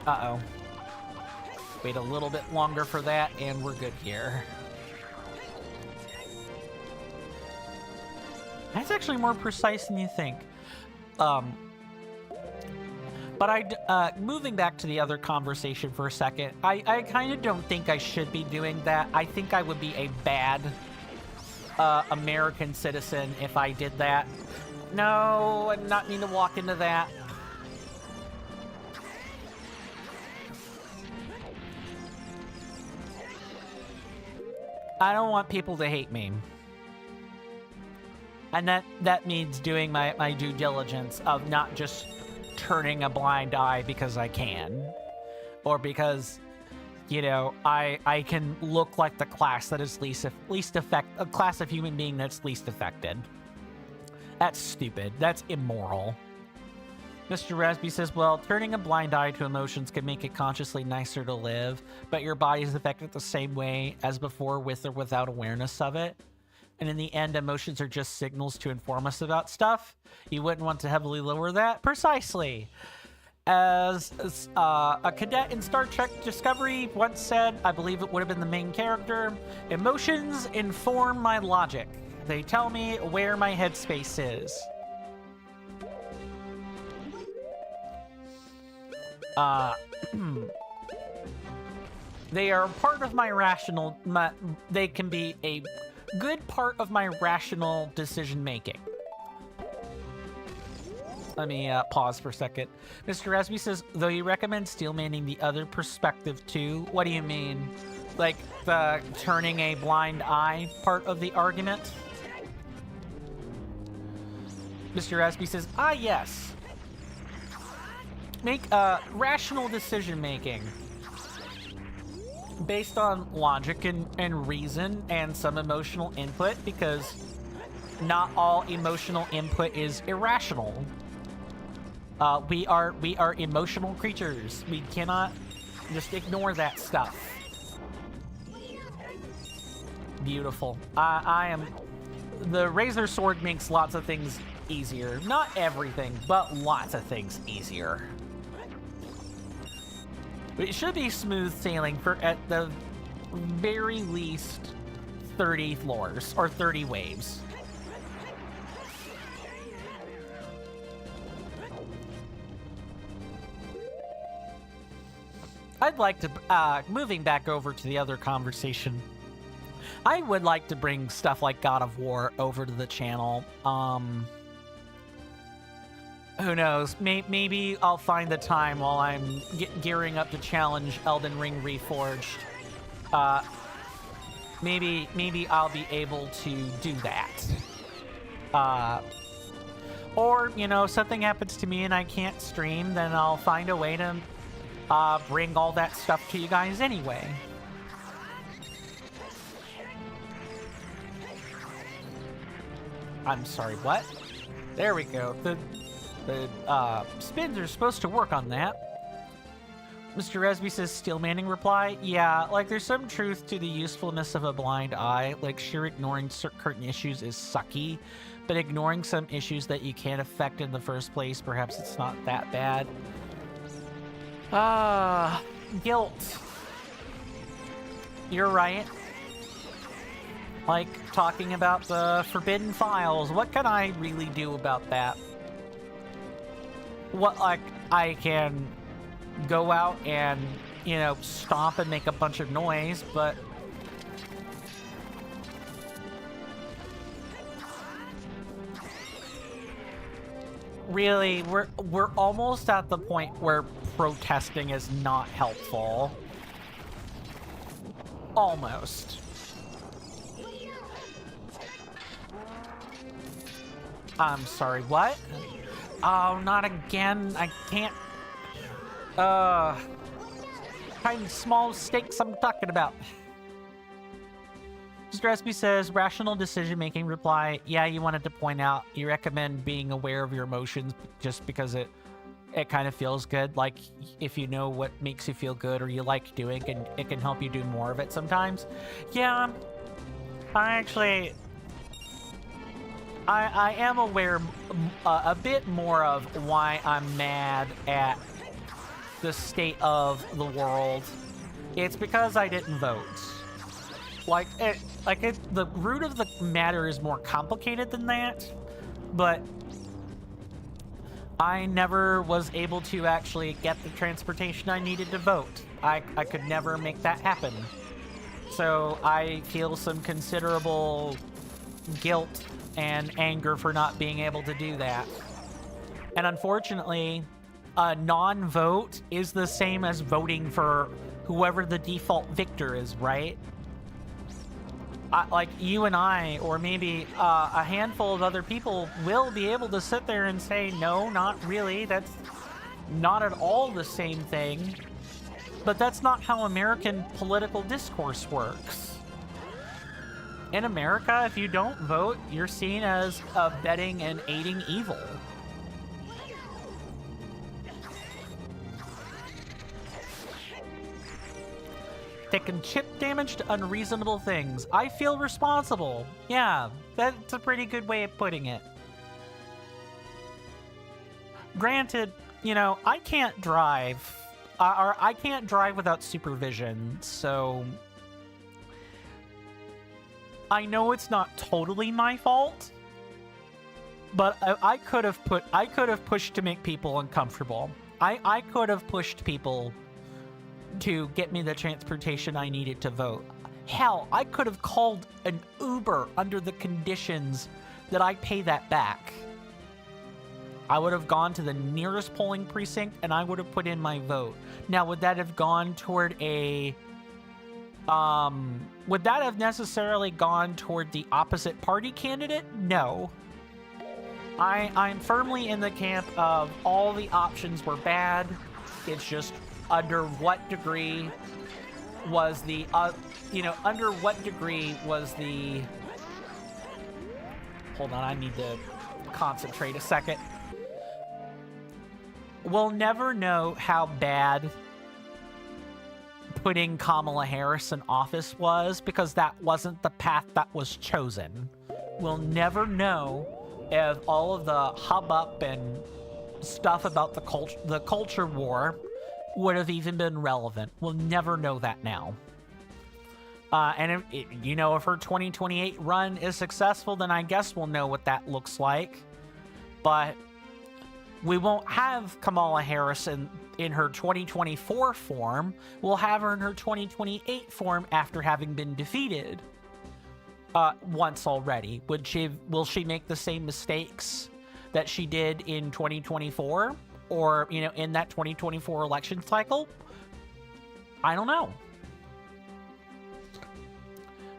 Uh-oh. Wait a little bit longer for that, and we're good here. That's actually more precise than you think. But moving back to the other conversation for a second, I kind of don't think I should be doing that. I think I would be a bad American citizen if I did that. No, I'm not mean to walk into that. I don't want people to hate me. And that means doing my due diligence of not just turning a blind eye because I can, or because, you know, I can look like the class that is a class of human being that's least affected. That's stupid. That's immoral. Mr. Rasby says, well, turning a blind eye to emotions can make it consciously nicer to live, but your body is affected the same way as before, with or without awareness of it. And in the end, emotions are just signals to inform us about stuff. You wouldn't want to heavily lower that. Precisely. As a cadet in Star Trek Discovery once said, I believe it would have been the main character, emotions inform my logic. They tell me where my headspace is. They are part of my rational... they can be a good part of my rational decision making. Let me pause for a second. Mr. Resby says, though you recommend steel manning the other perspective too. What do you mean? Like the turning a blind eye part of the argument? Mr. Resby says, yes. Make rational decision making based on logic and reason and some emotional input, because not all emotional input is irrational. We are emotional creatures. We cannot just ignore that stuff. Beautiful. I am... The Razor Sword makes lots of things easier. Not everything, but lots of things easier. It should be smooth sailing for, at the very least, 30 floors, or 30 waves. I'd like to, moving back over to the other conversation, I would like to bring stuff like God of War over to the channel. Who knows? Maybe I'll find the time while I'm gearing up to challenge Elden Ring Reforged. Maybe I'll be able to do that. Or, you know, something happens to me and I can't stream, then I'll find a way to bring all that stuff to you guys anyway. I'm sorry, what? There we go. The spins are supposed to work on that. Mr. Resby says, steel manning reply? Yeah, like there's some truth to the usefulness of a blind eye. Like, sure, ignoring certain issues is sucky, but ignoring some issues that you can't affect in the first place, perhaps it's not that bad. Guilt. You're right. Like, talking about the forbidden files, what can I really do about that? What, like, I can go out and, you know, stomp and make a bunch of noise, but... Really, we're almost at the point where protesting is not helpful. Almost. I'm sorry, what? Oh, not again. I can't. Kind of small stakes I'm talking about. Mr. Espy says, rational decision-making reply. Yeah, you wanted to point out, you recommend being aware of your emotions just because it kind of feels good. Like, if you know what makes you feel good or you like doing, and it can help you do more of it sometimes. Yeah, I actually... I am aware a bit more of why I'm mad at the state of the world. It's because I didn't vote. The root of the matter is more complicated than that, but I never was able to actually get the transportation I needed to vote. I could never make that happen. So I feel some considerable guilt and anger for not being able to do that. And unfortunately, a non-vote is the same as voting for whoever the default victor is, right? Like, you and I, or maybe a handful of other people, will be able to sit there and say, no, not really, that's not at all the same thing. But that's not how American political discourse works. In America, if you don't vote, you're seen as abetting and aiding evil. Taking chip damage to unreasonable things. I feel responsible. Yeah, that's a pretty good way of putting it. Granted, you know, I can't drive. Or I can't drive without supervision, so... I know it's not totally my fault, but I could have pushed to make people uncomfortable. I could have pushed people to get me the transportation I needed to vote. Hell, I could have called an Uber under the conditions that I pay that back. I would have gone to the nearest polling precinct and I would have put in my vote. Now, would that have gone toward a... would that have necessarily gone toward the opposite party candidate? No. I'm firmly in the camp of all the options were bad. It's just under what degree was the, under what degree was the... Hold on, I need to concentrate a second. We'll never know how bad putting Kamala Harris in office was because that wasn't the path that was chosen. We'll never know if all of the hubbub and stuff about the culture war would have even been relevant. We'll never know that now. And if her 2028 run is successful, then I guess we'll know what that looks like. But we won't have Kamala Harris in her 2024 form. We'll have her in her 2028 form after having been defeated once already. Will she make the same mistakes that she did in 2024 or, in that 2024 election cycle? I don't know.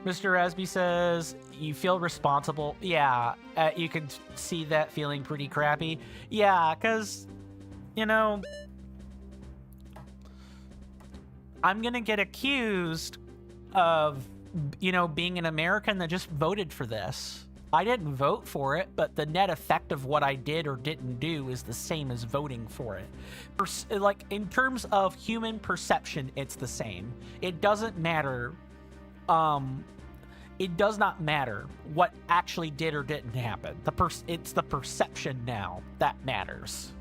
Mr. Rasby says, you feel responsible. Yeah, you can see that feeling pretty crappy. Yeah, because, I'm going to get accused of, being an American that just voted for this. I didn't vote for it, but the net effect of what I did or didn't do is the same as voting for it. In terms of human perception, it's the same. It doesn't matter. It does not matter what actually did or didn't happen. It's the perception now that matters.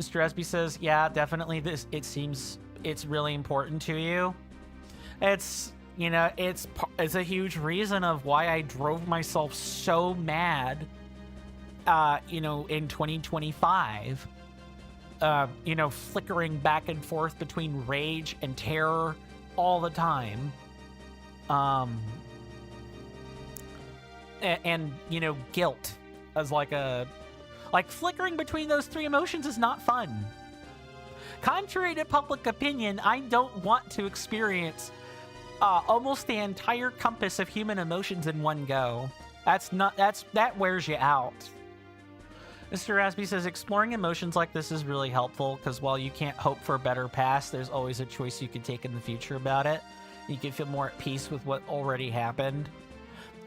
Mr. Esby says, yeah, definitely it seems it's really important to you. It's a huge reason of why I drove myself so mad, in 2025, flickering back and forth between rage and terror all the time. And guilt as flickering between those three emotions is not fun. Contrary to public opinion, I don't want to experience almost the entire compass of human emotions in one go. That wears you out. Mr. Rasby says, exploring emotions like this is really helpful because while you can't hope for a better past, there's always a choice you can take in the future about it. You can feel more at peace with what already happened.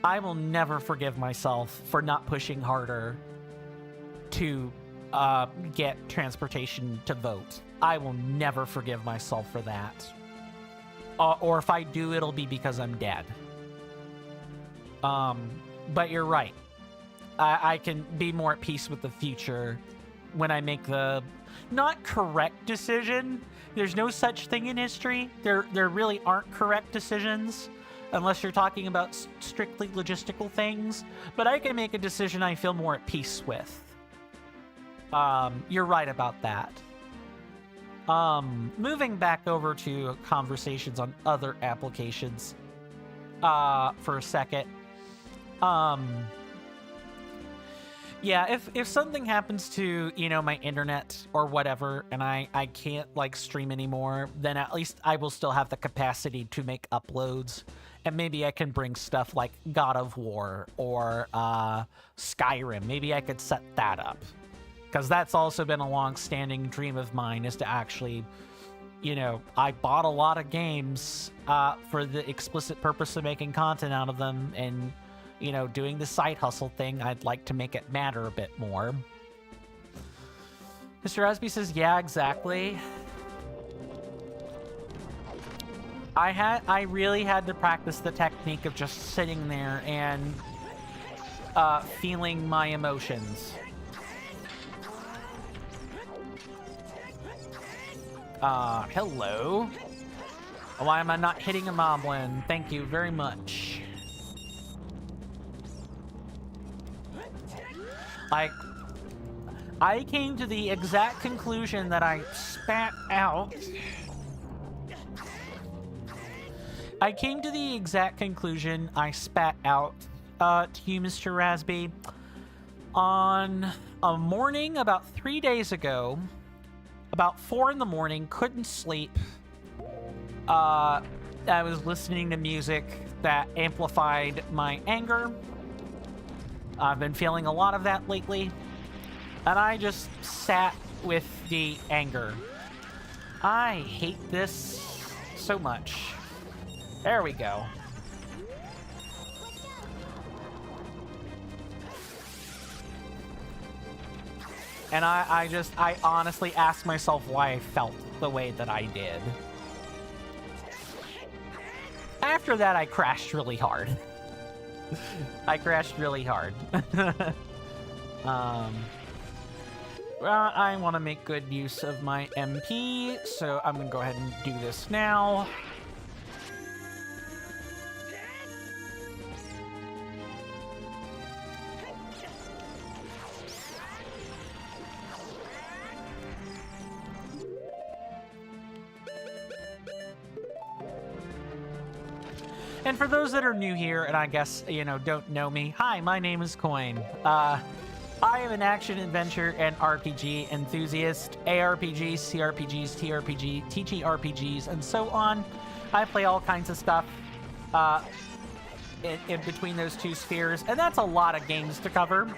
I will never forgive myself for not pushing harder to get transportation to vote. I will never forgive myself for that. Or if I do, it'll be because I'm dead. But you're right. I can be more at peace with the future when I make the not correct decision. There's no such thing in history. There really aren't correct decisions unless you're talking about strictly logistical things. But I can make a decision I feel more at peace with. You're right about that. Moving back over to conversations on other applications for a second. Yeah, if something happens to, my internet or whatever, and I can't, stream anymore, then at least I will still have the capacity to make uploads. And maybe I can bring stuff like God of War or Skyrim. Maybe I could set that up. Because that's also been a long-standing dream of mine, is to actually, I bought a lot of games for the explicit purpose of making content out of them, and doing the side hustle thing, I'd like to make it matter a bit more. Mr. Asby says, yeah, exactly. I really had to practice the technique of just sitting there and feeling my emotions. Hello. Why am I not hitting a moblin? Thank you very much. I came to the exact conclusion that I spat out. I came to the exact conclusion I spat out to you, Mr. Rasby. On a morning about 3 days ago, about 4 in the morning, couldn't sleep. I was listening to music that amplified my anger. I've been feeling a lot of that lately. And I just sat with the anger. I hate this so much. There we go. And I honestly asked myself why I felt the way that I did. After that, I crashed really hard. I crashed really hard. Well, I want to make good use of my MP, so I'm going to go ahead and do this now. And for those that are new here, and I guess, you know, don't know me, hi, my name is Coin. I am an action-adventure and RPG enthusiast, ARPGs, CRPGs, TRPG, TTRPGs, and so on. I play all kinds of stuff in between those two spheres, and that's a lot of games to cover.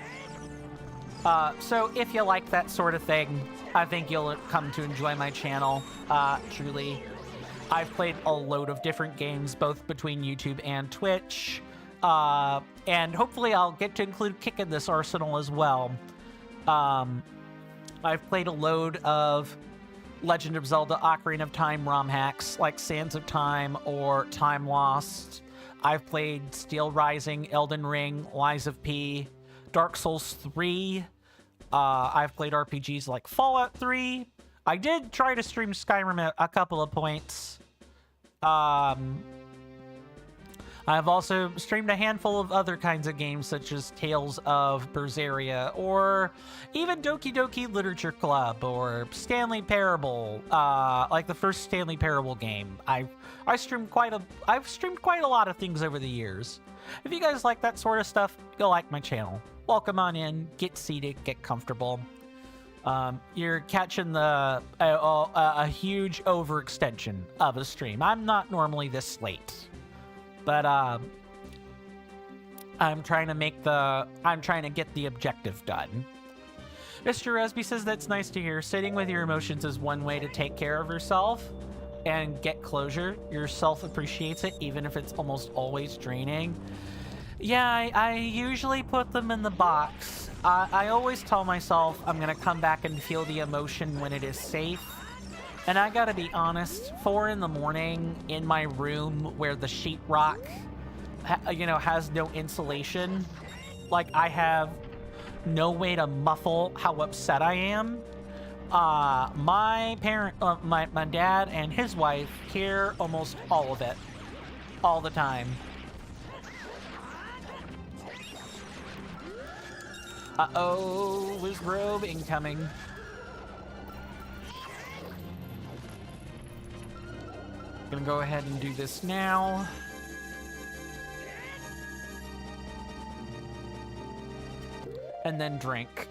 So if you like that sort of thing, I think you'll come to enjoy my channel, truly. I've played a load of different games, both between YouTube and Twitch. And hopefully I'll get to include Kick in this arsenal as well. I've played a load of Legend of Zelda Ocarina of Time ROM hacks, like Sands of Time or Time Lost. I've played Steel Rising, Elden Ring, Lies of P, Dark Souls 3. I've played RPGs like Fallout 3. I did try to stream Skyrim at a couple of points. I've also streamed a handful of other kinds of games, such as Tales of Berseria, or even Doki Doki Literature Club, or Stanley Parable, like the first Stanley Parable game. I've streamed quite a lot of things over the years. If you guys like that sort of stuff, go like my channel. Welcome on in, get seated, get comfortable. You're catching a huge overextension of a stream. I'm not normally this late. But, I'm trying to get the objective done. Mr. Resby says that's nice to hear. Sitting with your emotions is one way to take care of yourself and get closure. Your self appreciates it, even if it's almost always draining. Yeah, I usually put them in the box. I always tell myself I'm gonna come back and feel the emotion when it is safe. And I gotta be honest, 4 in the morning in my room where the sheetrock, has no insulation, like I have no way to muffle how upset I am. My dad and his wife hear almost all of it, all the time. Uh-oh, Liz Robe incoming. Gonna go ahead and do this now. And then drink.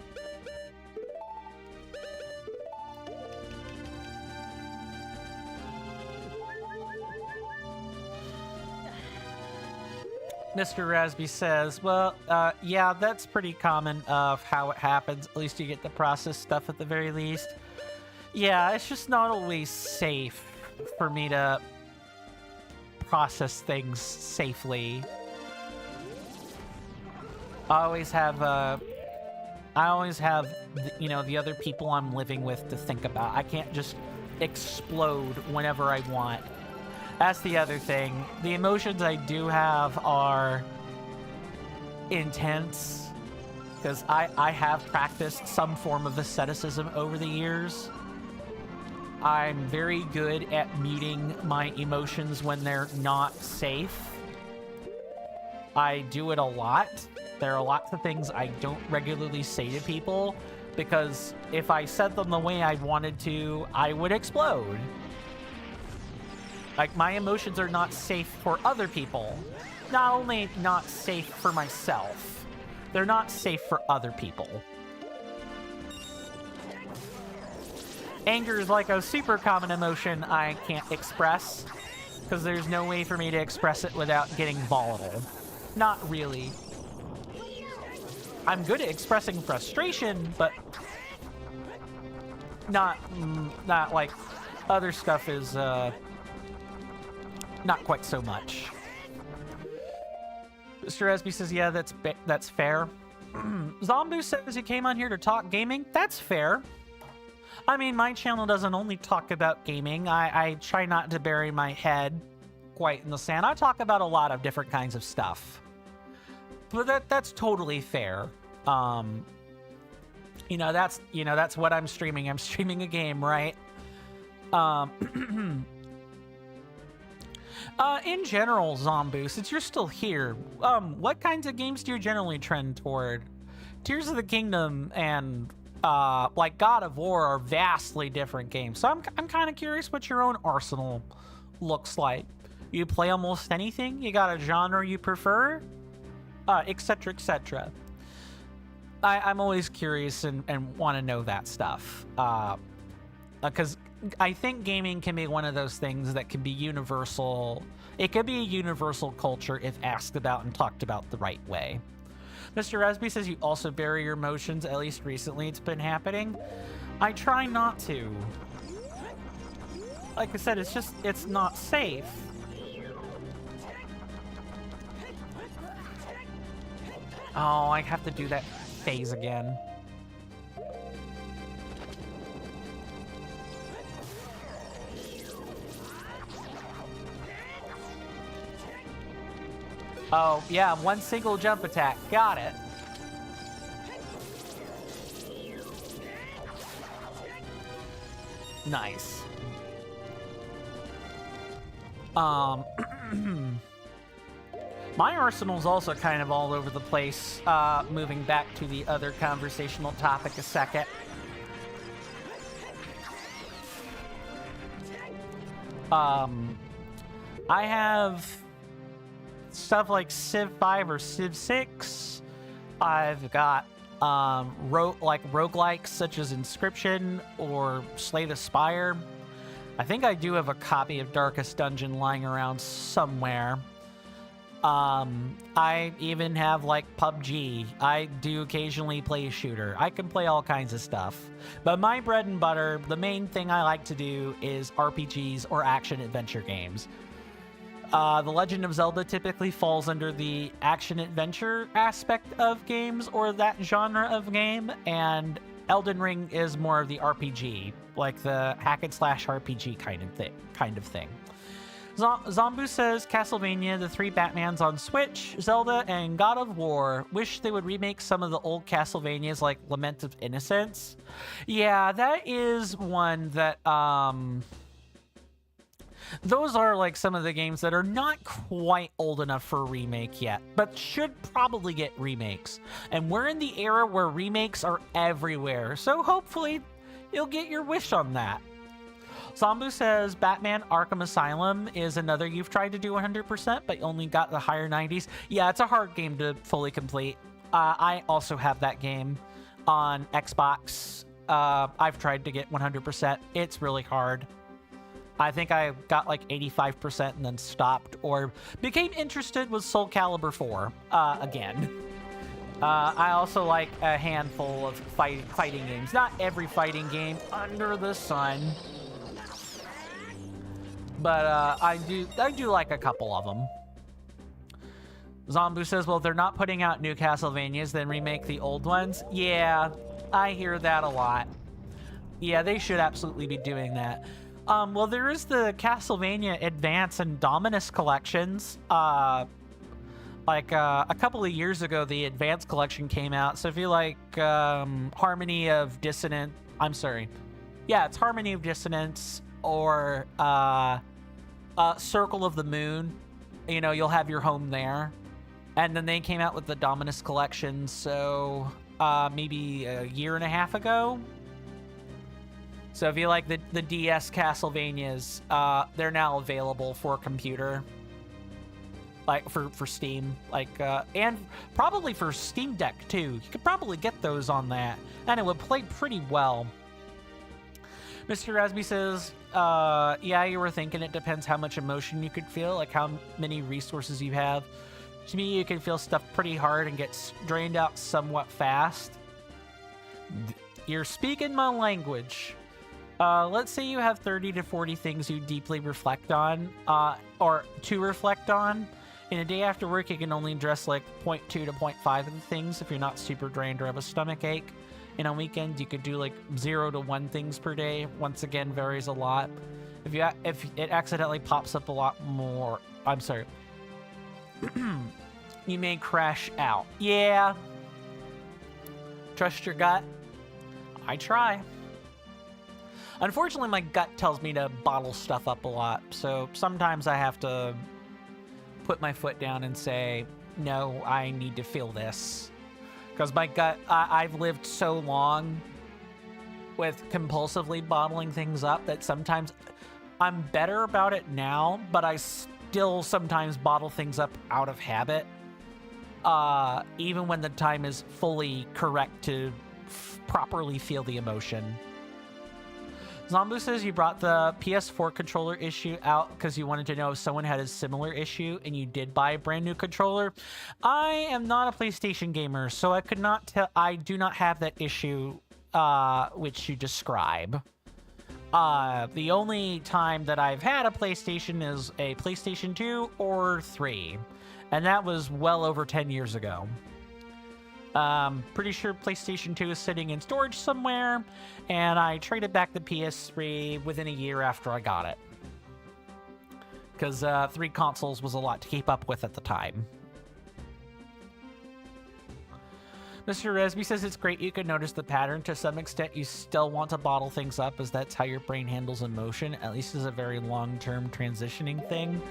Mr. Rasby says, well, yeah, that's pretty common of how it happens. At least you get to process stuff at the very least. Yeah, it's just not always safe for me to process things safely. I always have the other people I'm living with to think about. I can't just explode whenever I want. That's the other thing. The emotions I do have are intense, because I have practiced some form of asceticism over the years. I'm very good at muting my emotions when they're not safe. I do it a lot. There are lots of things I don't regularly say to people, because if I said them the way I wanted to, I would explode. Like, my emotions are not safe for other people. Not only not safe for myself, They're not safe for other people. Anger is like a super common emotion I can't express, because there's no way for me to express it without getting volatile. Not really. I'm good at expressing frustration, but not like other stuff is not quite so much. Mr. Esby says, yeah, that's fair. Zombu says he came on here to talk gaming. That's fair. I mean, my channel doesn't only talk about gaming. I try not to bury my head quite in the sand. I talk about a lot of different kinds of stuff. But that's totally fair. That's what I'm streaming. I'm streaming a game, right? In general, Zombu, since you're still here, what kinds of games do you generally trend toward? Tears of the Kingdom and like God of War are vastly different games. So I'm kind of curious what your own arsenal looks like. You play almost anything? You got a genre you prefer? Etc., etc. I'm always curious and want to know that stuff. Because I think gaming can be one of those things that can be universal. It could be a universal culture if asked about and talked about the right way. Mr. Resby says you also bury your emotions, at least recently it's been happening. I try not to. Like I said, it's not safe. Oh, I have to do that phase again. Oh, yeah, one single jump attack. Got it. Nice. My arsenal's also kind of all over the place. Moving back to the other conversational topic a second. I have stuff like Civ 5 or Civ 6. I've got roguelikes such as Inscription or Slay the Spire. I think I do have a copy of Darkest Dungeon lying around somewhere. I even have like PUBG. I do occasionally play a shooter. I can play all kinds of stuff. But my bread and butter, the main thing I like to do is RPGs or action-adventure games. The Legend of Zelda typically falls under the action-adventure aspect of games or that genre of game, and Elden Ring is more of the RPG, like the hack-and-slash RPG kind of thing. Zombu says Castlevania, the 3 Batmans on Switch, Zelda, and God of War. Wish they would remake some of the old Castlevanias like Lament of Innocence. Yeah, that is one that, those are like some of the games that are not quite old enough for a remake yet, but should probably get remakes. And we're in the era where remakes are everywhere, so hopefully you'll get your wish on that. Zombu says Batman Arkham Asylum is another you've tried to do 100%, but only got the higher 90s. Yeah, it's a hard game to fully complete. I also have that game on Xbox. I've tried to get 100%. It's really hard. I think I got like 85% and then stopped or became interested with Soul Calibur 4 again. I also like a handful of fighting games. Not every fighting game under the sun. But I do like a couple of them. Zombu says, well, if they're not putting out new Castlevanias, then remake the old ones. Yeah, I hear that a lot. Yeah, they should absolutely be doing that. Well, there is the Castlevania Advance and Dominus collections. A couple of years ago, the Advance collection came out. So if you like Harmony of Dissonance, I'm sorry. Yeah, it's Harmony of Dissonance or Circle of the Moon. You know, you'll have your home there. And then they came out with the Dominus collection, so maybe a year and a half ago. So if you like the DS Castlevanias, they're now available for computer. like for Steam, like and probably for Steam Deck too. You could probably get those on that, and it would play pretty well. Mr. Rasby says, yeah, you were thinking it depends how much emotion you could feel, like how many resources you have. To me, you can feel stuff pretty hard and get drained out somewhat fast. You're speaking my language. Let's say you have 30 to 40 things you deeply reflect on, or to reflect on. In a day after work, you can only address like 0.2 to 0.5 of the things if you're not super drained or have a stomach ache. In a weekend, you could do like 0 to 1 things per day. Once again, varies a lot. If it accidentally pops up a lot more, I'm sorry, you may crash out. Yeah. Trust your gut. I try. Unfortunately, my gut tells me to bottle stuff up a lot, so sometimes I have to put my foot down and say, no, I need to feel this. Because my gut, I've lived so long with compulsively bottling things up that sometimes I'm better about it now, but I still sometimes bottle things up out of habit, even when the time is fully correct to properly feel the emotion. Zombu says you brought the PS4 controller issue out because you wanted to know if someone had a similar issue and you did buy a brand new controller. I am not a PlayStation gamer, so I could not tell. I do not have that issue which you describe. The only time that I've had a PlayStation is a PlayStation 2 or 3, and that was well over 10 years ago. Pretty sure PlayStation 2 is sitting in storage somewhere, and I traded back the PS3 within a year after I got it. Because 3 consoles was a lot to keep up with at the time. Mr. Resby says it's great you can notice the pattern. To some extent, you still want to bottle things up, as that's how your brain handles emotion, at least as a very long-term transitioning thing.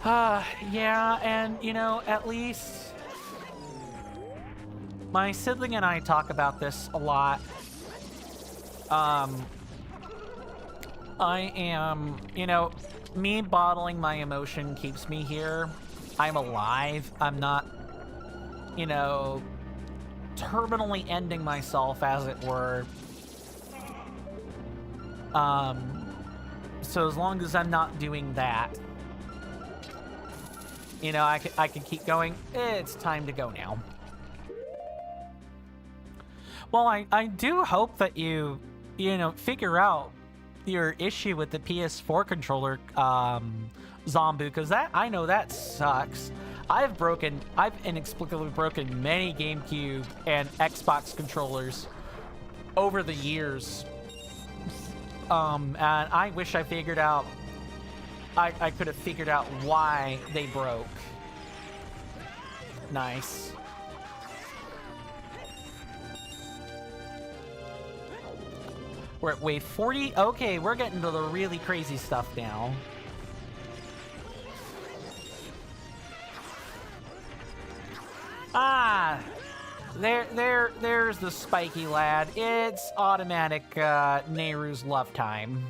Yeah, and, you know, at least my sibling and I talk about this a lot. I am, you know, me bottling my emotion keeps me here. I'm alive. I'm not, you know, terminally ending myself, as it were. So as long as I'm not doing that, you know, I can keep going. It's time to go now. Well, I do hope that you know, figure out your issue with the PS4 controller, Zombu, because I know that sucks. I've inexplicably broken many GameCube and Xbox controllers over the years. And I wish I figured out, I could have figured out why they broke. Nice. We're at wave 40. Okay, we're getting to the really crazy stuff now. Ah, there's the spiky lad. It's automatic Nehru's love time.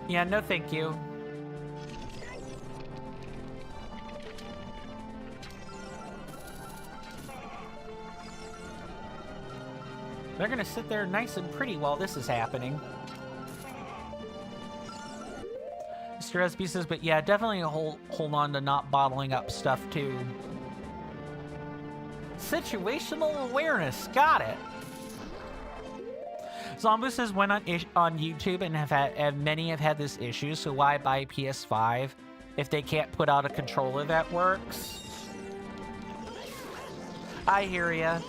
Yeah, no thank you. They're gonna sit there nice and pretty while this is happening. Mr. SB says, but yeah, definitely hold on to not bottling up stuff too. Situational awareness, got it. Zombu says went on YouTube and many have had this issue, so why buy PS5 if they can't put out a controller that works? I hear ya.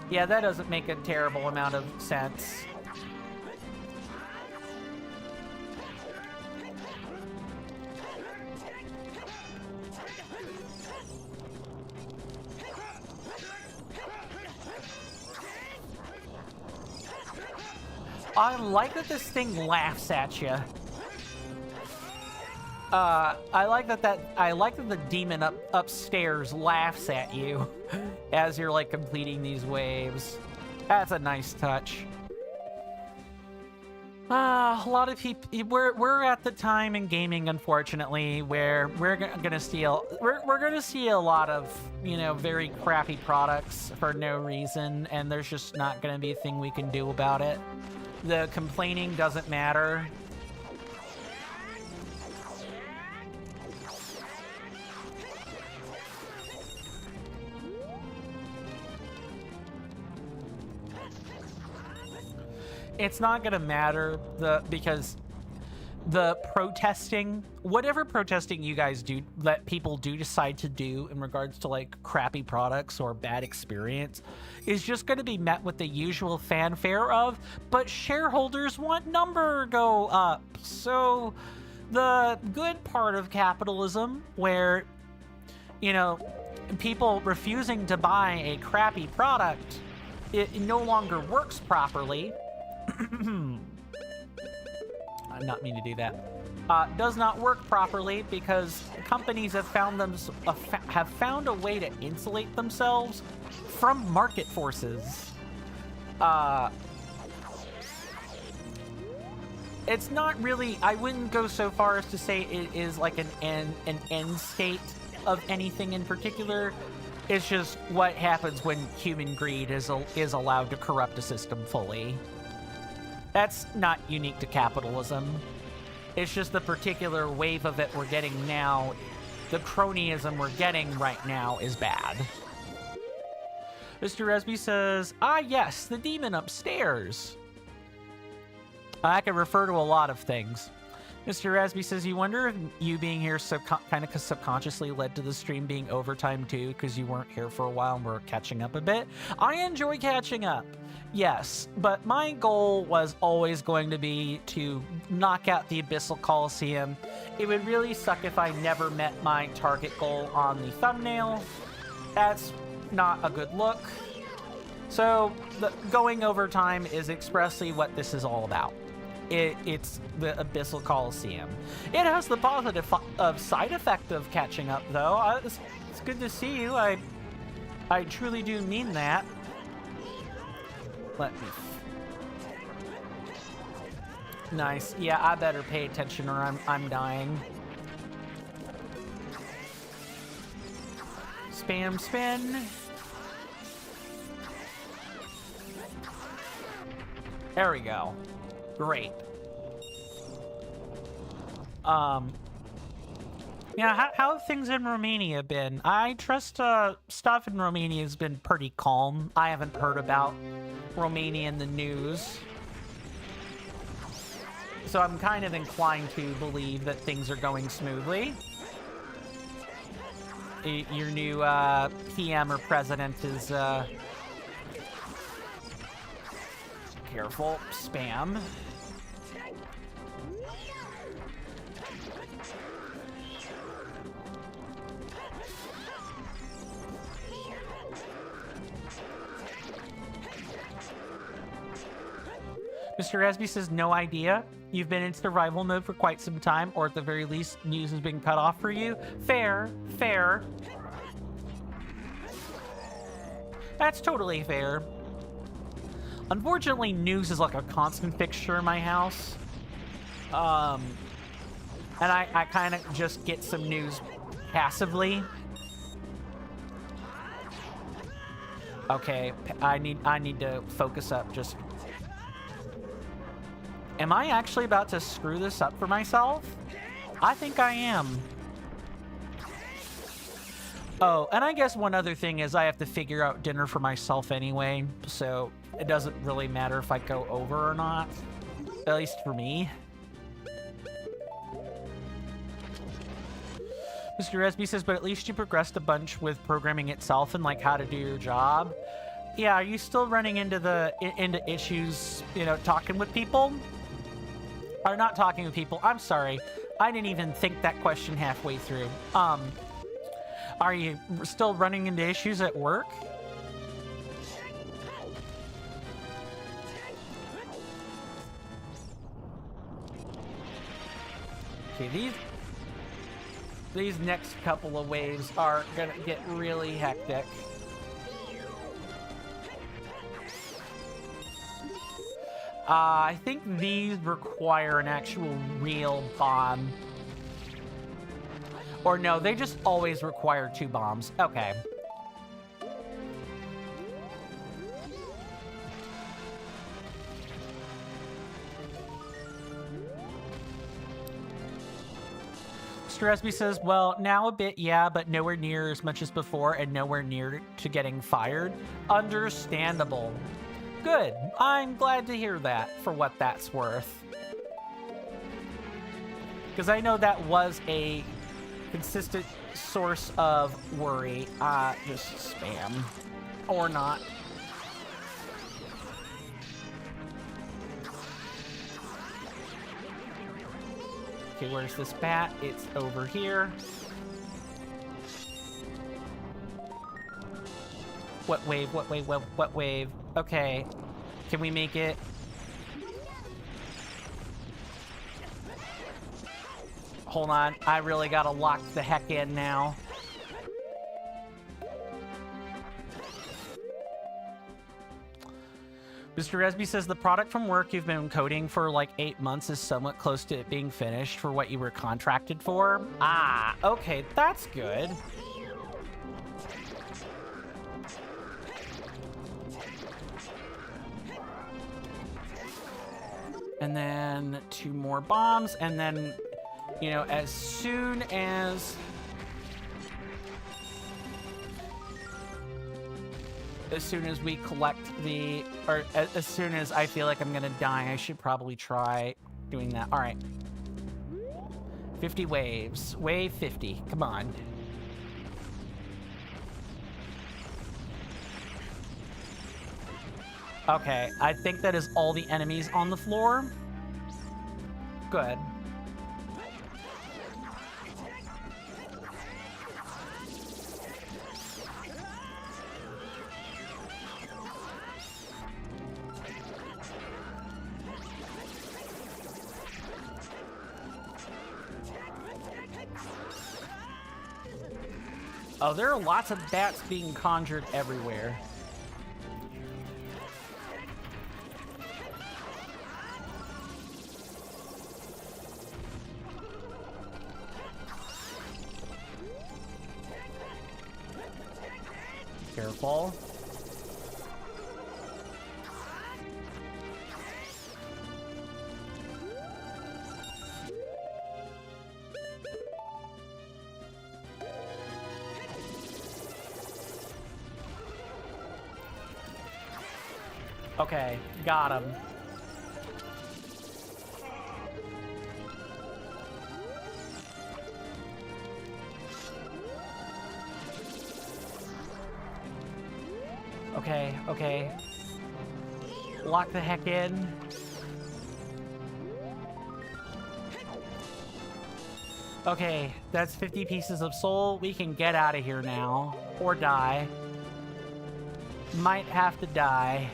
Yeah, that doesn't make a terrible amount of sense. I like that this thing laughs at you. I like that the demon upstairs laughs at you as you're like completing these waves. That's a nice touch. A lot of people, we're at the time in gaming, unfortunately, where we're gonna see a lot of, you know, very crappy products for no reason, and there's just not gonna be a thing we can do about it. The complaining doesn't matter. It's not gonna matter because the protesting, whatever protesting you guys do, that people do decide to do in regards to like crappy products or bad experience, is just gonna be met with the usual fanfare of, but shareholders want number go up. So the good part of capitalism, where, you know, people refusing to buy a crappy product, it no longer works properly. I'm not meaning to do that. Does not work properly because companies have found a way to insulate themselves from market forces. It's not really. I wouldn't go so far as to say it is like an end state of anything in particular. It's just what happens when human greed is allowed to corrupt a system fully. That's not unique to capitalism. It's just the particular wave of it we're getting now. The cronyism we're getting right now is bad. Mr. Resby says, ah yes, the demon upstairs. I can refer to a lot of things. Mr. Rasby says, you wonder if you being here kind of subconsciously led to the stream being overtime too, because you weren't here for a while and we're catching up a bit. I enjoy catching up. Yes, but my goal was always going to be to knock out the Abyssal Coliseum. It would really suck if I never met my target goal on the thumbnail. That's not a good look. So going over time is expressly what this is all about. It's the Abyssal Coliseum. It has the positive side effect of catching up, though. It's good to see you. I truly do mean that. Let me... Nice. Yeah, I better pay attention or I'm dying. Spam spin. There we go. Great. Yeah, how have things in Romania been? I trust stuff in Romania has been pretty calm. I haven't heard about Romania in the news. So I'm kind of inclined to believe that things are going smoothly. Your new PM or president is careful. Spam. Mr. Resby says, no idea. You've been in survival mode for quite some time, or at the very least, news has been cut off for you. Fair, fair. That's totally fair. Unfortunately, news is like a constant fixture in my house. And I kind of just get some news passively. Okay, I need to focus up just... Am I actually about to screw this up for myself? I think I am. Oh, and I guess one other thing is I have to figure out dinner for myself anyway, so it doesn't really matter if I go over or not. At least for me. Mr. Resby says, but at least you progressed a bunch with programming itself and like how to do your job. Yeah, are you still running into issues, you know, talking with people? Or not talking with people. I'm sorry. I didn't even think that question halfway through. Are you still running into issues at work? Okay, these next couple of waves are gonna get really hectic. I think these require an actual real bomb. Or no, they just always require 2 bombs. Okay. Mr. Esby says, well, now a bit, yeah, but nowhere near as much as before and nowhere near to getting fired. Understandable. Good. I'm glad to hear that, for what that's worth. Because I know that was a consistent source of worry. Just spam. Or not. Okay, where's this bat? It's over here. What wave? What wave? What wave? Okay. Can we make it? Hold on. I really gotta lock the heck in now. Mr. Resby says the product from work you've been coding for like 8 months is somewhat close to it being finished for what you were contracted for. Ah, okay, that's good. And then 2 more bombs, and then, you know, as soon as we collect the, or as soon as I feel like I'm gonna die, I should probably try doing that. All right. 50 waves. Wave 50. Come on. Okay, I think that is all the enemies on the floor. Good. Oh, there are lots of bats being conjured everywhere. Careful. Okay, got him. Okay, okay. Lock the heck in. Okay, that's 50 pieces of soul. We can get out of here now. Or die. Might have to die.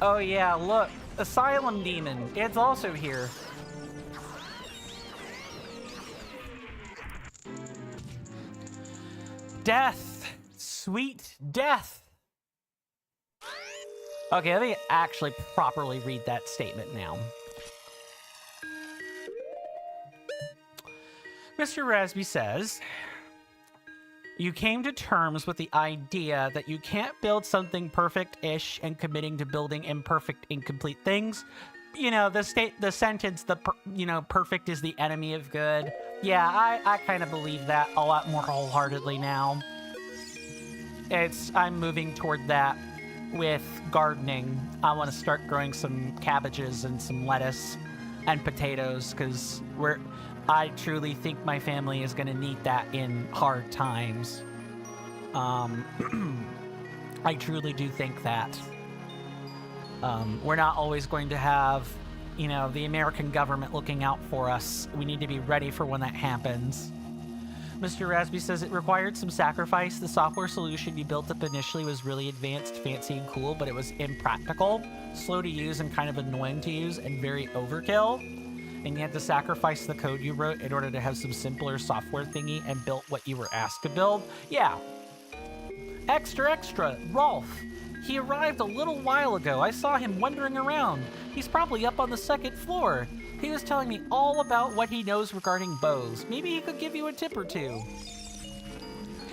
Oh yeah, look. Asylum Demon. It's also here. Death! Sweet death! Okay, let me actually properly read that statement now. Mr. Rasby says, you came to terms with the idea that you can't build something perfect-ish and committing to building imperfect, incomplete things. You know, the sentence, perfect is the enemy of good. Yeah, I kind of believe that a lot more wholeheartedly now. I'm moving toward that with gardening. I want to start growing some cabbages and some lettuce and potatoes, because I truly think my family is going to need that in hard times. I truly do think that. We're not always going to have, the American government looking out for us. We need to be ready for when that happens. Mr. Rasby says it required some sacrifice. The software solution you built up initially was really advanced, fancy, and cool, but it was impractical, slow to use, and kind of annoying to use, and very overkill. And you had to sacrifice the code you wrote in order to have some simpler software thingy and built what you were asked to build. Yeah. Extra, Rolf. He arrived a little while ago. I saw him wandering around. He's probably up on the 2nd floor. He was telling me all about what he knows regarding bows. Maybe he could give you a tip or two.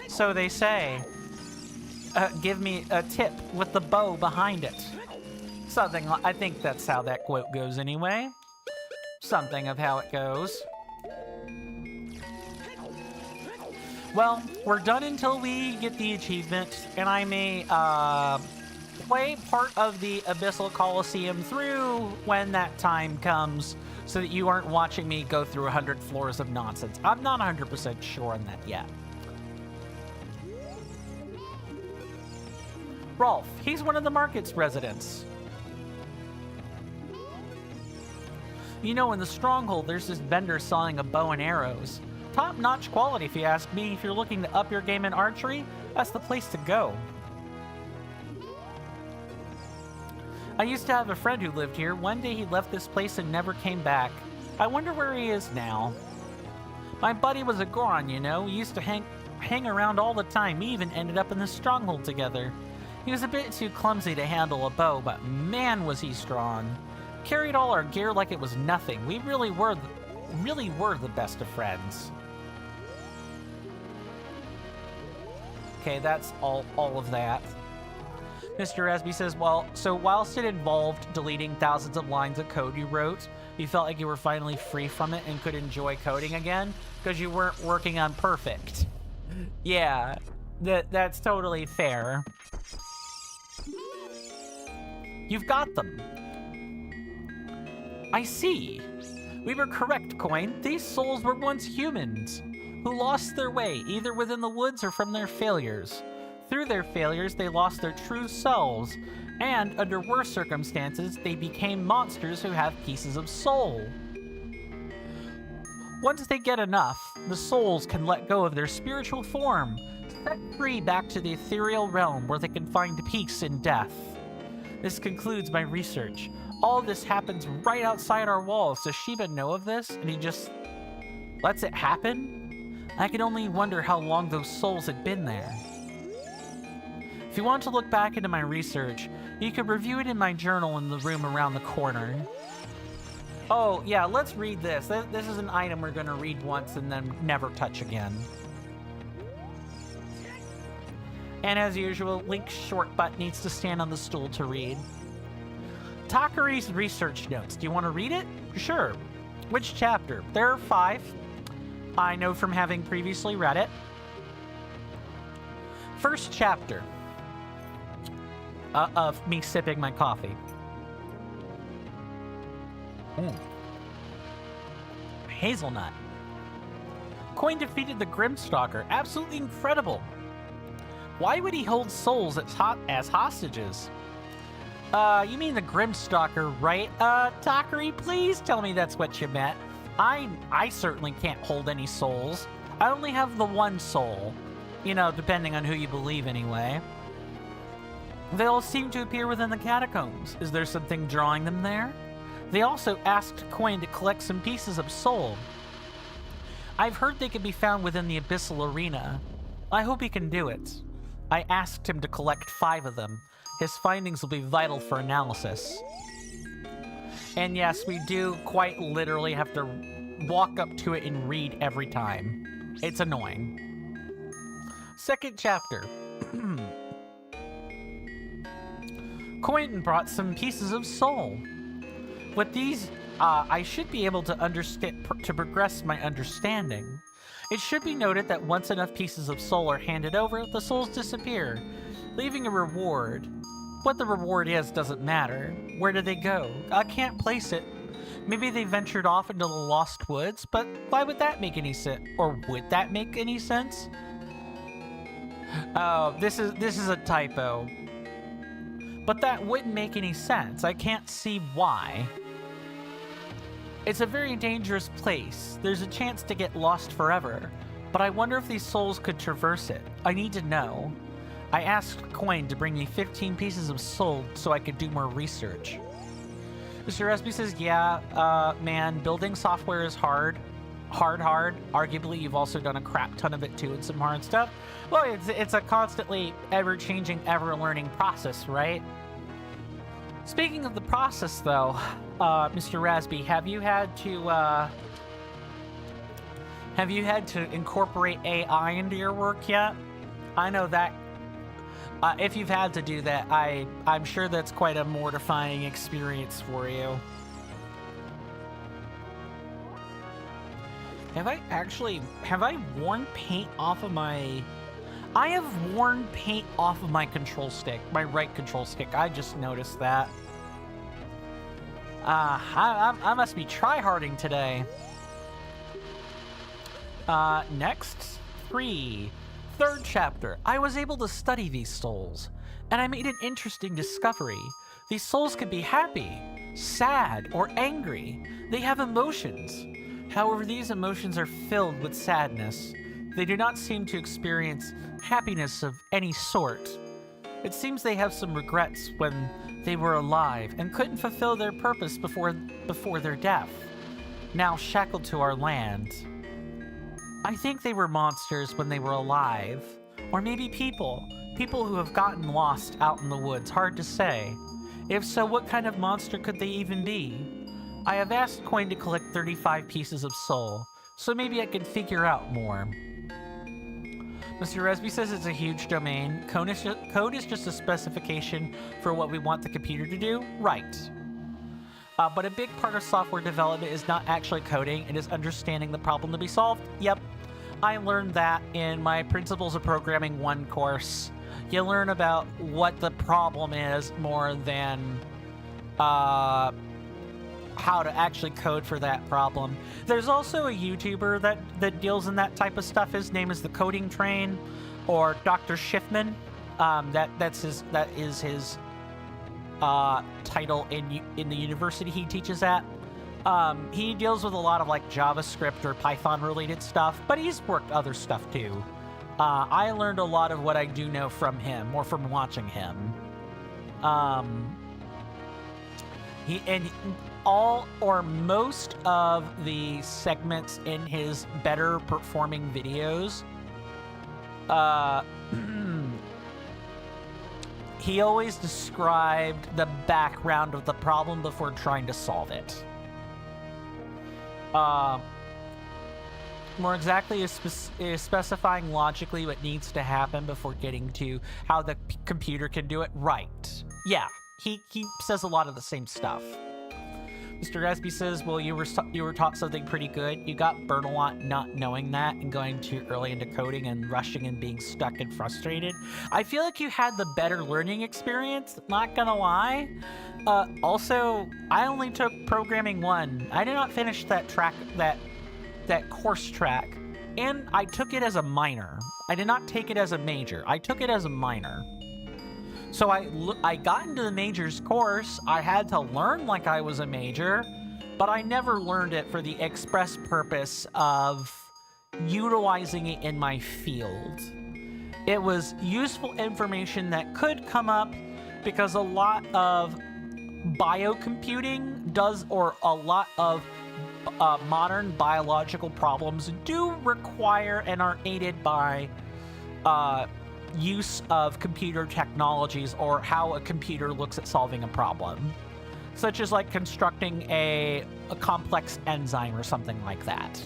So they say. Give me a tip with the bow behind it. Something, I think that's how that quote goes anyway. Something of how it goes. Well, we're done until we get the achievement, and I may play part of the Abyssal Coliseum through when that time comes, so that you aren't watching me go through 100 floors of nonsense. I'm not 100% sure on that yet. Rolf, he's one of the market's residents. You know, in the Stronghold, there's this vendor selling a bow and arrows. Top-notch quality, if you ask me. If you're looking to up your game in archery, that's the place to go. I used to have a friend who lived here. One day he left this place and never came back. I wonder where he is now. My buddy was a Goron, you know. We used to hang around all the time. We even ended up in the Stronghold together. He was a bit too clumsy to handle a bow, but man was he strong. Carried all our gear like it was nothing. We really were the best of friends. Okay, that's all of that. Mr. Esby says, well, so whilst it involved deleting thousands of lines of code you wrote, you felt like you were finally free from it and could enjoy coding again because you weren't working on perfect. Yeah, that's totally fair. You've got them. I see. We were correct, Coin. These souls were once humans who lost their way, either within the woods or from their failures. Through their failures, they lost their true selves, and under worse circumstances, they became monsters who have pieces of soul. Once they get enough, the souls can let go of their spiritual form, set free back to the ethereal realm where they can find peace in death. This concludes my research. All this happens right outside our walls. Does Shiba know of this? And he just lets it happen? I can only wonder how long those souls had been there. If you want to look back into my research, you can review it in my journal in the room around the corner. Oh, yeah, let's read this. This is an item we're going to read once and then never touch again. And as usual, Link's short butt needs to stand on the stool to read. Takkuri's research notes. Do you want to read it? Sure. Which chapter? There are 5. I know from having previously read it. First chapter of me sipping my coffee. Hazelnut. Coin defeated the Grimstalker. Absolutely incredible. Why would he hold souls as hostages? You mean the Grimstalker, right? Takkuri, please tell me that's what you meant. I certainly can't hold any souls. I only have the one soul. You know, depending on who you believe anyway. They all seem to appear within the Catacombs. Is there something drawing them there? They also asked Coin to collect some pieces of soul. I've heard they can be found within the Abyssal Arena. I hope he can do it. I asked him to collect 5 of them. His findings will be vital for analysis. And yes, we do quite literally have to walk up to it and read every time. It's annoying. Second chapter. Coin brought some pieces of soul. With these, I should be able to progress my understanding. It should be noted that once enough pieces of soul are handed over, the souls disappear, leaving a reward. What the reward is doesn't matter. Where did they go? I can't place it. Maybe they ventured off into the Lost Woods, but why would that make any sense? Or would that make any sense? Oh, this is a typo. But that wouldn't make any sense. I can't see why. It's a very dangerous place. There's a chance to get lost forever. But I wonder if these souls could traverse it. I need to know. I asked Coin to bring me 15 pieces of soul so I could do more research. Mr. Espy says, yeah, man, building software is hard. hard. Arguably, you've also done a crap ton of it too, and some hard stuff. Well, it's a constantly ever-changing, ever-learning process, right? Speaking of the process, though, Mr. Rasby, have you had to incorporate AI into your work yet? I know that if you've had to do that, I'm sure that's quite a mortifying experience for you. Have I worn paint off of my... I have worn paint off of my control stick, my right control stick. I just noticed that. I must be tryharding today. Next, 3. Third chapter. I was able to study these souls, and I made an interesting discovery. These souls can be happy, sad, or angry. They have emotions. However, these emotions are filled with sadness. They do not seem to experience happiness of any sort. It seems they have some regrets when they were alive and couldn't fulfill their purpose before their death, now shackled to our land. I think they were monsters when they were alive, or maybe people who have gotten lost out in the woods, hard to say. If so, what kind of monster could they even be? I have asked Coin to collect 35 pieces of soul, so maybe I can figure out more. Mr. Resby says it's a huge domain. Code is just a specification for what we want the computer to do? Right. But a big part of software development is not actually coding, it is understanding the problem to be solved. Yep. I learned that in my Principles of Programming 1 course. You learn about what the problem is more than how to actually code for that problem. There's also a YouTuber that deals in that type of stuff. His name is The Coding Train, or Dr. Schiffman. That is his title in the university he teaches at. He deals with a lot of like JavaScript or Python related stuff, but he's worked other stuff too. I learned a lot of what I do know from him, or from watching him. All or most of the segments in his better performing videos, he always described the background of the problem before trying to solve it. More exactly is specifying logically what needs to happen before getting to how the computer can do it. Right. Yeah, he says a lot of the same stuff. Mr. Rasby says, well, you were taught something pretty good. You got burned a lot not knowing that and going too early into coding and rushing and being stuck and frustrated. I feel like you had the better learning experience, not gonna lie. Also, I only took Programming 1. I did not finish that course track, and I took it as a minor. I did not take it as a major. I took it as a minor. So I got into the majors course. I had to learn like I was a major, but I never learned it for the express purpose of utilizing it in my field. It was useful information that could come up because a lot of biocomputing does, or a lot of modern biological problems do require and are aided by use of computer technologies, or how a computer looks at solving a problem, such as like constructing a complex enzyme or something like that.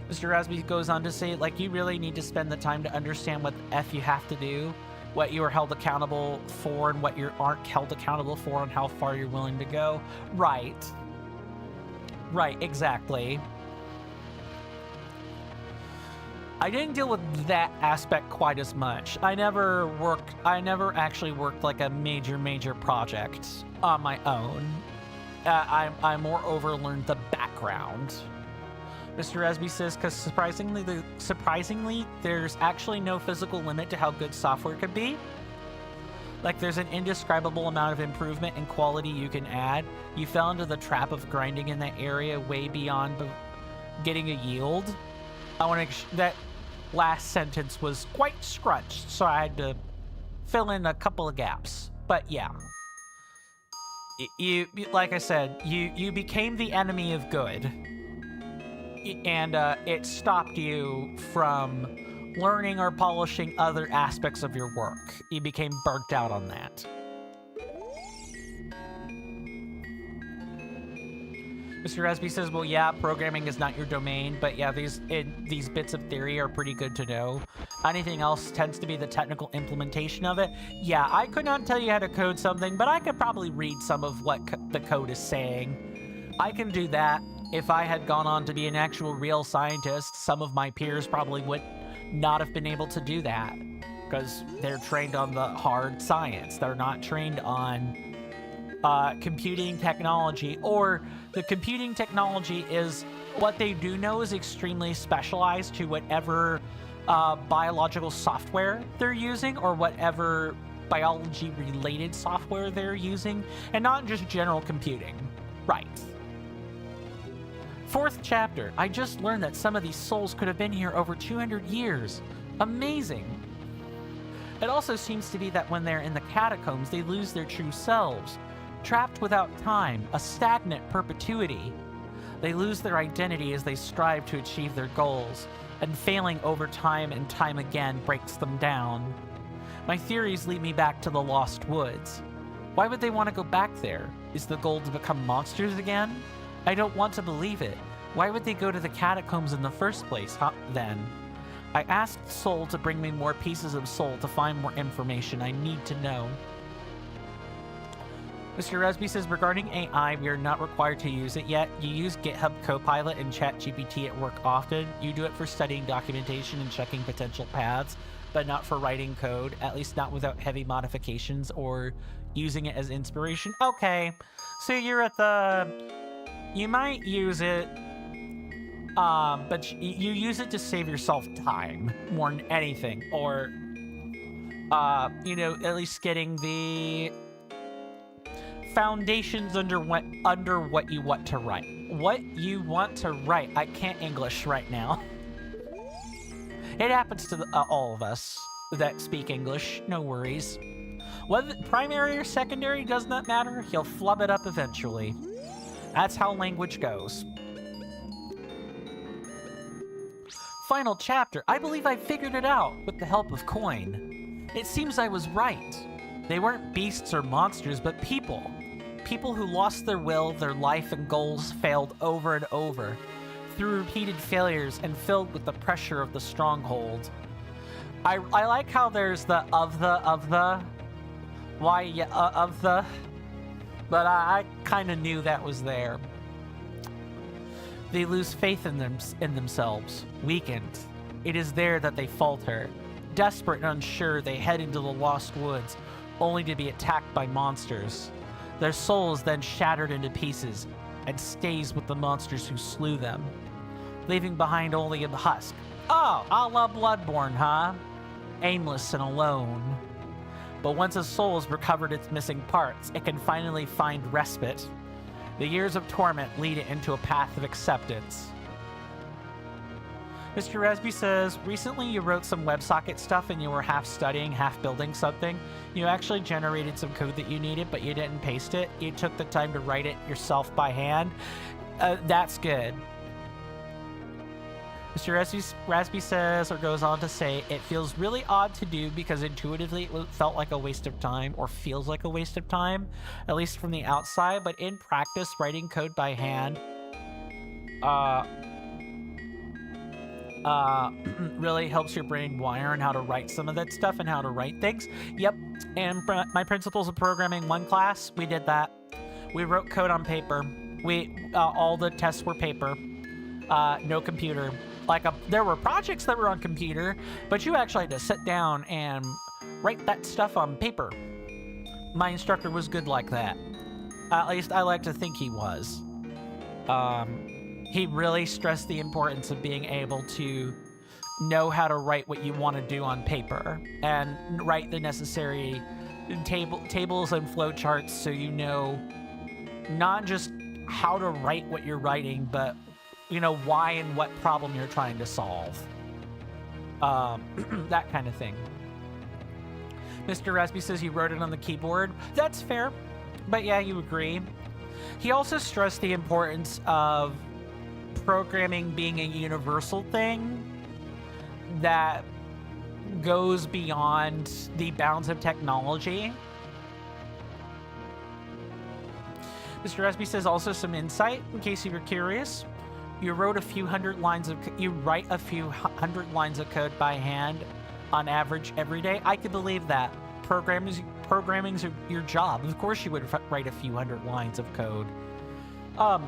Mr. Rasby goes on to say, like, you really need to spend the time to understand what the F you have to do, what you are held accountable for and what you aren't held accountable for, and how far you're willing to go. Right, exactly. I didn't deal with that aspect quite as much. I never actually worked like a major project on my own. I moreover learned the background. Mr. Resby says, because surprisingly, there's actually no physical limit to how good software could be. Like, there's an indescribable amount of improvement and quality you can add. You fell into the trap of grinding in that area way beyond getting a yield. That last sentence was quite scrunched, so I had to fill in a couple of gaps. But yeah, you like I said, you became the enemy of good. it stopped you from learning or polishing other aspects of your work. You became burnt out on that. Mr. Resby says, well, yeah, programming is not your domain, but yeah, these bits of theory are pretty good to know. Anything else tends to be the technical implementation of it. Yeah, I could not tell you how to code something, but I could probably read some of what the code is saying. I can do that. If I had gone on to be an actual real scientist, some of my peers probably would not have been able to do that, because they're trained on the hard science. They're not trained on computing technology, or the computing technology is what they do know is extremely specialized to whatever biological software they're using, or whatever biology related software they're using, and not just general computing. Right. 4th chapter. I just learned that some of these souls could have been here over 200 years. Amazing. It also seems to be that when they're in the catacombs, they lose their true selves. Trapped without time, a stagnant perpetuity. They lose their identity as they strive to achieve their goals, and failing over time and time again breaks them down. My theories lead me back to the Lost Woods. Why would they want to go back there? Is the goal to become monsters again? I don't want to believe it. Why would they go to the catacombs in the first place, then? I asked Soul to bring me more pieces of Soul to find more information I need to know. Mr. Resby says, regarding AI, we are not required to use it yet. You use GitHub Copilot and ChatGPT at work often. You do it for studying documentation and checking potential paths, but not for writing code, at least not without heavy modifications or using it as inspiration. Okay, so you're at the... You might use it, but you use it to save yourself time more than anything, or, you know, at least getting the foundations under what you want to write. What you want to write. I can't English right now. It happens to all of us that speak English. No worries. Whether primary or secondary does not matter. He'll flub it up eventually. That's how language goes. Final chapter. I believe I figured it out with the help of Coin. It seems I was right. They weren't beasts or monsters, but people. People who lost their will, their life, and goals failed over and over, through repeated failures and filled with the pressure of the stronghold. I like how there's the why, yeah, but I kind of knew that was there. They lose faith in themselves, weakened. It is there that they falter. Desperate and unsure, they head into the Lost Woods, only to be attacked by monsters. Their soul is then shattered into pieces and stays with the monsters who slew them, leaving behind only a husk. Oh, a la Bloodborne, huh? Aimless and alone. But once a soul has recovered its missing parts, it can finally find respite. The years of torment lead it into a path of acceptance. Mr. Resby says, recently you wrote some WebSocket stuff and you were half studying, half building something. You actually generated some code that you needed, but you didn't paste it. You took the time to write it yourself by hand. That's good. Mr. Rasby says, or goes on to say, it feels really odd to do because intuitively it felt like a waste of time, or feels like a waste of time, at least from the outside, but in practice, writing code by hand really helps your brain wire on how to write some of that stuff and how to write things. Yep, and my Principles of Programming 1 class, we did that. We wrote code on paper. All the tests were paper, no computer. There were projects that were on computer, but you actually had to sit down and write that stuff on paper. My instructor was good like that. At least I like to think he was. He really stressed the importance of being able to know how to write what you want to do on paper and write the necessary tables and flowcharts so you know not just how to write what you're writing, but you know why and what problem you're trying to solve. That kind of thing. Mr. Rasby says you wrote it on the keyboard. That's fair, but yeah, you agree. He also stressed the importance of programming being a universal thing that goes beyond the bounds of technology. Mr. Esby says also some insight, in case you were curious. You write a few hundred lines of code by hand on average every day. I could believe that. Programming's your job. Of course you would write a few hundred lines of code. Out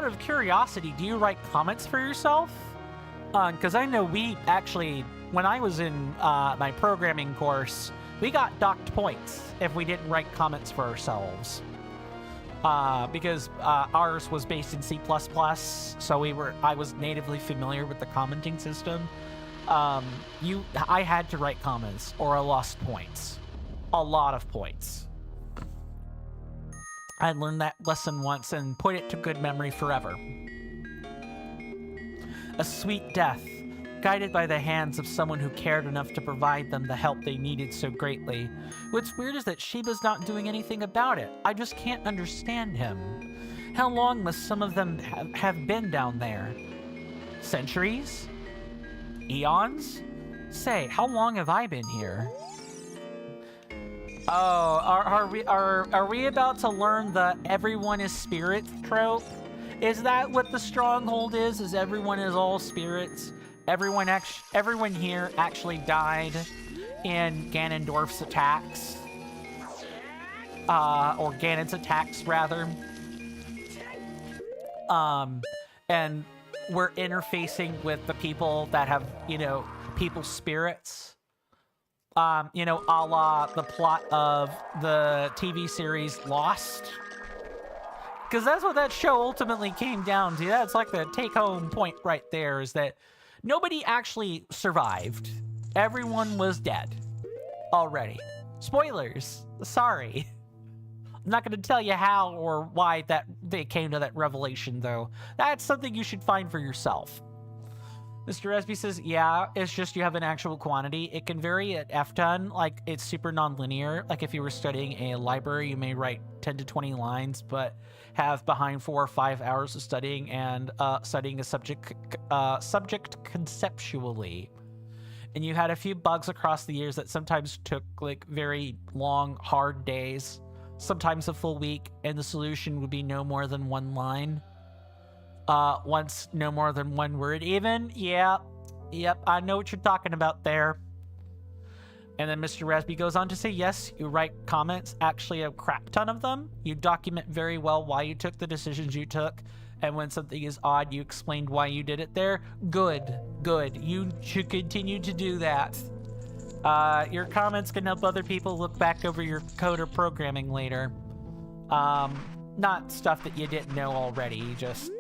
of curiosity, do you write comments for yourself? Because I know we actually, when I was in my programming course, we got docked points if we didn't write comments for ourselves. Because ours was based in C++, so I was natively familiar with the commenting system. I had to write comments or I lost points. A lot of points. I learned that lesson once and put it to good memory forever. A sweet death, guided by the hands of someone who cared enough to provide them the help they needed so greatly. What's weird is that Sheba's not doing anything about it. I just can't understand him. How long must some of them have been down there? Centuries? Eons? Say, how long have I been here? Oh, are we about to learn the everyone is spirits trope? Is that what the stronghold is? Is everyone is all spirits? Everyone here actually died in Ganondorf's attacks. Or Ganon's attacks, rather. And we're interfacing with the people that have, people's spirits. A la the plot of the TV series Lost. Because that's what that show ultimately came down to. That's like the take-home point right there, is that nobody actually survived. Everyone was dead already. Spoilers. Sorry. I'm not going to tell you how or why they came to that revelation, though. That's something you should find for yourself. Mr. Esby says, yeah, it's just you have an actual quantity. It can vary at F-ton, like it's super non-linear. Like if you were studying a library, you may write 10 to 20 lines, but have behind 4 or 5 hours of studying and studying a subject conceptually. And you had a few bugs across the years that sometimes took like very long, hard days, sometimes a full week, and the solution would be no more than one line. Once no more than one word even. Yep, I know what you're talking about there. And then Mr. Rasby goes on to say, yes, you write comments, actually a crap ton of them. You document very well why you took the decisions you took, and when something is odd, you explained why you did it there. Good. You should continue to do that. Your comments can help other people look back over your code or programming later. Not stuff that you didn't know already, just...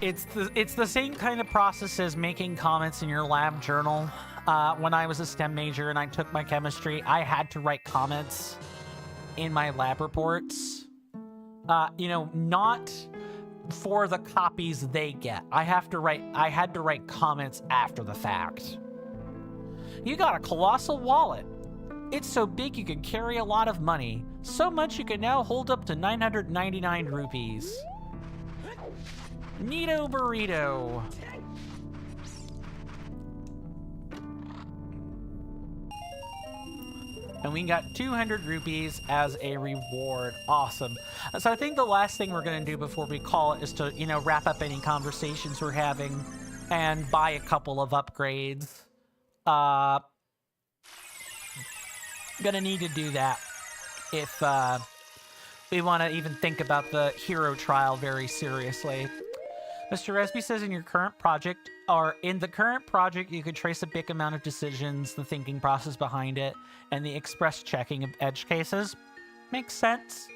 It's the same kind of process as making comments in your lab journal. When I was a STEM major and I took my chemistry, I had to write comments in my lab reports. Not for the copies they get. I had to write comments after the fact. You got a colossal wallet. It's so big you can carry a lot of money. So much you can now hold up to 999 rupees. Neato burrito. And we got 200 rupees as a reward. Awesome. So I think the last thing we're going to do before we call it is to, wrap up any conversations we're having and buy a couple of upgrades. Gonna need to do that if we want to even think about the hero trial very seriously. Mr. Resby says in the current project, you could trace a big amount of decisions, the thinking process behind it, and the express checking of edge cases. Makes sense.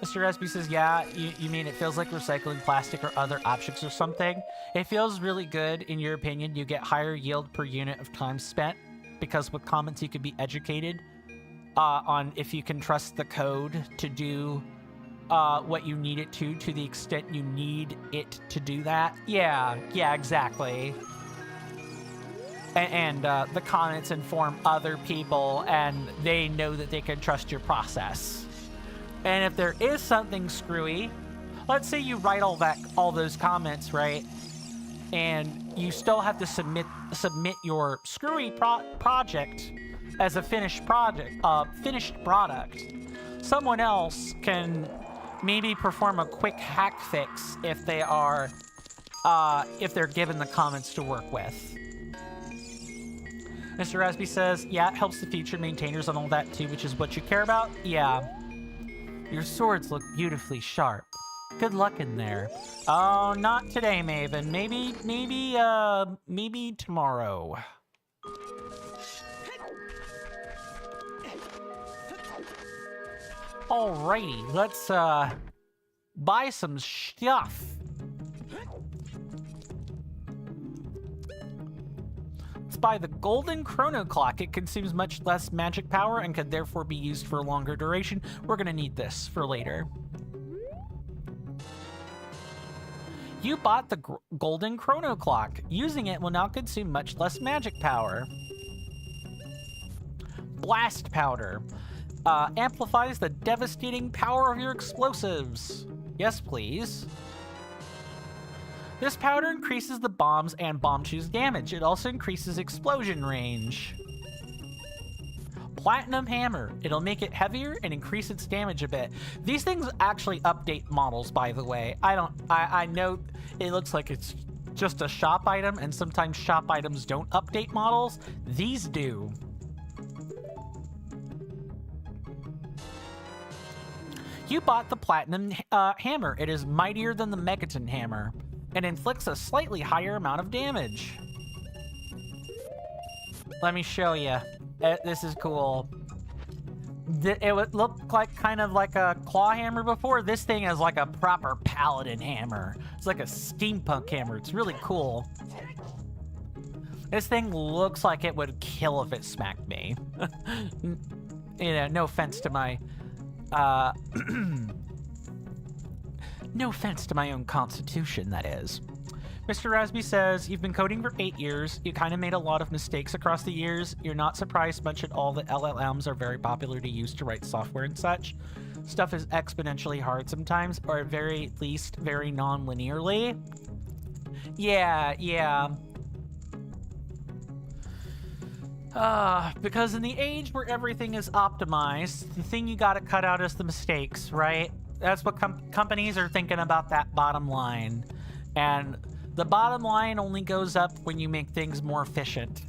Mr. Resby says, yeah, you mean it feels like recycling plastic or other objects or something? It feels really good, in your opinion. You get higher yield per unit of time spent, because with comments you could be educated on if you can trust the code to do what you need it to the extent you need it to do that. Yeah, exactly. and the comments inform other people, and they know that they can trust your process. And if there is something screwy, let's say you write all those comments, right? And you still have to submit your screwy project as a finished product. Someone else can maybe perform a quick hack fix if they're given the comments to work with. Mr. Rasby says, yeah, it helps the future maintainers and all that too, which is what you care about. Yeah. Your swords look beautifully sharp. Good luck in there. Oh, not today, Maven. Maybe tomorrow. Alrighty, let's buy some stuff. Let's buy the golden chrono clock. It consumes much less magic power and can therefore be used for a longer duration. We're gonna need this for later. You bought the golden chrono clock. Using it will now consume much less magic power. Blast powder. Amplifies the devastating power of your explosives. Yes, please. This powder increases the bombs and bomb choose damage. It also increases explosion range. Platinum hammer. It'll make it heavier and increase its damage a bit. These things actually update models, by the way. I know it looks like it's just a shop item, and sometimes shop items don't update models. These do. You bought the platinum hammer. It is mightier than the Megaton hammer and inflicts a slightly higher amount of damage. Let me show you. This is cool. It would look like kind of like a claw hammer before. This thing is like a proper paladin hammer. It's like a steampunk hammer. It's really cool. This thing looks like it would kill if it smacked me. You know, no offense to my no offense to my own constitution, that is. Mr. Rasby says, you've been coding for 8 years. You kind of made a lot of mistakes across the years. You're not surprised much at all that LLMs are very popular to use to write software and such. Stuff is exponentially hard sometimes, or at very least very non-linearly. Yeah. Because in the age where everything is optimized, the thing you gotta cut out is the mistakes, right? That's what companies are thinking about, that bottom line. And the bottom line only goes up when you make things more efficient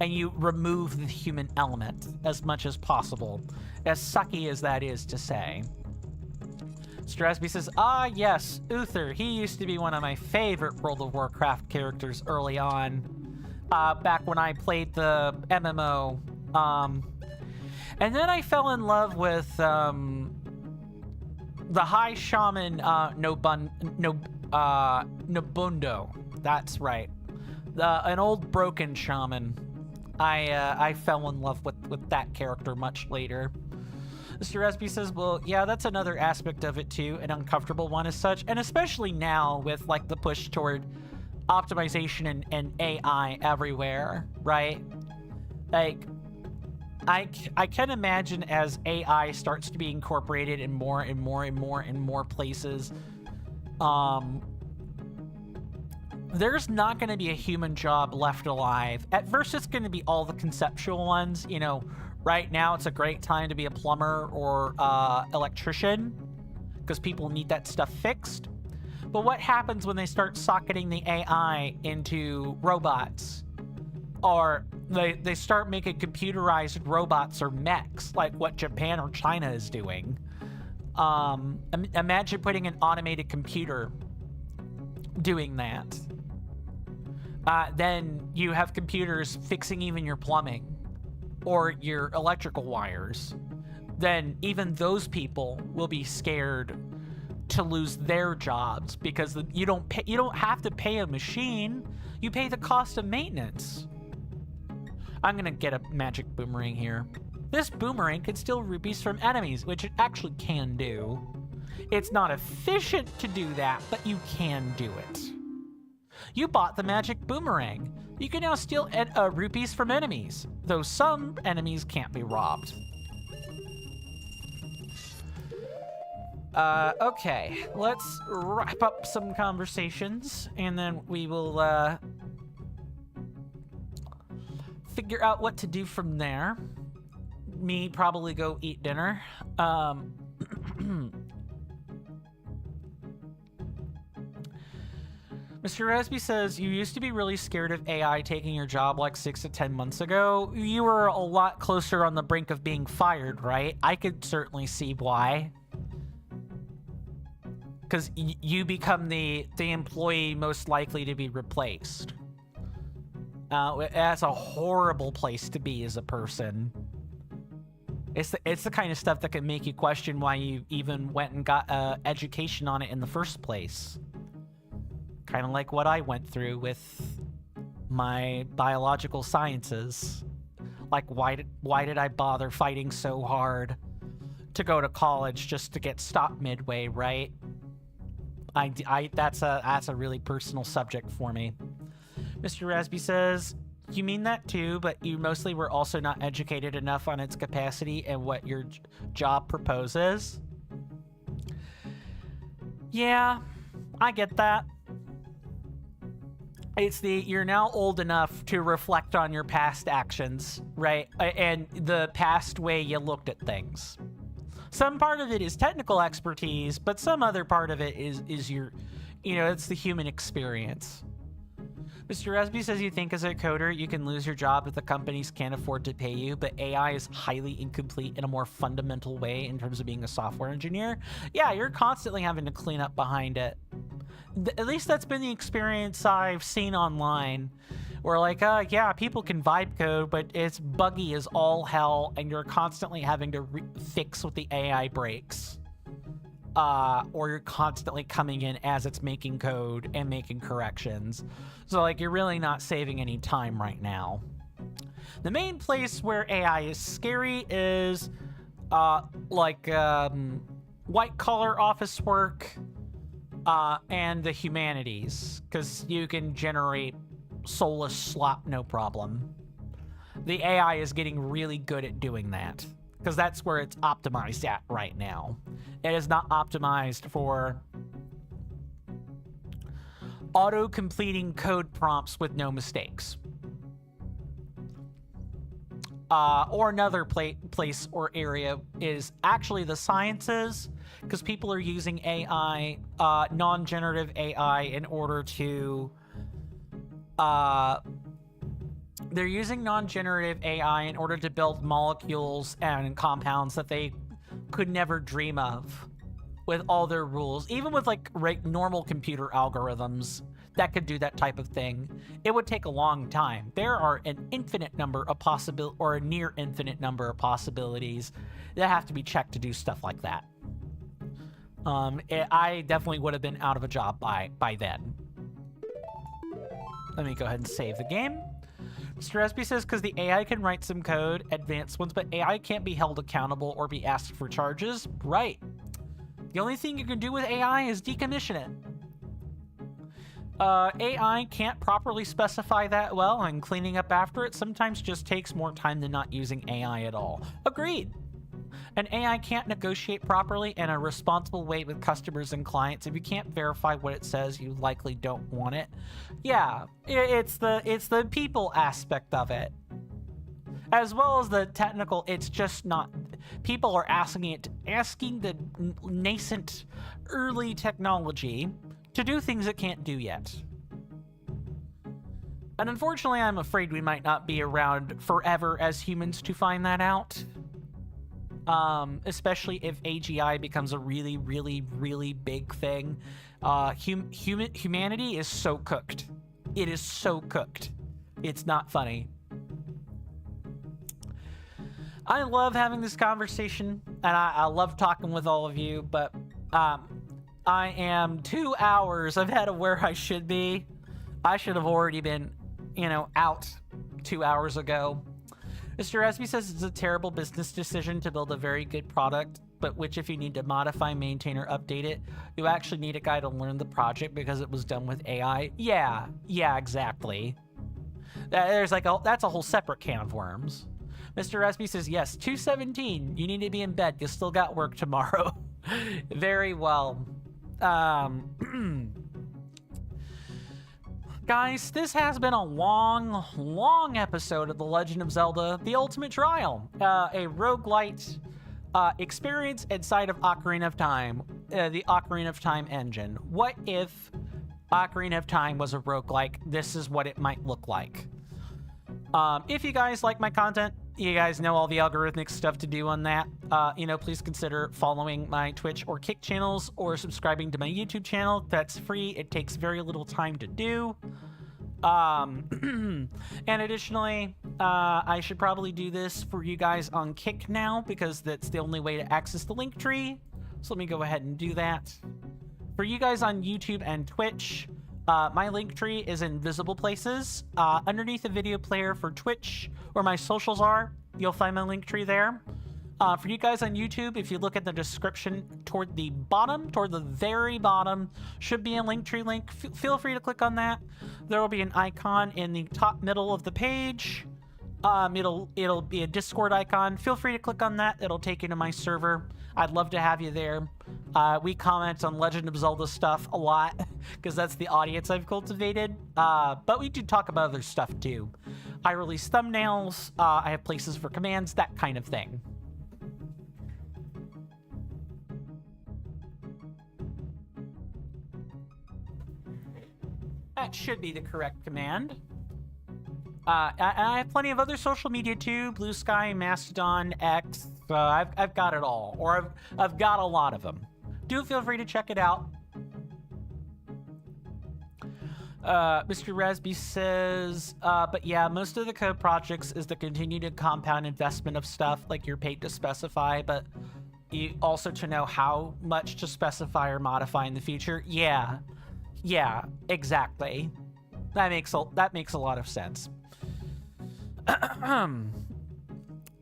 and you remove the human element as much as possible, as sucky as that is to say. Strasby says, yes, Uther. He used to be one of my favorite World of Warcraft characters early on, back when I played the MMO. And then I fell in love with the High Shaman Nobundo. That's right. An old broken shaman. I fell in love with that character much later. Mr. Resby says, well, yeah, that's another aspect of it too, an uncomfortable one as such, and especially now with like the push toward optimization and AI everywhere, right? Like, I can imagine as AI starts to be incorporated in more and more places, there's not going to be a human job left alive. At first, it's going to be all the conceptual ones. You know, right now, it's a great time to be a plumber or electrician because people need that stuff fixed. But what happens when they start socketing the AI into robots? Or they start making computerized robots or mechs, like what Japan or China is doing. Imagine putting an automated computer doing that. Then you have computers fixing even your plumbing or your electrical wires. Then even those people will be scared to lose their jobs because you don't have to pay a machine. You pay the cost of maintenance. I'm gonna get a magic boomerang here. This boomerang can steal rupees from enemies, which it actually can do. It's not efficient to do that, but you can do it. You bought the magic boomerang. You can now steal rupees from enemies, though some enemies can't be robbed. Okay, let's wrap up some conversations, and then we will figure out what to do from there. Me probably go eat dinner. Mr. Resby says, you used to be really scared of AI taking your job like 6 to 10 months ago. You were a lot closer on the brink of being fired, right? I could certainly see why. Because you become the employee most likely to be replaced. That's a horrible place to be as a person. It's the kind of stuff that can make you question why you even went and got education on it in the first place. Kind of like what I went through with my biological sciences. Like, why did I bother fighting so hard to go to college just to get stopped midway, right? That's a really personal subject for me. Mr. Rasby says, you mean that too, but you mostly were also not educated enough on its capacity and what your job proposes. Yeah, I get that. It's you're now old enough to reflect on your past actions, right? And the past way you looked at things. Some part of it is technical expertise, but some other part of it is your, it's the human experience. Mr. Resby says, you think as a coder you can lose your job if the companies can't afford to pay you, but AI is highly incomplete in a more fundamental way in terms of being a software engineer. Yeah, you're constantly having to clean up behind it. At least that's been the experience I've seen online. Where like, yeah, people can vibe code, but it's buggy as all hell, and you're constantly having to fix what the AI breaks. Or you're constantly coming in as it's making code and making corrections. So like, you're really not saving any time right now. The main place where AI is scary is white-collar office work and the humanities, because you can generate soulless slop no problem. The AI is getting really good at doing that, because that's where it's optimized at right now. It is not optimized for auto-completing code prompts with no mistakes. Or another place or area is actually the sciences, because people are using AI, non-generative AI, in order to... they're using non-generative AI in order to build molecules and compounds that they could never dream of with all their rules. Even with like normal computer algorithms that could do that type of thing, it would take a long time. There are an infinite number of or a near infinite number of possibilities that have to be checked to do stuff like that. I definitely would have been out of a job by then. Let me go ahead and save the game. Mr. Espy says, because the AI can write some code, advanced ones, but AI can't be held accountable or be asked for charges. Right. The only thing you can do with AI is decommission it. AI can't properly specify that well, and cleaning up after it sometimes just takes more time than not using AI at all. Agreed. An AI can't negotiate properly in a responsible way with customers and clients. If you can't verify what it says, you likely don't want it. Yeah, it's the people aspect of it. As well as the technical, it's just not... People are asking the nascent early technology to do things it can't do yet. And unfortunately, I'm afraid we might not be around forever as humans to find that out. Especially if AGI becomes a really, really, really big thing. Humanity is so cooked. It is so cooked. It's not funny. I love having this conversation, and I love talking with all of you, but I am 2 hours ahead of where I should be. I should have already been, out 2 hours ago. Mr. Espy says it's a terrible business decision to build a very good product but which if you need to modify, maintain, or update it, you actually need a guy to learn the project because it was done with AI. Yeah, exactly. That's a whole separate can of worms. Mr. Resby says, yes, 2:17. You need to be in bed. You still got work tomorrow. Very well. Guys, this has been a long episode of The Legend of Zelda: The Ultimate Trial. A roguelite experience inside of Ocarina of Time, the Ocarina of Time engine. What if Ocarina of Time was a roguelike? This is what it might look like. If you guys like my content, you guys know all the algorithmic stuff to do on that. Please consider following my Twitch or Kick channels or subscribing to my YouTube channel. That's free. It takes very little time to do. And additionally, I should probably do this for you guys on Kick now because that's the only way to access the link tree. So let me go ahead and do that. For you guys on YouTube and Twitch, my link tree is in visible places. Underneath the video player for Twitch, where my socials are, you'll find my link tree there. For you guys on YouTube, if you look at the description toward the very bottom, should be a link tree link. Feel free to click on that. There will be an icon in the top middle of the page. It'll be a Discord icon. Feel free to click on that. It'll take you to my server. I'd love to have you there. We comment on Legend of Zelda stuff a lot because that's the audience I've cultivated. But we do talk about other stuff too. I release thumbnails. I have places for commands, that kind of thing. That should be the correct command. I have plenty of other social media too: Blue Sky, Mastodon, X. I've got it all, or I've got a lot of them. Do feel free to check it out. Mr. Resby says, but yeah, most of the code projects is the continued compound investment of stuff like you're paid to specify, but you also to know how much to specify or modify in the future. Yeah, exactly. That makes a lot of sense.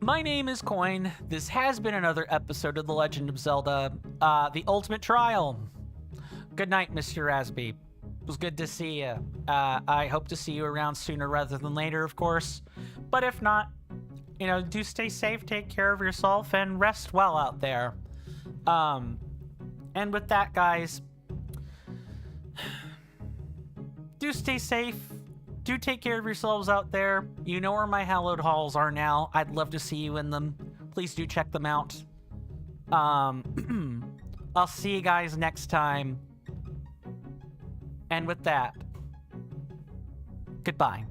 My name is Coin. This has been another episode of The Legend of Zelda, The Ultimate Trial. Good night, Mr. Rasby. It was good to see you. I hope to see you around sooner rather than later, of course. But if not, do stay safe, take care of yourself, and rest well out there. And with that, guys, do stay safe. Do take care of yourselves out there. You know where my hallowed halls are now. I'd love to see you in them. Please do check them out. I'll see you guys next time. And with that, goodbye.